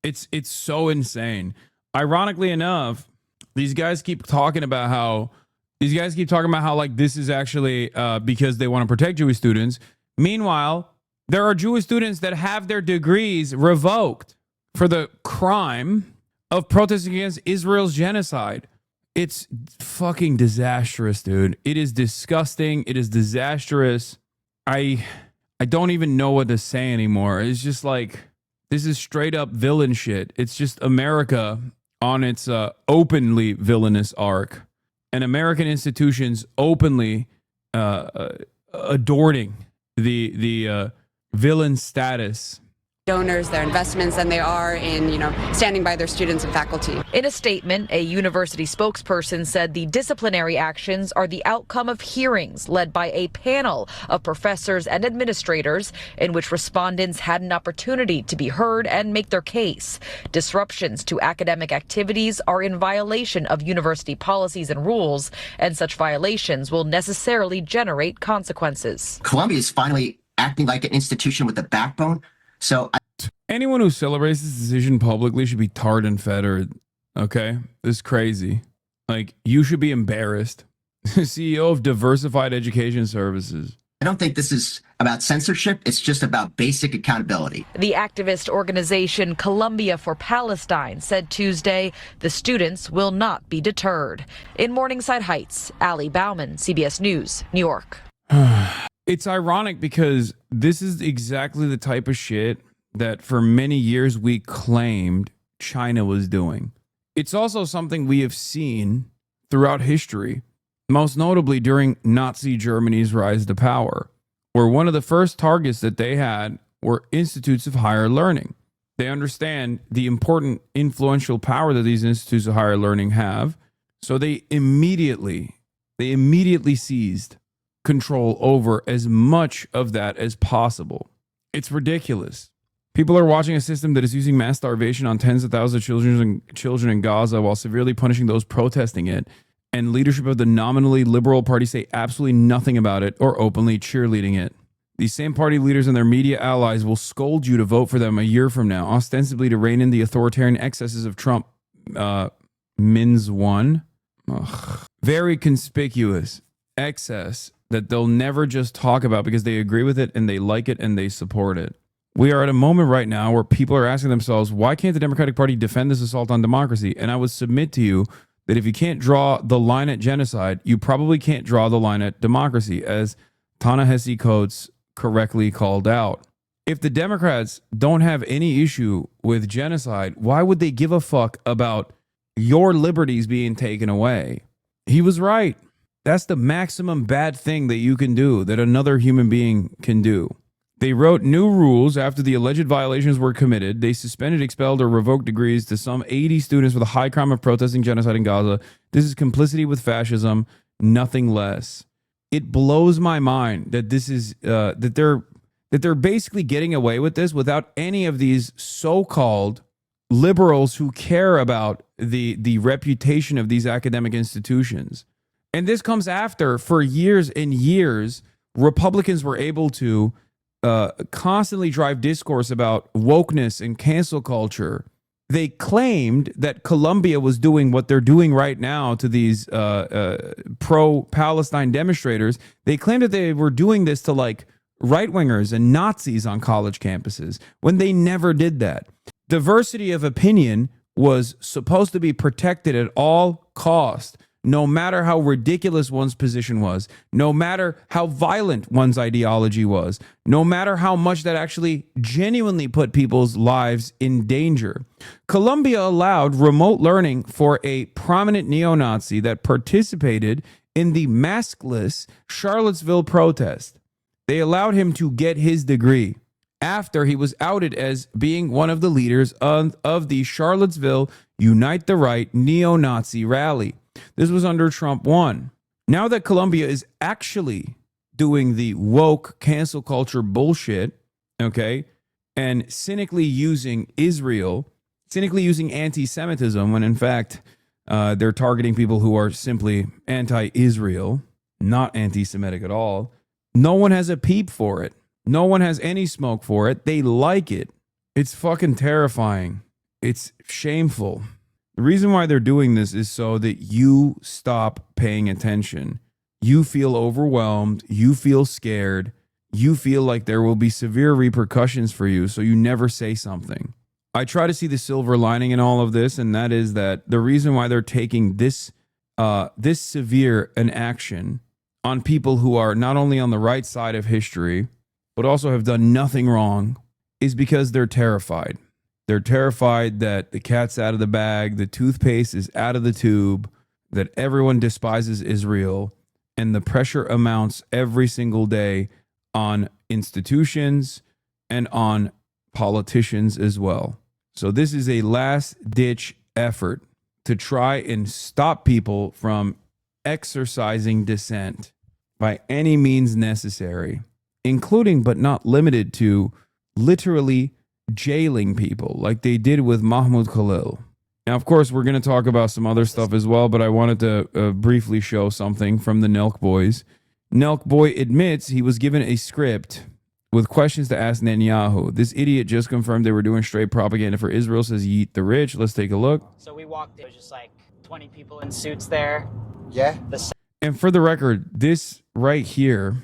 It's so insane. Ironically enough, these guys keep talking about how like this is actually because they want to protect Jewish students. Meanwhile, there are Jewish students that have their degrees revoked for the crime of protesting against Israel's genocide. It's fucking disastrous, dude. It is disgusting. It is disastrous. I don't even know what to say anymore. It's just like, this is straight up villain shit. It's just America on its openly villainous arc, and American institutions openly adorning the villain status. Donors, their investments, than they are in, standing by their students and faculty. In a statement, a university spokesperson said the disciplinary actions are the outcome of hearings led by a panel of professors and administrators in which respondents had an opportunity to be heard and make their case. Disruptions to academic activities are in violation of university policies and rules, and such violations will necessarily generate consequences. Columbia is finally acting like an institution with a backbone. So anyone who celebrates this decision publicly should be tarred and feathered. Okay, this is crazy. Like, you should be embarrassed. CEO of Diversified Education Services. I don't think this is about censorship. It's just about basic accountability. The activist organization Columbia for Palestine said Tuesday the students will not be deterred. In Morningside Heights, Ali Bauman, CBS News, New York. It's ironic because this is exactly the type of shit that for many years we claimed China was doing. It's also something we have seen throughout history, most notably during Nazi Germany's rise to power, where one of the first targets that they had were institutes of higher learning. They understand the important influential power that these institutes of higher learning have, so they immediately seized control over as much of that as possible. It's ridiculous. People are watching a system that is using mass starvation on tens of thousands of children in Gaza while severely punishing those protesting it, and leadership of the nominally liberal party say absolutely nothing about it or openly cheerleading it. These same party leaders and their media allies will scold you to vote for them a year from now, ostensibly to rein in the authoritarian excesses of Trump. Mins one. Very conspicuous excess that they'll never just talk about because they agree with it and they like it and they support it. We are at a moment right now where people are asking themselves, why can't the Democratic Party defend this assault on democracy? And I would submit to you that if you can't draw the line at genocide, you probably can't draw the line at democracy, as Ta-Nehisi Coates correctly called out. If the Democrats don't have any issue with genocide, why would they give a fuck about your liberties being taken away? He was right. That's the maximum bad thing that you can do, that another human being can do. They wrote new rules after the alleged violations were committed. They suspended, expelled, or revoked degrees to some 80 students for the high crime of protesting genocide in Gaza. This is complicity with fascism, nothing less. It blows my mind that this is that they're basically getting away with this without any of these so-called liberals who care about the reputation of these academic institutions. And this comes after, for years and years, Republicans were able to constantly drive discourse about wokeness and cancel culture. They claimed that Colombia was doing what they're doing right now to these pro-Palestine demonstrators. They claimed that they were doing this to like right-wingers and Nazis on college campuses when they never did that. Diversity of opinion was supposed to be protected at all cost, no matter how ridiculous one's position was, no matter how violent one's ideology was, no matter how much that actually genuinely put people's lives in danger. Colombia allowed remote learning for a prominent neo-Nazi that participated in the maskless Charlottesville protest. They allowed him to get his degree after he was outed as being one of the leaders of the Charlottesville Unite the Right neo-Nazi rally. This was under Trump 1. Now that Colombia is actually doing the woke cancel culture bullshit, okay, and cynically using Israel, cynically using anti-Semitism, when in fact they're targeting people who are simply anti-Israel, not anti-Semitic at all, no one has a peep for it. No one has any smoke for it. They like it. It's fucking terrifying. It's shameful. The reason why they're doing this is so that you stop paying attention. You feel overwhelmed. You feel scared. You feel like there will be severe repercussions for you, so you never say something. I try to see the silver lining in all of this, and that is that the reason why they're taking this severe an action on people who are not only on the right side of history, but also have done nothing wrong, is because they're terrified. They're terrified that the cat's out of the bag, the toothpaste is out of the tube, that everyone despises Israel, and the pressure amounts every single day on institutions and on politicians as well. So this is a last-ditch effort to try and stop people from exercising dissent by any means necessary, including but not limited to literally jailing people like they did with Mahmoud Khalil. Now, of course, we're going to talk about some other stuff as well, but I wanted to briefly show something from the Nelk Boys. Nelk Boy admits he was given a script with questions to ask Netanyahu. This idiot just confirmed they were doing straight propaganda for Israel, says yeet the rich. Let's take a look. So we walked in, it was just like 20 people in suits there. Yeah. And for the record, this right here,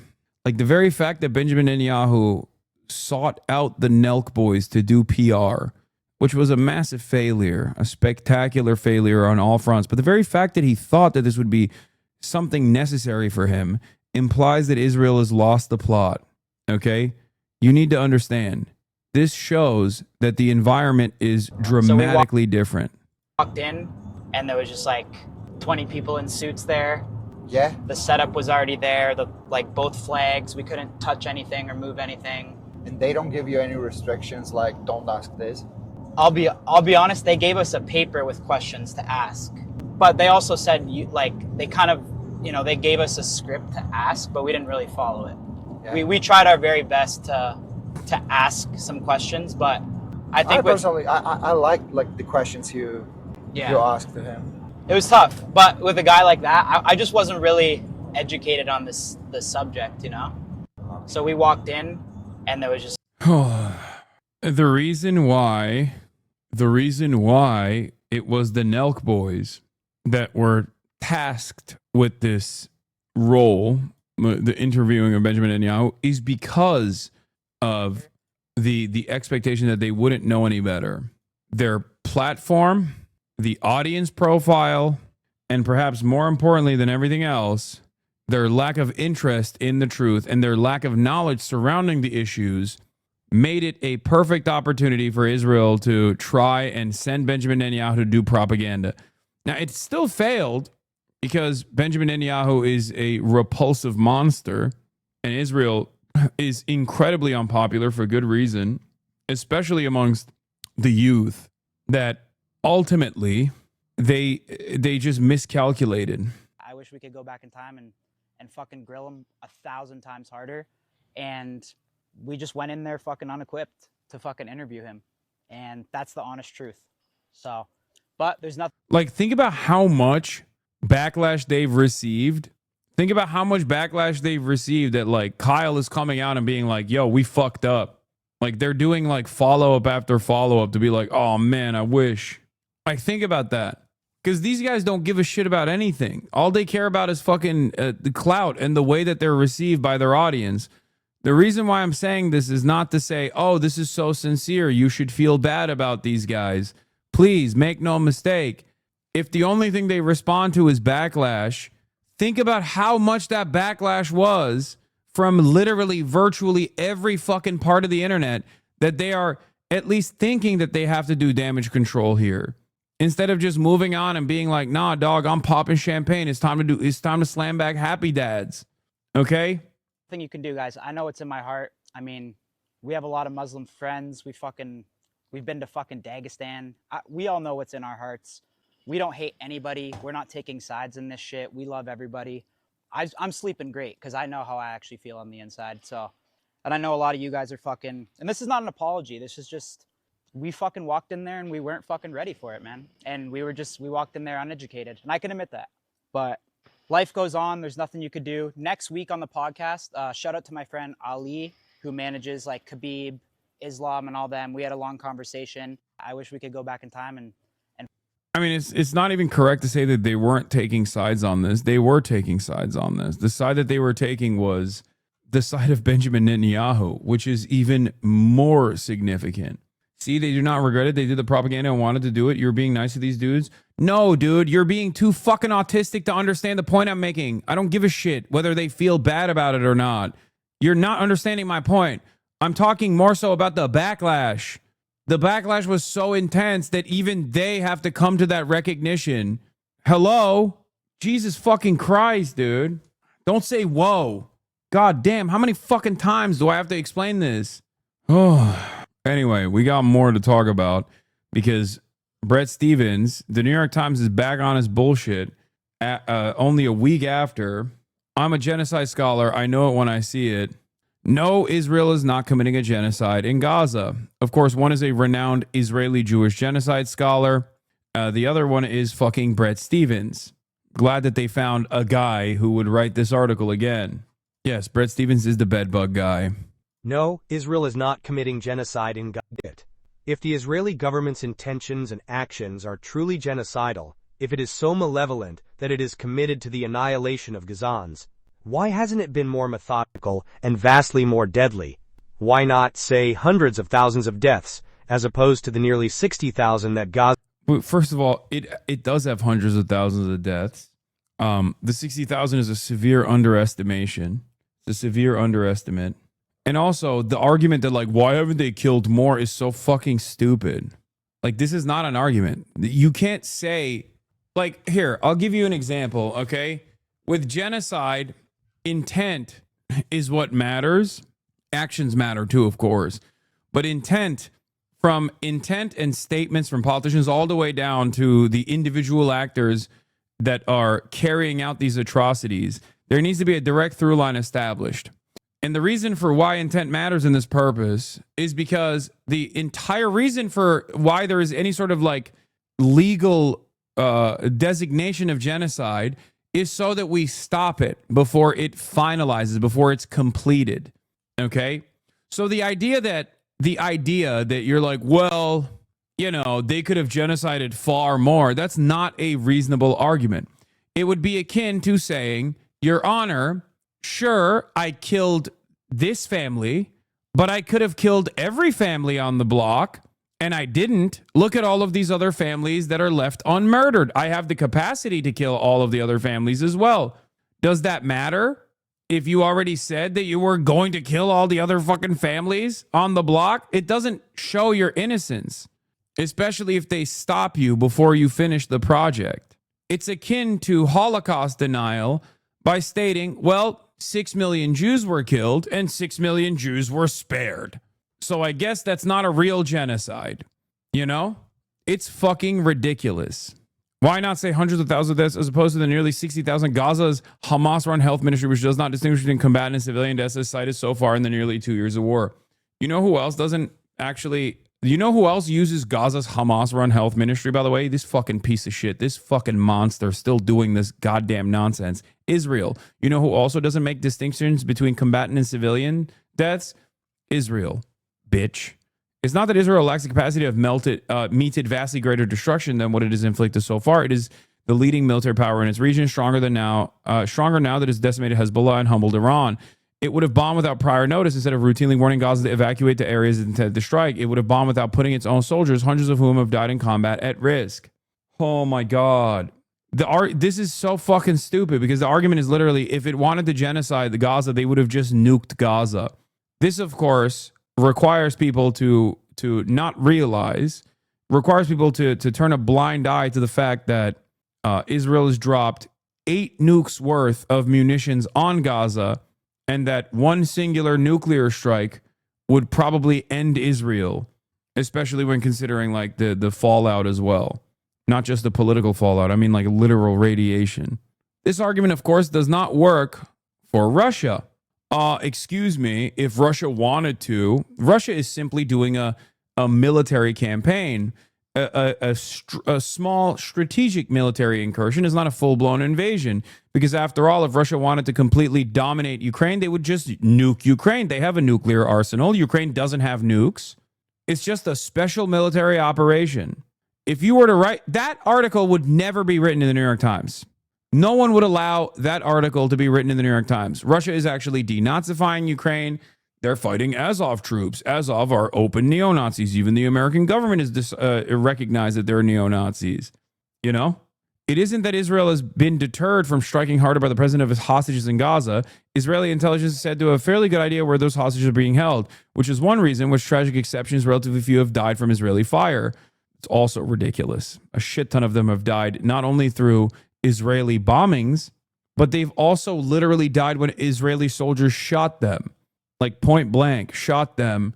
like the very fact that Benjamin Netanyahu sought out the Nelk Boys to do PR, which was a massive failure, a spectacular failure on all fronts. But the very fact that he thought that this would be something necessary for him implies that Israel has lost the plot. Okay? You need to understand. This shows that the environment is dramatically different. Walked in and there was just like 20 people in suits there. Yeah. The setup was already there, like both flags, we couldn't touch anything or move anything. And they don't give you any restrictions like don't ask this? I'll be honest, they gave us a paper with questions to ask. But they also said they kind of, they gave us a script to ask, but we didn't really follow it. Yeah. We tried our very best to ask some questions, but I think I like the questions you asked to him. It was tough, but with a guy like that, I just wasn't really educated on this subject, So we walked in, and there was just the reason why it was the Nelk Boys that were tasked with this role, the interviewing of Benjamin Netanyahu, is because of the expectation that they wouldn't know any better. Their platform, the audience profile, and perhaps more importantly than everything else, their lack of interest in the truth and their lack of knowledge surrounding the issues made it a perfect opportunity for Israel to try and send Benjamin Netanyahu to do propaganda. Now, it still failed because Benjamin Netanyahu is a repulsive monster, and Israel is incredibly unpopular for good reason, especially amongst the youth, that ultimately they just miscalculated. I wish we could go back in time and fucking grill him 1,000 times harder. And we just went in there fucking unequipped to fucking interview him. And that's the honest truth. So, but there's nothing. Like, think about how much backlash they've received. Think about how much backlash they've received that, like, Kyle is coming out and being like, yo, we fucked up. Like, they're doing, like, follow-up after follow-up to be like, oh, man, I wish. Like, think about that. Because these guys don't give a shit about anything. All they care about is fucking the clout and the way that they're received by their audience. The reason why I'm saying this is not to say, oh, this is so sincere, you should feel bad about these guys. Please, make no mistake. If the only thing they respond to is backlash, think about how much that backlash was from literally virtually every fucking part of the internet, that they are at least thinking that they have to do damage control here. Instead of just moving on and being like, nah, dog, I'm popping champagne. It's time to slam back Happy Dads. Okay? Thing you can do, guys. I know it's in my heart. I mean, we have a lot of Muslim friends. We've been to fucking Dagestan. We all know what's in our hearts. We don't hate anybody. We're not taking sides in this shit. We love everybody. I'm sleeping great because I know how I actually feel on the inside. So, and I know a lot of you guys are fucking, and this is not an apology. This is just, we fucking walked in there and we weren't fucking ready for it, man. And we walked in there uneducated, and I can admit that. But life goes on. There's nothing you could do. Next week on the podcast, shout out to my friend Ali, who manages like Khabib, Islam, and all them. We had a long conversation. I wish we could go back in time and I mean, it's not even correct to say that they weren't taking sides on this. They were taking sides on this. The side that they were taking was the side of Benjamin Netanyahu, which is even more significant. See, they do not regret it. They did the propaganda and wanted to do it. You're being nice to these dudes. No, dude, you're being too fucking autistic to understand the point I'm making. I don't give a shit whether they feel bad about it or not. You're not understanding my point. I'm talking more so about the backlash. The backlash was so intense that even they have to come to that recognition. Hello? Jesus fucking Christ, dude. Don't say whoa. God damn, how many fucking times do I have to explain this? Oh. Anyway, we got more to talk about because Bret Stephens, the New York Times is back on his bullshit only a week after. I'm a genocide scholar. I know it when I see it. No, Israel is not committing a genocide in Gaza. Of course, one is a renowned Israeli Jewish genocide scholar. The other one is fucking Bret Stephens. Glad that they found a guy who would write this article again. Yes, Bret Stephens is the bedbug guy. No, Israel is not committing genocide in Gaza. If the Israeli government's intentions and actions are truly genocidal, if it is so malevolent that it is committed to the annihilation of Gazans, why hasn't it been more methodical and vastly more deadly? Why not, say, hundreds of thousands of deaths, as opposed to the nearly 60,000 that Gaza... First of all, it does have hundreds of thousands of deaths. The 60,000 is a severe underestimation. It's a severe underestimate. And also, the argument that, like, why haven't they killed more is so fucking stupid. Like, this is not an argument. You can't say, like, here, I'll give you an example, okay? With genocide, intent is what matters. Actions matter too, of course. But intent, from intent and statements from politicians all the way down to the individual actors that are carrying out these atrocities, there needs to be a direct through line established. And the reason for why intent matters in this purpose is because the entire reason for why there is any sort of like legal designation of genocide is so that we stop it before it finalizes, before it's completed. Okay? So the idea that you're like, well, you know, they could have genocided far more, that's not a reasonable argument. It would be akin to saying, Your Honor, sure, I killed this family, but I could have killed every family on the block, and I didn't. Look at all of these other families that are left unmurdered. I have the capacity to kill all of the other families as well. Does that matter? If you already said that you were going to kill all the other fucking families on the block, it doesn't show your innocence, especially if they stop you before you finish the project. It's akin to Holocaust denial by stating, well, 6 million Jews were killed and 6 million Jews were spared. So I guess that's not a real genocide. You know? It's fucking ridiculous. Why not say hundreds of thousands of deaths as opposed to the nearly 60,000 Gaza's Hamas-run health ministry, which does not distinguish between combatant and civilian deaths as cited so far in the nearly 2 years of war? You know who else doesn't actually... You know who else uses Gaza's Hamas-run health ministry, by the way? This fucking piece of shit. This fucking monster still doing this goddamn nonsense. Israel. You know who also doesn't make distinctions between combatant and civilian deaths? Israel. Bitch. It's not that Israel lacks the capacity to have meted vastly greater destruction than what it has inflicted so far. It is the leading military power in its region, stronger now that it's decimated Hezbollah and humbled Iran. It would have bombed without prior notice instead of routinely warning Gaza to evacuate the areas it intended to strike. It would have bombed without putting its own soldiers, hundreds of whom have died in combat, at risk. Oh my God. This is so fucking stupid because the argument is literally if it wanted to genocide the Gaza, they would have just nuked Gaza. This, of course, requires people to not realize, requires people to turn a blind eye to the fact that Israel has dropped 8 nukes worth of munitions on Gaza, and that one singular nuclear strike would probably end Israel, especially when considering like the fallout as well. Not just the political fallout, I mean like literal radiation. This argument, of course, does not work for Russia. Excuse me, if Russia wanted to, Russia is simply doing a military campaign. A small strategic military incursion is not a full-blown invasion, because after all, if Russia wanted to completely dominate Ukraine, they would just nuke Ukraine. They have a nuclear arsenal. Ukraine doesn't have nukes. It's just a special military operation. If you were to write that article, would never be written in the New York Times. No one would allow that article to be written in the New York Times. Russia is actually denazifying Ukraine. They're fighting Azov troops. Azov are open neo-Nazis. Even the American government has recognized that they're neo-Nazis. You know? It isn't that Israel has been deterred from striking harder by the president of his hostages in Gaza. Israeli intelligence is said to have a fairly good idea where those hostages are being held, which is one reason, with tragic exceptions, relatively few have died from Israeli fire. It's also ridiculous. A shit ton of them have died not only through Israeli bombings, but they've also literally died when Israeli soldiers shot them. Like point blank, shot them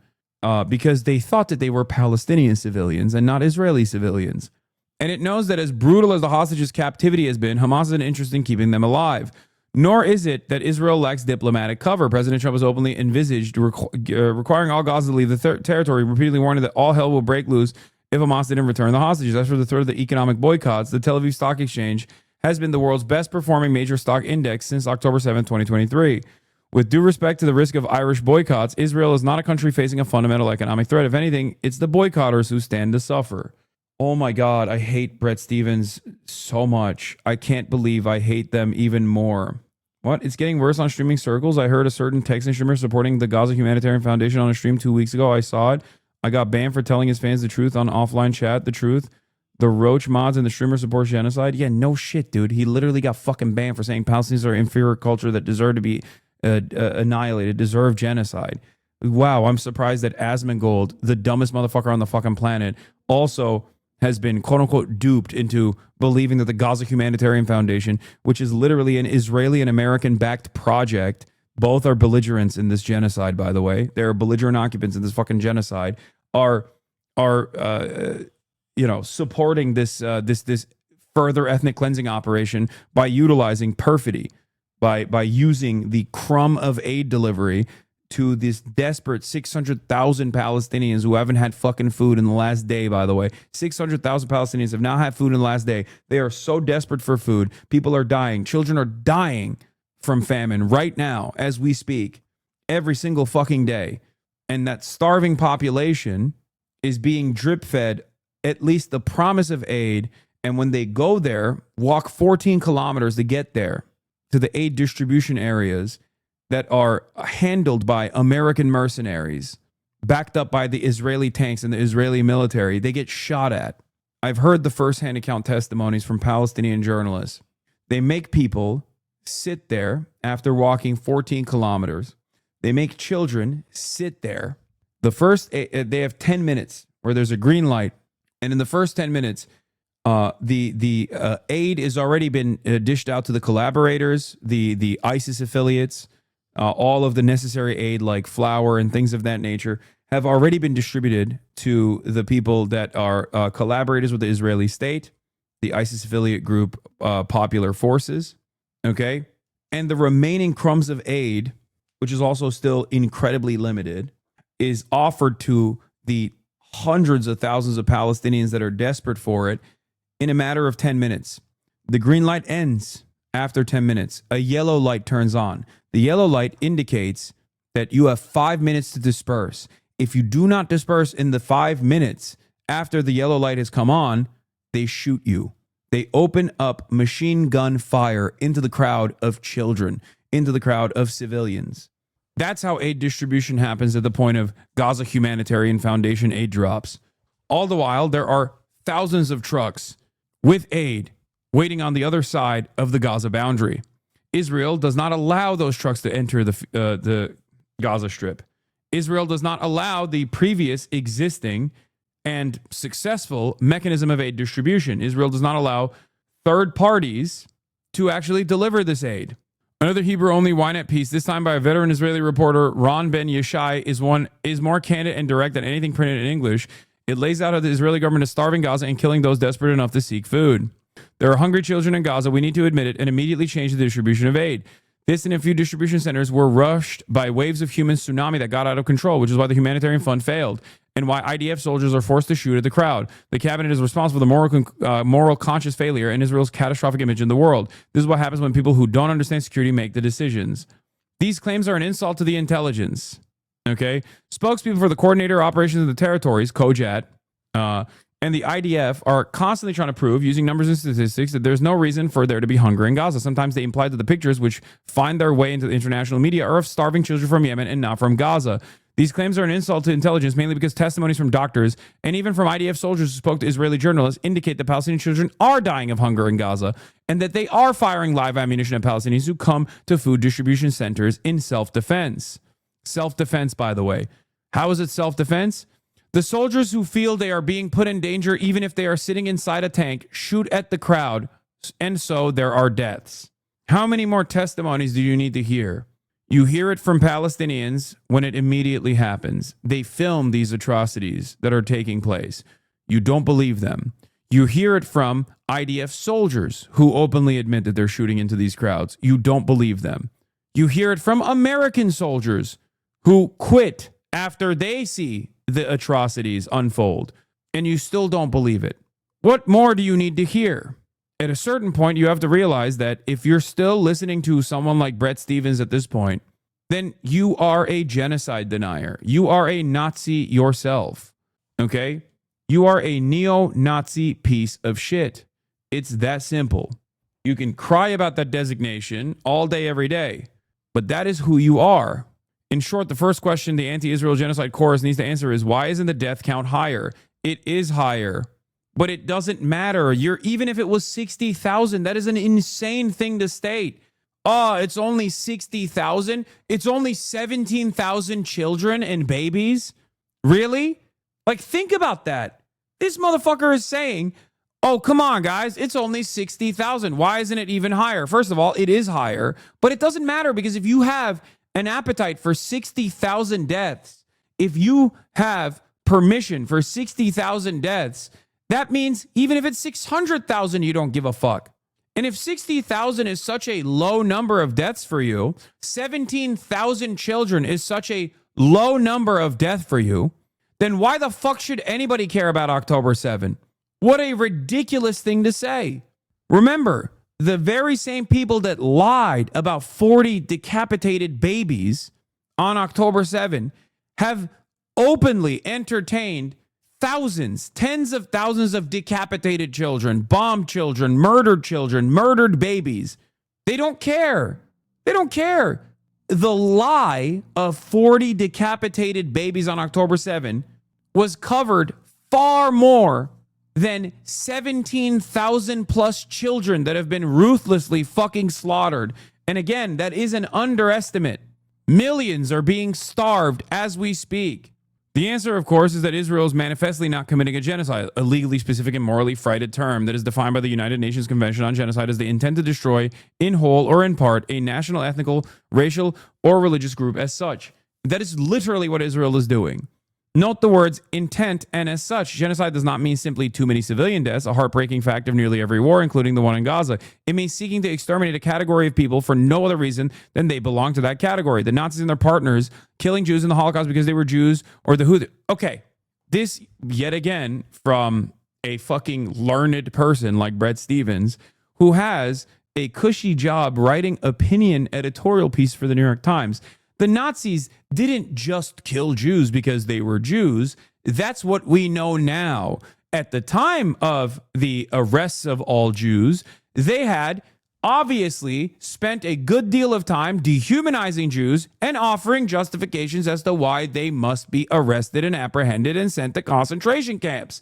because they thought that they were Palestinian civilians and not Israeli civilians. And it knows that as brutal as the hostages' captivity has been, Hamas has an interest in keeping them alive. Nor is it that Israel lacks diplomatic cover. President Trump has openly envisaged requiring all Gaza to leave the territory, repeatedly warning that all hell will break loose if Hamas didn't return the hostages. As for the threat of the economic boycotts, the Tel Aviv Stock Exchange has been the world's best performing major stock index since October 7, 2023. With due respect to the risk of Irish boycotts, Israel is not a country facing a fundamental economic threat. If anything, it's the boycotters who stand to suffer. Oh my God, I hate Brett Stevens so much. I can't believe I hate them even more. What? It's getting worse on streaming circles. I heard a certain Texan streamer supporting the Gaza Humanitarian Foundation on a stream 2 weeks ago. I saw it. I got banned for telling his fans the truth on offline chat. The truth. The Roach mods and the streamer support genocide. Yeah, no shit, dude. He literally got fucking banned for saying Palestinians are inferior culture that deserve to be annihilated, deserve genocide. Wow, I'm surprised that Asmongold, the dumbest motherfucker on the fucking planet, also has been quote unquote duped into believing that the Gaza Humanitarian Foundation, which is literally an Israeli and American backed project, both are belligerents in this genocide, by the way. They're belligerent occupants in this fucking genocide, are supporting this further ethnic cleansing operation by utilizing perfidy, by using the crumb of aid delivery to this desperate 600,000 Palestinians who haven't had fucking food in the last day, by the way. 600,000 Palestinians have now had food in the last day. They are so desperate for food. People are dying. Children are dying from famine right now as we speak, every single fucking day. And that starving population is being drip fed at least the promise of aid. And when they go there, walk 14 kilometers to get there, to the aid distribution areas that are handled by American mercenaries, backed up by the Israeli tanks and the Israeli military, they get shot at. I've heard the firsthand account testimonies from Palestinian journalists. They make people sit there after walking 14 kilometers. They make children sit there. They have 10 minutes where there's a green light. And in the first 10 minutes, The aid has already been dished out to the collaborators, the ISIS affiliates. All of the necessary aid like flour and things of that nature have already been distributed to the people that are collaborators with the Israeli state, the ISIS affiliate group Popular Forces, okay? And the remaining crumbs of aid, which is also still incredibly limited, is offered to the hundreds of thousands of Palestinians that are desperate for it in a matter of 10 minutes. The green light ends after 10 minutes. A yellow light turns on. The yellow light indicates that you have 5 minutes to disperse. If you do not disperse in the 5 minutes after the yellow light has come on, they shoot you. They open up machine gun fire into the crowd of children, into the crowd of civilians. That's how aid distribution happens at the point of Gaza Humanitarian Foundation aid drops. All the while, there are thousands of trucks with aid waiting on the other side of the Gaza boundary. Israel does not allow those trucks to enter the Gaza Strip. Israel does not allow the previous existing and successful mechanism of aid distribution. Israel does not allow third parties to actually deliver this aid. Another Hebrew-only Ynet piece, this time by a veteran Israeli reporter, Ron Ben Yeshai, is more candid and direct than anything printed in English. It lays out how the Israeli government is starving Gaza and killing those desperate enough to seek food. There are hungry children in Gaza. We need to admit it and immediately change the distribution of aid. This and a few distribution centers were rushed by waves of human tsunami that got out of control, which is why the humanitarian fund failed and why IDF soldiers are forced to shoot at the crowd. The cabinet is responsible for the moral conscious failure and Israel's catastrophic image in the world. This is what happens when people who don't understand security make the decisions. These claims are an insult to the intelligence. Okay? Spokespeople for the Coordinator of Operations of the Territories, COJAT, and the IDF are constantly trying to prove, using numbers and statistics, that there's no reason for there to be hunger in Gaza. Sometimes they imply that the pictures which find their way into the international media are of starving children from Yemen and not from Gaza. These claims are an insult to intelligence, mainly because testimonies from doctors and even from IDF soldiers who spoke to Israeli journalists indicate that Palestinian children are dying of hunger in Gaza and that they are firing live ammunition at Palestinians who come to food distribution centers in self-defense. Self-defense, by the way. How is it self-defense? The soldiers who feel they are being put in danger, even if they are sitting inside a tank, shoot at the crowd, and so there are deaths. How many more testimonies do you need to hear? You hear it from Palestinians when it immediately happens. They film these atrocities that are taking place. You don't believe them. You hear it from IDF soldiers who openly admit that they're shooting into these crowds. You don't believe them. You hear it from American soldiers who quit after they see the atrocities unfold, and you still don't believe it. What more do you need to hear? At a certain point, you have to realize that if you're still listening to someone like Bret Stephens at this point, then you are a genocide denier. You are a Nazi yourself, okay? You are a neo-Nazi piece of shit. It's that simple. You can cry about that designation all day, every day, but that is who you are. In short, the first question the anti-Israel genocide chorus needs to answer is, why isn't the death count higher? It is higher, but it doesn't matter. Even if it was 60,000, that is an insane thing to state. Oh, it's only 60,000? It's only 17,000 children and babies? Really? Like, think about that. This motherfucker is saying, oh, come on, guys, it's only 60,000. Why isn't it even higher? First of all, it is higher, but it doesn't matter, because if you have an appetite for 60,000 deaths, if you have permission for 60,000 deaths, that means even if it's 600,000, you don't give a fuck. And if 60,000 is such a low number of deaths for you, 17,000 children is such a low number of death for you, then why the fuck should anybody care about October 7? What a ridiculous thing to say. Remember, the very same people that lied about 40 decapitated babies on October 7 have openly entertained thousands, tens of thousands of decapitated children, bombed children, murdered babies. They don't care. They don't care. The lie of 40 decapitated babies on October 7 was covered far more than 17,000 plus children that have been ruthlessly fucking slaughtered. And again, that is an underestimate. Millions are being starved as we speak. The answer, of course, is that Israel is manifestly not committing a genocide, a legally specific and morally freighted term that is defined by the United Nations Convention on Genocide as the intent to destroy, in whole or in part, a national, ethnical, racial, or religious group as such. That is literally what Israel is doing. Note the words intent and as such. Genocide does not mean simply too many civilian deaths, a heartbreaking fact of nearly every war, including the one in Gaza. It means seeking to exterminate a category of people for no other reason than they belong to that category. The Nazis and their partners killing Jews in the Holocaust because they were Jews, or the who. Okay, this yet again from a fucking learned person like Bret Stephens, who has a cushy job writing opinion editorial piece for the New York Times. The Nazis didn't just kill Jews because they were Jews. That's what we know now. At the time of the arrests of all Jews, they had obviously spent a good deal of time dehumanizing Jews and offering justifications as to why they must be arrested and apprehended and sent to concentration camps.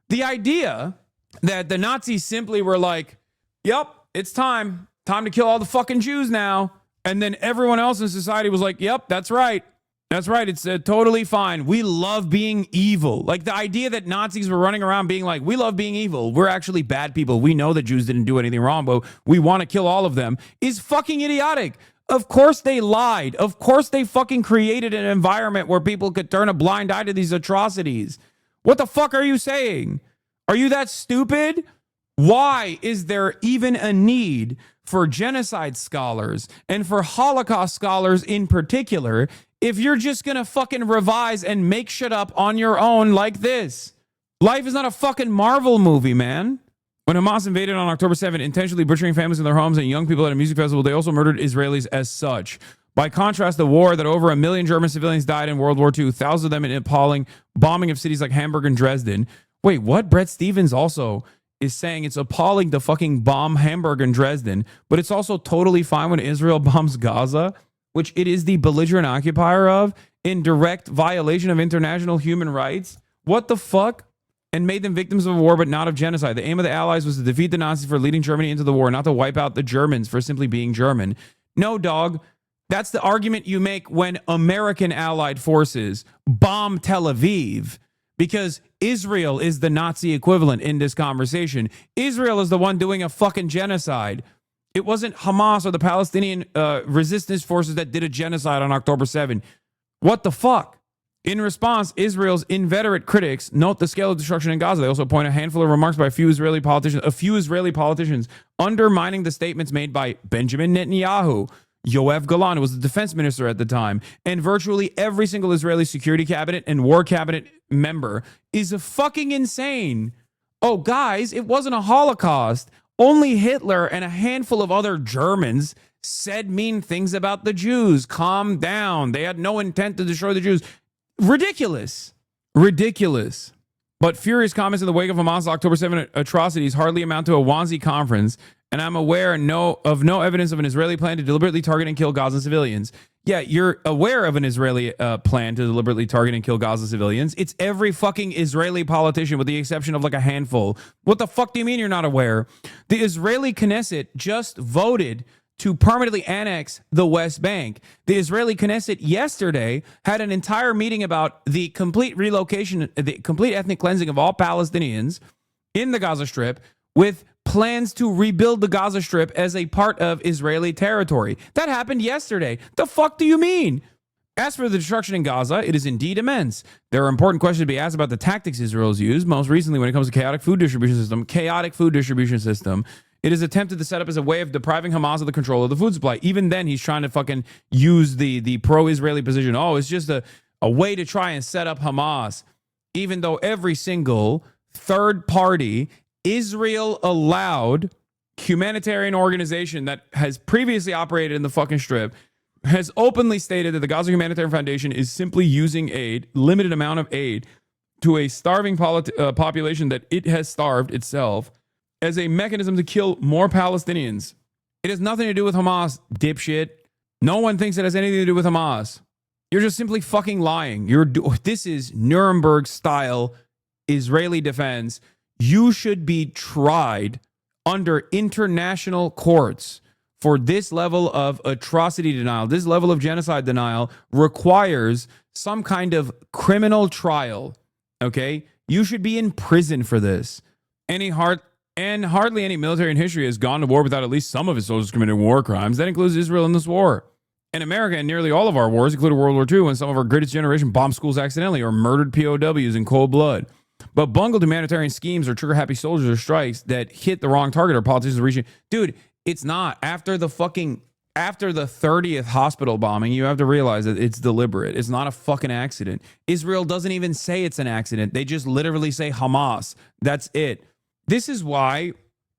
The idea that the Nazis simply were like, yep, it's time to kill all the fucking Jews now. And then everyone else in society was like, yep, that's right. That's right. It's totally fine. We love being evil. Like the idea that Nazis were running around being like, we love being evil. We're actually bad people. We know that Jews didn't do anything wrong, but we want to kill all of them is fucking idiotic. Of course they lied. Of course they fucking created an environment where people could turn a blind eye to these atrocities. What the fuck are you saying? Are you that stupid? Why is there even a need for genocide scholars and for Holocaust scholars in particular if you're just gonna fucking revise and make shit up on your own like this? Life is not a fucking Marvel movie, man. When Hamas invaded on October 7th, intentionally butchering families in their homes and young people at a music festival, they also murdered Israelis as such. By contrast, the war that over 1 million German civilians died in World War II, thousands of them in appalling bombing of cities like Hamburg and Dresden. Wait, what? Bret Stephens also is saying it's appalling to fucking bomb Hamburg and Dresden, but it's also totally fine when Israel bombs Gaza, which it is the belligerent occupier of, in direct violation of international human rights. What the fuck? And made them victims of a war, but not of genocide. The aim of the Allies was to defeat the Nazis for leading Germany into the war, not to wipe out the Germans for simply being German. No, dog. That's the argument you make when American allied forces bomb Tel Aviv, because Israel is the Nazi equivalent in this conversation. Israel is the one doing a fucking genocide. It wasn't Hamas or the Palestinian resistance forces that did a genocide on October 7th. What the fuck? In response, Israel's inveterate critics note the scale of destruction in Gaza. They also point a handful of remarks by a few Israeli politicians undermining the statements made by Benjamin Netanyahu, Yoav Galan, who was the defense minister at the time, and virtually every single Israeli security cabinet and war cabinet member is fucking insane. Oh, guys, it wasn't a Holocaust. Only Hitler and a handful of other Germans said mean things about the Jews. Calm down. They had no intent to destroy the Jews. Ridiculous. Ridiculous. But furious comments in the wake of Hamas' October 7 atrocities hardly amount to a Wannsee conference, and I'm aware of no evidence of an Israeli plan to deliberately target and kill Gaza civilians. Yeah, you're aware of an Israeli plan to deliberately target and kill Gaza civilians. It's every fucking Israeli politician with the exception of like a handful. What the fuck do you mean you're not aware? The Israeli Knesset just voted to permanently annex the West Bank. The Israeli Knesset yesterday had an entire meeting about the complete relocation, the complete ethnic cleansing of all Palestinians in the Gaza Strip, with plans to rebuild the Gaza Strip as a part of Israeli territory. That happened yesterday. The fuck do you mean? As for the destruction in Gaza, it is indeed immense. There are important questions to be asked about the tactics Israel has used, most recently when it comes to chaotic food distribution system. It is attempted to set up as a way of depriving Hamas of the control of the food supply. Even then, he's trying to fucking use the pro-Israeli position. Oh, it's just a way to try and set up Hamas. Even though every single third party Israel allowed humanitarian organization that has previously operated in the fucking Strip has openly stated that the Gaza Humanitarian Foundation is simply using aid, limited amount of aid, to a starving population that it has starved itself as a mechanism to kill more Palestinians. It has nothing to do with Hamas, dipshit. No one thinks it has anything to do with Hamas. You're just simply fucking lying. This is Nuremberg-style Israeli defense. You should be tried under international courts for this level of atrocity denial, this level of genocide denial requires some kind of criminal trial. Okay? You should be in prison for this. Hardly any military in history has gone to war without at least some of its soldiers committing war crimes. That includes Israel in this war. In America, and nearly all of our wars, including World War II, when some of our greatest generation bombed schools accidentally or murdered POWs in cold blood. But bungled humanitarian schemes or trigger-happy soldiers or strikes that hit the wrong target or politicians reaching. Dude, it's not. After the 30th hospital bombing, you have to realize that it's deliberate. It's not a fucking accident. Israel doesn't even say it's an accident. They just literally say Hamas. That's it. This is why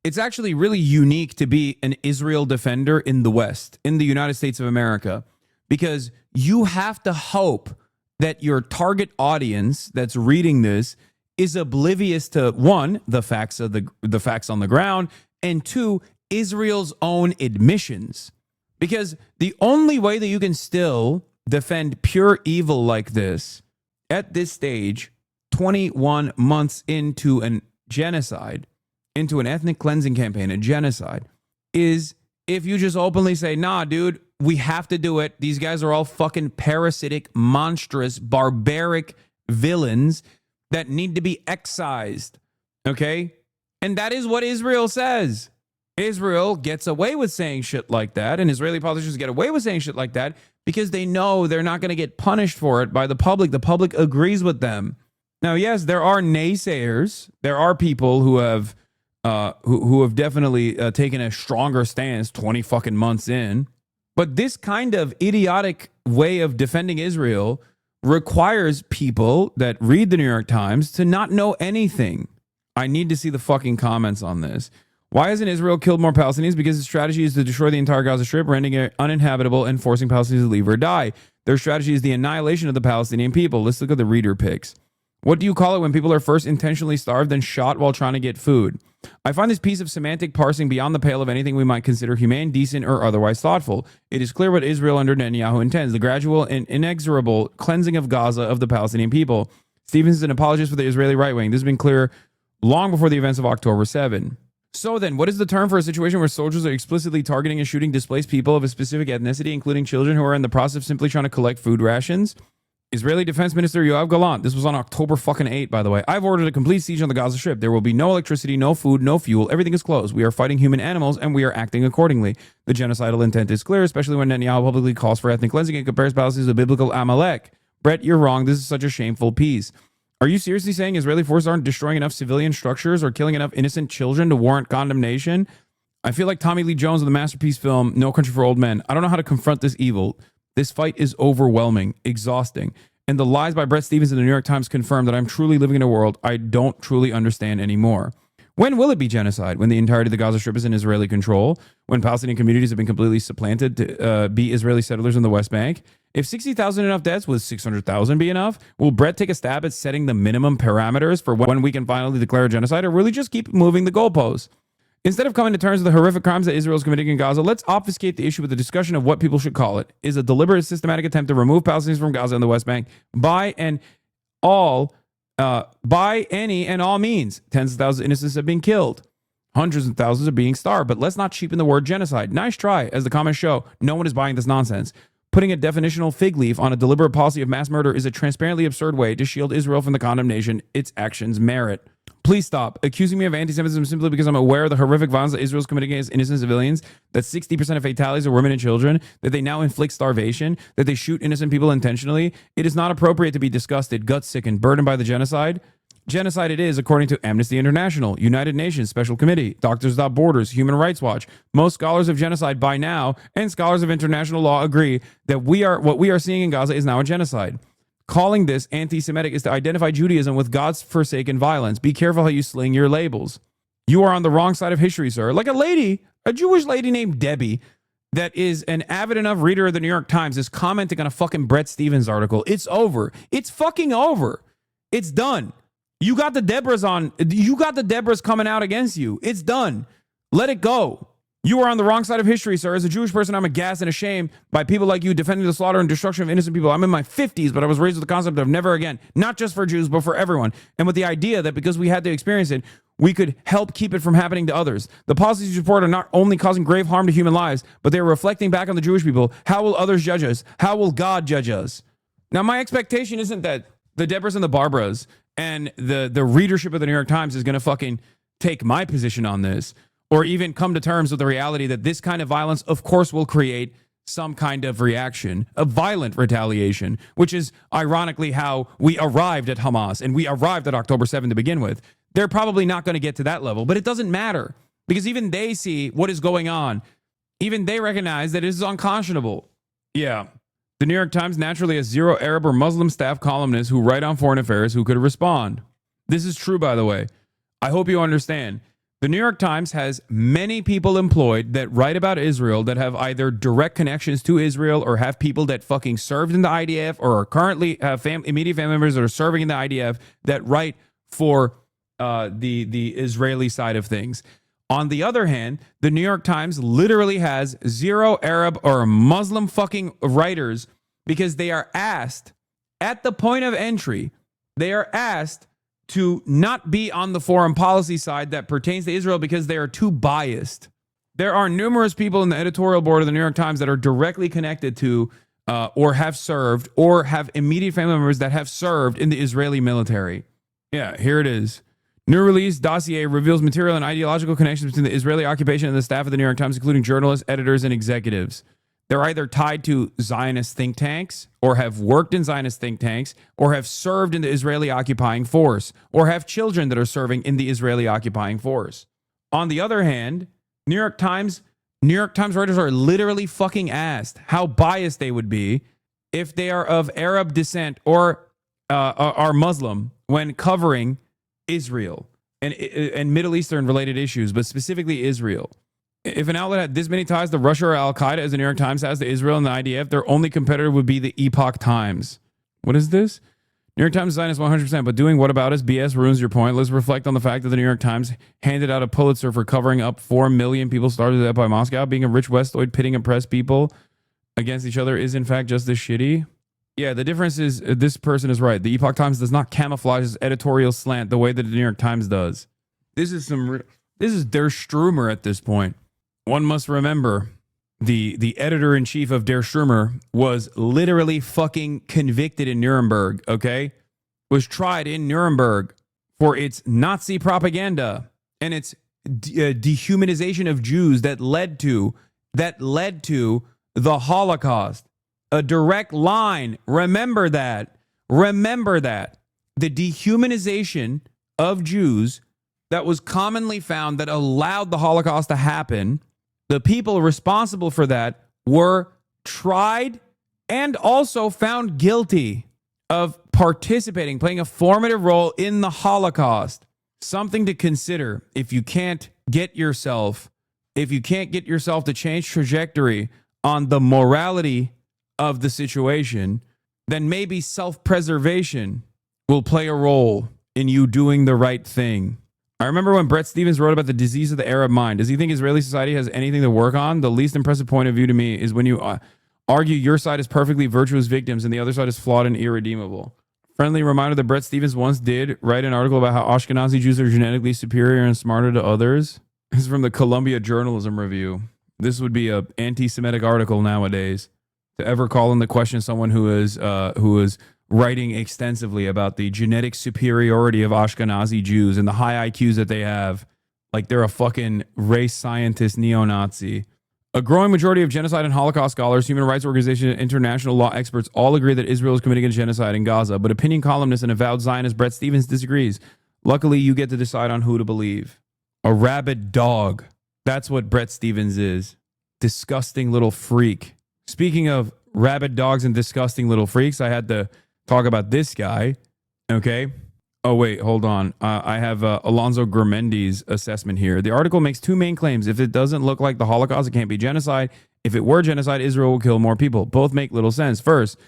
it's actually really unique to be an Israel defender in the West, in the United States of America, because you have to hope that your target audience that's reading this is oblivious to, one, the facts on the ground, and two, Israel's own admissions. Because the only way that you can still defend pure evil like this at this stage, 21 months into an genocide, into an ethnic cleansing campaign, a genocide, is if you just openly say, nah, dude, we have to do it. These guys are all fucking parasitic, monstrous, barbaric villains that need to be excised. Okay? And that is what Israel says. Israel gets away with saying shit like that, and Israeli politicians get away with saying shit like that because they know they're not going to get punished for it by the public. The public agrees with them. Now, yes, there are naysayers. There are people who have definitely taken a stronger stance 20 fucking months in. But this kind of idiotic way of defending Israel requires people that read the New York Times to not know anything. I need to see the fucking comments on this. Why hasn't Israel killed more Palestinians? Because its strategy is to destroy the entire Gaza Strip, rendering it uninhabitable and forcing Palestinians to leave or die. Their strategy is the annihilation of the Palestinian people. Let's look at the reader picks. What do you call it when people are first intentionally starved, then shot while trying to get food? I find this piece of semantic parsing beyond the pale of anything we might consider humane, decent, or otherwise thoughtful. It is clear what Israel under Netanyahu intends, the gradual and inexorable cleansing of Gaza of the Palestinian people. Stevens is an apologist for the Israeli right wing. This has been clear long before the events of October 7. So then, what is the term for a situation where soldiers are explicitly targeting and shooting displaced people of a specific ethnicity, including children who are in the process of simply trying to collect food rations? Israeli Defense Minister Yoav Gallant, this was on October fucking 8, by the way. I've ordered a complete siege on the Gaza Strip. There will be no electricity, no food, no fuel. Everything is closed. We are fighting human animals, and we are acting accordingly. The genocidal intent is clear, especially when Netanyahu publicly calls for ethnic cleansing and compares Palestinians to biblical Amalek. Brett, you're wrong. This is such a shameful piece. Are you seriously saying Israeli forces aren't destroying enough civilian structures or killing enough innocent children to warrant condemnation? I feel like Tommy Lee Jones in the masterpiece film No Country for Old Men. I don't know how to confront this evil. This fight is overwhelming, exhausting. And the lies by Brett Stevens in the New York Times confirm that I'm truly living in a world I don't truly understand anymore. When will it be genocide? When the entirety of the Gaza Strip is in Israeli control? When Palestinian communities have been completely supplanted to be Israeli settlers in the West Bank? If 60,000 enough deaths, will 600,000 be enough? Will Brett take a stab at setting the minimum parameters for when we can finally declare a genocide, or will he just keep moving the goalposts? Instead of coming to terms with the horrific crimes that Israel is committing in Gaza, let's obfuscate the issue with a discussion of what people should call it. Is a deliberate, systematic attempt to remove Palestinians from Gaza and the West Bank by any and all means. Tens of thousands of innocents have been killed. Hundreds of thousands are being starved. But let's not cheapen the word genocide. Nice try. As the comments show, no one is buying this nonsense. Putting a definitional fig leaf on a deliberate policy of mass murder is a transparently absurd way to shield Israel from the condemnation its actions merit. Please stop accusing me of anti-Semitism simply because I'm aware of the horrific violence that Israel is committing against innocent civilians, that 60% of fatalities are women and children, that they now inflict starvation, that they shoot innocent people intentionally. It is not appropriate to be disgusted, gut-sickened, burdened by the genocide. Genocide it is, according to Amnesty International, United Nations Special Committee, Doctors Without Borders, Human Rights Watch. Most scholars of genocide by now, and scholars of international law, agree that what we are seeing in Gaza is now a genocide. Calling this anti-Semitic is to identify Judaism with God's forsaken violence. Be careful how you sling your labels. You are on the wrong side of history, sir. Like a Jewish lady named Debbie, that is an avid enough reader of the New York Times, is commenting on a fucking Brett Stevens article. It's over. It's fucking over. It's done. You got the Deborahs on. You got the Deborahs coming out against you. It's done. Let it go. You are on the wrong side of history, sir. As a Jewish person, I'm aghast and ashamed by people like you defending the slaughter and destruction of innocent people. I'm in my 50s, but I was raised with the concept of never again, not just for Jews, but for everyone. And with the idea that because we had to experience it, we could help keep it from happening to others. The policies you support are not only causing grave harm to human lives, but they're reflecting back on the Jewish people. How will others judge us? How will God judge us? Now, my expectation isn't that the Debras and the Barbaras and the readership of the New York Times is going to fucking take my position on this, or even come to terms with the reality that this kind of violence, of course, will create some kind of reaction, a violent retaliation, which is ironically how we arrived at Hamas and we arrived at October 7th to begin with. They're probably not going to get to that level, but it doesn't matter because even they see what is going on. Even they recognize that it is unconscionable. Yeah. The New York Times naturally has zero Arab or Muslim staff columnists who write on foreign affairs who could respond. This is true, by the way. I hope you understand. The New York Times has many people employed that write about Israel that have either direct connections to Israel or have people that fucking served in the IDF or are currently have immediate family members that are serving in the IDF that write for the Israeli side of things. On the other hand, the New York Times literally has zero Arab or Muslim fucking writers because they are asked at the point of entry, they are asked to not be on the foreign policy side that pertains to Israel because they are too biased. There are numerous people in the editorial board of the New York Times that are directly connected to or have served or have immediate family members that have served in the Israeli military. Yeah, here it is. New release dossier reveals material and ideological connections between the Israeli occupation and the staff of the New York Times, including journalists, editors, and executives. They're either tied to Zionist think tanks, or have worked in Zionist think tanks, or have served in the Israeli occupying force, or have children that are serving in the Israeli occupying force. On the other hand, New York Times writers are literally fucking asked how biased they would be if they are of Arab descent or are Muslim when covering Israel and Middle Eastern related issues, but specifically Israel. If an outlet had this many ties to Russia or Al-Qaeda as the New York Times has to Israel and the IDF, their only competitor would be the Epoch Times. What is this? New York Times Zionist 100%, but doing what about us BS ruins your point. Let's reflect on the fact that the New York Times handed out a Pulitzer for covering up 4 million people starved to death by Moscow. Being a rich Westoid pitting oppressed people against each other is in fact just as shitty. Yeah, the difference is this person is right. The Epoch Times does not camouflage its editorial slant the way that the New York Times does. This is Der Strömer at this point. One must remember the editor-in-chief of Der Strömer was literally fucking convicted in Nuremberg, okay? Was tried in Nuremberg for its Nazi propaganda and its dehumanization of Jews that led to the Holocaust. A direct line. Remember that. Remember that. The dehumanization of Jews that was commonly found that allowed the Holocaust to happen. The people responsible for that were tried and also found guilty of participating, playing a formative role in the Holocaust. Something to consider if you can't get yourself to change trajectory on the morality of the situation, then maybe self-preservation will play a role in you doing the right thing. I remember when Bret Stephens wrote about the disease of the Arab mind. Does he think Israeli society has anything to work on? The least impressive point of view to me is when you argue your side is perfectly virtuous victims and the other side is flawed and irredeemable. Friendly reminder that Bret Stephens once did write an article about how Ashkenazi Jews are genetically superior and smarter to others. This is from the Columbia Journalism Review. This would be an anti-Semitic article nowadays. To ever call into question someone who is writing extensively about the genetic superiority of Ashkenazi Jews and the high IQs that they have, like they're a fucking race scientist neo-Nazi. A growing majority of genocide and Holocaust scholars, human rights organizations, and international law experts all agree that Israel is committing a genocide in Gaza, but opinion columnist and avowed Zionist Bret Stephens disagrees. Luckily, you get to decide on who to believe. A rabid dog. That's what Bret Stephens is. Disgusting little freak. Speaking of rabid dogs and disgusting little freaks, I had to talk about this guy. Okay. Oh, wait, hold on. I have Alonzo Gramendi's assessment here. The article makes two main claims. If it doesn't look like the Holocaust, it can't be genocide. If it were genocide, Israel will kill more people. Both make little sense. First,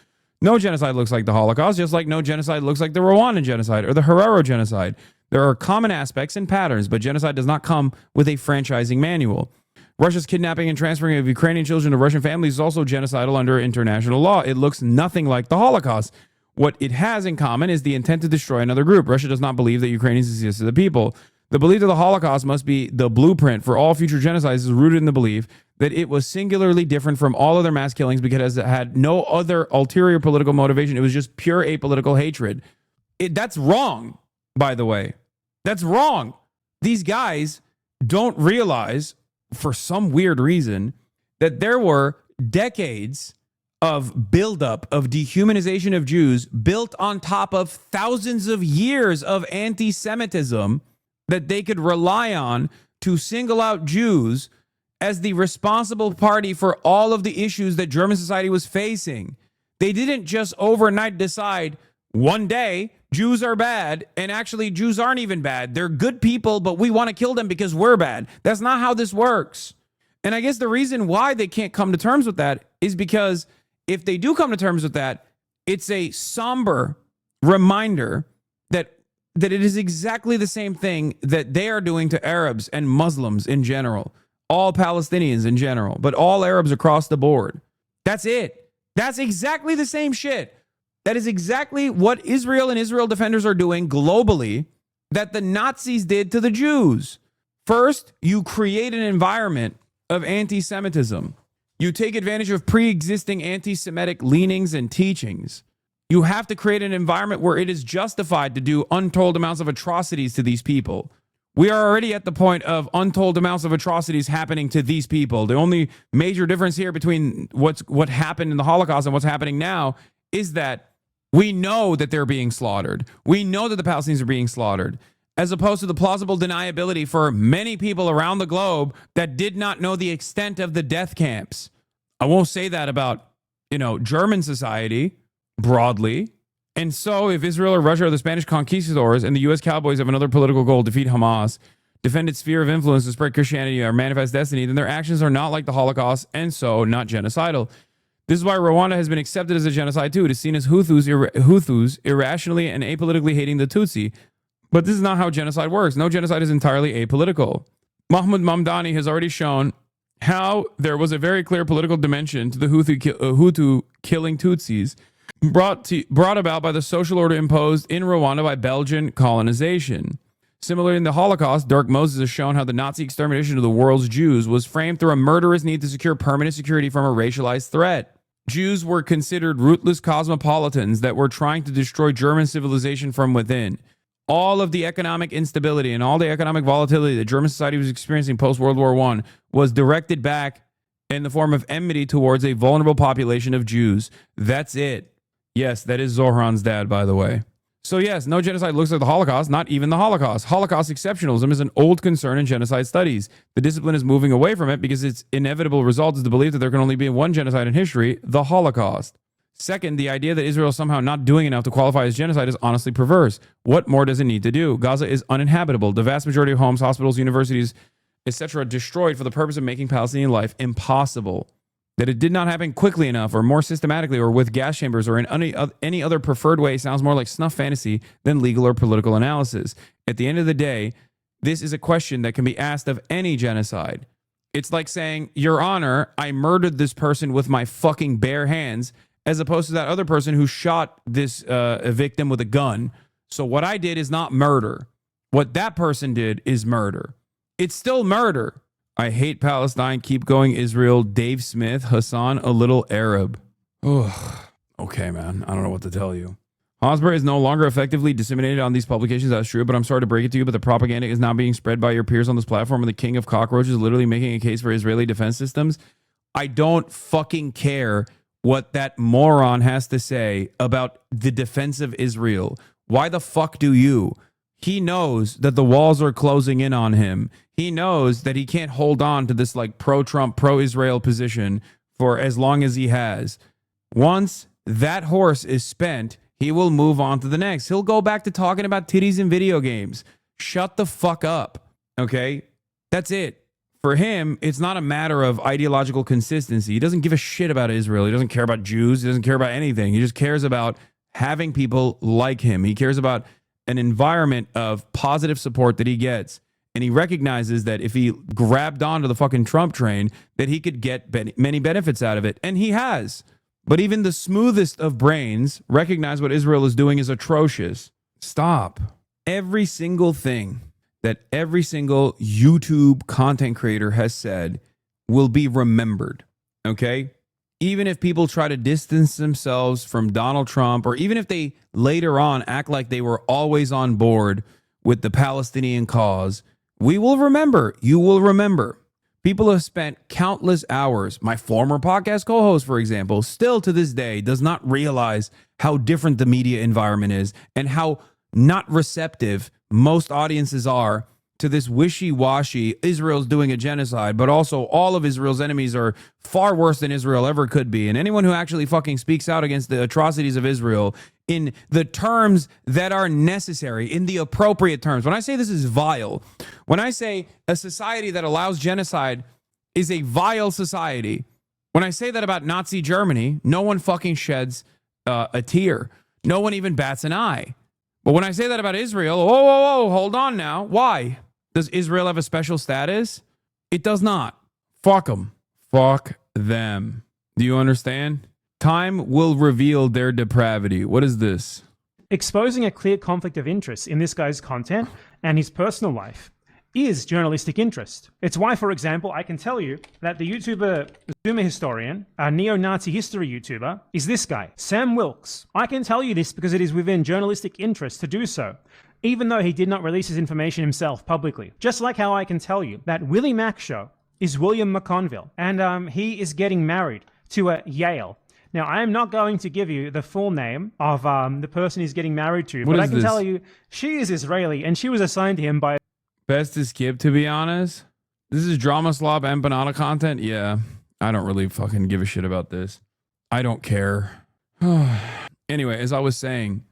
no genocide looks like the Holocaust, just like no genocide looks like the Rwandan genocide or the Herero genocide. There are common aspects and patterns, but genocide does not come with a franchising manual. Russia's kidnapping and transferring of Ukrainian children to Russian families is also genocidal under international law. It looks nothing like the Holocaust. What it has in common is the intent to destroy another group. Russia does not believe that Ukrainians exist as a people. The belief that the Holocaust must be the blueprint for all future genocides is rooted in the belief that it was singularly different from all other mass killings because it had no other ulterior political motivation. It was just pure apolitical hatred. That's wrong, by the way. That's wrong. These guys don't realize, for some weird reason, that there were decades of buildup of dehumanization of Jews built on top of thousands of years of anti-Semitism that they could rely on to single out Jews as the responsible party for all of the issues that German society was facing. They didn't just overnight decide one day Jews are bad, and actually Jews aren't even bad. They're good people, but we want to kill them because we're bad. That's not how this works. And I guess the reason why they can't come to terms with that is because if they do come to terms with that, it's a somber reminder that it is exactly the same thing that they are doing to Arabs and Muslims in general, all Palestinians in general, but all Arabs across the board. That's it. That's exactly the same shit. That is exactly what Israel and Israel defenders are doing globally that the Nazis did to the Jews. First, you create an environment of anti-Semitism. You take advantage of pre-existing anti-Semitic leanings and teachings. You have to create an environment where it is justified to do untold amounts of atrocities to these people. We are already at the point of untold amounts of atrocities happening to these people. The only major difference here between what happened in the Holocaust and what's happening now is that we know that they're being slaughtered. We know that the Palestinians are being slaughtered, as opposed to the plausible deniability for many people around the globe that did not know the extent of the death camps. I won't say that about, German society broadly. And so if Israel or Russia or the Spanish conquistadors and the U.S. cowboys have another political goal, defeat Hamas, defend its sphere of influence to spread Christianity or manifest destiny, then their actions are not like the Holocaust and so not genocidal. This is why Rwanda has been accepted as a genocide too. It is seen as Hutus irrationally and apolitically hating the Tutsi. But this is not how genocide works. No genocide is entirely apolitical. Mahmoud Mamdani has already shown how there was a very clear political dimension to the Hutu killing Tutsis brought about by the social order imposed in Rwanda by Belgian colonization. Similarly, in the Holocaust, Dirk Moses has shown how the Nazi extermination of the world's Jews was framed through a murderous need to secure permanent security from a racialized threat. Jews were considered ruthless cosmopolitans that were trying to destroy German civilization from within. All of the economic instability and all the economic volatility that German society was experiencing post-World War I was directed back in the form of enmity towards a vulnerable population of Jews. That's it. Yes, that is Zohran's dad, by the way. So yes, no genocide looks like the Holocaust, not even the Holocaust. Holocaust exceptionalism is an old concern in genocide studies. The discipline is moving away from it because its inevitable result is the belief that there can only be one genocide in history, the Holocaust. Second, the idea that Israel is somehow not doing enough to qualify as genocide is honestly perverse. What more does it need to do? Gaza is uninhabitable. The vast majority of homes, hospitals, universities, etc. destroyed for the purpose of making Palestinian life impossible. That it did not happen quickly enough or more systematically or with gas chambers or in any other preferred way sounds more like snuff fantasy than legal or political analysis. At the end of the day, this is a question that can be asked of any genocide. It's like saying, Your Honor, I murdered this person with my fucking bare hands, as opposed to that other person who shot this victim with a gun. So what I did is not murder. What that person did is murder. It's still murder. I hate Palestine. Keep going, Israel. Dave Smith, Hassan, a little Arab. Ugh. Okay, man. I don't know what to tell you. Hosmer is no longer effectively disseminated on these publications. That's true, but I'm sorry to break it to you, but the propaganda is now being spread by your peers on this platform, and the king of cockroaches is literally making a case for Israeli defense systems. I don't fucking care what that moron has to say about the defense of Israel. Why the fuck do you? He knows that the walls are closing in on him. He knows that he can't hold on to this like pro-Trump, pro-Israel position for as long as he has. Once that horse is spent, he will move on to the next. He'll go back to talking about titties and video games. Shut the fuck up. Okay? That's it. For him, it's not a matter of ideological consistency. He doesn't give a shit about Israel. He doesn't care about Jews. He doesn't care about anything. He just cares about having people like him. He cares about an environment of positive support that he gets. And he recognizes that if he grabbed onto the fucking Trump train, that he could get many benefits out of it. And he has. But even the smoothest of brains recognize what Israel is doing is atrocious. Stop. Every single thing that every single YouTube content creator has said will be remembered. Okay? Even if people try to distance themselves from Donald Trump, or even if they later on act like they were always on board with the Palestinian cause, we will remember. You will remember. People have spent countless hours. My former podcast co-host, for example, still to this day does not realize how different the media environment is and how not receptive most audiences are to this wishy-washy Israel's doing a genocide, but also all of Israel's enemies are far worse than Israel ever could be. And anyone who actually fucking speaks out against the atrocities of Israel in the terms that are necessary, in the appropriate terms. When I say this is vile, when I say a society that allows genocide is a vile society, when I say that about Nazi Germany, no one fucking sheds a tear. No one even bats an eye. But when I say that about Israel, whoa, hold on now. Why? Does Israel have a special status? It does not. Fuck them. Fuck them. Do you understand? Time will reveal their depravity. What is this? Exposing a clear conflict of interest in this guy's content and his personal life is journalistic interest. It's why, for example, I can tell you that the YouTuber Zoomer Historian, a neo-Nazi history YouTuber, is this guy, Sam Wilkes. I can tell you this because it is within journalistic interest to do so, even though he did not release his information himself publicly. Just like how I can tell you that Willie Mack Show is William McConville, and he is getting married to a Yale. Now, I am not going to give you the full name of the person he's getting married to, but I can tell you she is Israeli, and she was assigned to him by... Best to skip, to be honest. This is Drama Slob Empanada content. Yeah, I don't really fucking give a shit about this. I don't care. Anyway, as I was saying,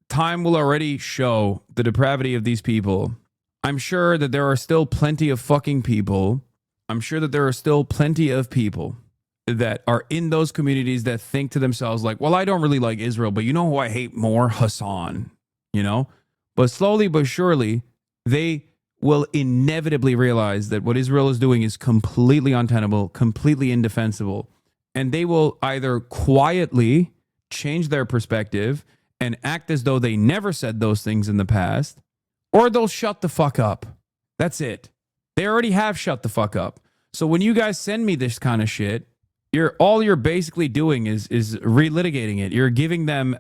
time will already show the depravity of these people. I'm sure that there are still plenty of fucking people. I'm sure that there are still plenty of people that are in those communities that think to themselves like, well, I don't really like Israel, but you know who I hate more? Hasan, you know? But slowly but surely, they will inevitably realize that what Israel is doing is completely untenable, completely indefensible. And they will either quietly change their perspective and act as though they never said those things in the past, or they'll shut the fuck up. That's it. They already have shut the fuck up. So when you guys send me this kind of shit, all you're basically doing is relitigating it. You're giving them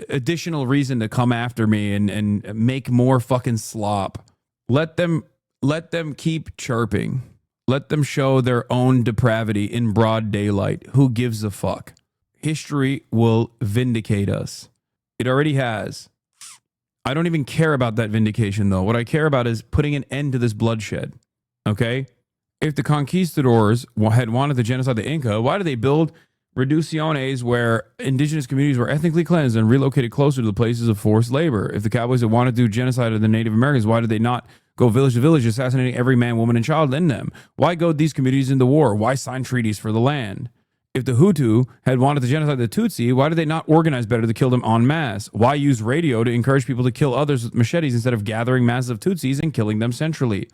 additional reason to come after me and make more fucking slop. Let them keep chirping. Let them show their own depravity in broad daylight. Who gives a fuck? History will vindicate us. It already has. I don't even care about that vindication, though. What I care about is putting an end to this bloodshed. Okay? If the conquistadors had wanted to genocide the Inca, why did they build reducciones where indigenous communities were ethnically cleansed and relocated closer to the places of forced labor? If the cowboys had wanted to do genocide of the Native Americans, why did they not go village to village, assassinating every man, woman, and child in them? Why goad these communities into war? Why sign treaties for the land? If the Hutu had wanted to genocide the Tutsi, why did they not organize better to kill them en masse? Why use radio to encourage people to kill others with machetes instead of gathering masses of Tutsis and killing them centrally?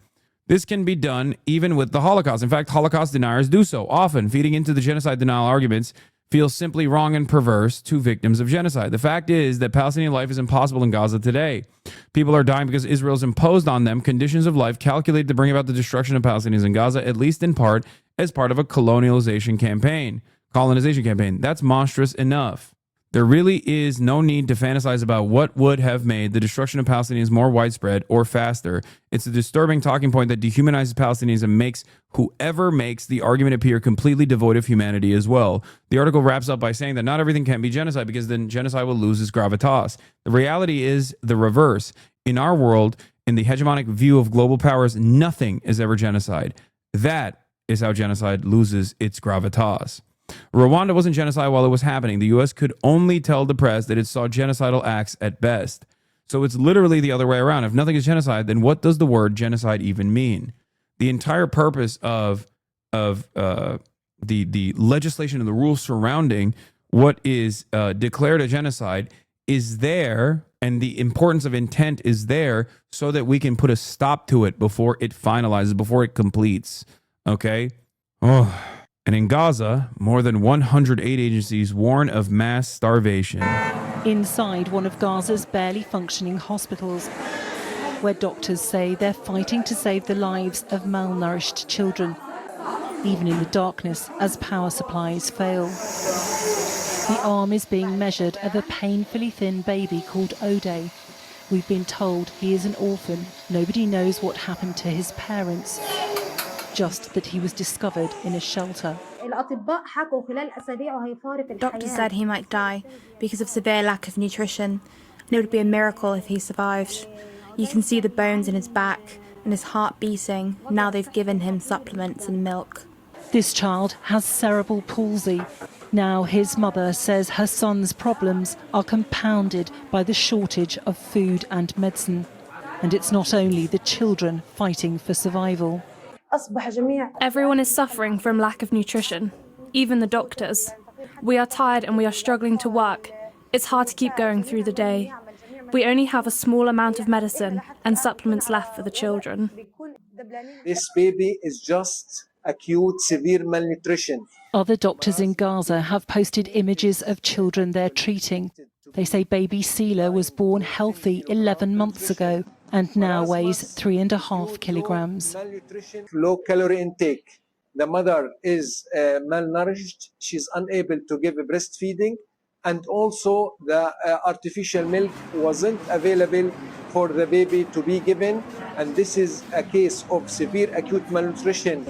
This can be done even with the Holocaust. In fact, Holocaust deniers do so often. Feeding into the genocide denial arguments feels simply wrong and perverse to victims of genocide. The fact is that Palestinian life is impossible in Gaza today. People are dying because Israel's imposed on them conditions of life calculated to bring about the destruction of Palestinians in Gaza, at least in part, as part of a colonization campaign. That's monstrous enough. There really is no need to fantasize about what would have made the destruction of Palestinians more widespread or faster. It's a disturbing talking point that dehumanizes Palestinians and makes whoever makes the argument appear completely devoid of humanity as well. The article wraps up by saying that not everything can be genocide because then genocide will lose its gravitas. The reality is the reverse. In our world, in the hegemonic view of global powers, nothing is ever genocide. That is how genocide loses its gravitas. Rwanda wasn't genocide while it was happening. The U.S. could only tell the press that it saw genocidal acts at best. So it's literally the other way around. If nothing is genocide, then what does the word genocide even mean? The entire purpose of the legislation and the rules surrounding what is declared a genocide is there And the importance of intent is there so that we can put a stop to it before it finalizes, before it completes. Okay? Oh. And in Gaza, more than 108 agencies warn of mass starvation. Inside one of Gaza's barely functioning hospitals, where doctors say they're fighting to save the lives of malnourished children, even in the darkness as power supplies fail. The arm is being measured of a painfully thin baby called Ode. We've been told he is an orphan. Nobody knows what happened to his parents, just that he was discovered in a shelter. Doctors said he might die because of severe lack of nutrition, and it would be a miracle if he survived. You can see the bones in his back and his heart beating. Now they've given him supplements and milk. This child has cerebral palsy. Now his mother says her son's problems are compounded by the shortage of food and medicine. And it's not only the children fighting for survival. Everyone is suffering from lack of nutrition, even the doctors. We are tired and we are struggling to work. It's hard to keep going through the day. We only have a small amount of medicine and supplements left for the children. This baby is just acute severe malnutrition. Other doctors in Gaza have posted images of children they're treating. They say baby Sela was born healthy 11 months ago and now weighs 3.5 kilograms. Low calorie intake. The mother is malnourished. She's unable to give breastfeeding. And also the artificial milk wasn't available for the baby to be given. And this is a case of severe acute malnutrition.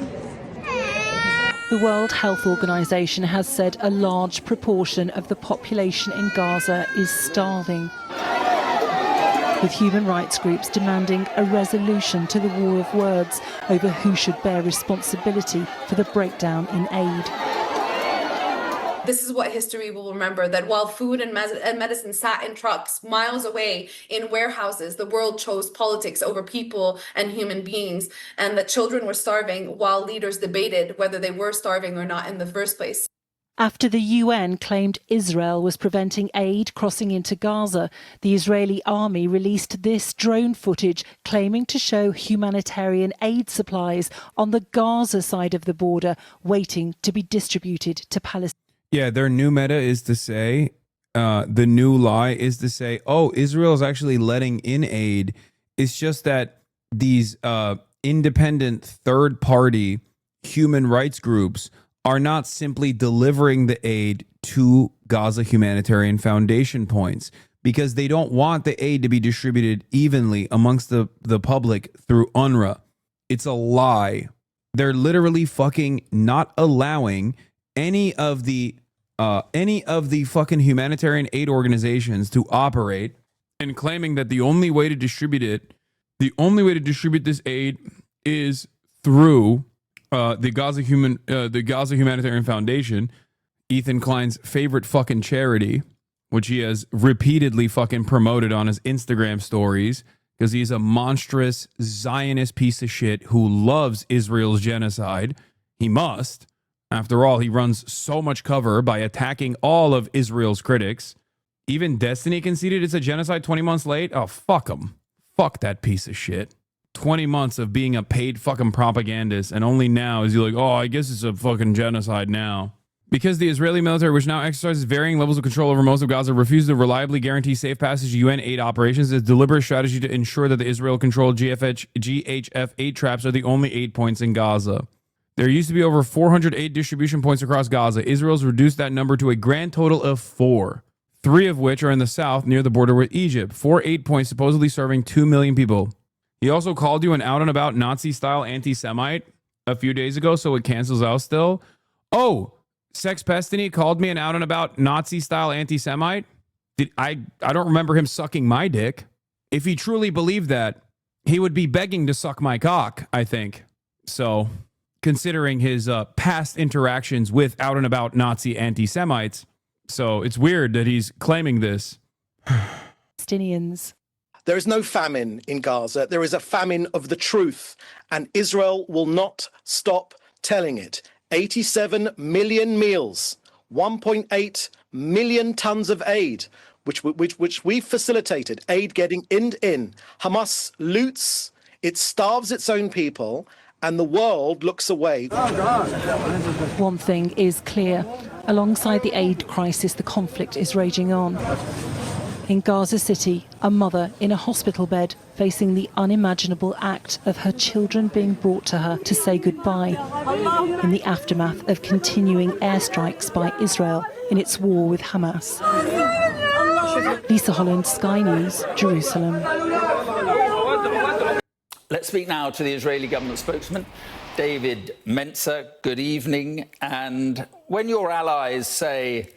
The World Health Organization has said a large proportion of the population in Gaza is starving, with human rights groups demanding a resolution to the war of words over who should bear responsibility for the breakdown in aid. This is what history will remember, that while food and medicine sat in trucks miles away in warehouses, the world chose politics over people and human beings, and that children were starving while leaders debated whether they were starving or not in the first place. After the UN claimed Israel was preventing aid crossing into Gaza, the Israeli army released this drone footage claiming to show humanitarian aid supplies on the Gaza side of the border waiting to be distributed to Palestine. Yeah, their new meta is to say, the new lie is to say, oh, Israel is actually letting in aid. It's just that these independent third-party human rights groups are not simply delivering the aid to Gaza Humanitarian Foundation points because they don't want the aid to be distributed evenly amongst the public through UNRWA. It's a lie. They're literally fucking not allowing any of the fucking humanitarian aid organizations to operate, and claiming that the only way to distribute this aid is through the Gaza Humanitarian Foundation, Ethan Klein's favorite fucking charity, which he has repeatedly fucking promoted on his Instagram stories because he's a monstrous Zionist piece of shit who loves Israel's genocide. He must. After all, he runs so much cover by attacking all of Israel's critics. Even Destiny conceded it's a genocide 20 months late. Oh, fuck him. Fuck that piece of shit. 20 months of being a paid fucking propagandist, and only now is he like, oh, I guess it's a fucking genocide now. Because the Israeli military, which now exercises varying levels of control over most of Gaza, refuses to reliably guarantee safe passage of UN aid operations, is a deliberate strategy to ensure that the Israel-controlled GHF aid traps are the only aid points in Gaza. There used to be over 400 aid distribution points across Gaza. Israel's reduced that number to a grand total of 4, 3 of which are in the south near the border with Egypt. 4 aid points supposedly serving 2 million people. He also called you an out-and-about Nazi-style anti-Semite a few days ago, so it cancels out still. Oh, Sex Pestiny called me an out-and-about Nazi-style anti-Semite? I don't remember him sucking my dick. If he truly believed that, he would be begging to suck my cock, I think. So, considering his past interactions with out-and-about Nazi anti-Semites. So, it's weird that he's claiming this. Palestinians. There is no famine in Gaza. There is a famine of the truth, and Israel will not stop telling it. 87 million meals, 1.8 million tons of aid, which we facilitated, aid getting in. Hamas loots, it starves its own people, and the world looks away. One thing is clear. Alongside the aid crisis, the conflict is raging on. In Gaza City, a mother in a hospital bed facing the unimaginable act of her children being brought to her to say goodbye in the aftermath of continuing airstrikes by Israel in its war with Hamas. Lisa Holland, Sky News, Jerusalem. Let's speak now to the Israeli government spokesman, David Mentzer. Good evening. And when your allies say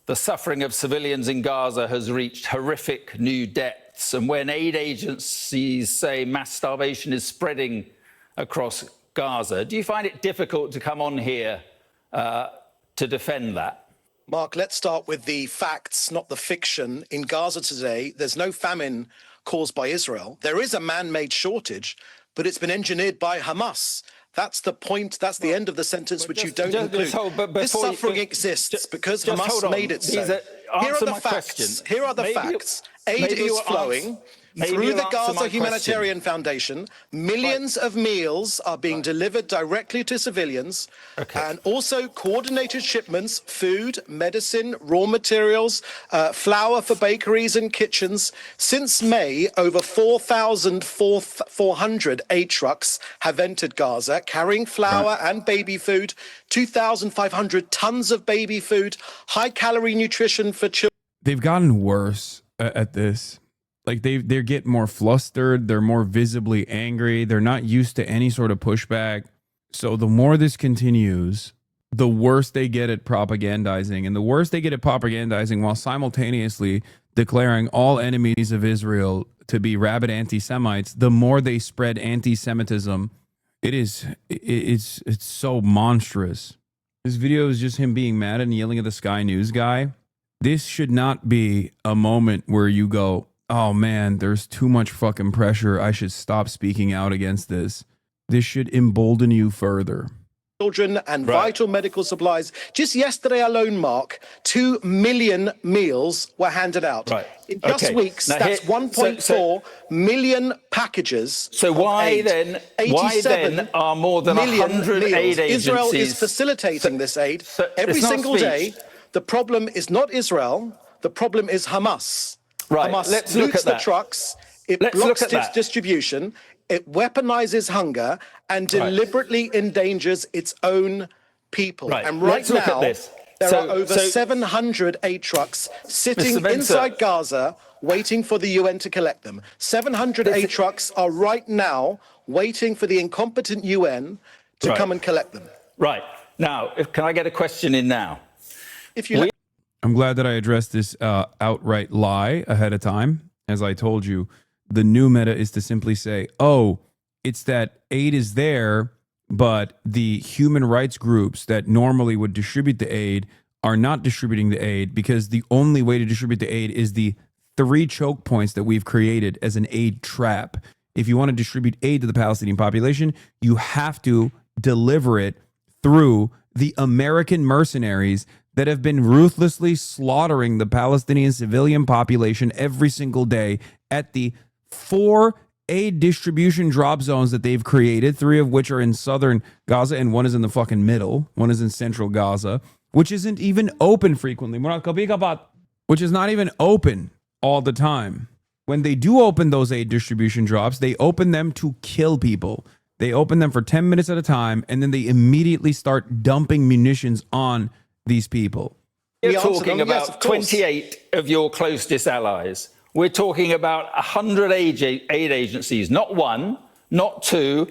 the suffering of civilians in Gaza has reached horrific new depths, and when aid agencies say mass starvation is spreading across Gaza, do you find it difficult to come on here to defend that? Mark, let's start with the facts, not the fiction. In Gaza today, there's no famine caused by Israel. There is a man-made shortage, but it's been engineered by Hamas. That's the point. That's the end of the sentence, which you don't include. This suffering exists because Hamas made it so. Here are the facts. Here are the facts. Aid is flowing through the Gaza Humanitarian Foundation. Millions of meals are being delivered directly to civilians, and also coordinated shipments, food, medicine, raw materials, flour for bakeries and kitchens. Since May, over 4,400 aid trucks have entered Gaza, carrying flour and baby food, 2,500 tons of baby food, high-calorie nutrition for children. They've gotten worse at this. Like they get more flustered. They're more visibly angry. They're not used to any sort of pushback. So the more this continues, the worse they get at propagandizing, and the worse they get at propagandizing while simultaneously declaring all enemies of Israel to be rabid anti-Semites, the more they spread anti-Semitism. It's so monstrous. This video is just him being mad and yelling at the Sky News guy. This should not be a moment where you go, oh man, there's too much fucking pressure. I should stop speaking out against this. This should embolden you further. Children and vital medical supplies. Just yesterday alone, Mark, 2 million meals were handed out. In just weeks, now that's 1.4 million packages. So why then are more than 100 aid agencies? Israel is facilitating this aid every single day. The problem is not Israel. The problem is Hamas. Hamas loots the trucks. It blocks its distribution. It weaponizes hunger and deliberately endangers its own people. And right now, there are over 700 aid trucks sitting inside Gaza waiting for the UN to collect them. 700 aid trucks are right now waiting for the incompetent UN to come and collect them. Right. Now, can I get a question in now? If you I'm glad that I addressed this outright lie ahead of time. As I told you, the new meta is to simply say, oh, it's that aid is there, but the human rights groups that normally would distribute the aid are not distributing the aid because the only way to distribute the aid is the 3 choke points that we've created as an aid trap. If you want to distribute aid to the Palestinian population, you have to deliver it through the American mercenaries that have been ruthlessly slaughtering the Palestinian civilian population every single day at the 4 aid distribution drop zones that they've created, 3 of which are in southern Gaza and 1 is in the fucking middle. 1 is in central Gaza, which isn't even open frequently. Which is not even open all the time. When they do open those aid distribution drops, they open them to kill people. They open them for 10 minutes at a time, and then they immediately start dumping munitions on these people. We're talking about 28 of your closest allies. We're talking about 100 aid agencies, not 1, not 2,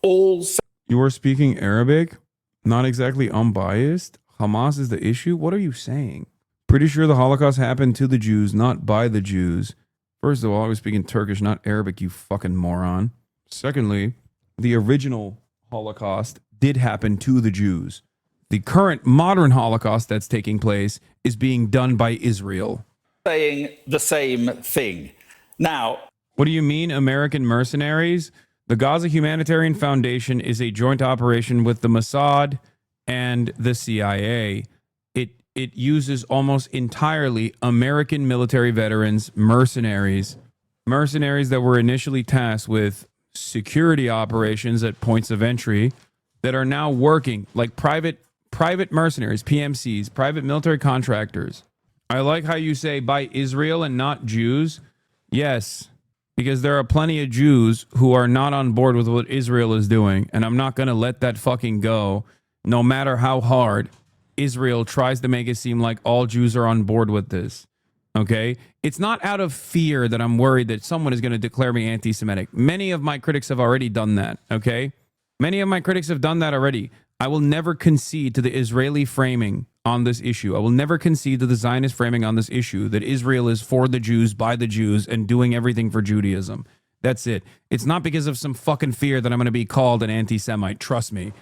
all. You are speaking Arabic, not exactly unbiased. Hamas is the issue. What are you saying? Pretty sure the Holocaust happened to the Jews, not by the Jews. First of all, I was speaking Turkish, not Arabic, you fucking moron. Secondly, the original Holocaust did happen to the Jews. The current modern Holocaust that's taking place is being done by Israel. Saying the same thing. Now, what do you mean, American mercenaries? The Gaza Humanitarian Foundation is a joint operation with the Mossad and the CIA. it uses almost entirely American military veterans, mercenaries that were initially tasked with security operations at points of entry that are now working like private mercenaries, PMCs, private military contractors. I like how you say by Israel and not Jews. Yes, because there are plenty of Jews who are not on board with what Israel is doing, and I'm not going to let that fucking go, no matter how hard Israel tries to make it seem like all Jews are on board with this. Okay? It's not out of fear that I'm worried that someone is going to declare me anti-Semitic. Many of my critics have already done that. Okay? Many of my critics have done that already. I will never concede to the Israeli framing on this issue. I will never concede to the Zionist framing on this issue that Israel is for the Jews, by the Jews, and doing everything for Judaism. That's it. It's not because of some fucking fear that I'm going to be called an anti-Semite. Trust me.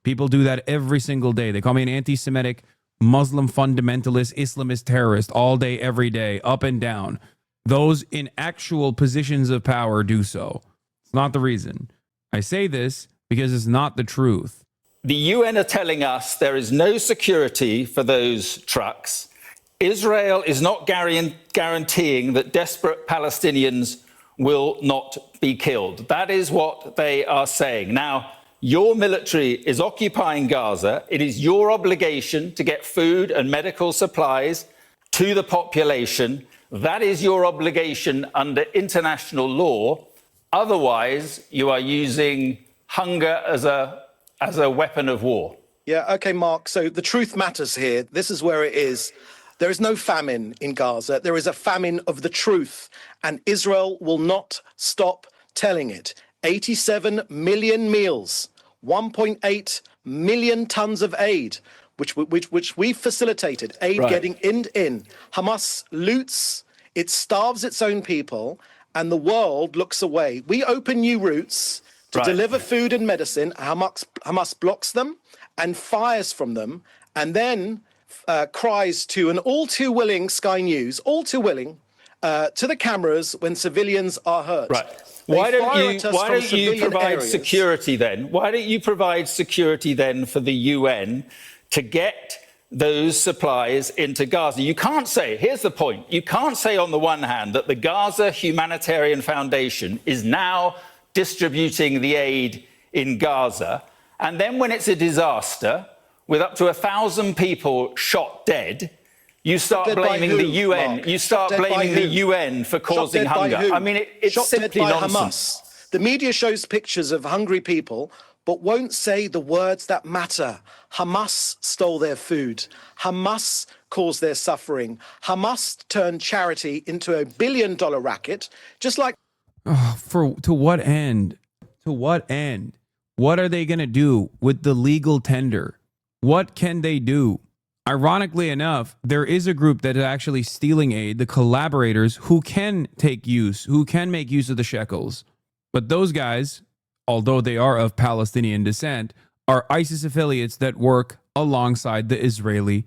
People do that every single day. They call me an anti-Semitic, Muslim fundamentalist, Islamist terrorist all day, every day, up and down. Those in actual positions of power do so. It's not the reason. I say this because it's not the truth. The UN are telling us there is no security for those trucks. Israel is not guaranteeing that desperate Palestinians will not be killed. That is what they are saying. Now, your military is occupying Gaza. It is your obligation to get food and medical supplies to the population. That is your obligation under international law. Otherwise, you are using hunger as a weapon of war. Yeah, okay, Mark. So the truth matters here. This is where it is. There is no famine in Gaza. There is a famine of the truth, and Israel will not stop telling it. 87 million meals, 1.8 million tons of aid, which we facilitated, aid Right. getting in. Hamas loots, it starves its own people, and the world looks away. We open new routes to Right. deliver food and medicine. Hamas blocks them and fires from them, and then cries to an all too willing Sky News, all too willing, to the cameras when civilians are hurt. Right. They Why don't fire you at us why from don't you civilian provide areas. security then? Why don't you provide security then for the UN to get those supplies into Gaza? You can't say, here's the point, you can't say on the one hand that the Gaza Humanitarian Foundation is now distributing the aid in Gaza, and then when it's a disaster with up to 1,000 people shot dead, you start Dead by blaming who, the UN. Mark? You start Shot dead by blaming the who? UN for Shot causing dead by hunger. who? I mean, it's Shot dead simply by nonsense. Hamas. The media shows pictures of hungry people, but won't say the words that matter. Hamas stole their food. Hamas caused their suffering. Hamas turned charity into $1 billion racket, just like. To what end? To what end? What are they going to do with the legal tender? What can they do? Ironically enough, there is a group that is actually stealing aid, the collaborators, who can make use of the shekels. But those guys, although they are of Palestinian descent, are ISIS affiliates that work alongside the Israeli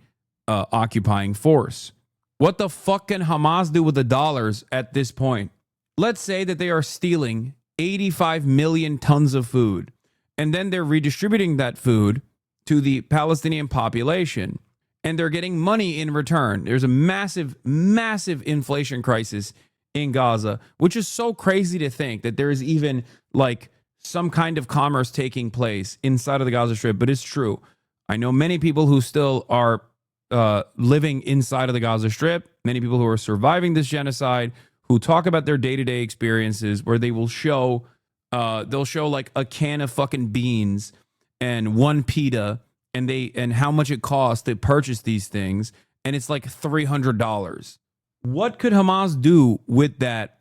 occupying force. What the fuck can Hamas do with the dollars at this point? Let's say that they are stealing 85 million tons of food, and then they're redistributing that food to the Palestinian population, and they're getting money in return. There's a massive, massive inflation crisis in Gaza, which is so crazy to think that there is even like some kind of commerce taking place inside of the Gaza Strip, but it's true. I know many people who still are living inside of the Gaza Strip, many people who are surviving this genocide, who talk about their day-to-day experiences where they will show, they'll show like a can of fucking beans and one pita, and how much it costs to purchase these things, and it's like $300. What could Hamas do with that,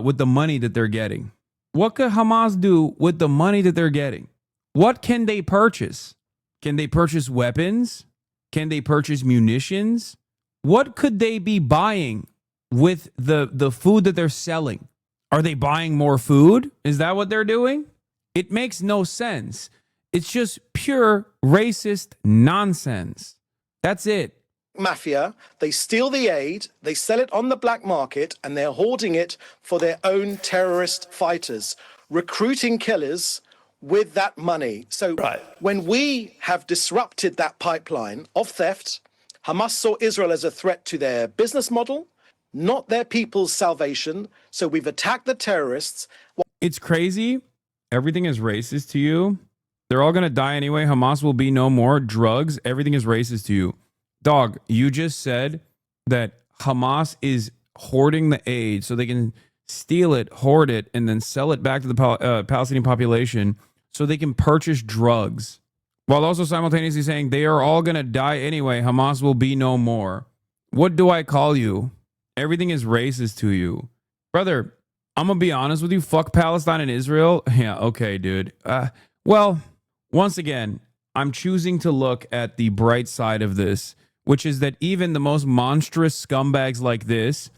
with the money that they're getting? What could Hamas do with the money that they're getting? What can they purchase? Can they purchase weapons? Can they purchase munitions? What could they be buying with the food that they're selling? Are they buying more food? Is that what they're doing? It makes no sense. It's just pure racist nonsense. That's it. Mafia, they steal the aid, they sell it on the black market, and they're hoarding it for their own terrorist fighters, recruiting killers with that money. So when we have disrupted that pipeline of theft, Hamas saw Israel as a threat to their business model, not their people's salvation. So we've attacked the terrorists. It's crazy. Everything is racist to you. They're all going to die anyway. Hamas will be no more. Drugs, everything is racist to you. Dog, you just said that Hamas is hoarding the aid so they can steal it, hoard it, and then sell it back to the Palestinian population so they can purchase drugs, while also simultaneously saying they are all going to die anyway. Hamas will be no more. What do I call you? Everything is racist to you. Brother, I'm going to be honest with you. Fuck Palestine and Israel. Yeah, okay, dude. Well, once again, I'm choosing to look at the bright side of this, which is that even the most monstrous scumbags like this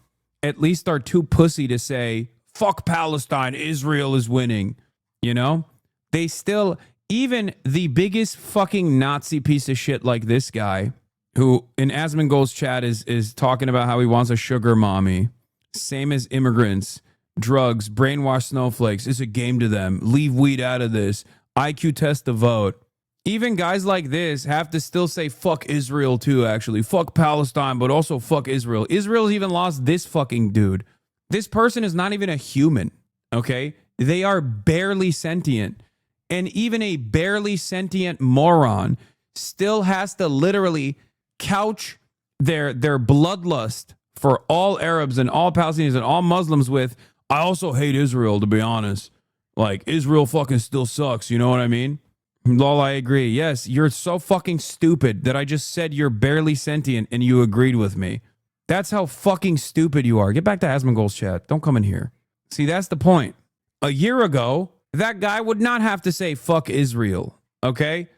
at least are too pussy to say, fuck Palestine, Israel is winning. You know? They still, even the biggest fucking Nazi piece of shit like this guy, who in Asmongold's chat is talking about how he wants a sugar mommy, same as immigrants, drugs, brainwashed snowflakes, it's a game to them, leave weed out of this, IQ test the vote. Even guys like this have to still say fuck Israel too, actually. Fuck Palestine, but also fuck Israel. Israel's even lost this fucking dude. This person is not even a human, okay? They are barely sentient. And even a barely sentient moron still has to literally couch their bloodlust for all Arabs and all Palestinians and all Muslims with, I also hate Israel, to be honest. Like, Israel fucking still sucks, you know what I mean? Lol, I agree. Yes, you're so fucking stupid that I just said you're barely sentient and you agreed with me. That's how fucking stupid you are. Get back to Asmongold's chat. Don't come in here. See, that's the point. A year ago, that guy would not have to say fuck Israel, okay?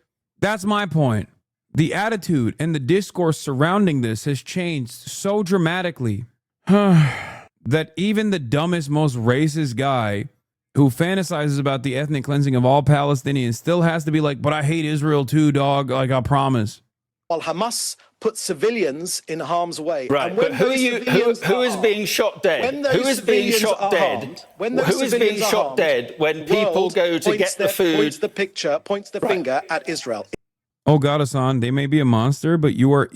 That's my point. The attitude and the discourse surrounding this has changed so dramatically that even the dumbest, most racist guy who fantasizes about the ethnic cleansing of all Palestinians still has to be like, but I hate Israel too, dog. Like, I promise. While Hamas put civilians in harm's way. Right, but who is being shot dead? Who is being shot dead? Who is being shot dead when people go to get the food? Points the finger at Israel. Oh God, Hassan, they may be a monster, but you are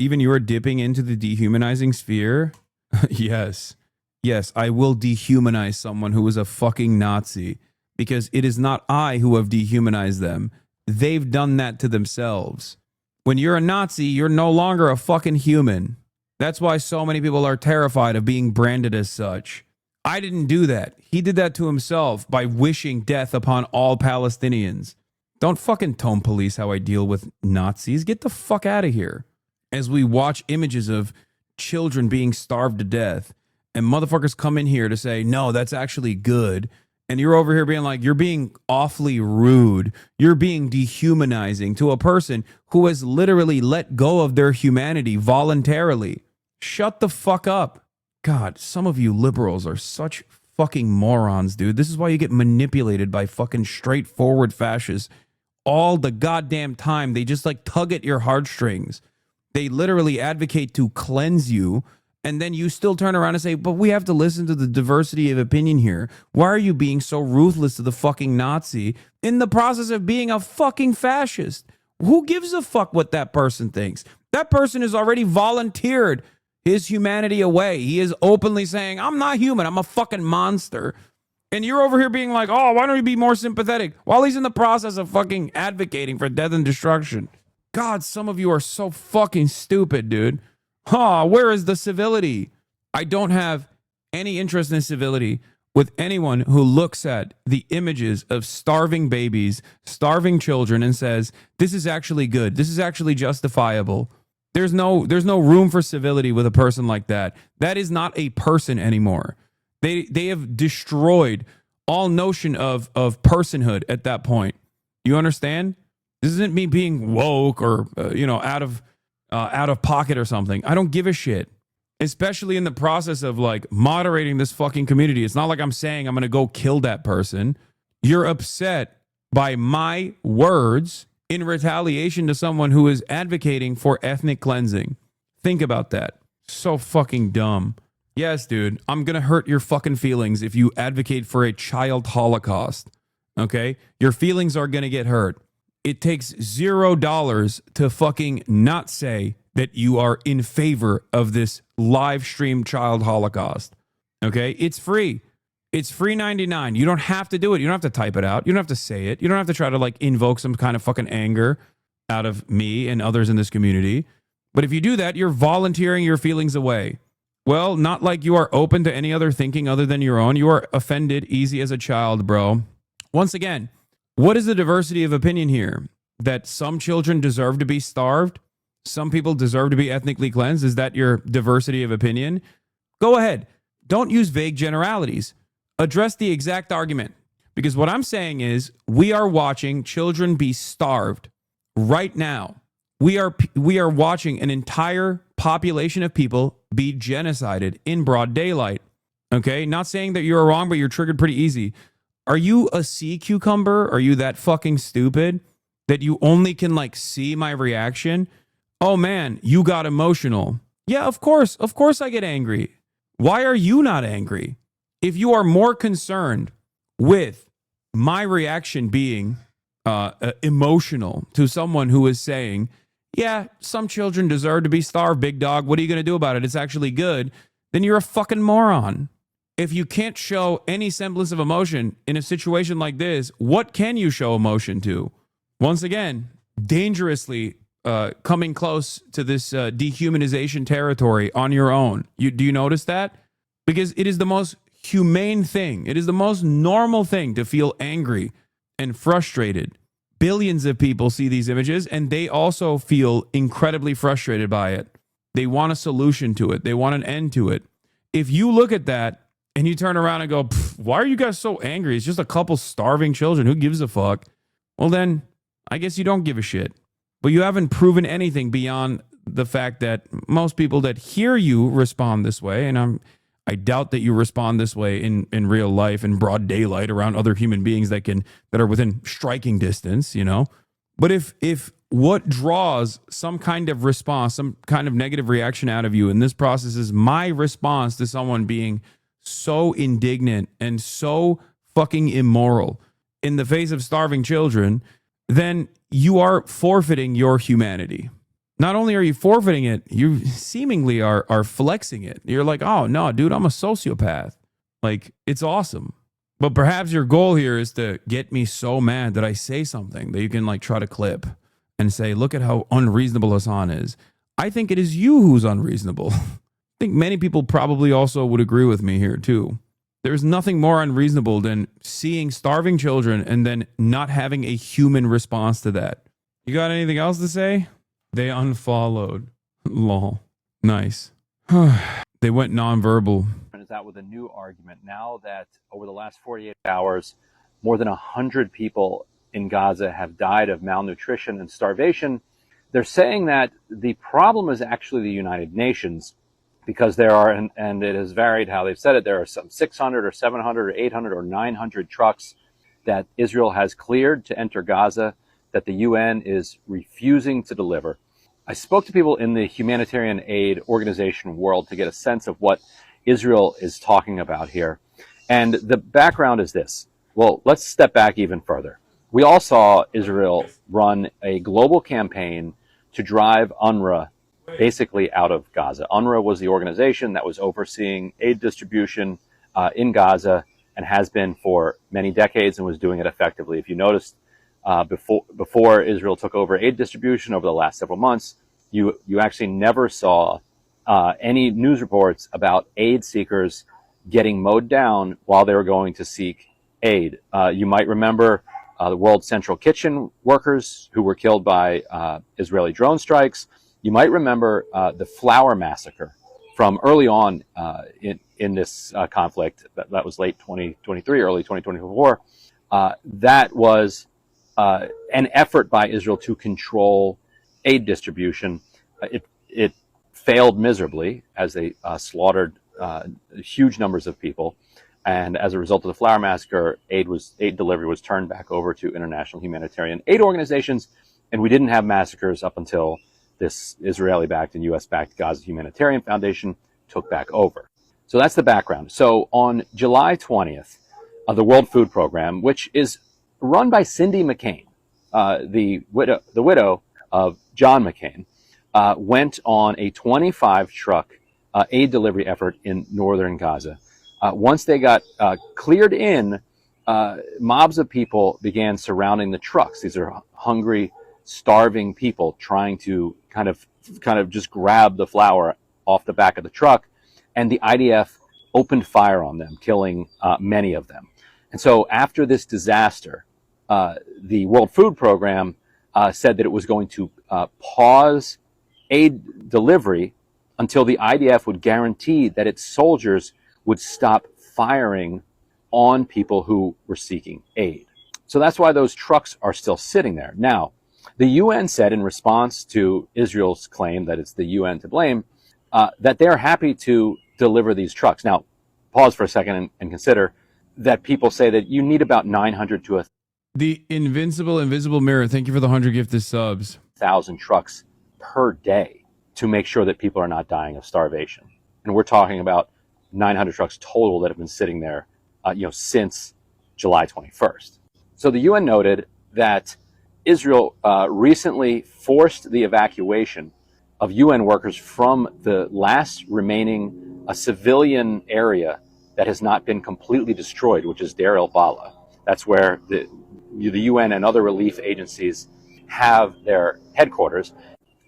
dipping into the dehumanizing sphere. Yes. Yes, I will dehumanize someone who is a fucking Nazi, because it is not I who have dehumanized them. They've done that to themselves. When you're a Nazi, you're no longer a fucking human. That's why so many people are terrified of being branded as such. I didn't do that. He did that to himself by wishing death upon all Palestinians. Don't fucking tone police how I deal with Nazis. Get the fuck out of here. As we watch images of children being starved to death, and motherfuckers come in here to say, no, that's actually good. And you're over here being like, you're being awfully rude. You're being dehumanizing to a person who has literally let go of their humanity voluntarily. Shut the fuck up. God, some of you liberals are such fucking morons, dude. This is why you get manipulated by fucking straightforward fascists all the goddamn time. They just like tug at your heartstrings. They literally advocate to cleanse you. And then you still turn around and say, but we have to listen to the diversity of opinion here. Why are you being so ruthless to the fucking Nazi in the process of being a fucking fascist? Who gives a fuck what that person thinks? That person has already volunteered his humanity away. He is openly saying, I'm not human. I'm a fucking monster. And you're over here being like, oh, why don't you be more sympathetic? While he's in the process of fucking advocating for death and destruction. God, some of you are so fucking stupid, dude. Where is the civility? I don't have any interest in civility with anyone who looks at the images of starving babies, starving children, and says, this is actually good. This is actually justifiable. There's no room for civility with a person like that. That is not a person anymore. They have destroyed all notion of personhood at that point. You understand? This isn't me being woke or out of pocket or something. I don't give a shit. Especially in the process of like moderating this fucking community. It's not like I'm saying I'm going to go kill that person. You're upset by my words in retaliation to someone who is advocating for ethnic cleansing. Think about that. So fucking dumb. Yes, dude, I'm going to hurt your fucking feelings if you advocate for a child holocaust. Okay? Your feelings are going to get hurt. It takes $0 to fucking not say that you are in favor of this live stream child holocaust. Okay? It's free. It's free 99. You don't have to do it. You don't have to type it out. You don't have to say it. You don't have to try to like invoke some kind of fucking anger out of me and others in this community. But if you do that, you're volunteering your feelings away. Well, not like you are open to any other thinking other than your own. You are offended easy as a child, bro. Once again, what is the diversity of opinion here? That some children deserve to be starved? Some people deserve to be ethnically cleansed? Is that your diversity of opinion? Go ahead. Don't use vague generalities. Address the exact argument. Because what I'm saying is we are watching children be starved right now. We are watching an entire population of people be genocided in broad daylight. Okay? Not saying that you're wrong, but you're triggered pretty easy. Are you a sea cucumber? Are you that fucking stupid that you only can like see my reaction? Oh man, you got emotional. Yeah, of course I get angry. Why are you not angry? If you are more concerned with my reaction being emotional to someone who is saying, yeah, some children deserve to be starved, big dog. What are you going to do about it? It's actually good. Then you're a fucking moron. If you can't show any semblance of emotion in a situation like this, what can you show emotion to? Once again, dangerously coming close to this dehumanization territory on your own. Do you notice that? Because it is the most humane thing. It is the most normal thing to feel angry and frustrated. Billions of people see these images and they also feel incredibly frustrated by it. They want a solution to it. They want an end to it. If you look at that and you turn around and go, why are you guys so angry? It's just a couple starving children. Who gives a fuck? Well, then I guess you don't give a shit. But you haven't proven anything beyond the fact that most people that hear you respond this way, and I doubt that you respond this way in real life, in broad daylight, around other human beings that are within striking distance, you know. But if what draws some kind of response, some kind of negative reaction out of you in this process is my response to someone being so indignant and so fucking immoral in the face of starving children, then you are forfeiting your humanity. Not only are you forfeiting it, you seemingly are flexing it. You're like, oh, no, dude, I'm a sociopath. Like, it's awesome. But perhaps your goal here is to get me so mad that I say something that you can, like, try to clip and say, look at how unreasonable Hasan is. I think it is you who's unreasonable. I think many people probably also would agree with me here, too. There's nothing more unreasonable than seeing starving children and then not having a human response to that. You got anything else to say? They unfollowed. Lol. Nice. They went nonverbal. Is out with a new argument now that over the last 48 hours, more than 100 people in Gaza have died of malnutrition and starvation. They're saying that the problem is actually the United Nations, because there are, and it has varied how they've said it, there are some 600 or 700 or 800 or 900 trucks that Israel has cleared to enter Gaza that the UN is refusing to deliver. I spoke to people in the humanitarian aid organization world to get a sense of what Israel is talking about here. And the background is this. Well, let's step back even further. We all saw Israel run a global campaign to drive UNRWA basically out of Gaza. UNRWA was the organization that was overseeing aid distribution in Gaza and has been for many decades and was doing it effectively. If you noticed, before Israel took over aid distribution over the last several months, you actually never saw any news reports about aid seekers getting mowed down while they were going to seek aid. You might remember the World Central Kitchen workers who were killed by Israeli drone strikes. You might remember the flour massacre from early on in this conflict. That was late 2023, early 2024. That was an effort by Israel to control aid distribution. It failed miserably as they slaughtered huge numbers of people. And as a result of the flour massacre, aid delivery was turned back over to international humanitarian aid organizations. And we didn't have massacres up until this Israeli-backed and U.S.-backed Gaza Humanitarian Foundation took back over. So that's the background. So on July 20th, the World Food Program, which is run by Cindy McCain, the widow of John McCain, went on a 25-truck aid delivery effort in northern Gaza. Once they got cleared in, mobs of people began surrounding the trucks. These are hungry, starving people trying to kind of just grab the flour off the back of the truck, and the IDF opened fire on them, killing many of them. And so after this disaster, the World Food Program said that it was going to pause aid delivery until the IDF would guarantee that its soldiers would stop firing on people who were seeking aid. So that's why those trucks are still sitting there. Now, the UN said in response to Israel's claim that it's the UN to blame, that they're happy to deliver these trucks. Now, pause for a second and consider that people say that you need about 900 to 1,000 The invisible mirror. Thank you for the 100 gifted subs. trucks per day to make sure that people are not dying of starvation. And we're talking about 900 trucks total that have been sitting there, since July 21st. So the UN noted that Israel recently forced the evacuation of UN workers from the last remaining civilian area that has not been completely destroyed, which is Deir el-Balah. That's where the UN and other relief agencies have their headquarters.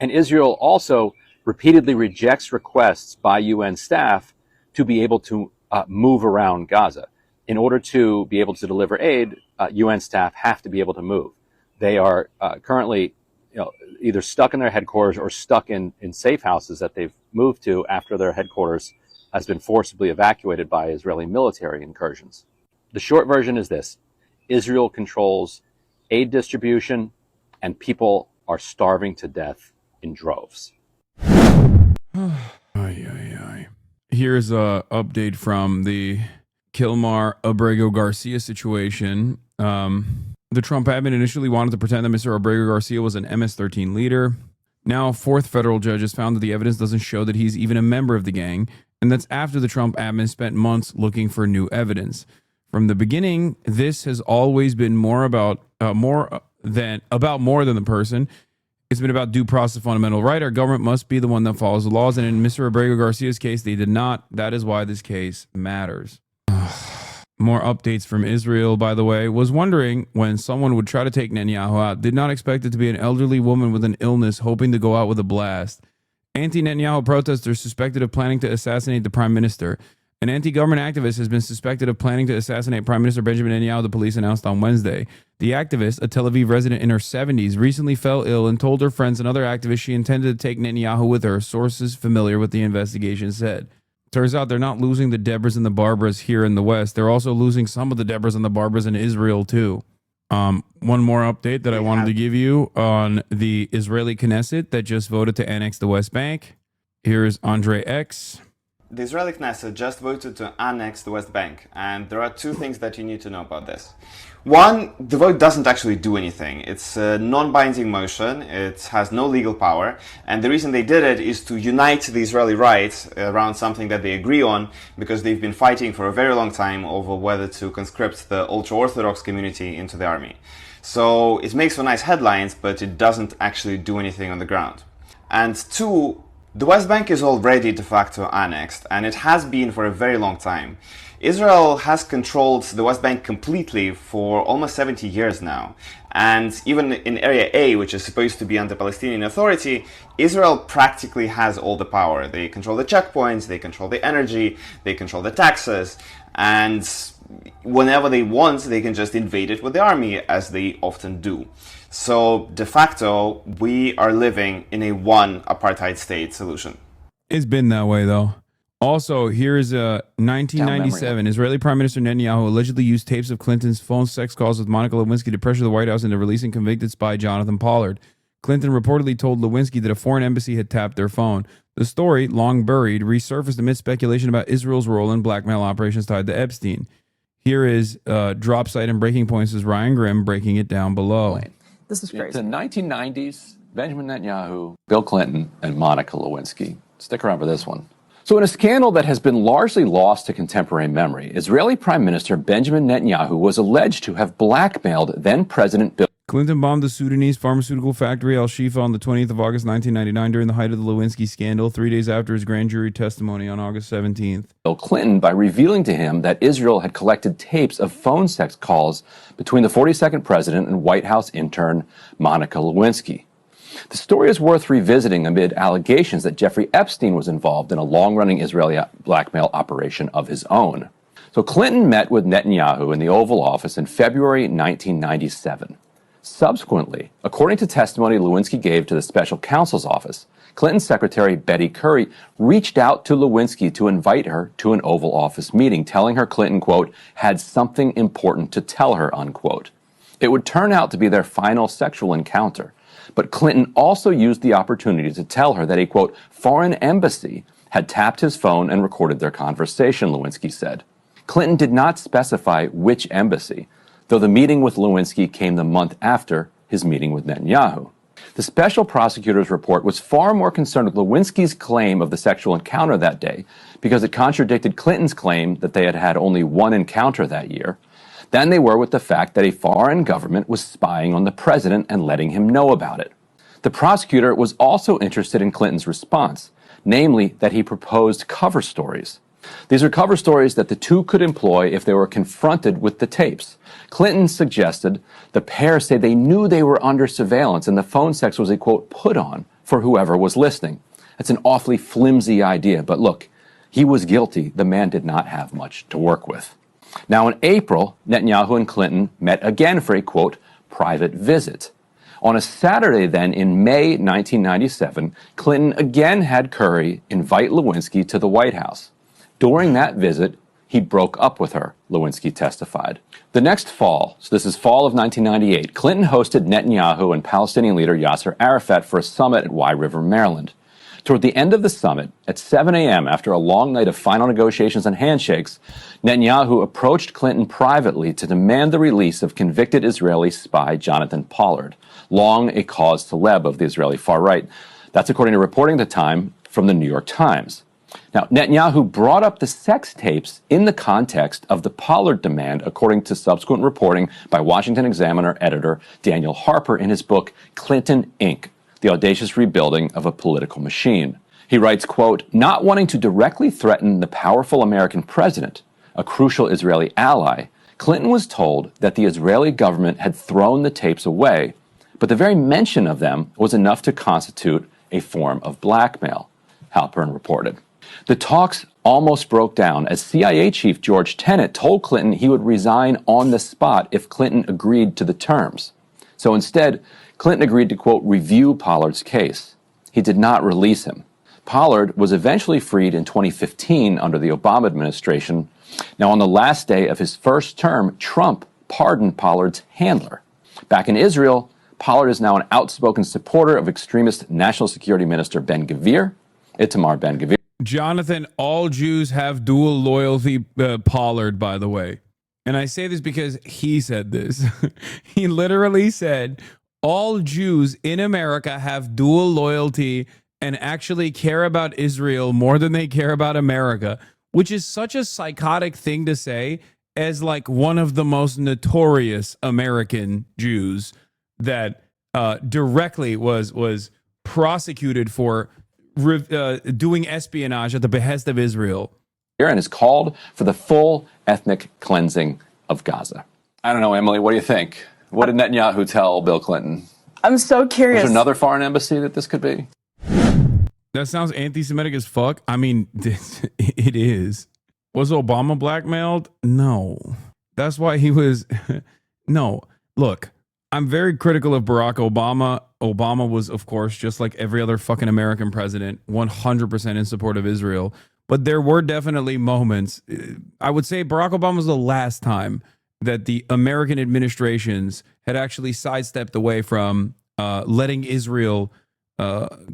And Israel also repeatedly rejects requests by UN staff to be able to move around Gaza. In order to be able to deliver aid, UN staff have to be able to move. They are currently either stuck in their headquarters or stuck in safe houses that they've moved to after their headquarters has been forcibly evacuated by Israeli military incursions. The short version is this: Israel controls aid distribution, and people are starving to death in droves. Here's a update from the Kilmar Abrego Garcia situation. The Trump admin initially wanted to pretend that Mr. Abrego Garcia was an MS-13 leader. Now, fourth federal judge has found that the evidence doesn't show that he's even a member of the gang, and that's after the Trump admin spent months looking for new evidence. From the beginning, this has always been more than the person. It's been about due process, fundamental right. Our government must be the one that follows the laws, and in Mr. Abrego Garcia's case, they did not. That is why this case matters. More updates from Israel, by the way. Was wondering when someone would try to take Netanyahu out. Did not expect it to be an elderly woman with an illness hoping to go out with a blast. Anti-Netanyahu protesters suspected of planning to assassinate the prime minister. An anti-government activist has been suspected of planning to assassinate Prime Minister Benjamin Netanyahu, the police announced on Wednesday. The activist, a Tel Aviv resident in her 70s, recently fell ill and told her friends and other activists she intended to take Netanyahu with her, sources familiar with the investigation said. Turns out they're not losing the Debras and the Barbaras here in the West. They're also losing some of the Debras and the Barbaras in Israel, too. One more update that I wanted to give you on the Israeli Knesset that just voted to annex the West Bank. Here's Andre X. The Israeli Knesset just voted to annex the West Bank, and there are two things that you need to know about this. One, the vote doesn't actually do anything. It's a non-binding motion, it has no legal power, and the reason they did it is to unite the Israeli right around something that they agree on, because they've been fighting for a very long time over whether to conscript the ultra-Orthodox community into the army. So it makes for nice headlines, but it doesn't actually do anything on the ground. And two, the West Bank is already de facto annexed, and it has been for a very long time. Israel has controlled the West Bank completely for almost 70 years now. And even in Area A, which is supposed to be under Palestinian Authority, Israel practically has all the power. They control the checkpoints, they control the energy, they control the taxes, and whenever they want, they can just invade it with the army, as they often do. So, de facto, we are living in a one apartheid state solution. It's been that way, though. Also, here's 1997. Israeli Prime Minister Netanyahu allegedly used tapes of Clinton's phone sex calls with Monica Lewinsky to pressure the White House into releasing convicted spy Jonathan Pollard. Clinton reportedly told Lewinsky that a foreign embassy had tapped their phone. The story, long buried, resurfaced amid speculation about Israel's role in blackmail operations tied to Epstein. Here is Drop Site and Breaking Points' Ryan Grimm breaking it down below. This is crazy. The 1990s, Benjamin Netanyahu, Bill Clinton, and Monica Lewinsky. Stick around for this one. So in a scandal that has been largely lost to contemporary memory, Israeli Prime Minister Benjamin Netanyahu was alleged to have blackmailed then-President Bill Clinton bombed the Sudanese pharmaceutical factory Al-Shifa on the 20th of August 1999 during the height of the Lewinsky scandal, 3 days after his grand jury testimony on August 17th. Bill Clinton by revealing to him that Israel had collected tapes of phone sex calls between the 42nd president and White House intern Monica Lewinsky. The story is worth revisiting amid allegations that Jeffrey Epstein was involved in a long-running Israeli blackmail operation of his own. So Clinton met with Netanyahu in the Oval Office in February 1997. Subsequently, according to testimony Lewinsky gave to the special counsel's office, Clinton's secretary Betty Curry reached out to Lewinsky to invite her to an Oval Office meeting, telling her Clinton, quote, had something important to tell her, unquote. It would turn out to be their final sexual encounter, but Clinton also used the opportunity to tell her that a, quote, foreign embassy had tapped his phone and recorded their conversation, Lewinsky said. Clinton did not specify which embassy, though the meeting with Lewinsky came the month after his meeting with Netanyahu. The special prosecutor's report was far more concerned with Lewinsky's claim of the sexual encounter that day because it contradicted Clinton's claim that they had had only one encounter that year than they were with the fact that a foreign government was spying on the president and letting him know about it. The prosecutor was also interested in Clinton's response, namely that he proposed cover stories. These are cover stories that the two could employ if they were confronted with the tapes. Clinton suggested the pair say they knew they were under surveillance and the phone sex was a, quote, put on for whoever was listening. That's an awfully flimsy idea, but look, he was guilty. The man did not have much to work with. Now in April, Netanyahu and Clinton met again for a, quote, private visit. On a Saturday then in May 1997, Clinton again had Curry invite Lewinsky to the White House. During that visit, he broke up with her, Lewinsky testified. The next fall, so this is fall of 1998, Clinton hosted Netanyahu and Palestinian leader Yasser Arafat for a summit at Wye River, Maryland. Toward the end of the summit, at 7 a.m., after a long night of final negotiations and handshakes, Netanyahu approached Clinton privately to demand the release of convicted Israeli spy Jonathan Pollard, long a cause célèbre of the Israeli far right. That's according to reporting at the time from the New York Times. Now, Netanyahu brought up the sex tapes in the context of the Pollard demand, according to subsequent reporting by Washington Examiner editor Daniel Harper in his book, Clinton, Inc., The Audacious Rebuilding of a Political Machine. He writes, quote, not wanting to directly threaten the powerful American president, a crucial Israeli ally, Clinton was told that the Israeli government had thrown the tapes away, but the very mention of them was enough to constitute a form of blackmail, Halpern reported. The talks almost broke down as CIA chief George Tenet told Clinton he would resign on the spot if Clinton agreed to the terms. So instead, Clinton agreed to, quote, review Pollard's case. He did not release him. Pollard was eventually freed in 2015 under the Obama administration. Now, on the last day of his first term, Trump pardoned Pollard's handler. Back in Israel, Pollard is now an outspoken supporter of extremist National Security Minister Ben-Gvir, Itamar Ben-Gvir. Jonathan, all Jews have dual loyalty, Pollard, by the way. And I say this because he said this. He literally said, all Jews in America have dual loyalty and actually care about Israel more than they care about America, which is such a psychotic thing to say as like one of the most notorious American Jews that directly was prosecuted for doing espionage at the behest of Israel. And has called for the full ethnic cleansing of Gaza. I don't know, Emily, what do you think? What did Netanyahu tell Bill Clinton? I'm so curious. There's another foreign embassy that this could be? That sounds anti-Semitic as fuck. I mean, it is. Was Obama blackmailed? No. That's why he was... No. Look, I'm very critical of Barack Obama. Obama was, of course, just like every other fucking American president, 100% in support of Israel. But there were definitely moments. I would say Barack Obama was the last time that the American administrations had actually sidestepped away from letting Israel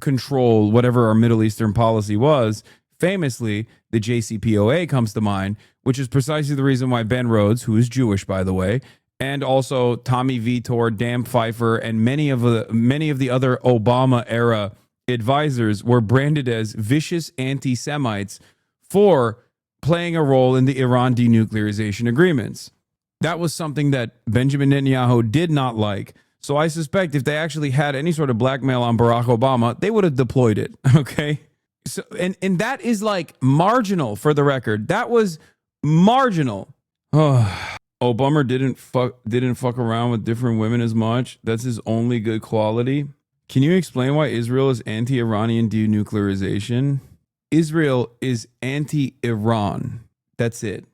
control whatever our Middle Eastern policy was. Famously, the JCPOA comes to mind, which is precisely the reason why Ben Rhodes, who is Jewish, by the way, and also Tommy Vitor, Dan Pfeiffer, and many of the other Obama-era advisors were branded as vicious anti-Semites for playing a role in the Iran denuclearization agreements. That was something that Benjamin Netanyahu did not like. So I suspect if they actually had any sort of blackmail on Barack Obama, they would have deployed it. Okay. So and that is like marginal for the record. That was marginal. Oh, Obama didn't fuck around with different women as much. That's his only good quality. Can you explain why Israel is anti-Iranian denuclearization? Israel is anti-Iran. That's it.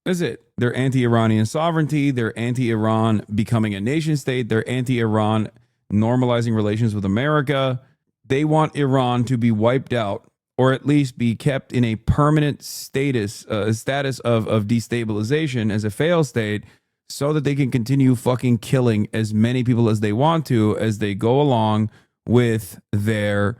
That's it. They're anti-Iranian sovereignty. They're anti-Iran becoming a nation state. They're anti-Iran normalizing relations with America. They want Iran to be wiped out, or at least be kept in a permanent status of destabilization as a failed state, so that they can continue fucking killing as many people as they want to as they go along with their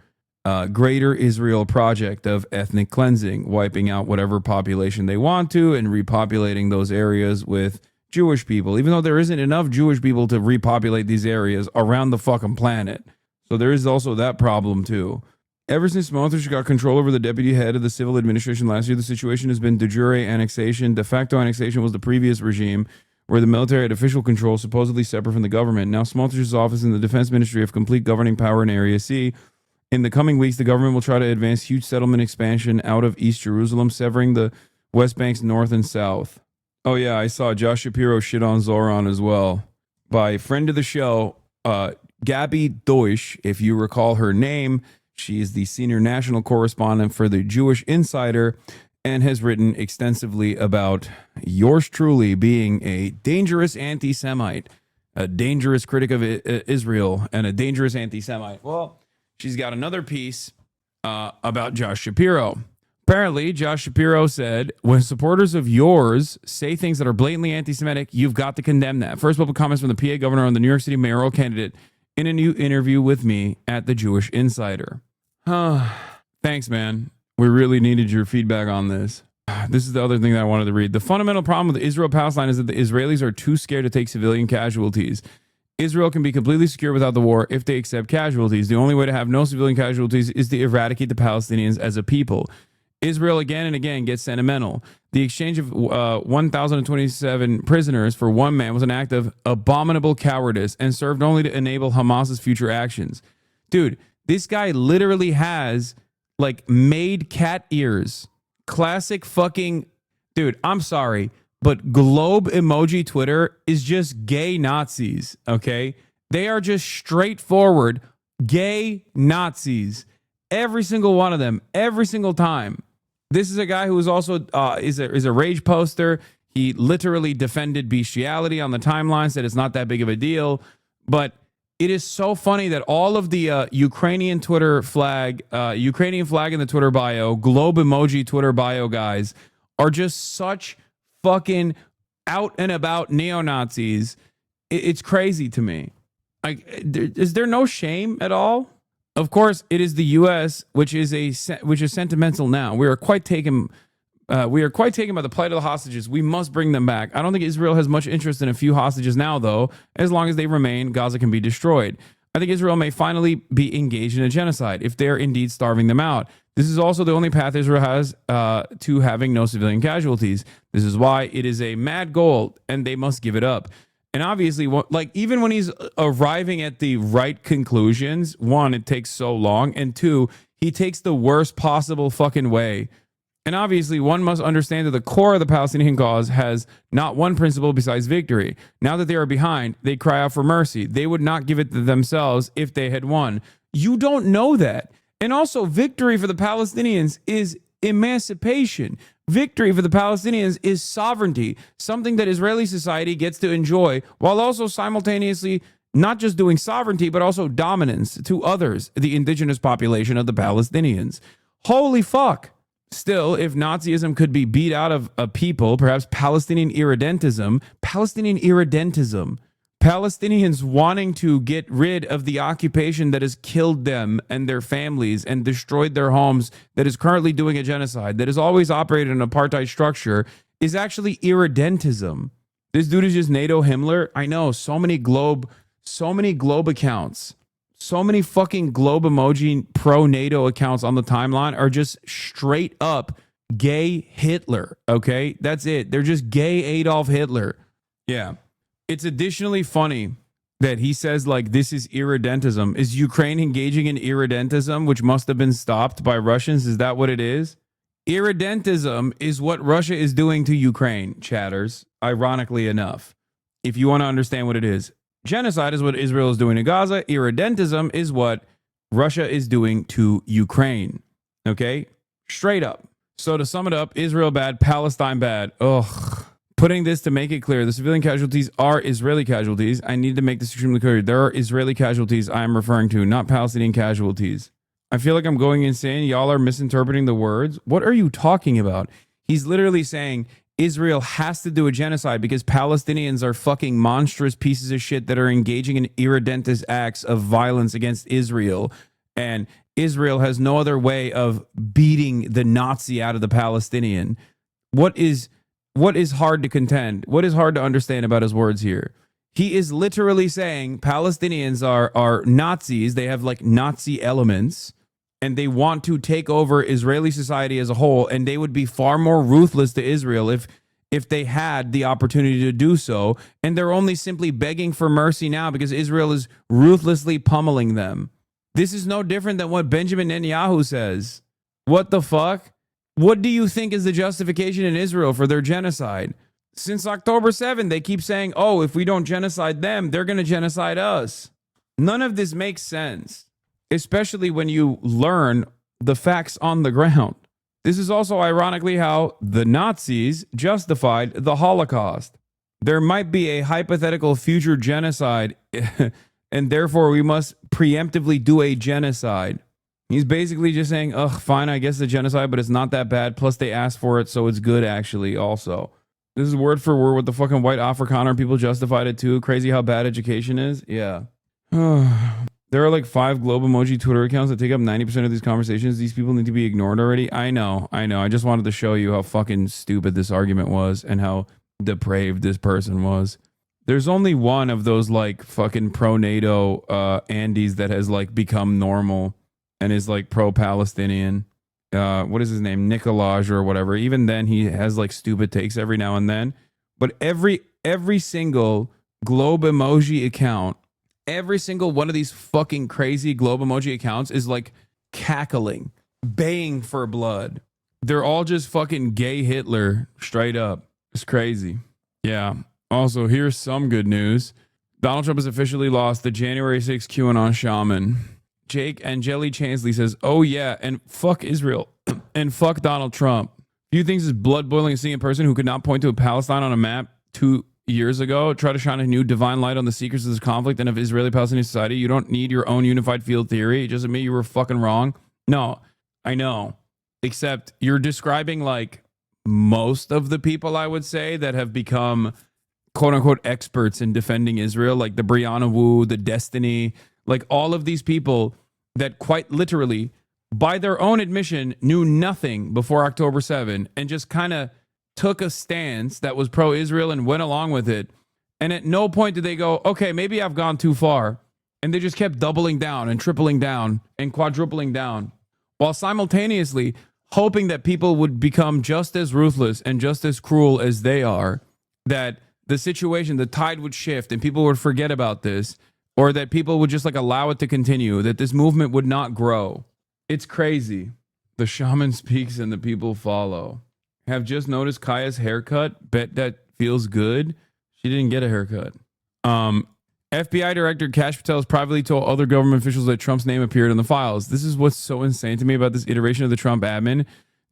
greater Israel project of ethnic cleansing, wiping out whatever population they want to and repopulating those areas with Jewish people, even though there isn't enough Jewish people to repopulate these areas around the fucking planet. So there is also that problem too. Ever since Smotrich got control over the deputy head of the civil administration last year, the situation has been de jure annexation. De facto annexation was the previous regime, where the military had official control, supposedly separate from the government. Now Smotrich's office in the defense ministry have complete governing power in Area C. In the coming weeks, the government will try to advance huge settlement expansion out of East Jerusalem, severing the West Bank's north and south. Oh yeah, I saw Josh Shapiro shit on Zoran as well. By friend of the show, Gabby Deutsch, if you recall her name. She is the senior national correspondent for the Jewish Insider and has written extensively about yours truly being a dangerous anti-Semite, a dangerous critic of Israel, and a dangerous anti-Semite. Well, she's got another piece about Josh Shapiro. Apparently, Josh Shapiro said, when supporters of yours say things that are blatantly anti-Semitic, you've got to condemn that. First public comments from the PA governor on the New York City mayoral candidate in a new interview with me at the Jewish Insider. Thanks, man. We really needed your feedback on this. This is the other thing that I wanted to read. The fundamental problem with Israel-Palestine is that the Israelis are too scared to take civilian casualties. Israel can be completely secure without the war if they accept casualties. The only way to have no civilian casualties is to eradicate the Palestinians as a people. Israel again and again gets sentimental. The exchange of 1,027 prisoners for one man was an act of abominable cowardice and served only to enable Hamas's future actions. Dude, this guy literally has like made cat ears. Classic fucking... Dude, I'm sorry, but globe emoji Twitter is just gay Nazis, okay? They are just straightforward gay Nazis. Every single one of them, every single time. This is a guy who is also is a rage poster. He literally defended bestiality on the timeline, said it's not that big of a deal. But it is so funny that all of the Ukrainian flag in the Twitter bio, globe emoji Twitter bio guys are just such fucking out and about neo-Nazis. It's crazy to me. Like, is there no shame at all? Of course, it is the U.S. which is sentimental now. We are quite taken by the plight of the hostages. We must bring them back. I don't think Israel has much interest in a few hostages now, though. As long as they remain, Gaza can be destroyed. I think Israel may finally be engaged in a genocide if they are indeed starving them out. This is also the only path Israel has to having no civilian casualties. This is why it is a mad goal, and they must give it up. And obviously, like, even when he's arriving at the right conclusions, one, it takes so long, and two, he takes the worst possible fucking way. And obviously, one must understand that the core of the Palestinian cause has not one principle besides victory. Now that they are behind, they cry out for mercy. They would not give it to themselves if they had won. You don't know that. And also, victory for the Palestinians is emancipation. Victory for the Palestinians is sovereignty, something that Israeli society gets to enjoy, while also simultaneously not just doing sovereignty, but also dominance to others, the indigenous population of the Palestinians. Holy fuck. Still, if Nazism could be beat out of a people, perhaps Palestinian irredentism, Palestinians wanting to get rid of the occupation that has killed them and their families and destroyed their homes, that is currently doing a genocide, that has always operated an apartheid structure, is actually irredentism. This dude is just NATO Himmler. I know, so many globe accounts, so many fucking globe emoji pro-NATO accounts on the timeline are just straight up gay Hitler, okay? That's it. They're just gay Adolf Hitler. Yeah. It's additionally funny that he says like this is irredentism. Is Ukraine engaging in irredentism, which must have been stopped by Russians? Is that what it is? Irredentism is what Russia is doing to Ukraine, chatters, ironically enough. If you want to understand what it is. Genocide is what Israel is doing to Gaza. Irredentism is what Russia is doing to Ukraine. Okay? Straight up. So to sum it up, Israel bad, Palestine bad. Ugh. Putting this to make it clear, the civilian casualties are Israeli casualties. I need to make this extremely clear. There are Israeli casualties I am referring to, not Palestinian casualties. I feel like I'm going insane. Y'all are misinterpreting the words. What are you talking about? He's literally saying Israel has to do a genocide because Palestinians are fucking monstrous pieces of shit that are engaging in irredentist acts of violence against Israel. And Israel has no other way of beating the Nazi out of the Palestinian. What is hard to contend? What is hard to understand about his words here? He is literally saying Palestinians are Nazis. They have like Nazi elements and they want to take over Israeli society as a whole. And they would be far more ruthless to Israel if they had the opportunity to do so. And they're only simply begging for mercy now because Israel is ruthlessly pummeling them. This is no different than what Benjamin Netanyahu says. What the fuck? What do you think is the justification in Israel for their genocide? Since October 7th, they keep saying, oh, if we don't genocide them, they're going to genocide us. None of this makes sense, especially when you learn the facts on the ground. This is also ironically how the Nazis justified the Holocaust. There might be a hypothetical future genocide, and therefore we must preemptively do a genocide. He's basically just saying, ugh, fine, I guess the genocide, but it's not that bad. Plus, they asked for it, so it's good, actually, also. This is word for word what the fucking white Afrikaner people justified it too. Crazy how bad education is. Yeah. There are like 5 globe emoji Twitter accounts that take up 90% of these conversations. These people need to be ignored already. I know. I just wanted to show you how fucking stupid this argument was and how depraved this person was. There's only one of those like fucking pro-NATO Andes that has like become normal and is like pro-Palestinian. What is his name? Nicolaj or whatever. Even then, he has like stupid takes every now and then. But every single globe emoji account, every single one of these fucking crazy globe emoji accounts is like cackling, baying for blood. They're all just fucking gay Hitler, straight up. It's crazy. Yeah. Also, here's some good news. Donald Trump has officially lost the January 6th QAnon shaman. Jake Angeli Chansley says, oh yeah, and fuck Israel and fuck Donald Trump. Few things is blood boiling seeing a person who could not point to a Palestine on a map 2 years ago try to shine a new divine light on the secrets of this conflict and of Israeli-Palestinian society. You don't need your own unified field theory. It doesn't mean you were fucking wrong. No, I know. Except you're describing like most of the people, I would say, that have become quote unquote experts in defending Israel, like the Brianna Wu, the Destiny, like all of these people that quite literally, by their own admission, knew nothing before October 7 and just kind of took a stance that was pro-Israel and went along with it. And at no point did they go, okay, maybe I've gone too far. And they just kept doubling down and tripling down and quadrupling down while simultaneously hoping that people would become just as ruthless and just as cruel as they are, that the situation, the tide would shift and people would forget about this, or that people would just like allow it to continue, that this movement would not grow. It's crazy. The shaman speaks and the people follow. Have just noticed Kaya's haircut. Bet that feels good. She didn't get a haircut. FBI Director Kash Patel has privately told other government officials that Trump's name appeared in the files. This is what's so insane to me about this iteration of the Trump admin.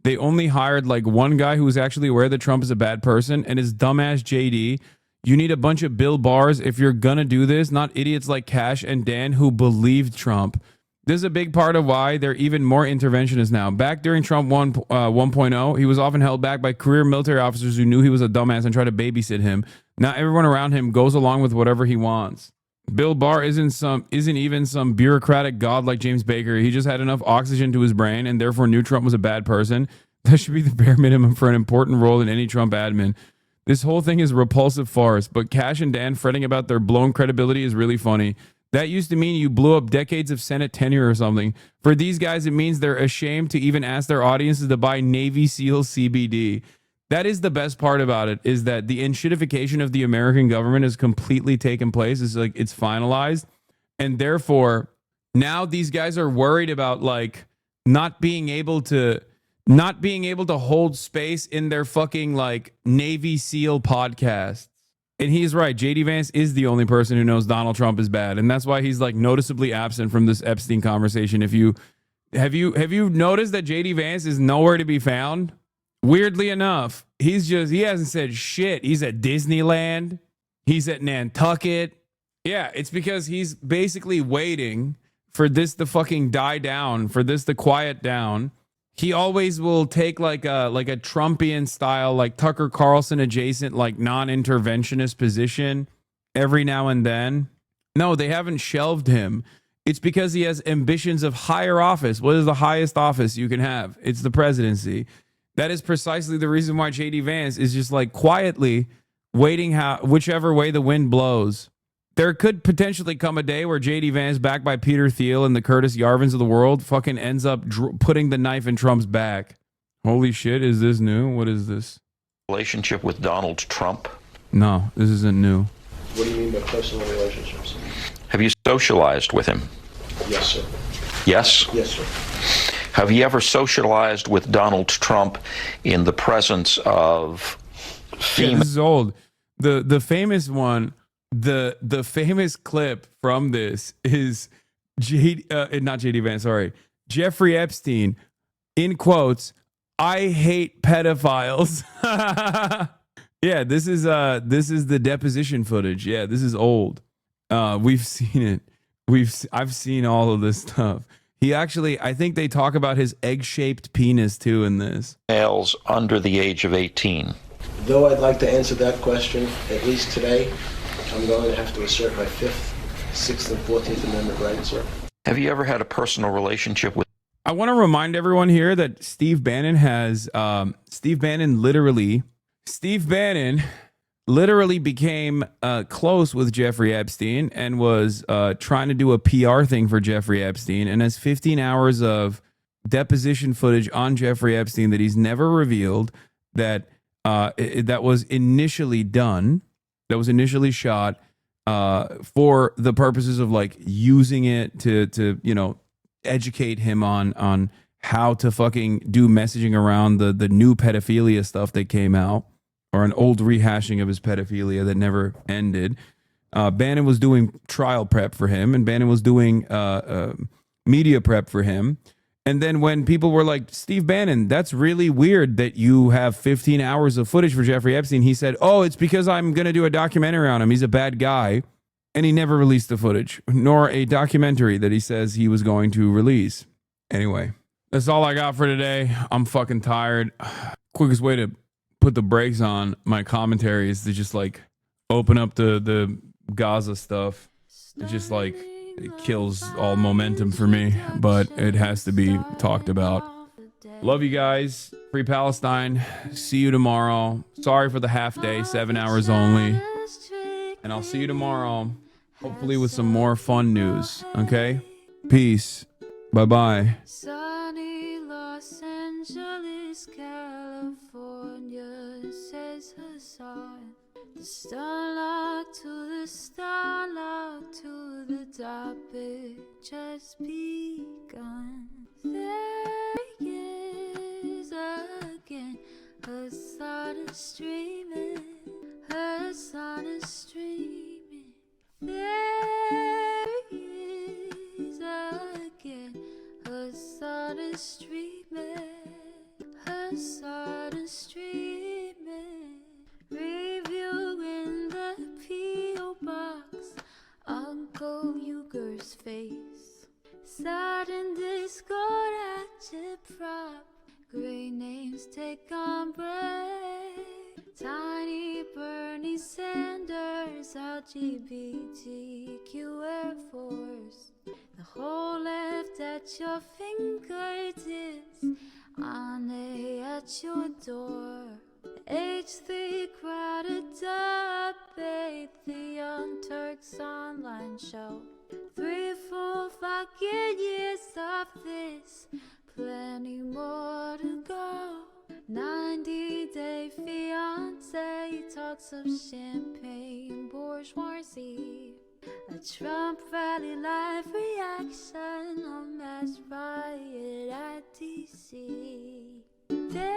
They only hired like one guy who was actually aware that Trump is a bad person, and his dumbass JD. You need a bunch of Bill Bars if you're gonna do this, not idiots like Cash and Dan who believed Trump. This is a big part of why they're even more interventionists now. Back during Trump 1.0, he was often held back by career military officers who knew he was a dumbass and tried to babysit him. Now everyone around him goes along with whatever he wants. Bill Barr isn't even some bureaucratic god like James Baker. He just had enough oxygen to his brain and therefore knew Trump was a bad person. That should be the bare minimum for an important role in any Trump admin. This whole thing is a repulsive farce, but Cash and Dan fretting about their blown credibility is really funny. That used to mean you blew up decades of Senate tenure or something. For these guys, it means they're ashamed to even ask their audiences to buy Navy SEAL CBD. That is the best part about it, is that the enshittification of the American government has completely taken place. It's like it's finalized. And therefore, now these guys are worried about like not being able to hold space in their fucking like Navy SEAL podcasts. And he's right. JD Vance is the only person who knows Donald Trump is bad. And that's why he's like noticeably absent from this Epstein conversation. Have you noticed that JD Vance is nowhere to be found? Weirdly enough, he hasn't said shit. He's at Disneyland. He's at Nantucket. Yeah, it's because he's basically waiting for this to fucking die down, for this to quiet down. He always will take like a Trumpian style, like Tucker Carlson adjacent, like non-interventionist position every now and then. No, they haven't shelved him. It's because he has ambitions of higher office. What is the highest office you can have? It's the presidency. That is precisely the reason why JD Vance is just like quietly waiting whichever way the wind blows. There could potentially come a day where JD Vance, backed by Peter Thiel and the Curtis Yarvins of the world, fucking ends up putting the knife in Trump's back. Holy shit, is this new? What is this? Relationship with Donald Trump? No, this isn't new. What do you mean by personal relationships? Have you socialized with him? Yes, sir. Yes? Yes, sir. Have you ever socialized with Donald Trump in the presence of female? Yeah, this is old. The famous one, the famous clip from this is not JD Vance, sorry, Jeffrey Epstein, in quotes, "I hate pedophiles." Yeah, this is the deposition footage. Yeah, this is old. We've seen it. I've seen all of this stuff. He actually, I think they talk about his egg-shaped penis too in this. Males under the age of 18. Though I'd like to answer that question, at least today, I'm going to have to assert my 5th, 6th, and 14th Amendment rights, sir. Have you ever had a personal relationship with? I want to remind everyone here that Steve Bannon literally became close with Jeffrey Epstein and was trying to do a PR thing for Jeffrey Epstein, and has 15 hours of deposition footage on Jeffrey Epstein that he's never revealed, that was initially done, that was initially shot for the purposes of like using it to educate him on how to fucking do messaging around the new pedophilia stuff that came out, or an old rehashing of his pedophilia that never ended. Bannon was doing trial prep for him, and Bannon was doing media prep for him. And then when people were like, Steve Bannon, that's really weird that you have 15 hours of footage for Jeffrey Epstein, he said, oh, it's because I'm going to do a documentary on him. He's a bad guy. And he never released the footage, nor a documentary that he says he was going to release. Anyway, that's all I got for today. I'm fucking tired. Quickest way to put the brakes on my commentary is to just like open up the Gaza stuff. It just like it kills all momentum for me, but it has to be talked about. Love you guys. Free Palestine. See you tomorrow. Sorry for the half day, 7 hours only. And I'll see you tomorrow, hopefully with some more fun news. Okay? Peace. Bye-bye. Sunny Los Angeles, California, says Hasan. The starlight to the starlight to the topic just begun. There he is again. Hasan is streaming. Hasan is streaming. There he is again. Hasan is streaming. Hasan is streaming. Reviewing the P.O. box. Uncle Uger's face. Sat in Discord at your prop. Great names take on break. Tiny Bernie Sanders, LGBTQ Air Force. The whole left at your fingertips, Ane at your door. H3 crowded debate, the Young Turks online show. 3 full fucking years of this, plenty more to go. 90-day talks of champagne bourgeoisie. A Trump rally live reaction, a mass riot at DC.